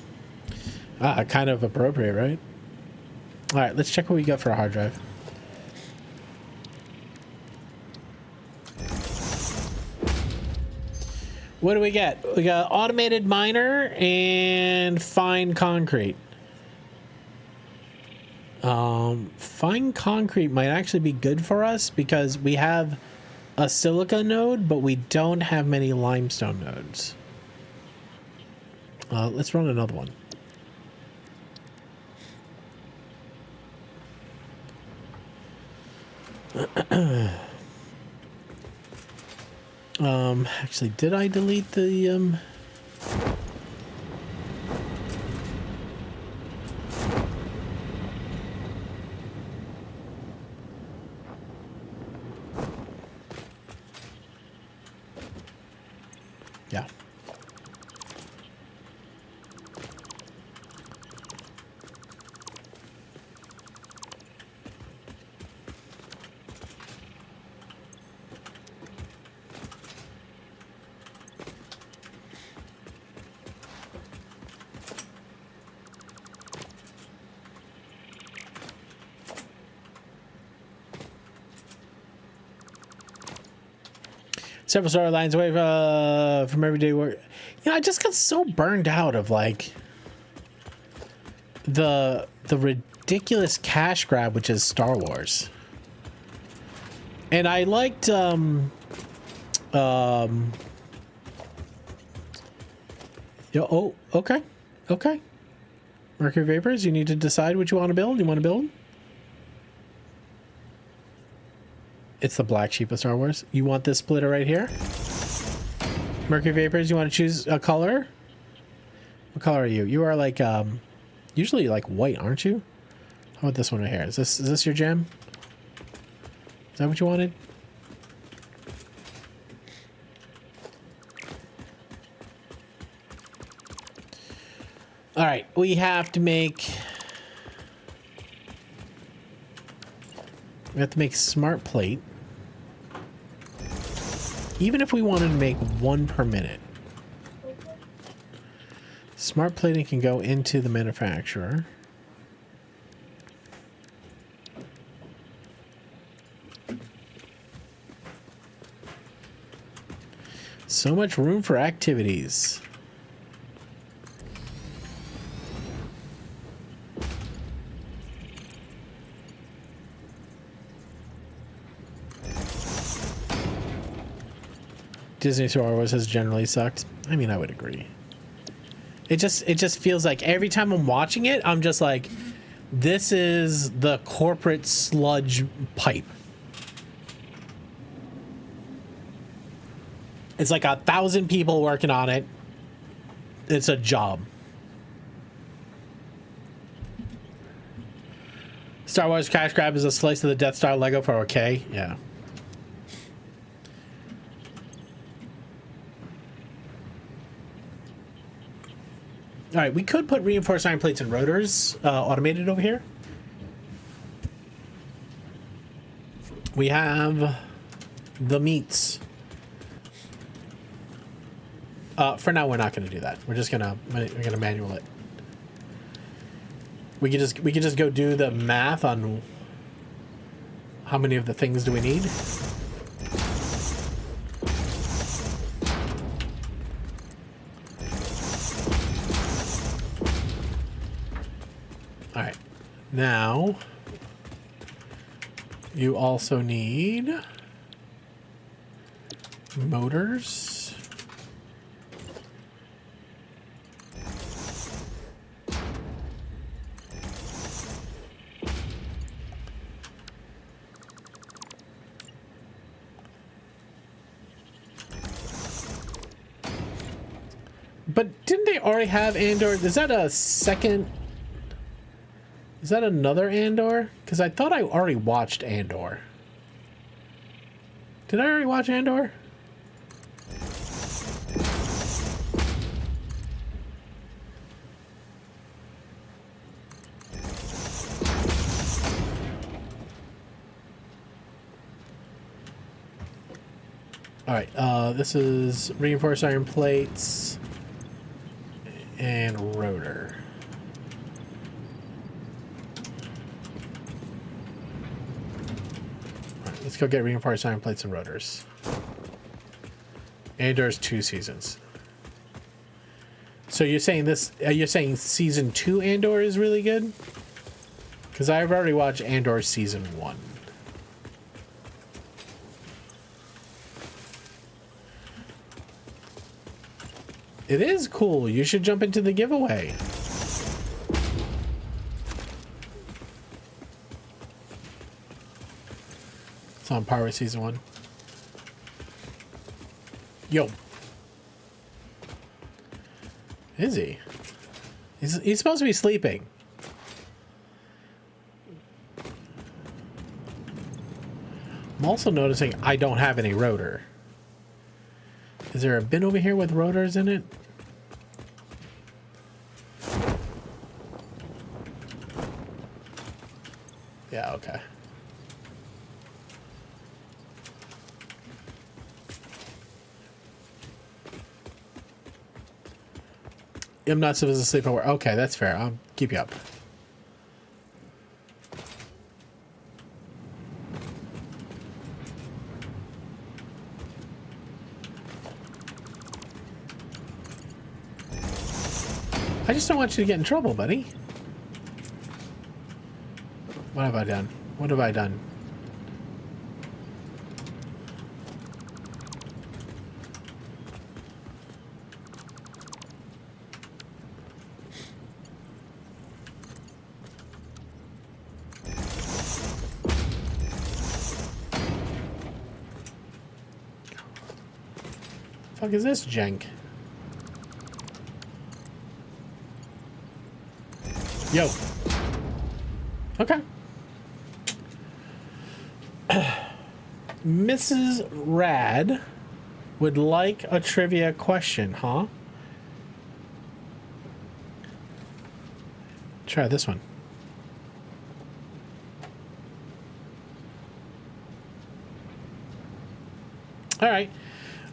Kind of appropriate, right? Alright, let's check what we got for a hard drive. What do we get? We got automated miner and fine concrete. Fine concrete might actually be good for us because we have a silica node, but we don't have many limestone nodes. Let's run another one. Actually, did I delete the, yeah. Several storylines away from everyday work. You know, I just got so burned out of like the ridiculous cash grab, which is Star Wars. And I liked yo, oh, okay. Okay. Mercury Vapors, you need to decide what you want to build. You want to build? It's the black sheep of Star Wars. You want this splitter right here? Mercury Vapors, you want to choose a color? What color are you? You are like, usually like white, aren't you? How about this one right here? Is this your gem? Is that what you wanted? All right, we have to make... We have to make smart plate. Even if we wanted to make one per minute. Smart plating can go into the manufacturer. So much room for activities. Disney Star Wars has generally sucked. I mean, I would agree. It just feels like every time I'm watching it, I'm just like, this is the corporate sludge pipe. It's like 1,000 people working on it. It's a job. Star Wars cash grab is a slice of the Death Star Lego for okay. Yeah. All right, we could put reinforced iron plates and rotors automated over here. We have the meats. For now, we're not going to do that. We're gonna manual it. We could just go do the math on how many of the things do we need. All right, now you also need Motors. But didn't they already have Andor? Is that a second? Is that another Andor? Because I thought I already watched Andor. Did I already watch Andor? All right, this is reinforced iron plates and rotor. All right, let's go get reinforced iron plates and rotors. Andor's 2 seasons. So you're saying this? You're saying season 2 Andor is really good? Because I've already watched Andor season 1. It is cool. You should jump into the giveaway. It's on par with season 1. Yo. Is he? He's supposed to be sleeping. I'm also noticing I don't have any rotor. Is there a bin over here with rotors in it? Yeah, okay. I'm not supposed to sleep over. Okay, that's fair. I'll keep you up. I just don't want you to get in trouble, buddy. What have I done? What have I done? Fuck is this jank? Yo. Okay. Mrs. Rad would like a trivia question, huh? Try this one. All right.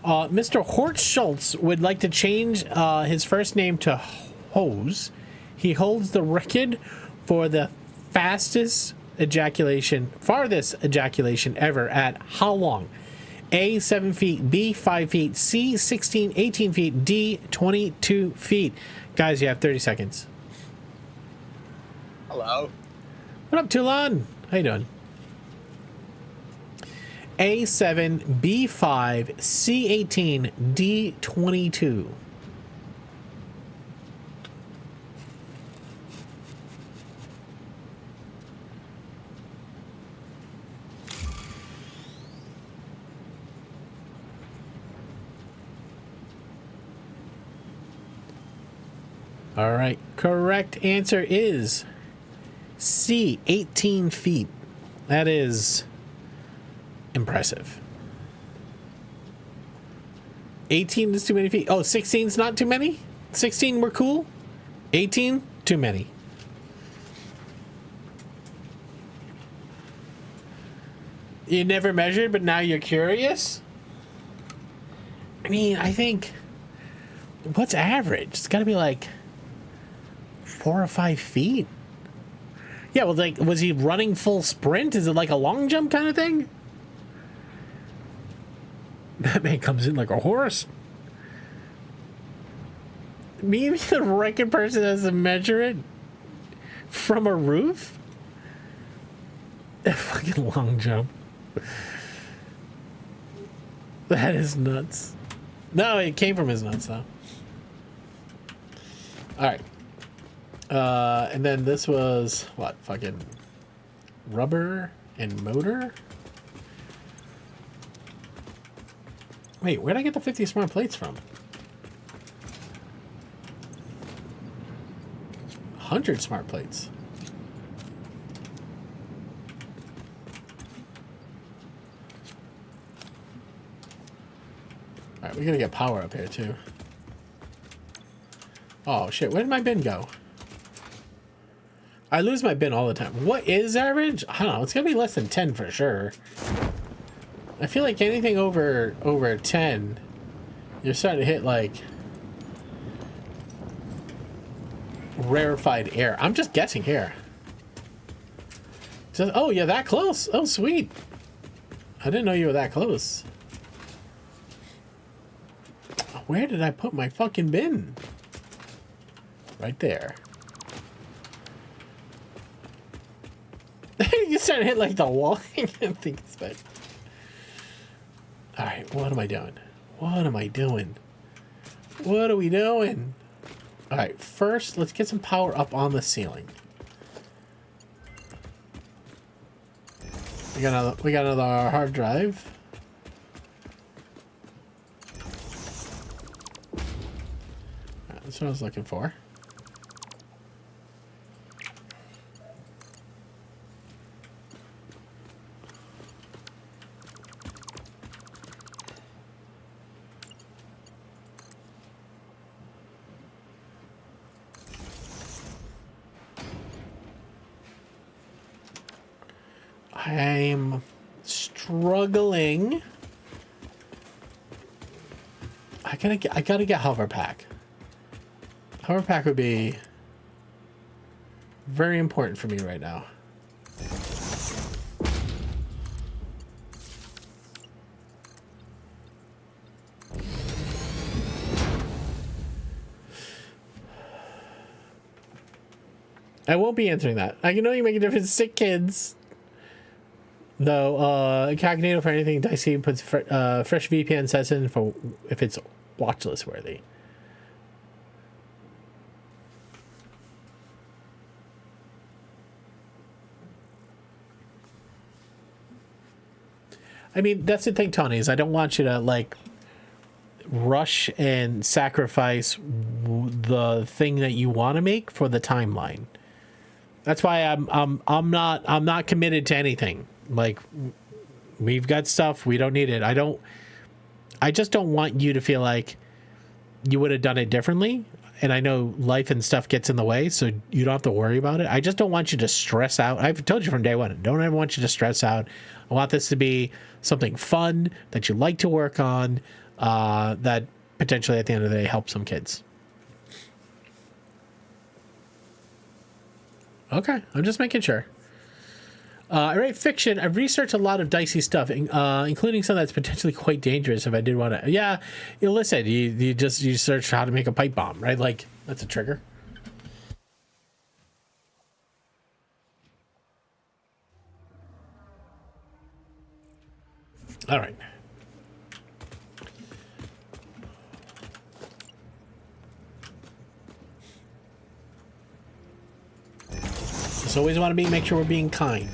Mr. Hort Schultz would like to change his first name to Hose. He holds the record for the farthest ejaculation ever at how long? A, 7 feet, B, 5 feet, C, 16, 18 feet, D, 22 feet. Guys, you have 30 seconds. Hello. What up, Toulon? How you doing? A7, B5, C18, D22. All right, correct answer is C, 18 feet. That is impressive. 18 is too many feet. Oh, 16 is not too many? 16 were cool? 18, too many. You never measured, but now you're curious? I mean, I think... What's average? It's got to be like 4 or 5 feet. Yeah, well, like, was he running full sprint? Is it like a long jump kind of thing? That man comes in like a horse. Maybe the record person has to measure it from a roof? A fucking long jump. That is nuts. No, it came from his nuts, though. Alright. And then this was, what, fucking rubber and motor? Wait, where'd I get the 50 smart plates from? 100 smart plates. Alright, we gotta get power up here, too. Oh, shit. Where did my bin go? I lose my bin all the time. What is average? I don't know. It's gonna be less than 10 for sure. I feel like anything over 10, you're starting to hit, like, rarefied air. I'm just guessing here. Just, oh, you're that close. Oh, sweet. I didn't know you were that close. Where did I put my fucking bin? Right there. You start to hit like the wall. I can't think it's bad. Alright, what am I doing? What am I doing? What are we doing? Alright, first, let's get some power up on the ceiling. We got another hard drive. That's what I was looking for. I'm struggling. I gotta get hover pack. Hover pack would be very important for me right now. I won't be answering that. I know you make a difference. Sick kids. Though, incognito for anything dicey puts fresh VPN sets in for if it's watchlist worthy. I mean, that's the thing, Tony, is I don't want you to, like, rush and sacrifice the thing that you want to make for the timeline. That's why I'm not committed to anything. Like, we've got stuff, we don't need it. I just don't want you to feel like you would have done it differently. And I know life and stuff gets in the way, so you don't have to worry about it. I just don't want you to stress out. I've told you from day one, don't ever want you to stress out. I want this to be something fun that you like to work on, that potentially at the end of the day helps some kids. Okay, I'm just making sure. I write fiction. I've researched a lot of dicey stuff, including some that's potentially quite dangerous if I did want to. Yeah, you listen, you search how to make a pipe bomb, right? Like, that's a trigger. All right. Just always want to make sure we're being kind.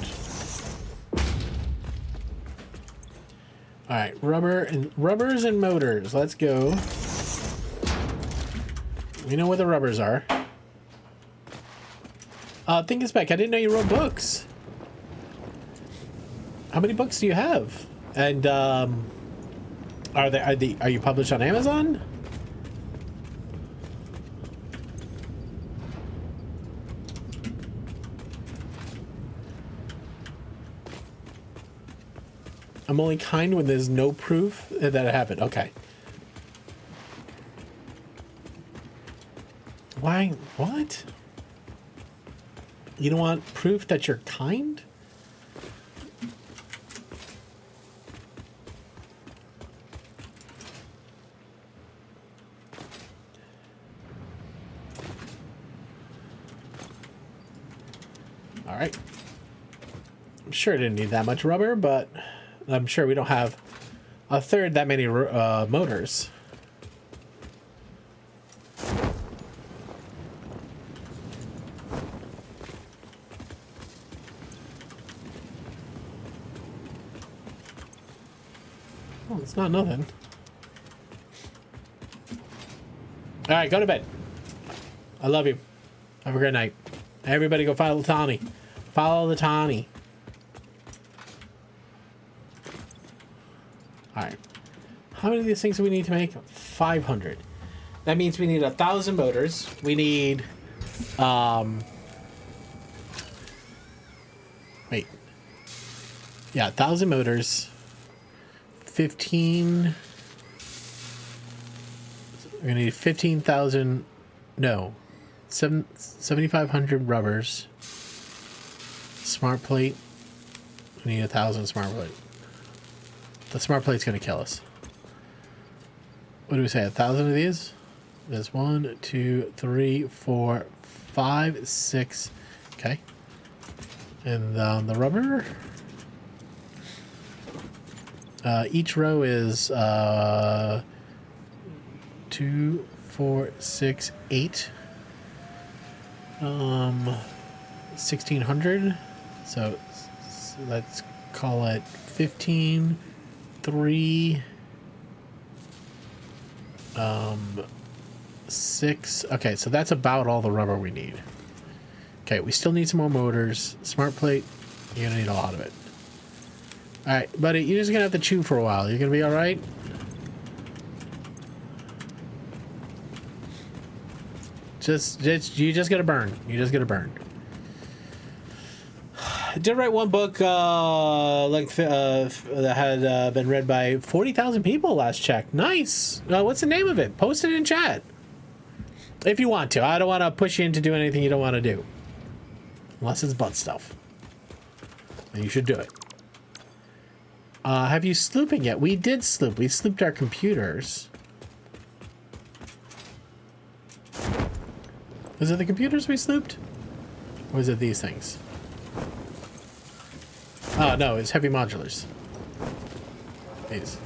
All right, rubbers and motors. Let's go. We know where the rubbers are. Think it's back. I didn't know you wrote books. How many books do you have? And are you published on Amazon? I'm only kind when there's no proof that it happened. Okay. Why? What? You don't want proof that you're kind? All right. I'm sure I didn't need that much rubber, but I'm sure we don't have a third that many motors. Oh, it's not nothing. All right, go to bed. I love you. Have a great night. Everybody go follow Tawny. Follow the Tawny. All right. How many of these things do we need to make? 500. That means we need 1,000 motors. We need, wait. Yeah, 1,000 motors. 15. We're gonna need 15,000. No, 7,500 rubbers. Smart plate. We need 1,000 smart plate. The smart plate's gonna kill us. What do we say? 1,000 of these? There's 1, 2, 3, 4, 5, 6. Okay. And the rubber. Each row is 2, 4, 6, 8. 1,600. So let's call it 15, 3, 6. Okay, so that's about all the rubber we need. Okay, we still need some more motors. Smart plate, you're gonna need a lot of it. All right, buddy, you're just gonna have to chew for a while. You're gonna be all right. You just gotta burn. You just gotta burn. I did write one book that had been read by 40,000 people last check. Nice. What's the name of it? Post it in chat if you want to. I don't want to push you into doing anything you don't want to do, unless it's butt stuff. And you should do it. Have you slooping yet? We did sloop. We slooped our computers. Was it the computers we slooped? Or was it these things? Oh no, it's heavy modulars. These.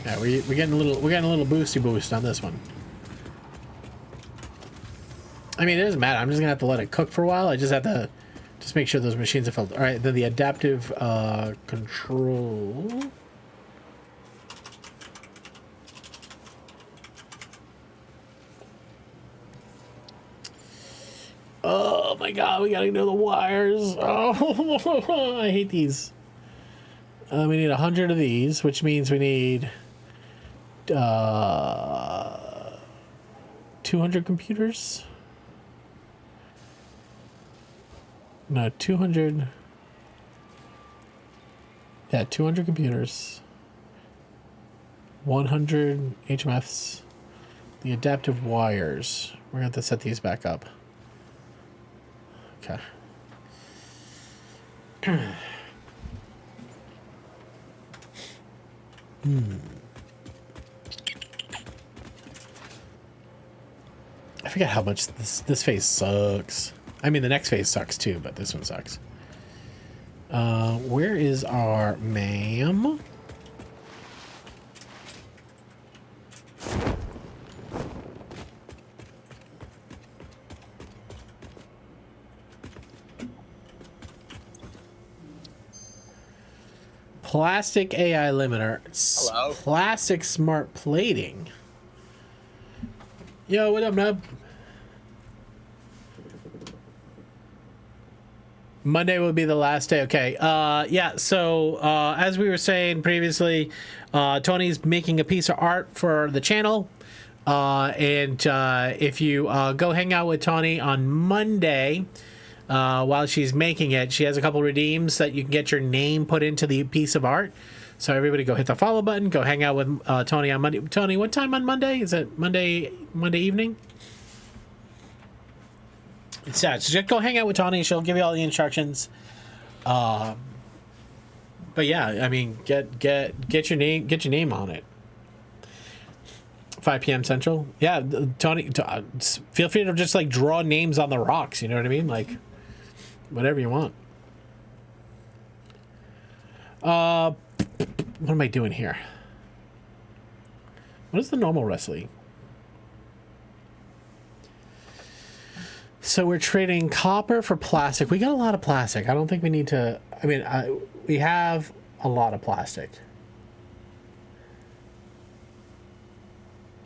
Yeah, we're getting a little boosty boost on this one. I mean, it doesn't matter. I'm just gonna have to let it cook for a while. I just have to make sure those machines are filled. All right, then the adaptive control. Oh my god, we gotta know the wires. Oh, I hate these. We need 100 of these, which means we need 200 computers. No, 200. Yeah, 200 computers. 100 HMFs. The adaptive wires. We're gonna have to set these back up. Okay. I forget how much this phase sucks. I mean, the next phase sucks too, but this one sucks. Where is our ma'am? Plastic AI limiter. Hello. Plastic smart plating. Yo, what up, Nub? Monday will be the last day. Okay. Yeah. So as we were saying previously, Tony's making a piece of art for the channel. And if you go hang out with Tony on Monday, while she's making it, she has a couple redeems that you can get your name put into the piece of art. So everybody go hit the follow button. Go hang out with Tony on Monday. Tony, what time on Monday? Is it Monday evening? It's sad. So just go hang out with Tony. She'll give you all the instructions. But yeah, I mean, get your name on it. 5 p.m. Central. Yeah, Tony. Feel free to just like draw names on the rocks. You know what I mean? Like whatever you want. What am I doing here? What is the normal wrestling? So we're trading copper for plastic. We got a lot of plastic. I don't think we need to... I mean, we have a lot of plastic.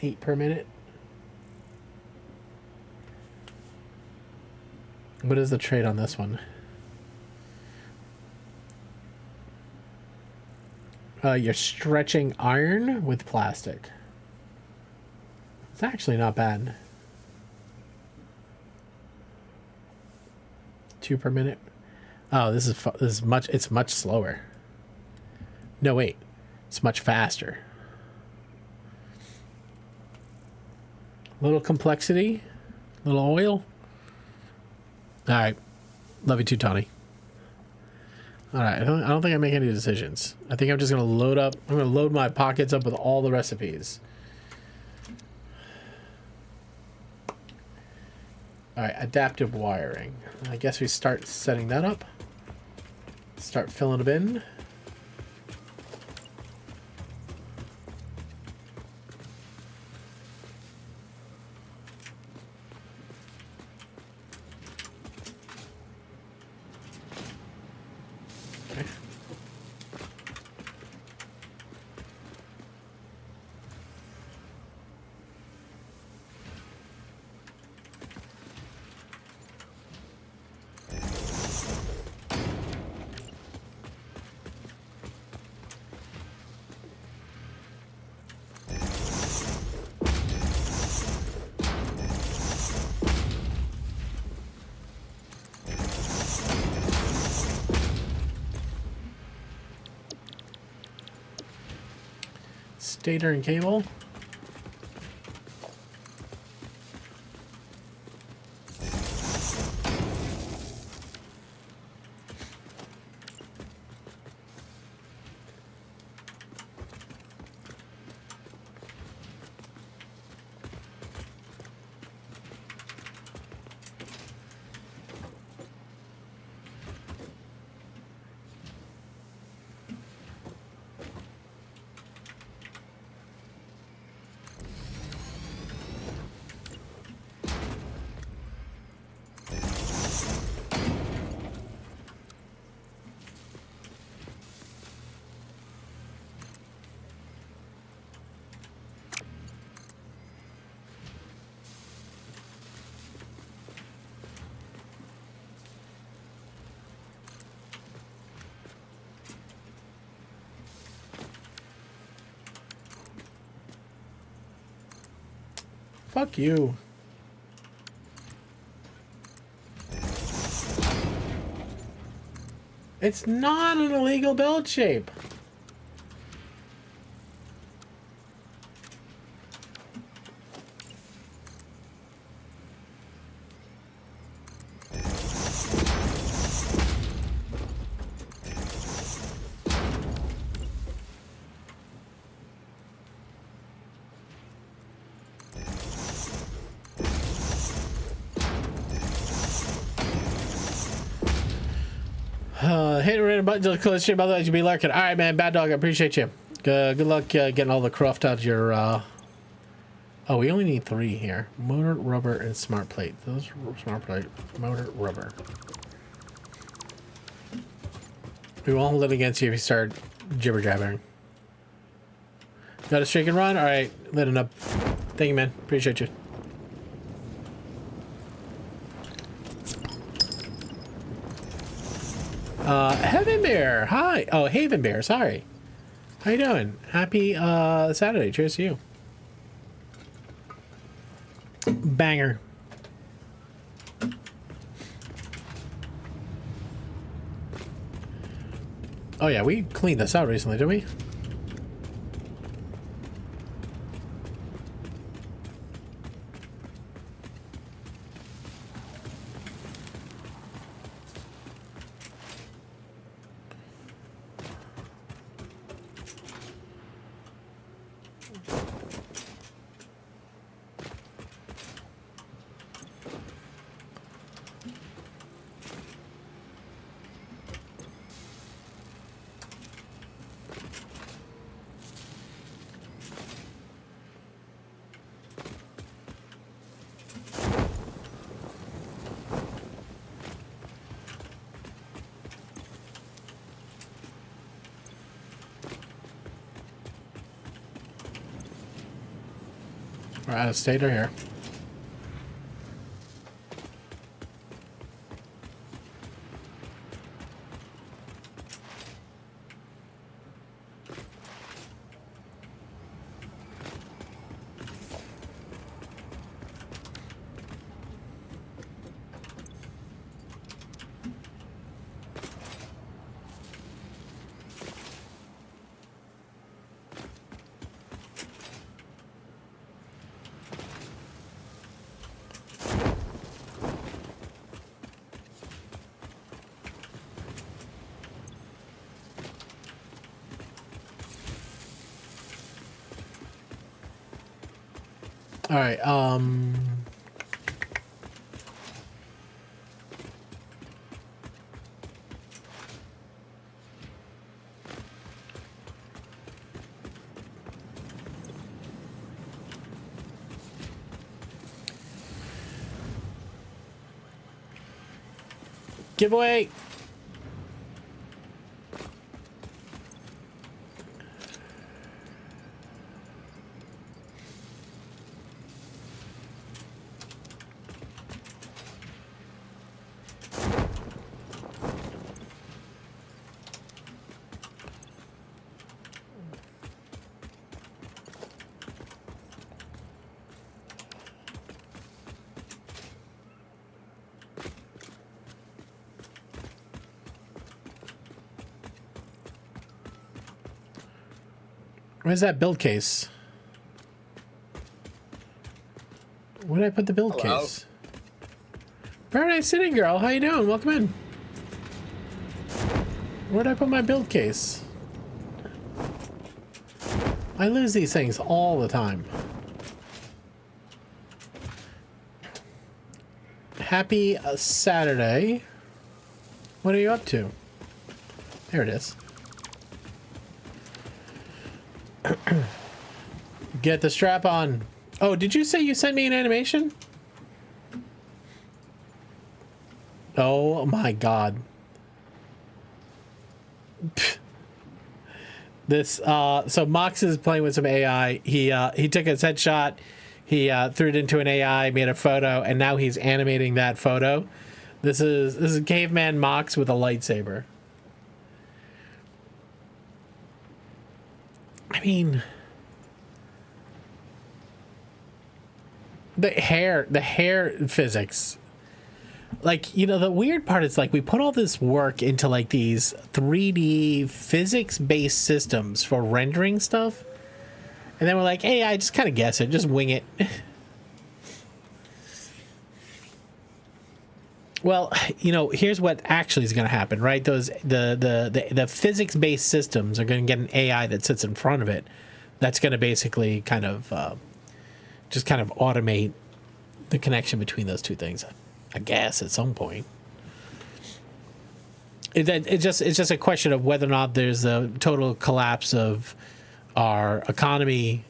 8 per minute. What is the trade on this one? You're stretching iron with plastic. It's actually not bad. 2 per minute. Oh, this is much. It's much slower. No, wait. It's much faster. Little complexity. Little oil. All right. Love you too, Tony. All right. I don't think I make any decisions. I think I'm just going to load up. I'm going to load my pockets up with all the recipes. All right. Adaptive wiring. I guess we start setting that up. Start filling it in. Stator and cable. Fuck you. It's not an illegal build shape. Hit a random button to close stream, otherwise you'll be lurking. All right, man. Bad dog. I appreciate you. Good luck getting all the cruft out of your. Oh, we only need 3 here: motor, rubber, and smart plate. Those smart plate, motor, rubber. We won't hold it against you if you start jibber jabbering. Got a streak and run. All right, lit it up. Thank you, man. Appreciate you. Heaven Bear, hi. Oh, Haven Bear, sorry. How you doing? Happy Saturday. Cheers to you. Banger. Oh yeah, we cleaned this out recently, didn't we? out of state or here. All right, giveaway. Where's that build case? Where did I put the build Hello. case? Paradise City girl, how you doing? Welcome in. Where'd I put my build case? I lose these things all the time. Happy Saturday. What are you up to? There it is. Get the strap on. Oh, did you say you sent me an animation? Oh my god. Pfft. This so Mox is playing with some AI. He took his headshot, he threw it into an AI, made a photo, and now he's animating that photo. This is caveman Mox with a lightsaber. I mean, the hair physics. Like, you know, the weird part is, like, we put all this work into, like, these 3D physics-based systems for rendering stuff. And then we're like, hey, I just kind of guess it. Just wing it. Well, you know, here's what actually is going to happen, right? The physics-based systems are going to get an AI that sits in front of it. That's going to basically kind of just kind of automate the connection between those two things. I guess at some point. It's just a question of whether or not there's a total collapse of our economy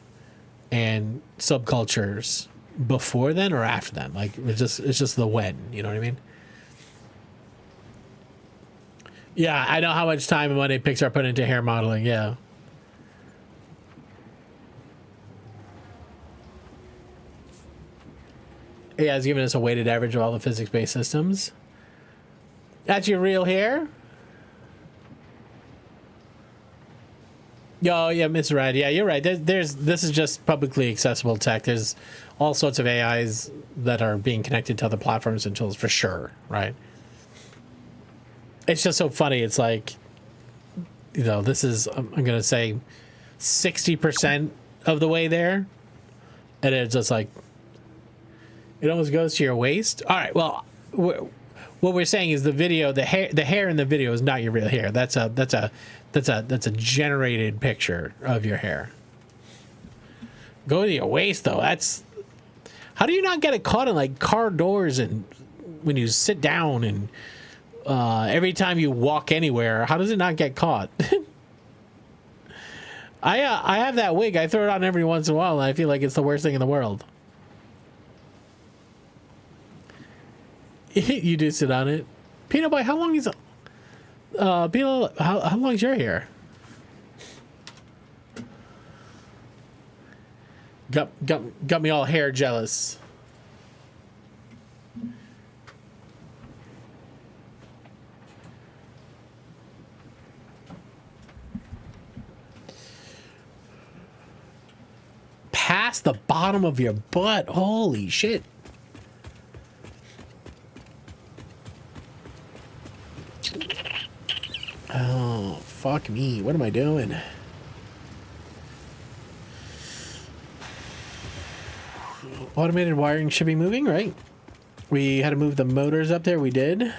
and subcultures before then or after then. Like it's just the when, you know what I mean? Yeah, I know how much time and money Pixar put into hair modeling. Yeah. Yeah, it's giving us a weighted average of all the physics-based systems. That's your real hair? Oh, yeah, Miss Red. Yeah, you're right. This is just publicly accessible tech. There's all sorts of AIs that are being connected to other platforms and tools for sure, right? It's just so funny. It's like, you know, this is, I'm going to say 60% of the way there. And it's just like, it almost goes to your waist. All right. Well, what we're saying is the hair in the video is not your real hair. That's a generated picture of your hair. Go to your waist though. How do you not get it caught in like car doors and when you sit down and every time you walk anywhere? How does it not get caught? I have that wig. I throw it on every once in a while, and I feel like it's the worst thing in the world. You do sit on it. Peanut Boy, how long is Peanut, how long is your hair? Got me all hair jealous. Past the bottom of your butt. Holy shit. Oh, fuck me. What am I doing? Automated wiring should be moving, right? We had to move the motors up there. We did.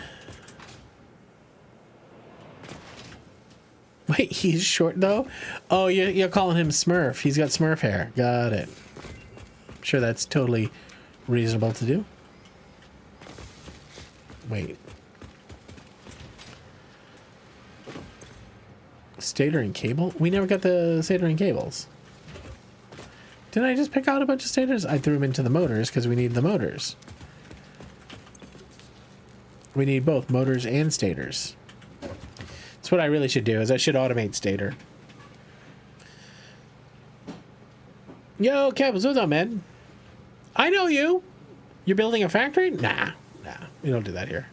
Wait, he's short though? Oh, you're calling him Smurf. He's got Smurf hair. Got it. I'm sure that's totally reasonable to do. Wait. Stator and cable? We never got the stator and cables. Didn't I just pick out a bunch of stators? I threw them into the motors because we need the motors. We need both motors and stators. That's what I really should do, is I should automate stator. Yo, Kev, what's up, man? I know you. You're building a factory? Nah. We don't do that here.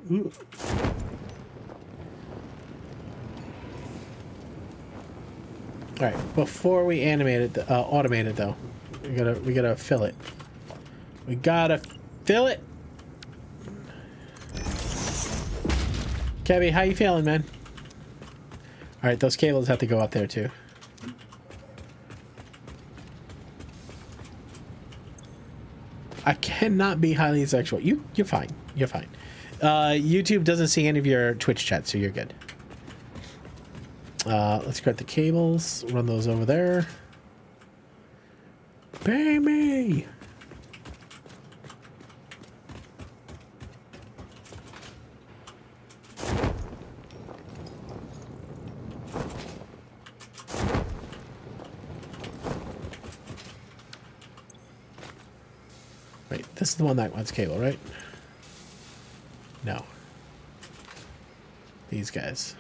Ooh. All right, before we animate it, automate it though, we gotta fill it. We gotta fill it. Kevy, how you feeling, man? All right, those cables have to go up there too. I cannot be highly sexual. You're fine. You're fine. YouTube doesn't see any of your Twitch chat, so you're good. Let's grab the cables, run those over there. Pay me! Wait, this is the one that wants cable, right? No. These guys.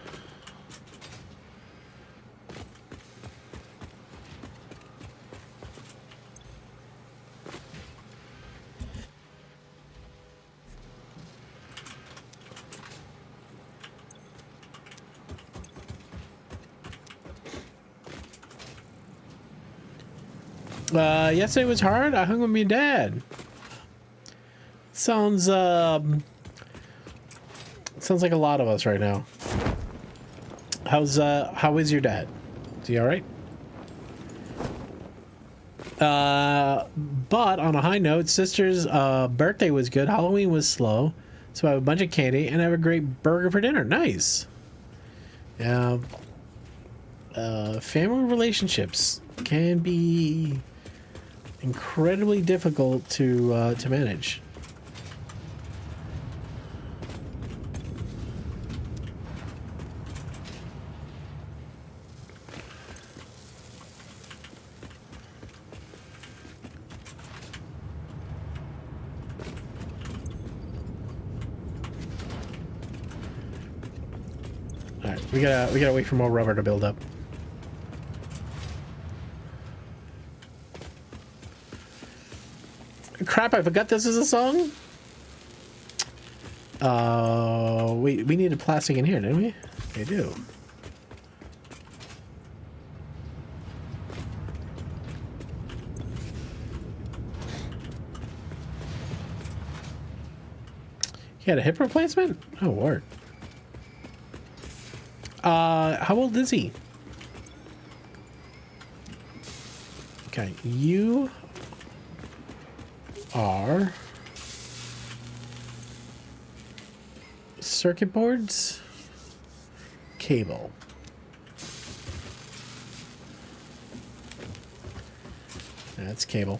Yesterday was hard. I hung with my dad. Sounds like a lot of us right now. How is your dad? Is he all right? But on a high note, sister's birthday was good. Halloween was slow, so I have a bunch of candy and I have a great burger for dinner. Nice. Yeah. Family relationships can be incredibly difficult to manage. All right, we gotta wait for more rubber to build up. Crap, I forgot this is a song. We needed plastic in here, didn't we? We do. He had a hip replacement? Oh, word. How old is he? Okay, you are circuit boards, cable. That's cable.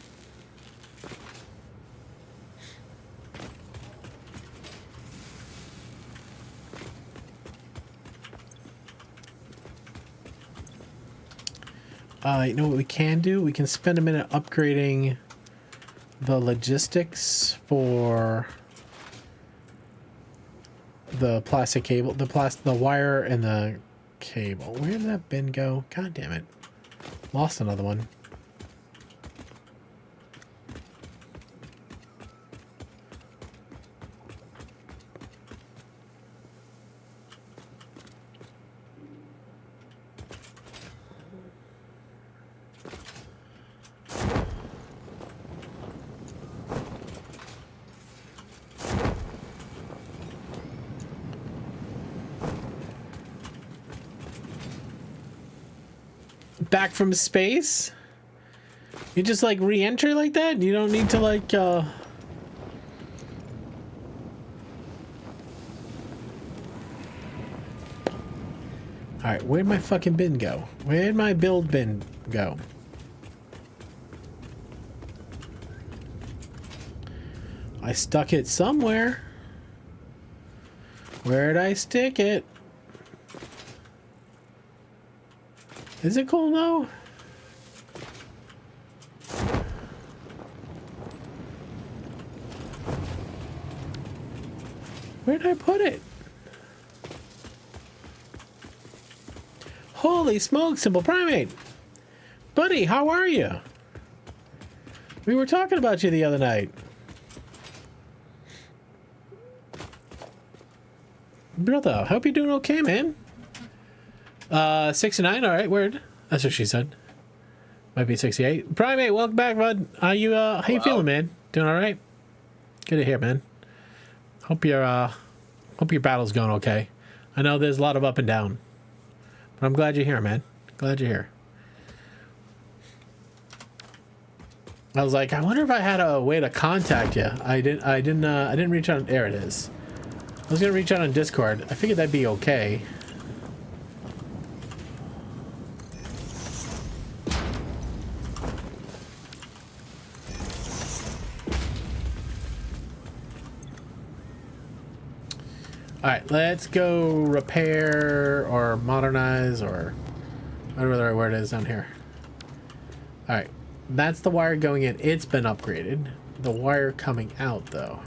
You know what we can do? We can spend a minute upgrading the logistics for the plastic cable, the wire and the cable. Where did that bin go? God damn it. Lost another one. Back from space? You just like re-enter like that? You don't need to like Alright, where'd my fucking bin go? Where'd my build bin go? I stuck it somewhere. Where'd I stick it? Is it cool though? Where did I put it? Holy smoke, Simple Primate! Buddy, how are you? We were talking about you the other night. Brother, hope you're doing okay, man. 69, alright, word. That's what she said. Might be 68. Primate, welcome back, bud. How you feeling, man? Doing alright? Good to hear, man. Hope your battle's going okay. I know there's a lot of up and down. But I'm glad you're here, man. Glad you're here. I was like, I wonder if I had a way to contact you. I didn't reach out. There it is. I was gonna reach out on Discord. I figured that'd be okay. Alright, let's go repair or modernize or whatever the right word is down here. Alright, that's the wire going in. It's been upgraded. The wire coming out, though.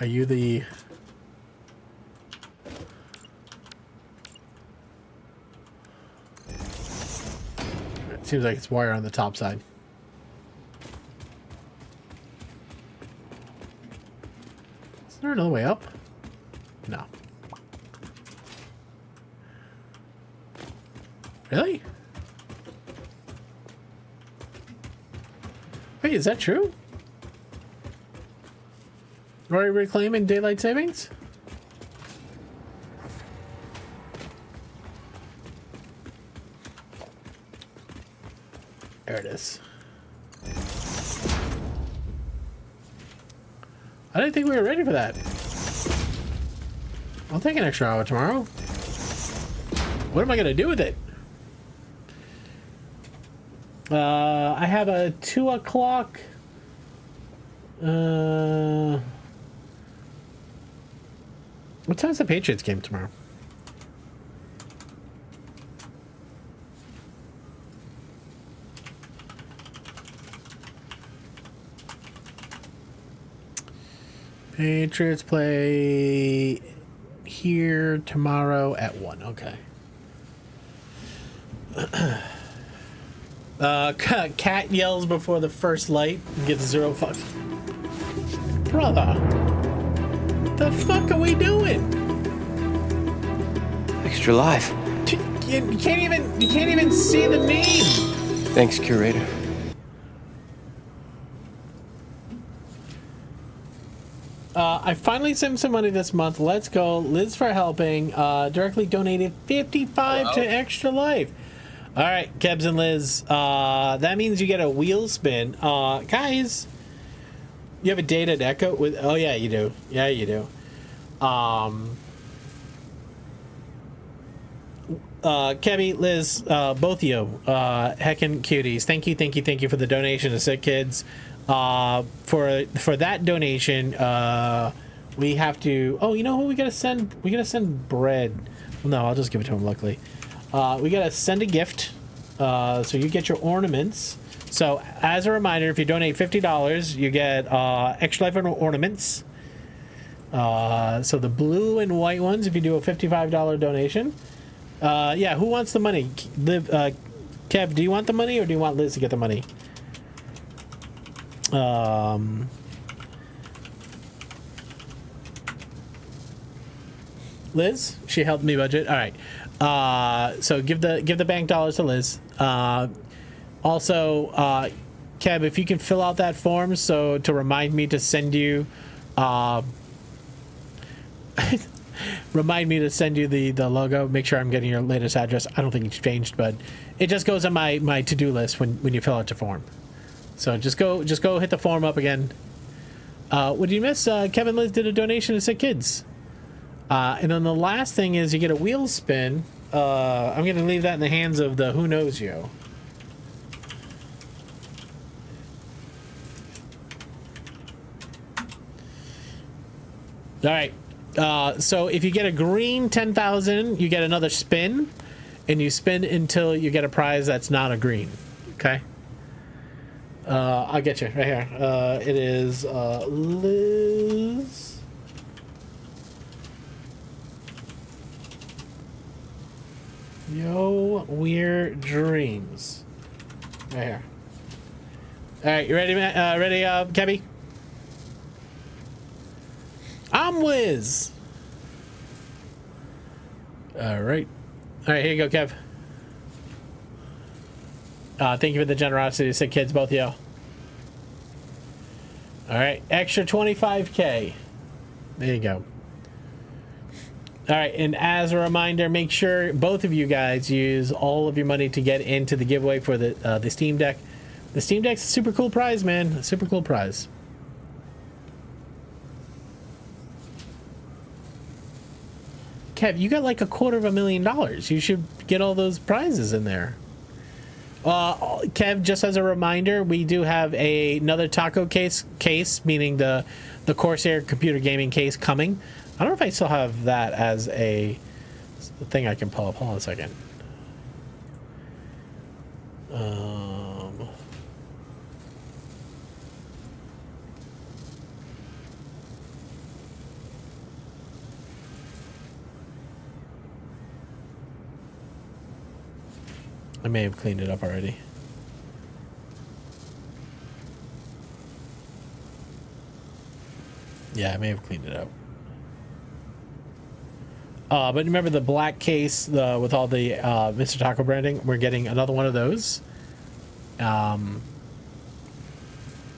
Are you the... It seems like it's wire on the top side. Is there another way up? No. Really? Wait, is that true? Are you reclaiming daylight savings? There it is. I didn't think we were ready for that. I'll take an extra hour tomorrow. What am I gonna do with it? I have a 2 o'clock. What time's the Patriots game tomorrow? Patriots play here tomorrow at 1. Okay. Cat yells before the first light and gets 0 fucks. Brother, the fuck are we doing? Extra life. You can't even see the name. Thanks, curator. I finally sent him some money this month. Let's go. Liz for helping. Directly donated 55 to Extra Life. All right, Kebs and Liz. That means you get a wheel spin. Guys, you have a dated echo with... Oh, yeah, you do. Yeah, you do. Kebby, Liz, both of you, heckin' cuties. Thank you for the donation to Sick Kids. For that donation, we have to. Oh, you know who we gotta send? We gotta send bread. Well, no, I'll just give it to him. Luckily, we gotta send a gift. So you get your ornaments. So as a reminder, if you donate $50, you get extra life ornaments. So the blue and white ones, if you do a $55 donation. Yeah, who wants the money? Kev, do you want the money or do you want Liz to get the money? Liz, she helped me budget. All right. So give the bank dollars to Liz. Also, Kev, if you can fill out that form so to remind me to send you remind me to send you the logo. Make sure I'm getting your latest address. I don't think it's changed, but it just goes on my to-do list when you fill out the form. So just go hit the form up again. What did you miss? Kevin Liz did a donation to Sick Kids. And then the last thing is you get a wheel spin. I'm going to leave that in the hands of the Who Knows You. All right. So if you get a green 10,000, you get another spin, and you spin until you get a prize that's not a green. Okay. I'll get you right here. It is Liz. Yo, weird dreams. Right here. All right, you ready, man? Ready, Kebby? I'm Wiz. All right. All right, here you go, Kev. Thank you for the generosity to Sick Kids, both of you. All right, extra 25K. There you go. All right, and as a reminder, make sure both of you guys use all of your money to get into the giveaway for the Steam Deck. The Steam Deck's a super cool prize, man. A super cool prize. Kev, you got like $250,000. You should get all those prizes in there. Kev, just as a reminder, we do have another taco case, meaning the Corsair computer gaming case coming. I don't know if I still have that as a thing I can pull up. Hold on a second. I may have cleaned it up already. Yeah, I may have cleaned it up. But remember the black case with all the Mr. Taco branding? We're getting another one of those.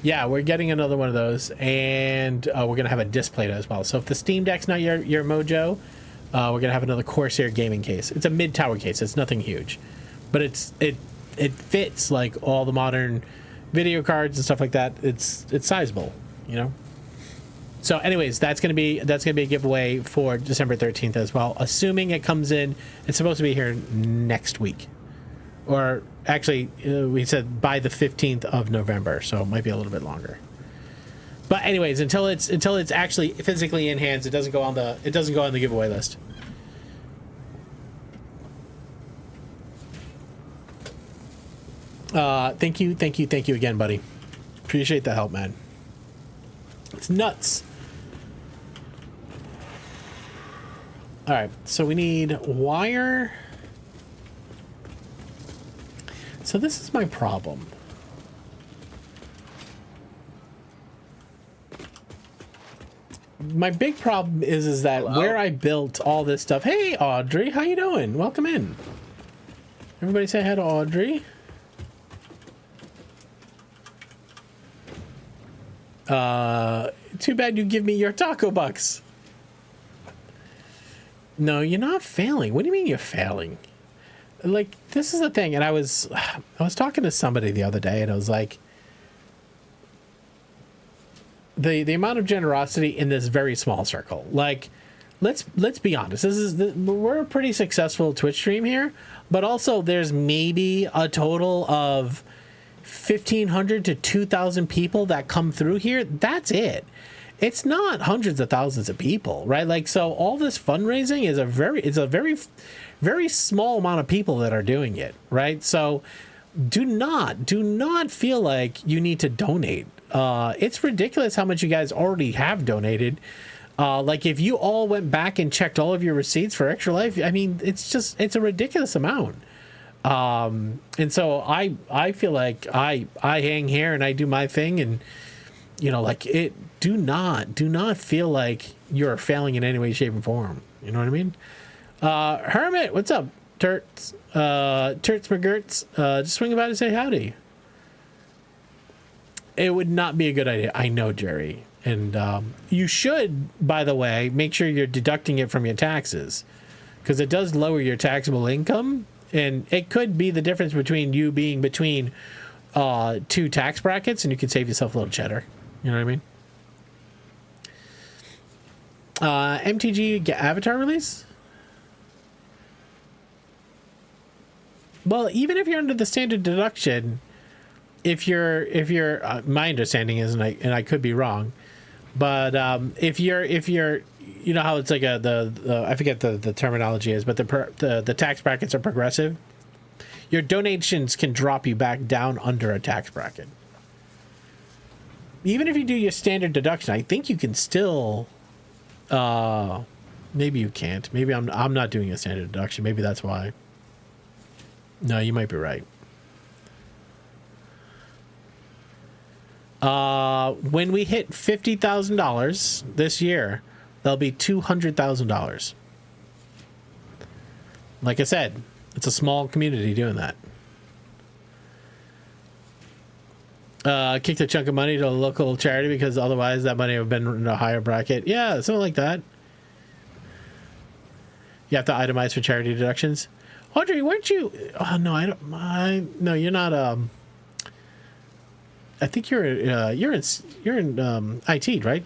Yeah, we're getting another one of those, and we're gonna have a display as well. So if the Steam Deck's not your mojo, we're gonna have another Corsair gaming case. It's a mid-tower case. It's nothing huge, but it fits like all the modern video cards and stuff like that. It's sizable, you know. So anyways, that's gonna be a giveaway for December 13th as well, assuming it comes in. It's supposed to be here next week, or actually we said by the 15th of November, so it might be a little bit longer. But anyways, until it's actually physically in hands, it doesn't go on the giveaway list. Thank you again, buddy. Appreciate the help, man. It's nuts. All right, so we need wire. So this is my problem. My big problem is that Hello? where I built all this stuff. Hey, Audrey, how you doing? Welcome in. Everybody say hi to Audrey. Too bad you give me your taco bucks. No, you're not failing. What do you mean you're failing? Like, this is the thing, and I was talking to somebody the other day, and I was like, the amount of generosity in this very small circle. Like, let's be honest. We're a pretty successful Twitch stream here, but also there's maybe a total of 1,500 to 2,000 people that come through here. That's it. it's not hundreds of thousands of people, right? Like, so all this fundraising is a very small amount of people that are doing it, right? So do not feel like you need to donate. It's ridiculous how much you guys already have donated. Like, if you all went back and checked all of your receipts for Extra Life, I mean, it's a ridiculous amount. And so I feel like I hang here and I do my thing, and you know, like, it, do not feel like you're failing in any way, shape, or form. You know what I mean? Hermit, what's up? Turts McGurts, just swing about and say howdy. It would not be a good idea. I know, Jerry. And you should, by the way, make sure you're deducting it from your taxes, because it does lower your taxable income, and it could be the difference between you being between two tax brackets, and you could save yourself a little cheddar. You know what I mean? MTG Avatar release? Well, even if you're under the standard deduction, if you're my understanding is, and I could be wrong, but if you're you know how it's like the I forget the terminology is, but the tax brackets are progressive. Your donations can drop you back down under a tax bracket. Even if you do your standard deduction, I think you can still. Maybe you can't. Maybe I'm not doing a standard deduction. Maybe that's why. No, you might be right. When we hit $50,000 this year, there'll be $200,000. Like I said, it's a small community doing that. Kicked a chunk of money to a local charity because otherwise that money would have been in a higher bracket. Yeah, something like that. You have to itemize for charity deductions. Audrey, weren't you? Oh no, no, you're not. I think you're in IT, right?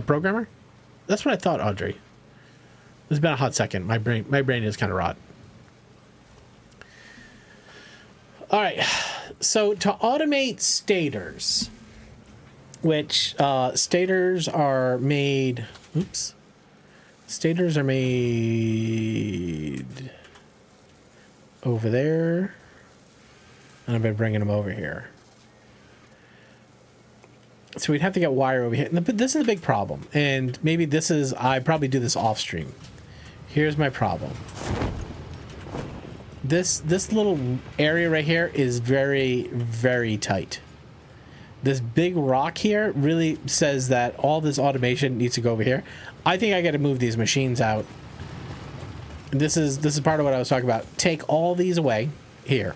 Programmer. That's what I thought, Audrey. It's been a hot second. My brain is kind of rot. All right, so to automate stators, which stators are made. Oops. Stators are made over there, and I've been bringing them over here. So we'd have to get wire over here. But this is a big problem, and maybe this is, I probably do this off stream. Here's my problem. This little area right here is very, very tight. This big rock here really says that all this automation needs to go over here. I think I got to move these machines out. This is part of what I was talking about. Take all these away here.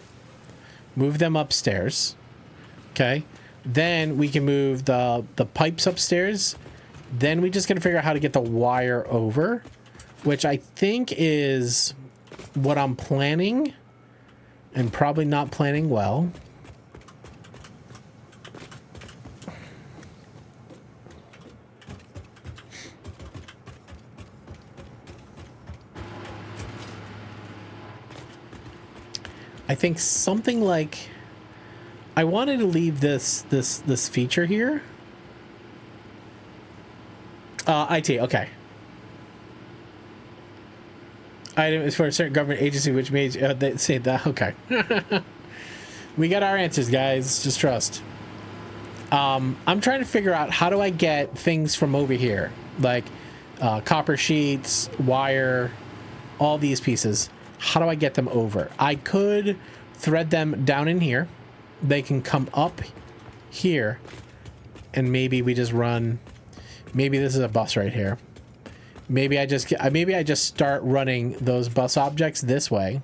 Move them upstairs. Okay. Then we can move the pipes upstairs. Then we just got to figure out how to get the wire over, which I think is what I'm planning, and probably not planning well. I think something like, I wanted to leave this feature here. IT, okay. Item is for a certain government agency, which means they say that. Okay. We got our answers, guys. Just trust. I'm trying to figure out, how do I get things from over here, like copper sheets, wire, all these pieces. How do I get them over? I could thread them down in here. They can come up here, and maybe we just run. Maybe this is a bus right here. Maybe I just start running those bus objects this way.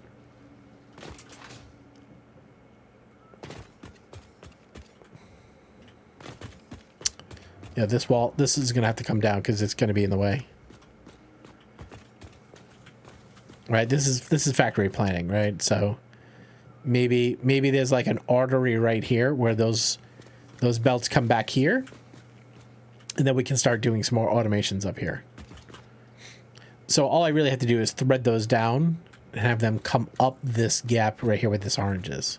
Yeah, this wall, this is gonna have to come down because it's gonna be in the way. Right, this is factory planning, right? So maybe there's like an artery right here where those belts come back here, and then we can start doing some more automations up here. So all I really have to do is thread those down and have them come up this gap right here where this orange is.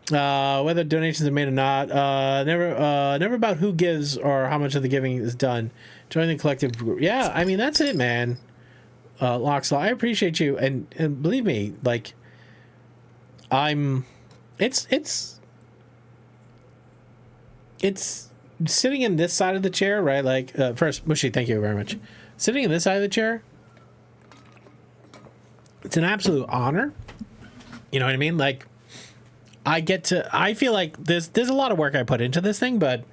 Whether donations are made or not, never about who gives or how much of the giving is done. Join the collective group. Yeah, I mean that's it, man. Loxlaw, I appreciate you, and believe me, like, it's sitting in this side of the chair, right? Like, first, Mushy, thank you very much. Sitting in this side of the chair, it's an absolute honor. You know what I mean? Like, I feel like there's a lot of work I put into this thing, but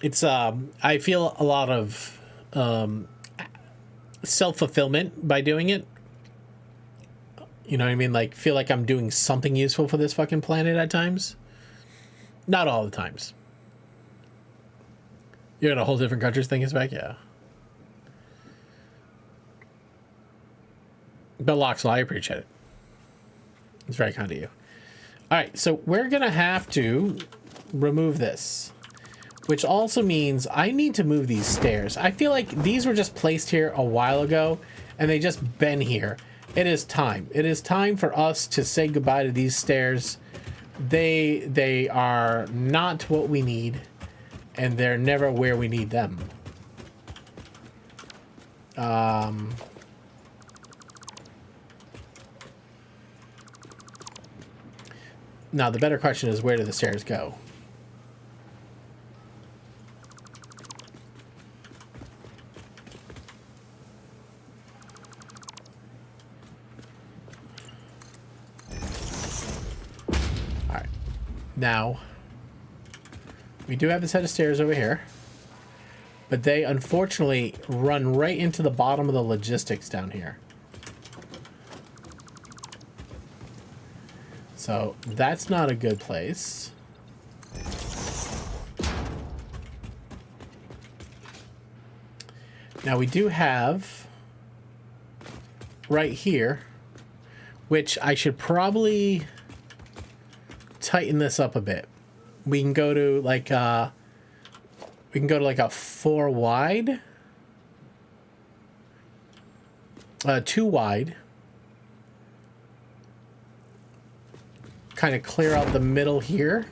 it's, I feel a lot of, self-fulfillment by doing it. You know what I mean? Like, feel like I'm doing something useful for this fucking planet at times. Not all the times. You're in a whole different countries thing is back? Yeah. But Loxel, I appreciate it. It's very kind of you. All right, so we're going to have to remove this, which also means I need to move these stairs. I feel like these were just placed here a while ago, and they just been here. It is time. It is time for us to say goodbye to these stairs. They are not what we need, and they're never where we need them. Now, the better question is, where do the stairs go? All right. Now, we do have a set of stairs over here, but they unfortunately run right into the bottom of the logistics down here. So that's not a good place. Now we do have right here, which I should probably tighten this up a bit. We can go to like a 4 wide, 2 wide. Kind of clear out the middle here.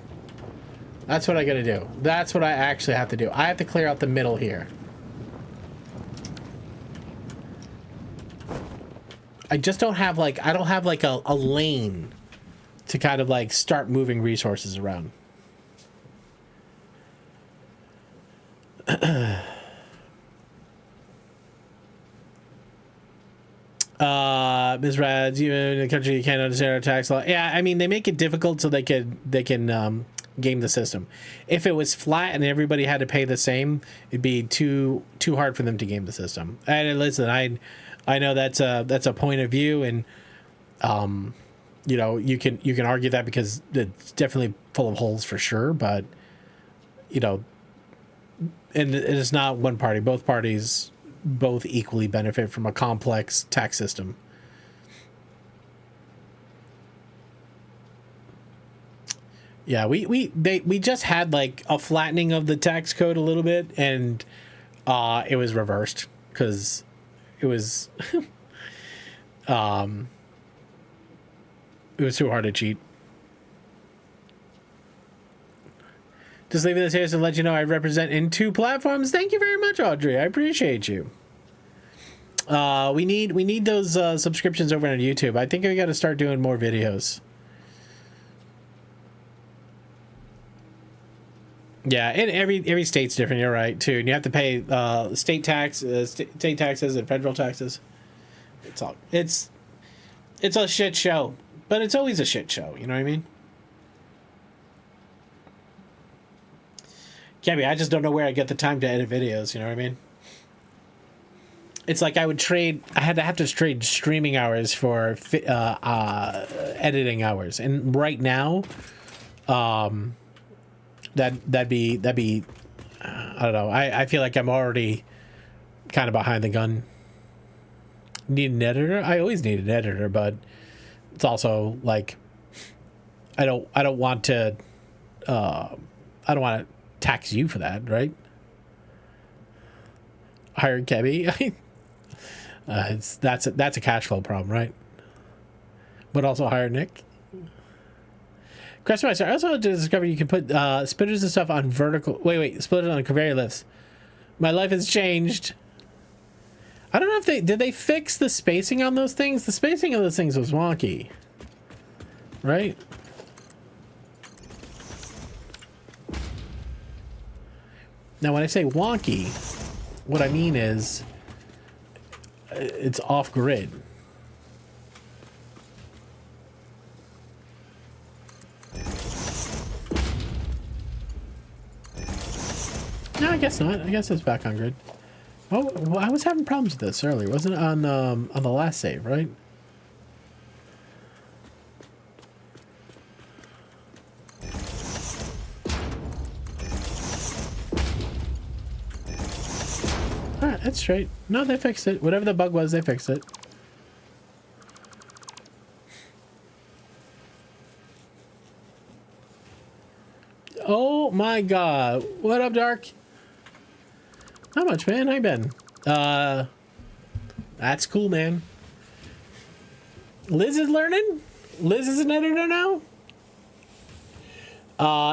That's what I gotta do. That's what I actually have to do. I have to clear out the middle here. I just don't have like, I don't have like a lane to kind of like start moving resources around. Ms. Rads, you in the country you can't understand our tax law. Yeah, I mean they make it difficult so they can game the system. If it was flat and everybody had to pay the same, it'd be too hard for them to game the system. And listen, I know that's a point of view, and you know, you can argue that because it's definitely full of holes for sure, but you know, and it's not one party. Both parties both equally benefit from a complex tax system. Yeah, we just had like a flattening of the tax code a little bit, and it was reversed because it was it was too hard to cheat. Just leaving this here to let you know I represent in 2 platforms. Thank you very much, Audrey. I appreciate you. We need those subscriptions over on YouTube. I think we got to start doing more videos. Yeah, and every state's different. You're right too, and you have to pay state taxes and federal taxes. It's a shit show, but it's always a shit show. You know what I mean? Gabby, I just don't know where I get the time to edit videos. You know what I mean? It's like I had to have to trade streaming hours for editing hours, and right now, that'd be I don't know. I feel like I'm already kind of behind the gun. Need an editor? I always need an editor, but it's also like I don't want to tax you for that, right? Hire Kebby. That's a cash flow problem, right? But also hire Nick. Crestmaster, I also discovered you can put splitters and stuff on vertical. Wait, splitters on conveyor lifts. My life has changed. I don't know if did they fix the spacing on those things? The spacing of those things was wonky, right? Now, when I say wonky, what I mean is it's off grid. No, I guess not. I guess it's back on grid. Oh, well, I was having problems with this earlier. Wasn't it on the last save, right? Alright, that's straight. No, they fixed it. Whatever the bug was, they fixed it. Oh my god. What up, Dark? Not much, man. How you been? That's cool, man. Liz is learning? Liz is an editor now?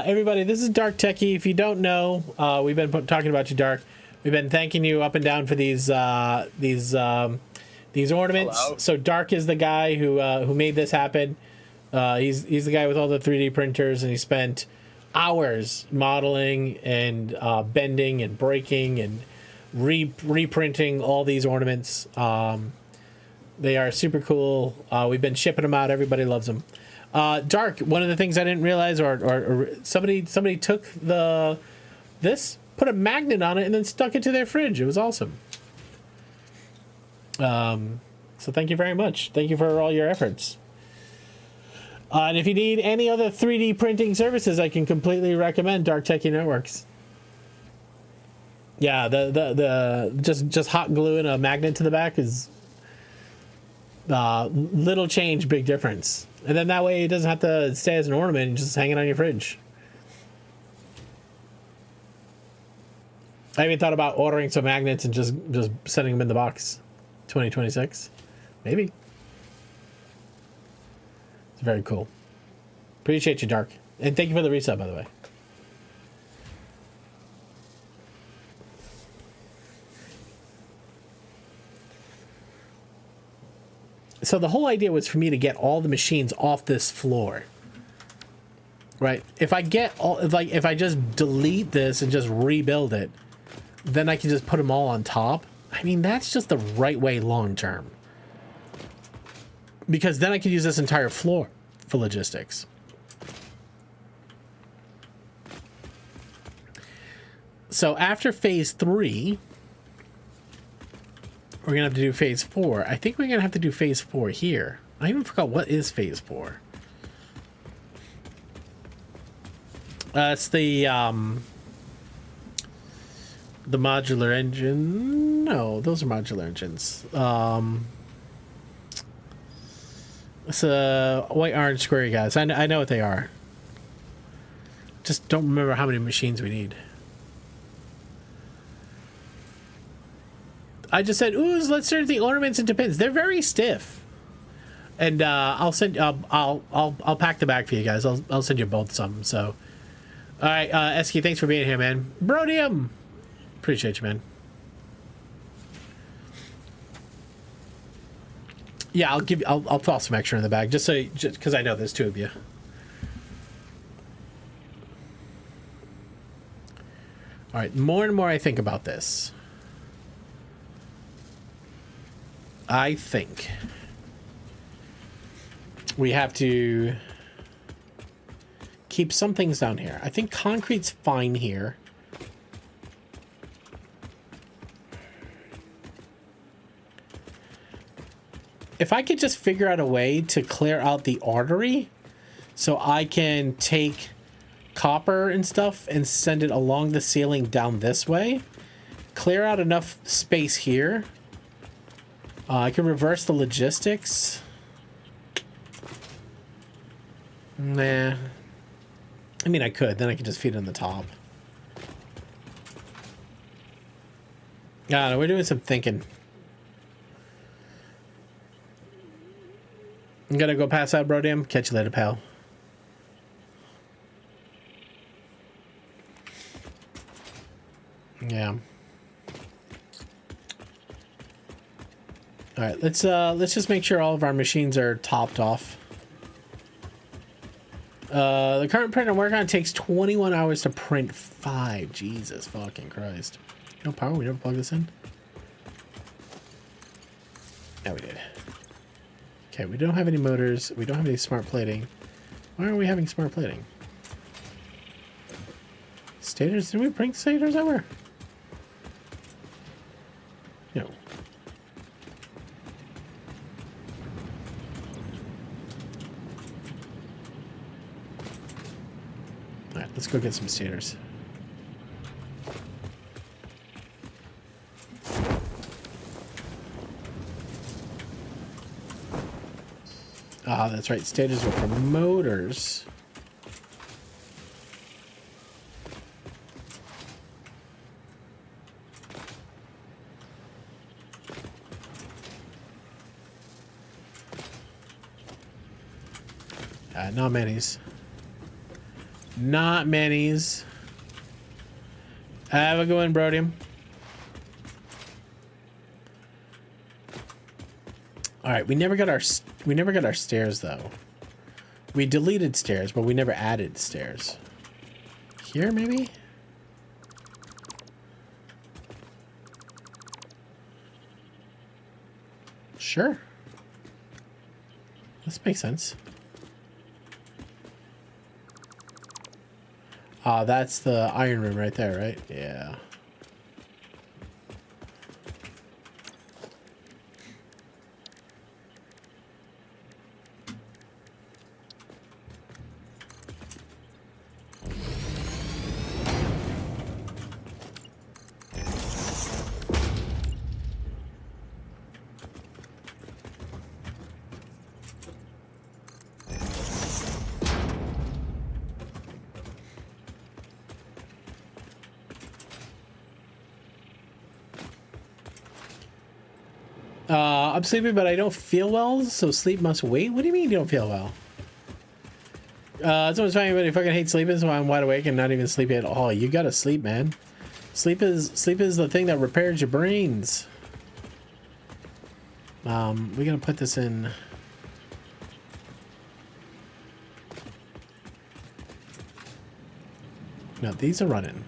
Everybody, this is Dark Techie. If you don't know, we've been talking about you, Dark. We've been thanking you up and down for these ornaments. Hello. So Dark is the guy who made this happen. He's the guy with all the 3D printers, and he spent hours modeling and bending and breaking and reprinting all these ornaments. They are super cool. We've been shipping them out. Everybody loves them. Dark, one of the things I didn't realize, or somebody took this, put a magnet on it, and then stuck it to their fridge. It was awesome. So thank you very much. Thank you for all your efforts. And if you need any other 3D printing services, I can completely recommend Dark Techie Networks. Yeah, the just hot glue and a magnet to the back is little change, big difference. And then that way it doesn't have to stay as an ornament and just hang it on your fridge. I even thought about ordering some magnets and just sending them in the box. 2026, maybe. It's very cool. Appreciate you, Dark, and thank you for the resub, by the way. So the whole idea was for me to get all the machines off this floor. Right? If I get all, if I just delete this and just rebuild it, then I can just put them all on top. I mean, that's just the right way long term. Because then I can use this entire floor for logistics. So after phase 3, we're gonna have to do phase 4. I think we're gonna have to do phase 4 here. I even forgot what is phase 4. It's the modular engine. No, those are modular engines. It's a white, orange, square, guys. I know what they are. Just don't remember how many machines we need. I just said, ooh, let's turn the ornaments into pins. They're very stiff. And I'll send. I'll pack the bag for you guys. I'll send you both some. So, all right, Eski, thanks for being here, man. Brodium, appreciate you, man. Yeah, I'll toss some extra in the bag just because I know there's 2 of you. All right, more and more I think about this. I think we have to keep some things down here. I think concrete's fine here. If I could just figure out a way to clear out the artery so I can take copper and stuff and send it along the ceiling down this way, clear out enough space here. I can reverse the logistics. Nah. I mean, I could. Then I could just feed it on the top. I don't know. We're doing some thinking. I'm gonna go pass out, Brodium. Catch you later, pal. Yeah. All right, let's just make sure all of our machines are topped off. The current printer I'm working on takes 21 hours to print 5. Jesus fucking Christ. No power? We never plug this in? Yeah, we did. Okay, we don't have any motors. We don't have any smart plating. Why aren't we having smart plating? Stators? Did we bring stators ever? No. Alright, let's go get some stators. Ah, that's right. Stators were for motors. Not many's. Not many's. Have a good one, Brodium. All right, we never got our stairs though. We deleted stairs, but we never added stairs. Here, maybe? Sure. This makes sense. That's the iron room right there, right? Yeah. I'm sleepy, but I don't feel well, so sleep must wait. What do you mean you don't feel well? Someone's talking about if I fucking hate sleeping, so I'm wide awake and not even sleepy at all. You gotta sleep, man. Sleep is the thing that repairs your brains. We're gonna put this in. No, these are running.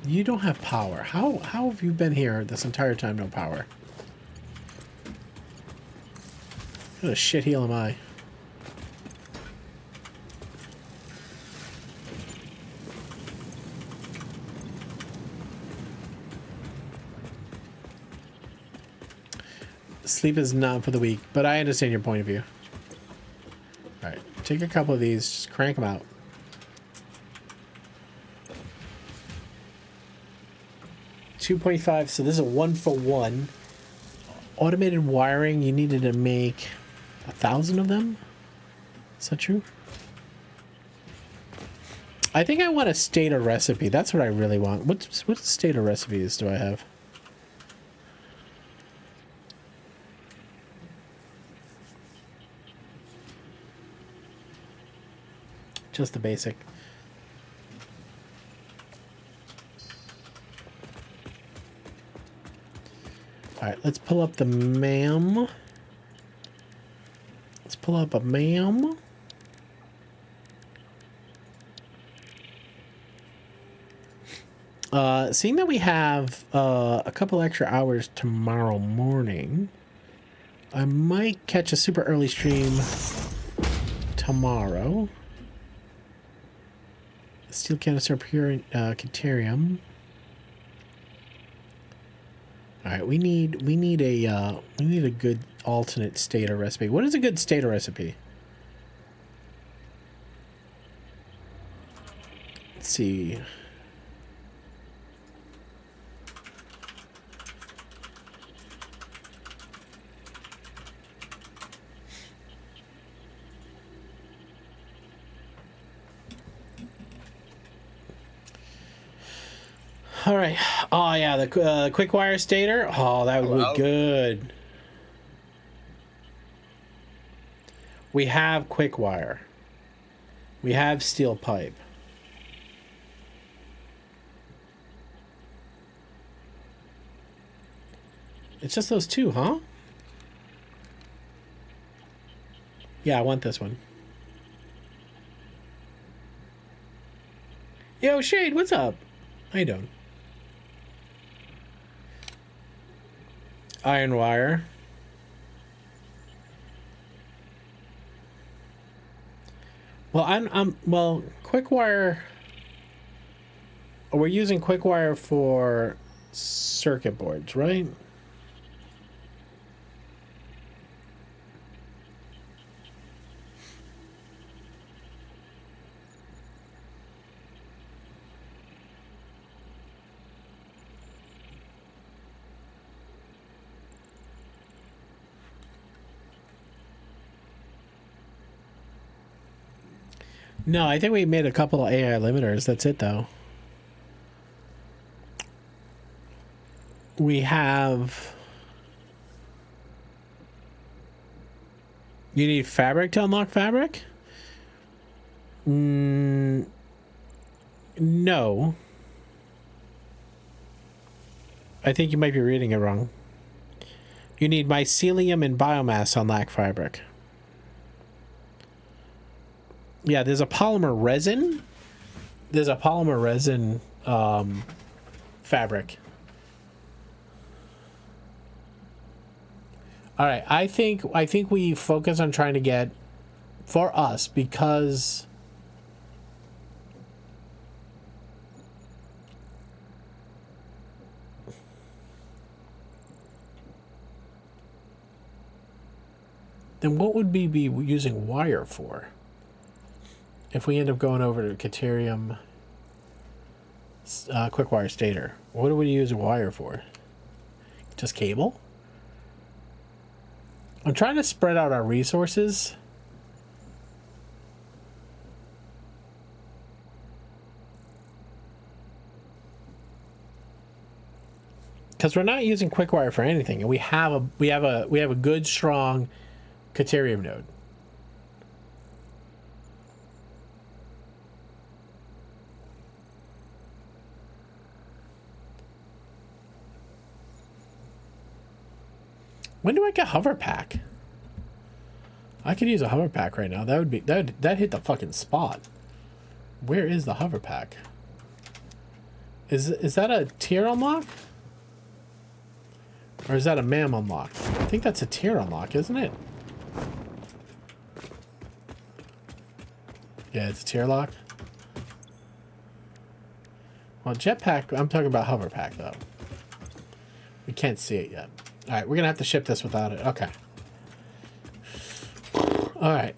You don't have power. How have you been here this entire time, no power? What a shitheel am I? Sleep is not for the weak, but I understand your point of view. Alright, take a couple of these, just crank them out. $2.5, so this is a 1-for-1. Automated wiring, you needed to make 1,000 of them? Is that true? I think I want a stator recipe. That's what I really want. What stator recipes do I have? Just the basic. Alright, let's pull up the MAM. Let's pull up a MAM. Seeing that we have a couple extra hours tomorrow morning, I might catch a super early stream tomorrow. Steel canister, pure Caterium. All right, we need a good alternate stator recipe. What is a good stator recipe? Let's see. All right. Oh, yeah, the quick wire stator. Oh, that would be good. We have quick wire. We have steel pipe. It's just those two, huh? Yeah, I want this one. Yo, Shade, what's up? How you doing? Iron wire. Well, well, quick wire. We're using quick wire for circuit boards, right? No, I think we made a couple of AI limiters. That's it, though. We have... You need fabric to unlock fabric? No. I think you might be reading it wrong. You need mycelium and biomass to unlock fabric. Yeah, there's a polymer resin. There's a polymer resin fabric. All right, I think we focus on trying to get, for us, because then what would we be using wire for? If we end up going over to Caterium quick wire stator, what do we use wire for? Just cable? I'm trying to spread out our resources. Because we're not using quick wire for anything, and we have a good strong Caterium node. When do I get hover pack? I could use a hover pack right now. That would be that hit the fucking spot. Where is the hover pack? Is that a tier unlock? Or is that a MAM unlock? I think that's a tier unlock, isn't it? Yeah, it's a tier lock. Well, jetpack, I'm talking about hover pack though. We can't see it yet. All right, we're gonna have to ship this without it. Okay. All right.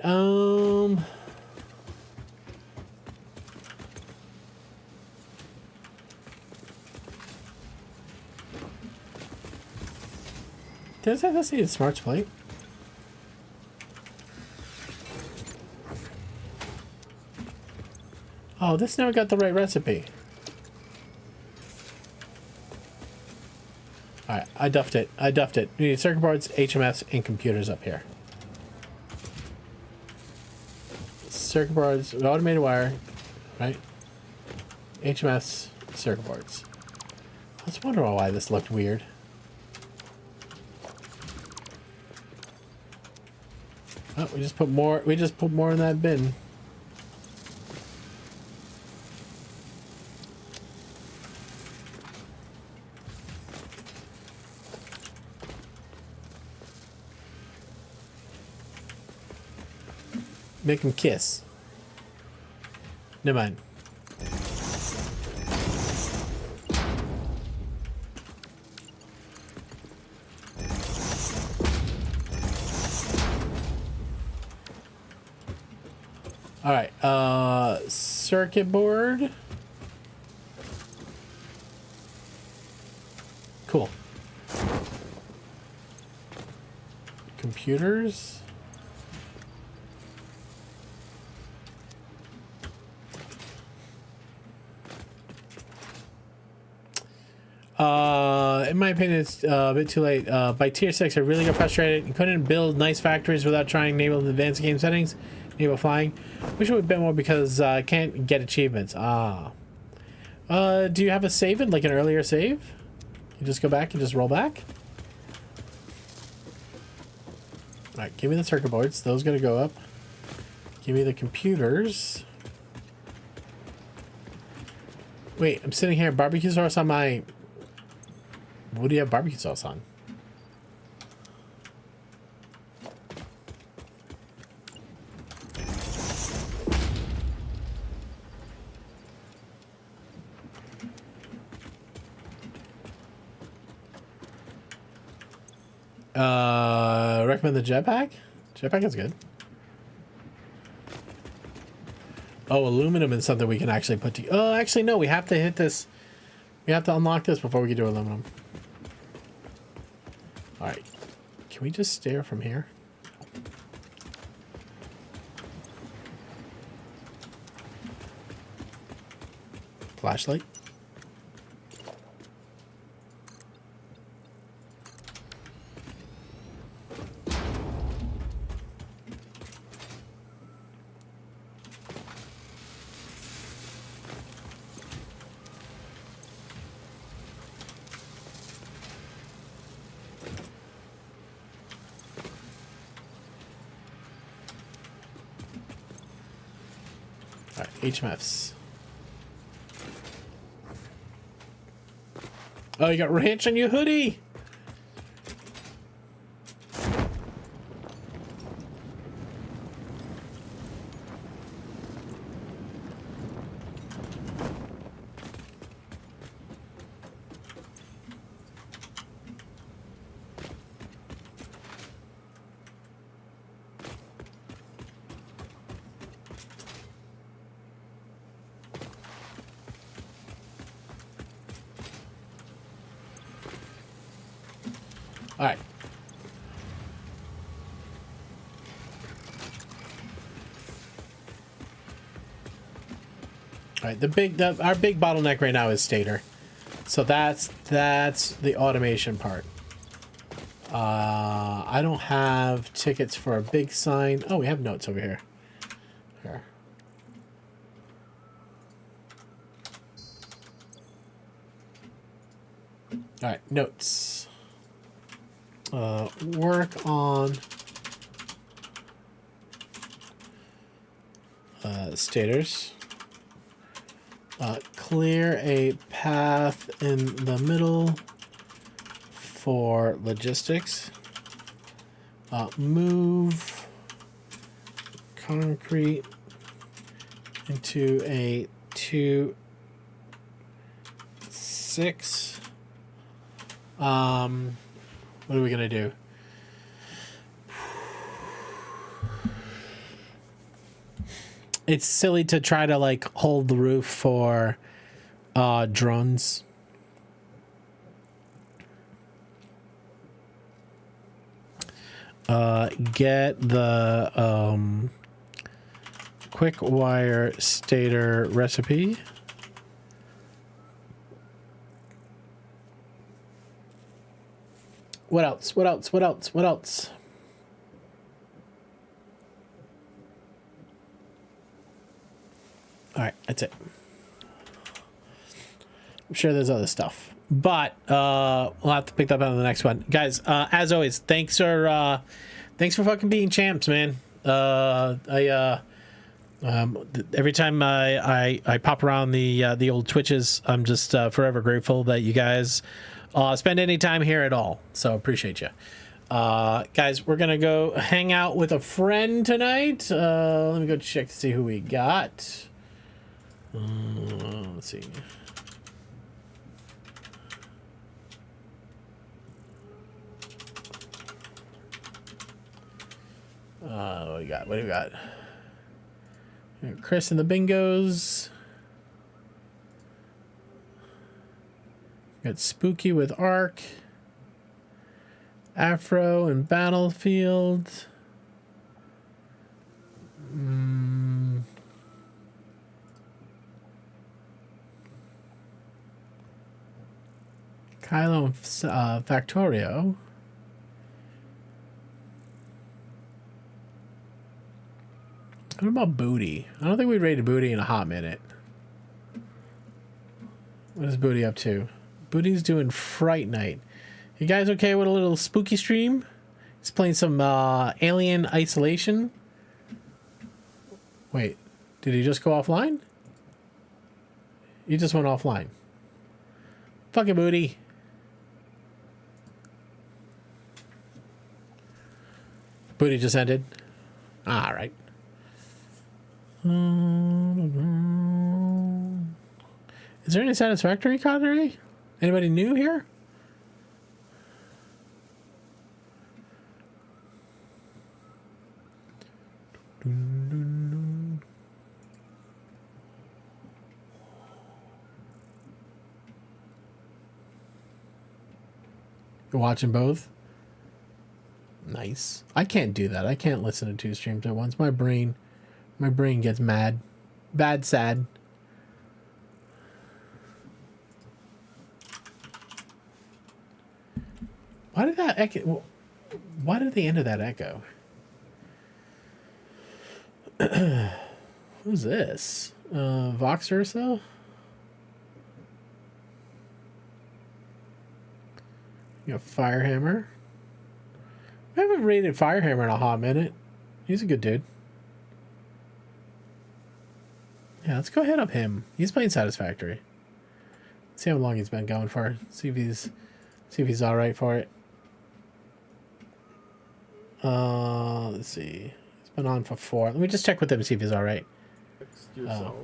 Does that say it's smarts plate? Oh, this never got the right recipe. Alright, I duffed it. We need circuit boards, HMS, and computers up here. Circuit boards, automated wire, right? HMS, circuit boards. I was wondering why this looked weird. Oh, we just put more in that bin. Make him kiss. Never mind. All right, circuit board. Cool. Computers. In my opinion, it's a bit too late. By tier 6, I really got frustrated and couldn't build nice factories without trying to enable the advanced game settings. Enable flying. Wish it would have been more because I can't get achievements. Do you have a save in, like an earlier save? You just go back and just roll back? Alright, give me the circuit boards. Those gotta go up. Give me the computers. Wait, I'm sitting here. Barbecue sauce on my... What do you have barbecue sauce on? Recommend the jetpack? Jetpack is good. Oh, aluminum is something we can actually put to... Oh, actually, no. We have to hit this. We have to unlock this before we can do aluminum. Alright. Can we just stare from here? Flashlight. Alright, HMFs. Oh, you got ranch on your hoodie! All right. All right, our big bottleneck right now is Stater. So that's the automation part. I don't have tickets for a big sign. Oh, we have notes over here. Here. All right, notes. Work on stators. Clear a path in the middle for logistics. Move concrete into a 2-6. What are we gonna do? It's silly to try to like hold the roof for drones. Get the quick wire stator recipe. What else? What else? What else? What else? All right, that's it. I'm sure there's other stuff, but we'll have to pick that up on the next one, guys. As always, thanks for fucking being champs, man. Every time I pop around the old Twitches, I'm just forever grateful that you guys spend any time here at all. So appreciate you. Guys, we're gonna go hang out with a friend tonight. Let me go check to see who we got. Let's see. What do we got? What do we got? Chris and the Bingos. Got Spooky with Ark. Afro and Battlefield. Kylo and Factorio. What about Booty? I don't think we rated Booty in a hot minute. What is Booty up to? Booty's doing Fright Night. You guys okay with a little spooky stream? He's playing some Alien Isolation. Wait, did he just go offline? He just went offline. Fucking booty. Booty just ended. All right. Is there any Satisfactory Connery? Anybody new here? You're watching both? Nice. I can't do that. I can't listen to 2 streams at once. My brain gets mad. Bad sad. Why did that echo? Why did the end of that echo? Who's this? Vox Urso? You got Firehammer. I haven't rated Firehammer in a hot minute. He's a good dude. Yeah, let's go hit up him. He's playing Satisfactory. See how long he's been going for. See if he's all right for it. Let's see. He's been on for 4. Let me just check with him and see if he's all right. Yourself.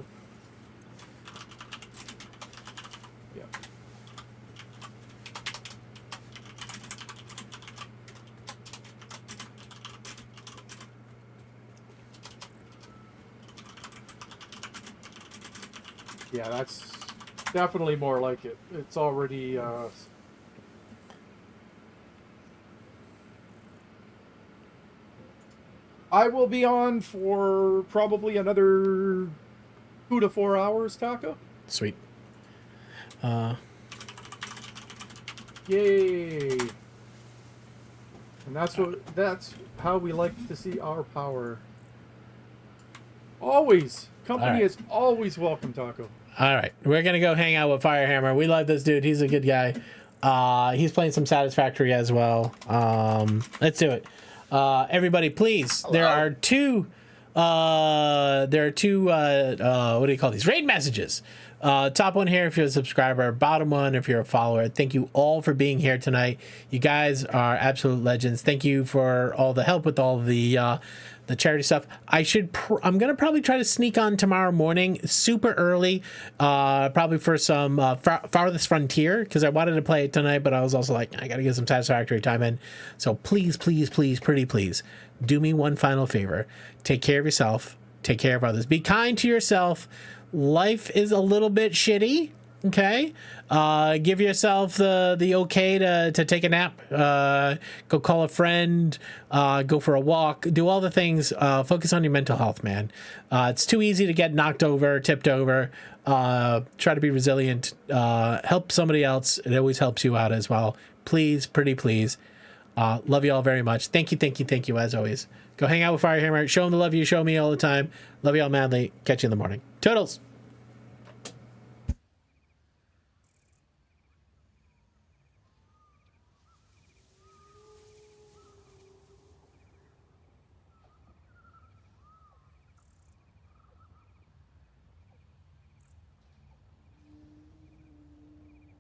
Yeah, that's definitely more like it. It's already I will be on for probably another 2 to 4 hours, Taco. Sweet. Yay. And that's how we like to see our power. Always. Company is always welcome, Taco. All right, we're gonna go hang out with Firehammer. We love this dude. He's a good guy. He's playing some Satisfactory as well. Let's do it. Everybody, please. Hello. There are two. What do you call these? Raid messages. Top one here if you're a subscriber. Bottom one if you're a follower. Thank you all for being here tonight. You guys are absolute legends. Thank you for all the help with all the charity stuff. I'm gonna probably try to sneak on tomorrow morning, super early, probably for some Farthest Frontier, because I wanted to play it tonight, but I was also like, I gotta get some Satisfactory time in. So please, please, please, pretty please, do me one final favor. Take care of yourself. Take care of others. Be kind to yourself. Life is a little bit shitty. Okay, give yourself the okay to take a nap, go call a friend, go for a walk, do all the things, focus on your mental health, man. It's too easy to get knocked over, tipped over. Try to be resilient, help somebody else. It always helps you out as well. Please, pretty please. Love you all very much. Thank you as always. Go hang out with Firehammer. Show him the love you show me all the time. Love you all madly. Catch you in the morning. Toodles.